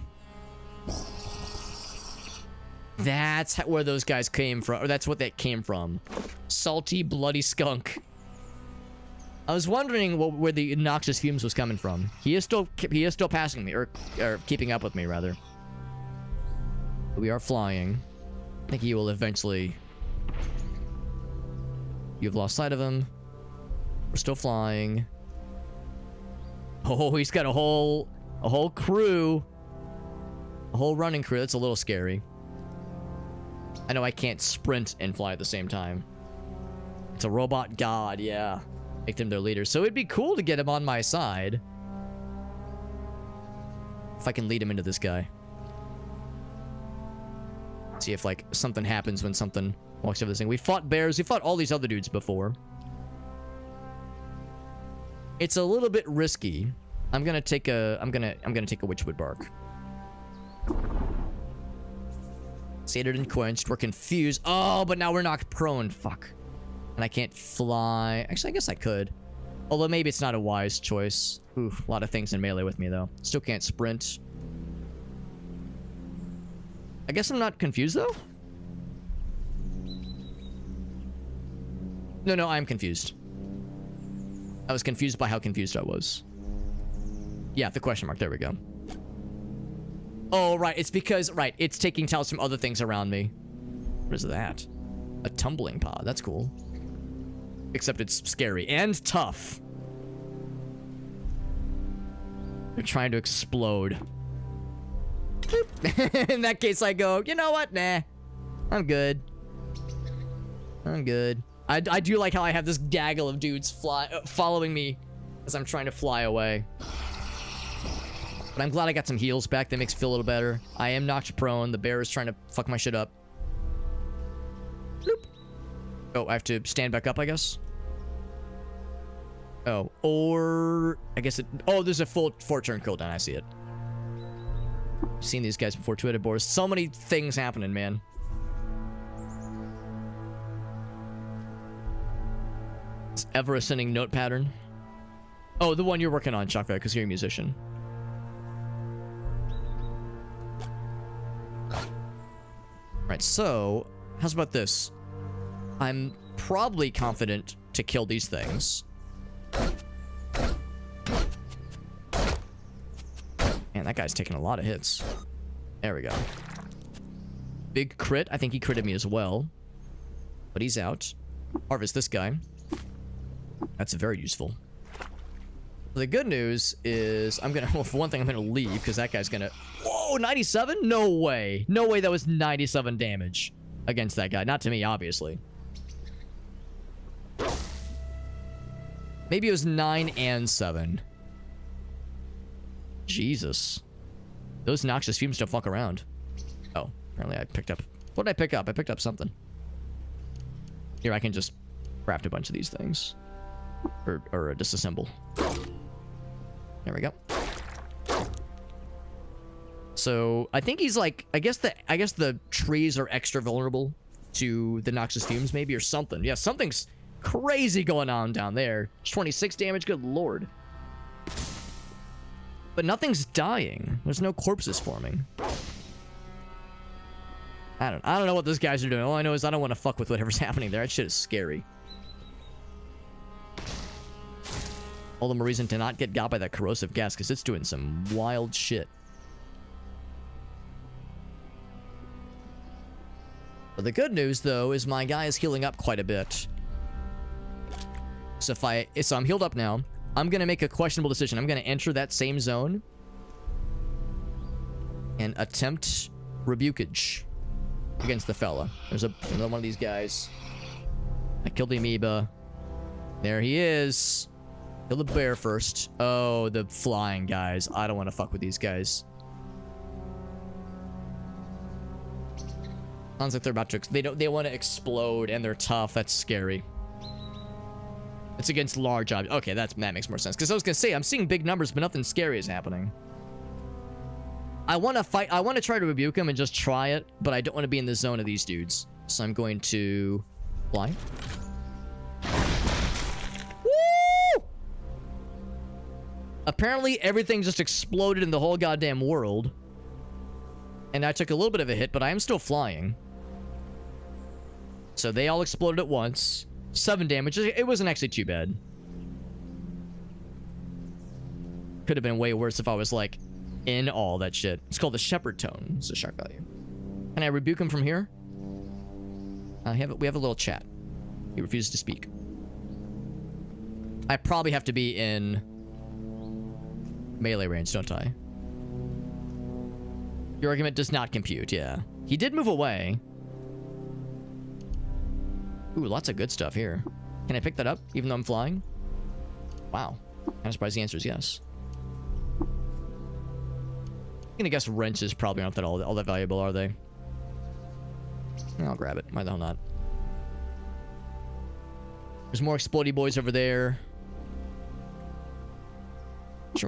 That's where those guys came from, or that's what that came from. Salty, bloody skunk. I was wondering where the noxious fumes was coming from. He is still passing me, or keeping up with me, rather. We are flying. I think he will eventually... You've lost sight of him. We're still flying. Oh, he's got a whole crew. A whole running crew. That's a little scary. I know I can't sprint and fly at the same time. It's a robot god, yeah. Make them their leaders. So it'd be cool to get him on my side. If I can lead him into this guy. See if, like, something happens when something walks over this thing. We fought bears. We fought all these other dudes before. It's a little bit risky. I'm gonna take a Witchwood Bark. Sated and quenched. We're confused. Oh, but now we're knocked prone. Fuck. And I can't fly. Actually, I guess I could. Although maybe it's not a wise choice. Oof, a lot of things in melee with me, though. Still can't sprint. I guess I'm not confused, though? No, I'm confused. I was confused by how confused I was. Yeah, the question mark. There we go. Oh, right. It's because... Right. It's taking tells from other things around me. What is that? A tumbling pod. That's cool. Except it's scary and tough. They're trying to explode. In that case, I go, you know what? Nah. I'm good. I'm good. I do like how I have this gaggle of dudes following me as I'm trying to fly away. But I'm glad I got some heals back. That makes me feel a little better. I am knocked prone. The bear is trying to fuck my shit up. Bloop. Oh, I have to stand back up, I guess? Oh, or... I guess it... Oh, there's a full 4-turn cooldown. I see it. I've seen these guys before. Two-headed boars. So many things happening, man. This ever-ascending note pattern. Oh, the one you're working on, Chakra, because you're a musician. Right, so... How's about this? I'm probably confident to kill these things. Man, that guy's taking a lot of hits. There we go. Big crit. I think he critted me as well. But he's out. Harvest this guy. That's very useful. The good news is I'm gonna... Well, for one thing, I'm gonna leave because that guy's gonna... Whoa, 97? No way. No way that was 97 damage against that guy. Not to me, obviously. Maybe it was 9 and 7. Jesus. Those noxious fumes don't fuck around. Oh, apparently I picked up... What did I pick up? I picked up something. Here, I can just craft a bunch of these things. Or disassemble. There we go. So, I think he's like... I guess the trees are extra vulnerable to the noxious fumes, maybe, or something. Yeah, something's crazy going on down there. 26 damage, good lord. But nothing's dying. There's no corpses forming. I don't know what those guys are doing. All I know is I don't want to fuck with whatever's happening there. That shit is scary. All the more reason to not get got by that corrosive gas, because it's doing some wild shit. But the good news, though, is my guy is healing up quite a bit. So I'm healed up now. I'm gonna make a questionable decision. I'm gonna enter that same zone and attempt rebukage against the fella. There's another one of these guys. I killed the amoeba. There he is. Kill the bear first. Oh, the flying guys. I don't want to fuck with these guys. Sounds like they're about to... They want to explode and they're tough. That's scary. It's against large objects. Okay, that makes more sense. Because I was going to say, I'm seeing big numbers, but nothing scary is happening. I want to fight. I want to try to rebuke him and just try it, but I don't want to be in the zone of these dudes. So I'm going to fly. Woo! Apparently, everything just exploded in the whole goddamn world. And I took a little bit of a hit, but I am still flying. So they all exploded at once. 7 damage. It wasn't actually too bad. Could have been way worse if I was, like, in all that shit. It's called the Shepherd Tone. It's a shock value. Can I rebuke him from here? We have a little chat. He refuses to speak. I probably have to be in melee range, don't I? Your argument does not compute, yeah. He did move away. Ooh, lots of good stuff here. Can I pick that up, even though I'm flying? Wow. I'm surprised the answer is yes. I'm gonna guess wrenches probably aren't that all that valuable, are they? I'll grab it. Why the hell not? There's more explodey boys over there.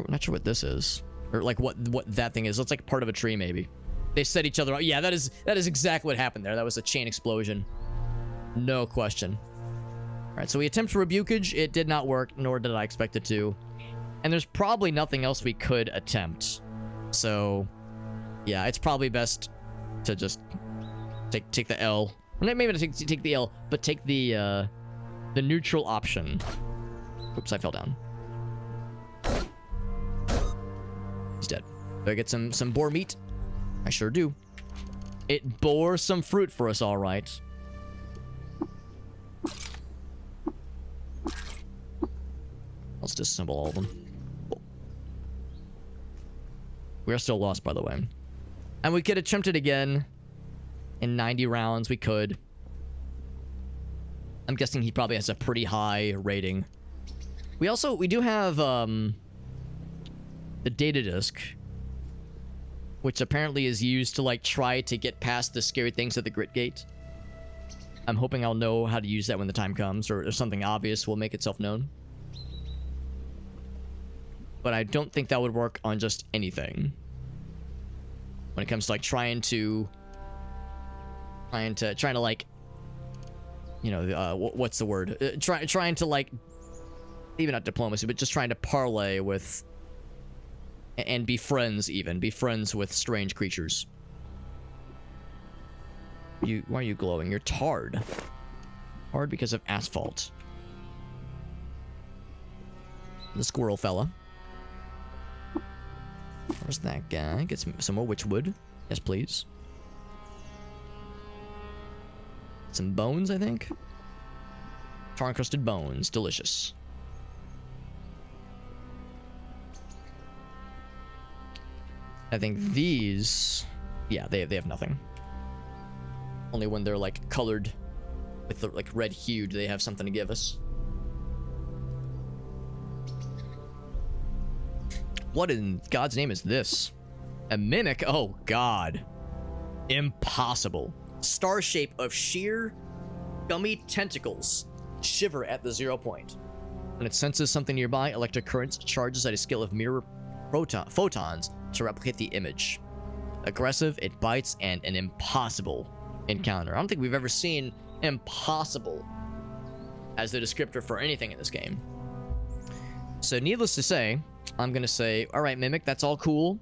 Not sure what this is. Or like what that thing is. It's like part of a tree, maybe. They set each other up. Yeah, that is exactly what happened there. That was a chain explosion. No question. Alright, so we attempt rebukage. It did not work, nor did I expect it to. And there's probably nothing else we could attempt. So, yeah, it's probably best to just take the L. Maybe not take the L, but take the neutral option. Oops, I fell down. He's dead. Do I get some boar meat? I sure do. It bore some fruit for us, all right. Let's disassemble all of them. We are still lost, by the way. And we could attempt it again. In 90 rounds, we could. I'm guessing he probably has a pretty high rating. We do have, the data disk. Which apparently is used to, like, try to get past the scary things at the grit gate. I'm hoping I'll know how to use that when the time comes, or something obvious will make itself known. But I don't think that would work on just anything. When it comes to, like, trying to like, you know, what's the word? Trying to, like, even not diplomacy, but just trying to parlay with, and be friends even. Be friends with strange creatures. Why are you glowing? You're tarred. Tarred because of asphalt. The squirrel fella. Where's that guy? Get some more witchwood. Yes, please. Some bones, I think. Tar-encrusted bones. Delicious. I think these... Yeah, they have nothing. Only when they're, like, colored with the, like, red hue do they have something to give us. What in God's name is this? A mimic? Oh, God. Impossible. Star shape of sheer Gummy tentacles shiver at the 0 point. When it senses something nearby, electric currents charges at a scale of mirror photons to replicate the image. Aggressive, it bites, and an impossible encounter. I don't think we've ever seen impossible as the descriptor for anything in this game. So needless to say, I'm going to say, all right, Mimic, that's all cool,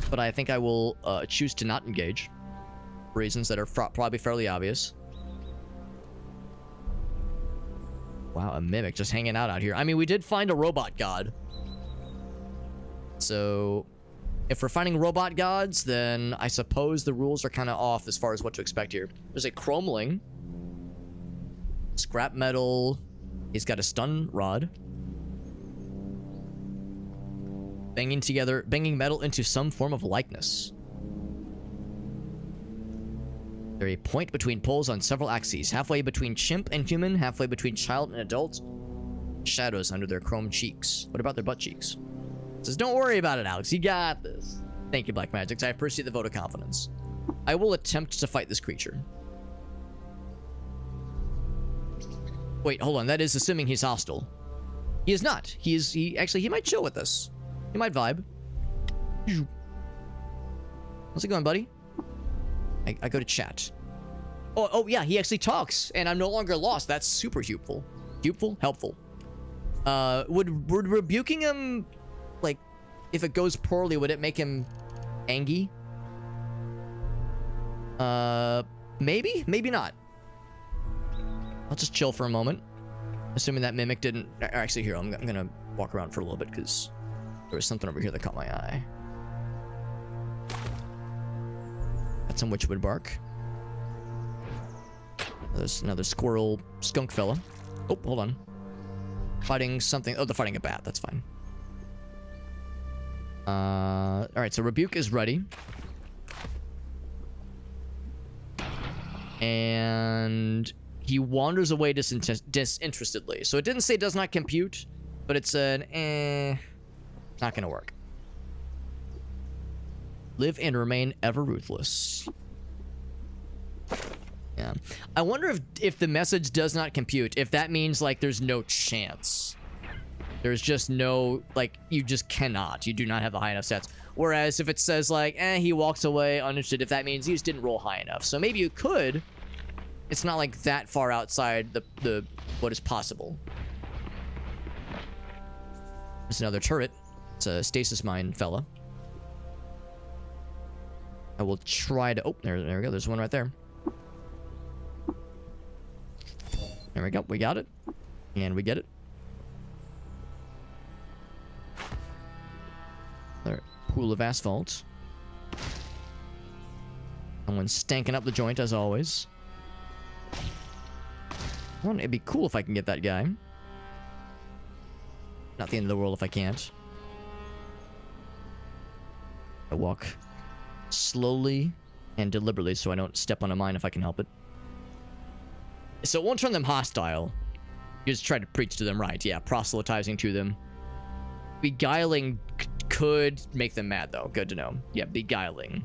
but I think I will choose to not engage. Reasons that are probably fairly obvious. Wow, a Mimic just hanging out here. I mean, we did find a robot god. So, if we're finding robot gods, then I suppose the rules are kind of off as far as what to expect here. There's a chromeling. Scrap metal. He's got a stun rod. Banging metal into some form of likeness. They're a point between poles on several axes, halfway between chimp and human, halfway between child and adult. Shadows under their chrome cheeks. What about their butt cheeks? Says, don't worry about it, Alex. You got this. Thank you, Black Magics. I appreciate the vote of confidence. I will attempt to fight this creature. Wait, hold on. That is assuming he's hostile. He is not. He might chill with us. He might vibe. How's it going, buddy? I go to chat. Oh yeah, he actually talks, and I'm no longer lost. That's super helpful. Helpful. Would rebuking him, like, if it goes poorly, would it make him angry? Maybe not. I'll just chill for a moment, assuming that Mimic didn't. Actually, here, I'm gonna walk around for a little bit because there was something over here that caught my eye. Got some witchwood bark. There's another squirrel skunk fella. Oh, hold on. Fighting something. Oh, they're fighting a bat. That's fine. Alright, so Rebuke is ready. And he wanders away disinterestedly. So it didn't say does not compute, but it's an not gonna work. Live and remain ever ruthless. Yeah. I wonder if the message does not compute, if that means, like, there's no chance. There's just no, like, you just cannot. You do not have the high enough stats. Whereas if it says, like, he walks away uninterested, if that means you just didn't roll high enough. So maybe you could. It's not, like, that far outside the what is possible. There's another turret. It's a stasis mine fella. I will try to... Oh, there we go. There's one right there. There we go. We got it. And we get it. Another pool of asphalt. Someone's stanking up the joint, as always. Well, it'd be cool if I can get that guy. Not the end of the world if I can't. I walk slowly and deliberately so I don't step on a mine if I can help it. So it won't turn them hostile. You just try to preach to them, right? Yeah, proselytizing to them. Beguiling could make them mad, though. Good to know. Yeah, beguiling.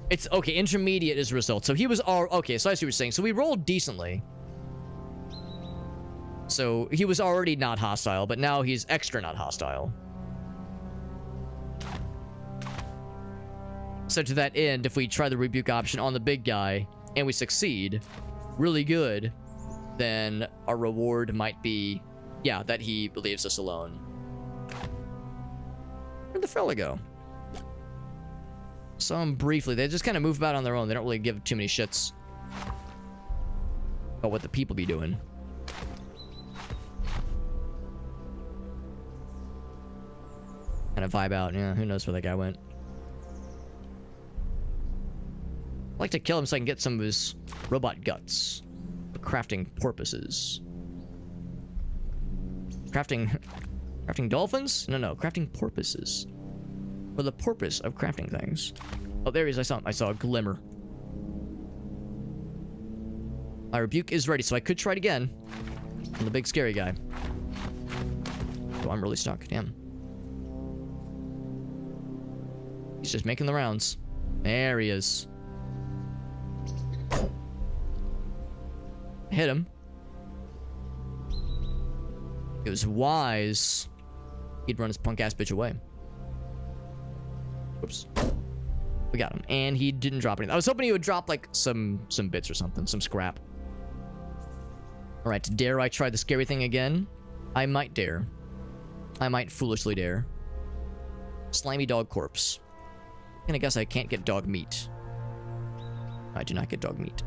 It's okay. Intermediate is result. So he was all okay. So I see what you're saying. So we rolled decently. So he was already not hostile, but now he's extra not hostile. So to that end, if we try the rebuke option on the big guy and we succeed really good, then our reward might be, yeah, that he leaves us alone. Where'd the fella go? Saw him briefly. They just kind of move about on their own. They don't really give too many shits about what the people be doing. Kind of vibe out. Yeah, who knows where that guy went. I'd like to kill him so I can get some of his robot guts for crafting purposes. Crafting dolphins? No, crafting porpoises. For the purpose of crafting things. Oh, there he is. I saw a glimmer. My rebuke is ready, so I could try it again on the big scary guy. Oh, I'm really stuck. Damn. He's just making the rounds. There he is. Hit him. It was wise. He'd run his punk ass bitch away. Oops. We got him. And he didn't drop anything. I was hoping he would drop like some bits or something. Some scrap. Alright, dare I try the scary thing again? I might dare. I might foolishly dare. Slimy dog corpse. And I guess I can't get dog meat. I do not get dog meat.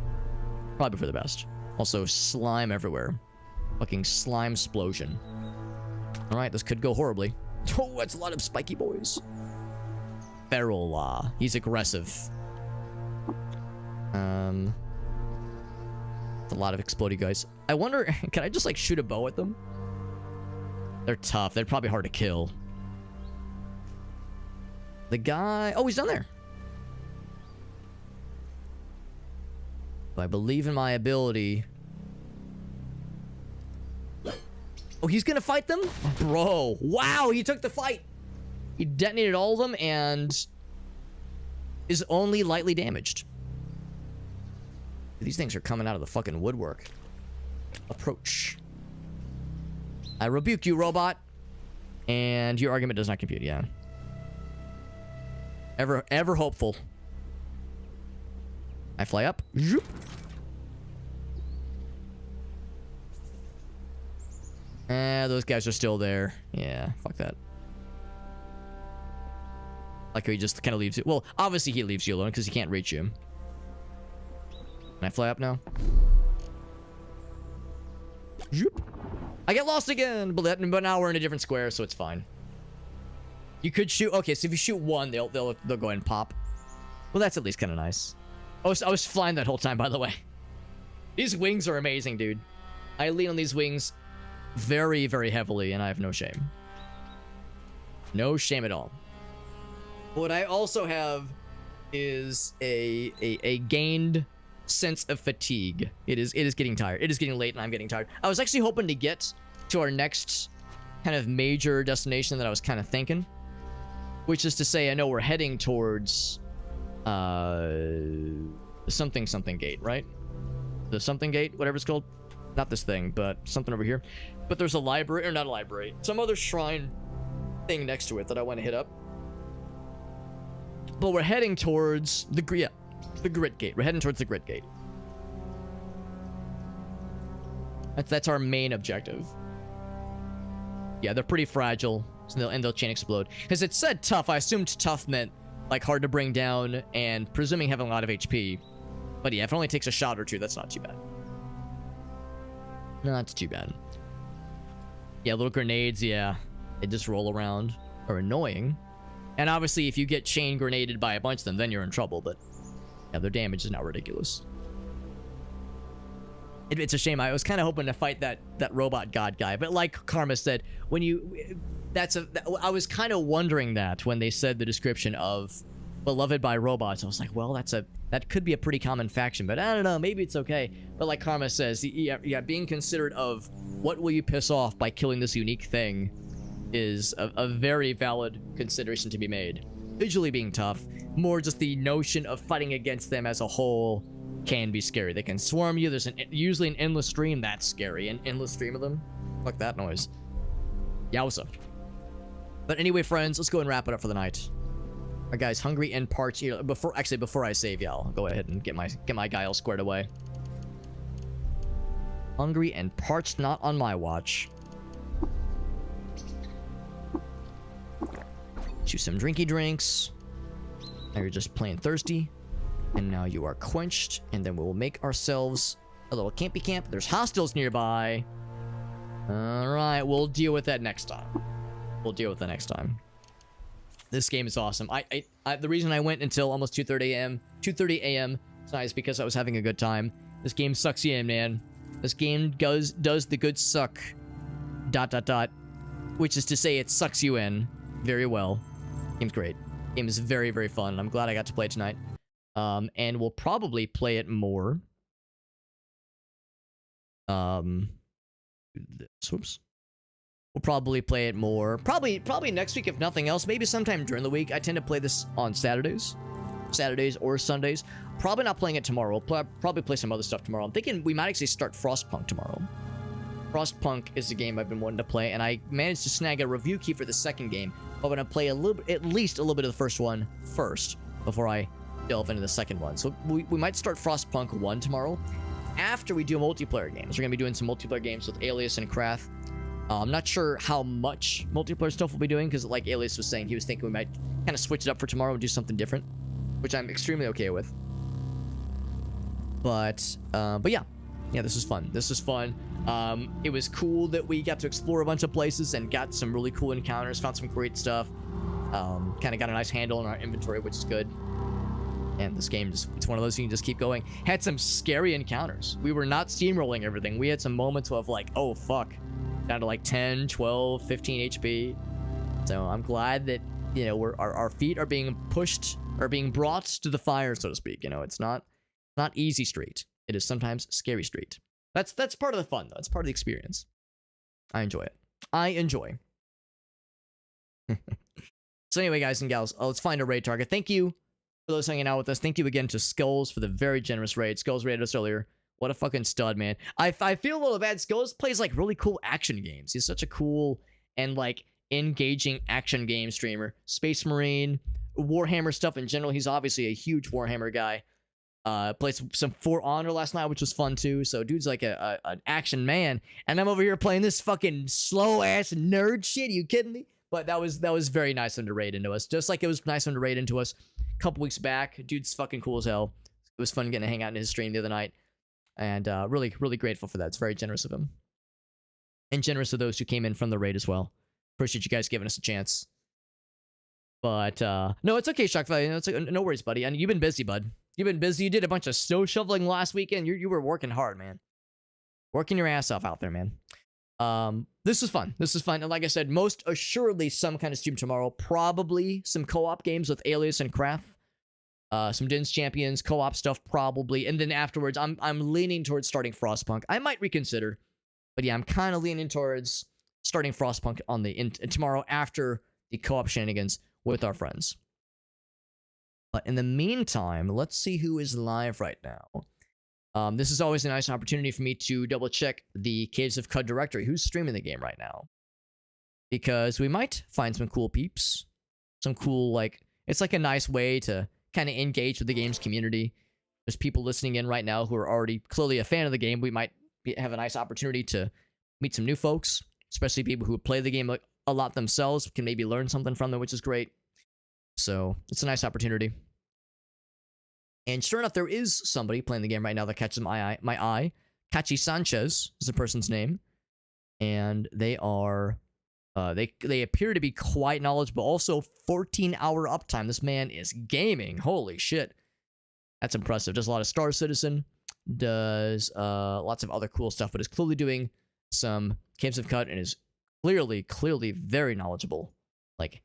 Probably for the best. Also, slime everywhere. Fucking slime explosion. Alright, this could go horribly. Oh, that's a lot of spiky boys. Feral, he's aggressive. It's a lot of exploding guys. I wonder, can I just like shoot a bow at them? They're tough. They're probably hard to kill. The guy... Oh, he's down there. I believe in my ability. Oh, he's gonna fight them? Bro. Wow, he took the fight. He detonated all of them and is only lightly damaged. These things are coming out of the fucking woodwork. Approach. I rebuke you, robot. And your argument does not compute, yeah. Ever hopeful. I fly up. Zoop. Those guys are still there. Yeah, fuck that. Like how he just kind of leaves you. Well, obviously he leaves you alone because he can't reach you. Can I fly up now? Zoop. I get lost again, but now we're in a different square, so it's fine. You could shoot. Okay, so if you shoot one, they'll go ahead and pop. Well, that's at least kind of nice. I was flying that whole time, by the way. These wings are amazing, dude. I lean on these wings very, very heavily, and I have no shame. No shame at all. What I also have is a gained sense of fatigue. It is getting tired. It is getting late, and I'm getting tired. I was actually hoping to get to our next kind of major destination that I was kind of thinking, which is to say, I know we're heading towards something gate, right? The something gate, whatever it's called. Not this thing, but something over here. But there's a library, or not a library, some other shrine thing next to it that I want to hit up. But we're heading towards the grit gate. We're heading towards the grit gate. That's our main objective. Yeah, they're pretty fragile, so they'll chain explode. Because it said tough, I assumed tough meant like hard to bring down, and presuming having a lot of HP. But yeah, if it only takes a shot or two, that's not too bad. Not too bad. Yeah, little grenades, yeah. They just roll around. Are annoying. And obviously, if you get chain grenaded by a bunch of them, then you're in trouble, but yeah, their damage is not ridiculous. It's a shame. I was kind of hoping to fight that robot god guy, but like Karma said, when you... I was kind of wondering that when they said the description of beloved by robots. I was like, well, that could be a pretty common faction, but I don't know, maybe it's okay. But like Karma says, yeah, being considerate of what will you piss off by killing this unique thing is a very valid consideration to be made. Visually being tough, more just the notion of fighting against them as a whole can be scary. They can swarm you. There's usually an endless stream. That's scary. An endless stream of them. Fuck that noise. Yowza. But anyway, friends, let's go and wrap it up for the night. Alright, guys, hungry and parched. Before I save, yeah, I'll go ahead and get my guy all squared away. Hungry and parched, not on my watch. Choose some drinky drinks. Now you're just plain thirsty. And now you are quenched. And then we'll make ourselves a little campy camp. There's hostiles nearby. Alright, we'll deal with that next time. We'll deal with that next time. This game is awesome. The reason I went until almost 2:30 a.m. tonight is because I was having a good time. This game sucks you in, man. This game does the good suck. ... Which is to say, it sucks you in very well. Game's great. Game is very, very fun. I'm glad I got to play it tonight. And we'll probably play it more. Whoops. We'll probably play it more. Probably next week if nothing else. Maybe sometime during the week. I tend to play this on Saturdays or Sundays. Probably not playing it tomorrow. We'll probably play some other stuff tomorrow. I'm thinking we might actually start Frostpunk tomorrow. Frostpunk is the game I've been wanting to play, and I managed to snag a review key for the second game. I'm going to play at least a little bit of the first one first before I delve into the second one. So we might start Frostpunk 1 tomorrow. After we do multiplayer games, we're going to be doing some multiplayer games with Alias and Krath. I'm not sure how much multiplayer stuff we'll be doing, because like Alias was saying, he was thinking we might kind of switch it up for tomorrow and do something different, which I'm extremely okay with. But yeah, this was fun. This was fun. It was cool that we got to explore a bunch of places and got some really cool encounters, found some great stuff. Kind of got a nice handle on our inventory, which is good. And this game it's one of those you can just keep going. Had some scary encounters. We were not steamrolling everything. We had some moments of like, oh fuck, down to like 10, 12, 15 HP. So I'm glad that, you know, our feet are being pushed, or being brought to the fire, so to speak. You know, it's not easy street. It is sometimes scary street. That's part of the fun, though. It's part of the experience. I enjoy it. I enjoy. So anyway, guys and gals, let's find a raid target. Thank you for those hanging out with us. Thank you again to Skulls for the very generous raid. Skulls raided us earlier. What a fucking stud, man. I feel a little bad. Skulls plays like really cool action games. He's such a cool and like engaging action game streamer. Space Marine, Warhammer stuff in general. He's obviously a huge Warhammer guy. Played some For Honor last night, which was fun too. So dude's like an action man, and I'm over here playing this fucking slow ass nerd shit. Are you kidding me? But that was very nice of him to raid into us, just like it was nice of him to raid into us a couple weeks back. Dude's fucking cool as hell. It was fun getting to hang out in his stream the other night, and really grateful for that. It's very generous of him, and generous of those who came in from the raid as well. Appreciate you guys giving us a chance. But no, it's okay, Shock Value. It's no worries, buddy. And you've been busy, bud. You've been busy. You did a bunch of snow shoveling last weekend. You were working hard, man. Working your ass off out there, man. This is fun. This is fun. And like I said, most assuredly some kind of stream tomorrow. Probably some co-op games with Alias and Krath. Some Din's Champions co-op stuff probably. And then afterwards, I'm leaning towards starting Frostpunk. I might reconsider. But yeah, I'm kind of leaning towards starting Frostpunk on tomorrow after the co-op shenanigans with our friends. But in the meantime, let's see who is live right now. This is always a nice opportunity for me to double check the Caves of Cud directory. Who's streaming the game right now? Because we might find some cool peeps. Some cool, like, it's like a nice way to kind of engage with the game's community. There's people listening in right now who are already clearly a fan of the game. We might have a nice opportunity to meet some new folks, especially people who play the game a lot themselves, can maybe learn something from them, which is great. So it's a nice opportunity. And sure enough, there is somebody playing the game right now that catches my eye. Cachi Sanchez is the person's name. And they are, they appear to be quite knowledgeable. Also, 14-hour uptime. This man is gaming. Holy shit. That's impressive. Does a lot of Star Citizen. Does lots of other cool stuff. But is clearly doing some Caves of Cud and is clearly very knowledgeable. Like,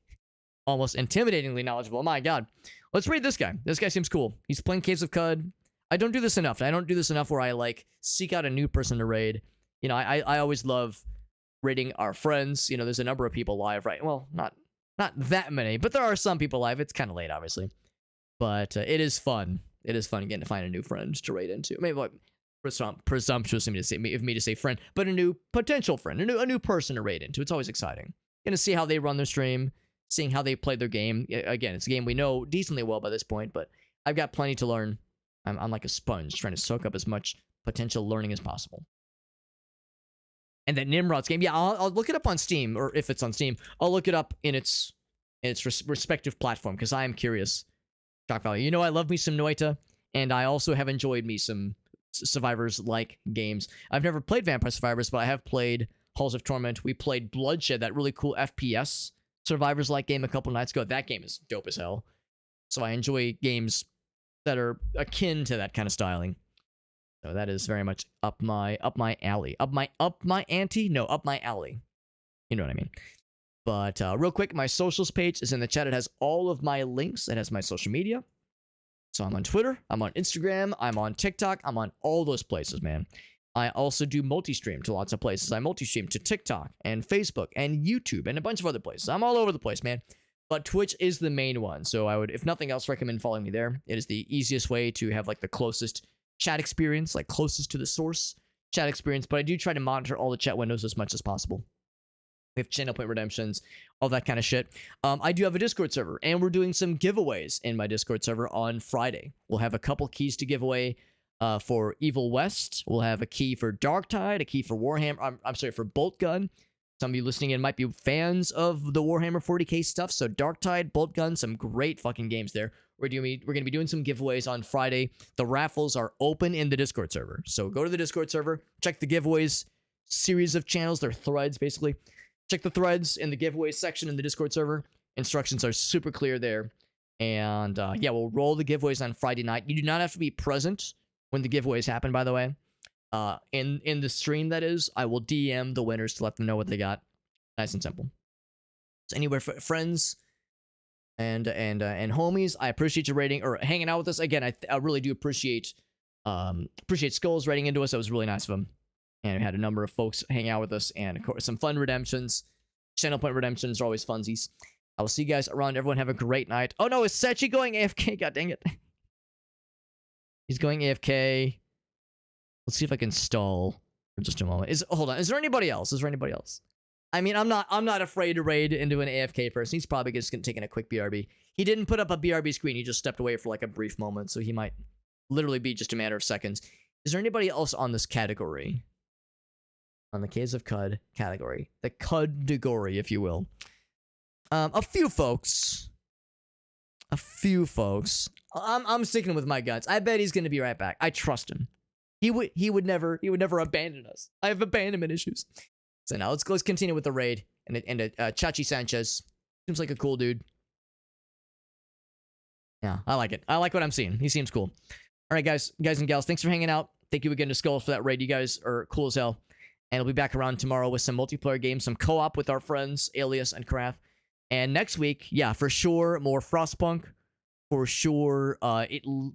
almost intimidatingly knowledgeable. Oh my god. Let's raid this guy. This guy seems cool. He's playing Caves of Cud. I don't do this enough. I don't do this enough where I, like, seek out a new person to raid. You know, I always love raiding our friends. You know, there's a number of people live, right? Well, not that many, but there are some people live. It's kind of late, obviously. But it is fun. It is fun getting to find a new friend to raid into. Maybe, like, presumptuous of me to say friend, but a new potential friend, a new person to raid into. It's always exciting. Gonna see how they run their stream, seeing how they play their game. Again, it's a game we know decently well by this point, but I've got plenty to learn. I'm like a sponge, trying to soak up as much potential learning as possible. And that Nimrod's game, yeah, I'll look it up on Steam, or if it's on Steam, I'll look it up in its respective platform, because I am curious. Shock value. You know, I love me some Noita, and I also have enjoyed me some Survivors-like games. I've never played Vampire Survivors, but I have played Halls of Torment. We played Bloodshed, that really cool FPS Survivors-like game a couple nights ago. That game is dope as hell. So I enjoy games that are akin to that kind of styling. So that is very much up my alley. Up my ante? No, up my alley. You know what I mean. But real quick, my socials page is in the chat. It has all of my links. It has my social media. So I'm on Twitter, I'm on Instagram, I'm on TikTok, I'm on all those places, man. I also do multi-stream to lots of places. I multi-stream to TikTok and Facebook and YouTube and a bunch of other places. I'm all over the place, man. But Twitch is the main one. So I would, if nothing else, recommend following me there. It is the easiest way to have like the closest chat experience, like closest to the source chat experience. But I do try to monitor all the chat windows as much as possible. We have channel point redemptions, all that kind of shit. I do have a Discord server, and we're doing some giveaways in my Discord server on Friday. We'll have a couple keys to give away for Evil West. We'll have a key for Darktide, a key for Warhammer. I'm sorry, for Bolt Gun. Some of you listening in might be fans of the Warhammer 40k stuff. So Darktide, Bolt Gun, some great fucking games there. We're going to be doing some giveaways on Friday. The raffles are open in the Discord server. So go to the Discord server, check the giveaways series of channels. They're threads, basically. Check the threads in the giveaways section in the Discord server. Instructions are super clear there. And yeah, we'll roll the giveaways on Friday night. You do not have to be present when the giveaways happen, by the way. In the stream, that is, I will DM the winners to let them know what they got. Nice and simple. So anyway, friends and homies, I appreciate you rating or hanging out with us. Again, I really do appreciate Skulls writing into us. That was really nice of him. And we had a number of folks hang out with us, and of course some fun redemptions. Channel point redemptions are always funsies. I will see you guys around. Everyone have a great night. Oh no, is Sechi going AFK? God dang it. He's going AFK. Let's see if I can stall for just a moment. Hold on. Is there anybody else? I mean, I'm not afraid to raid into an AFK person. He's probably just taking a quick BRB. He didn't put up a BRB screen. He just stepped away for like a brief moment, so he might literally be just a matter of seconds. Is there anybody else on this category? On the Caves of Cud category. The Cud-degory, if you will. A few folks. I'm sticking with my guts. I bet he's going to be right back. I trust him. He would never abandon us. I have abandonment issues. So now let's continue with the raid and Chachi Sanchez seems like a cool dude. Yeah, I like it. I like what I'm seeing. He seems cool. All right, guys and gals, thanks for hanging out. Thank you again to Skulls for that raid. You guys are cool as hell. And I'll be back around tomorrow with some multiplayer games, some co-op with our friends Alias and Craft. And next week, yeah, for sure, more Frostpunk. For sure,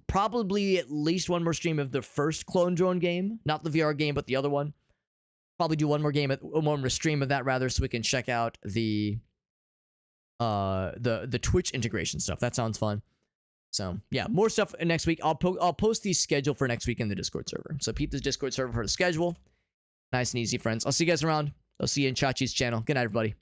probably at least one more stream of the first Clone Drone game, not the VR game, but the other one. Probably do one more stream of that rather, so we can check out the Twitch integration stuff. That sounds fun. So yeah, more stuff next week. I'll post the schedule for next week in the Discord server. So peep the Discord server for the schedule. Nice and easy, friends. I'll see you guys around. I'll see you in Chachi's channel. Good night, everybody.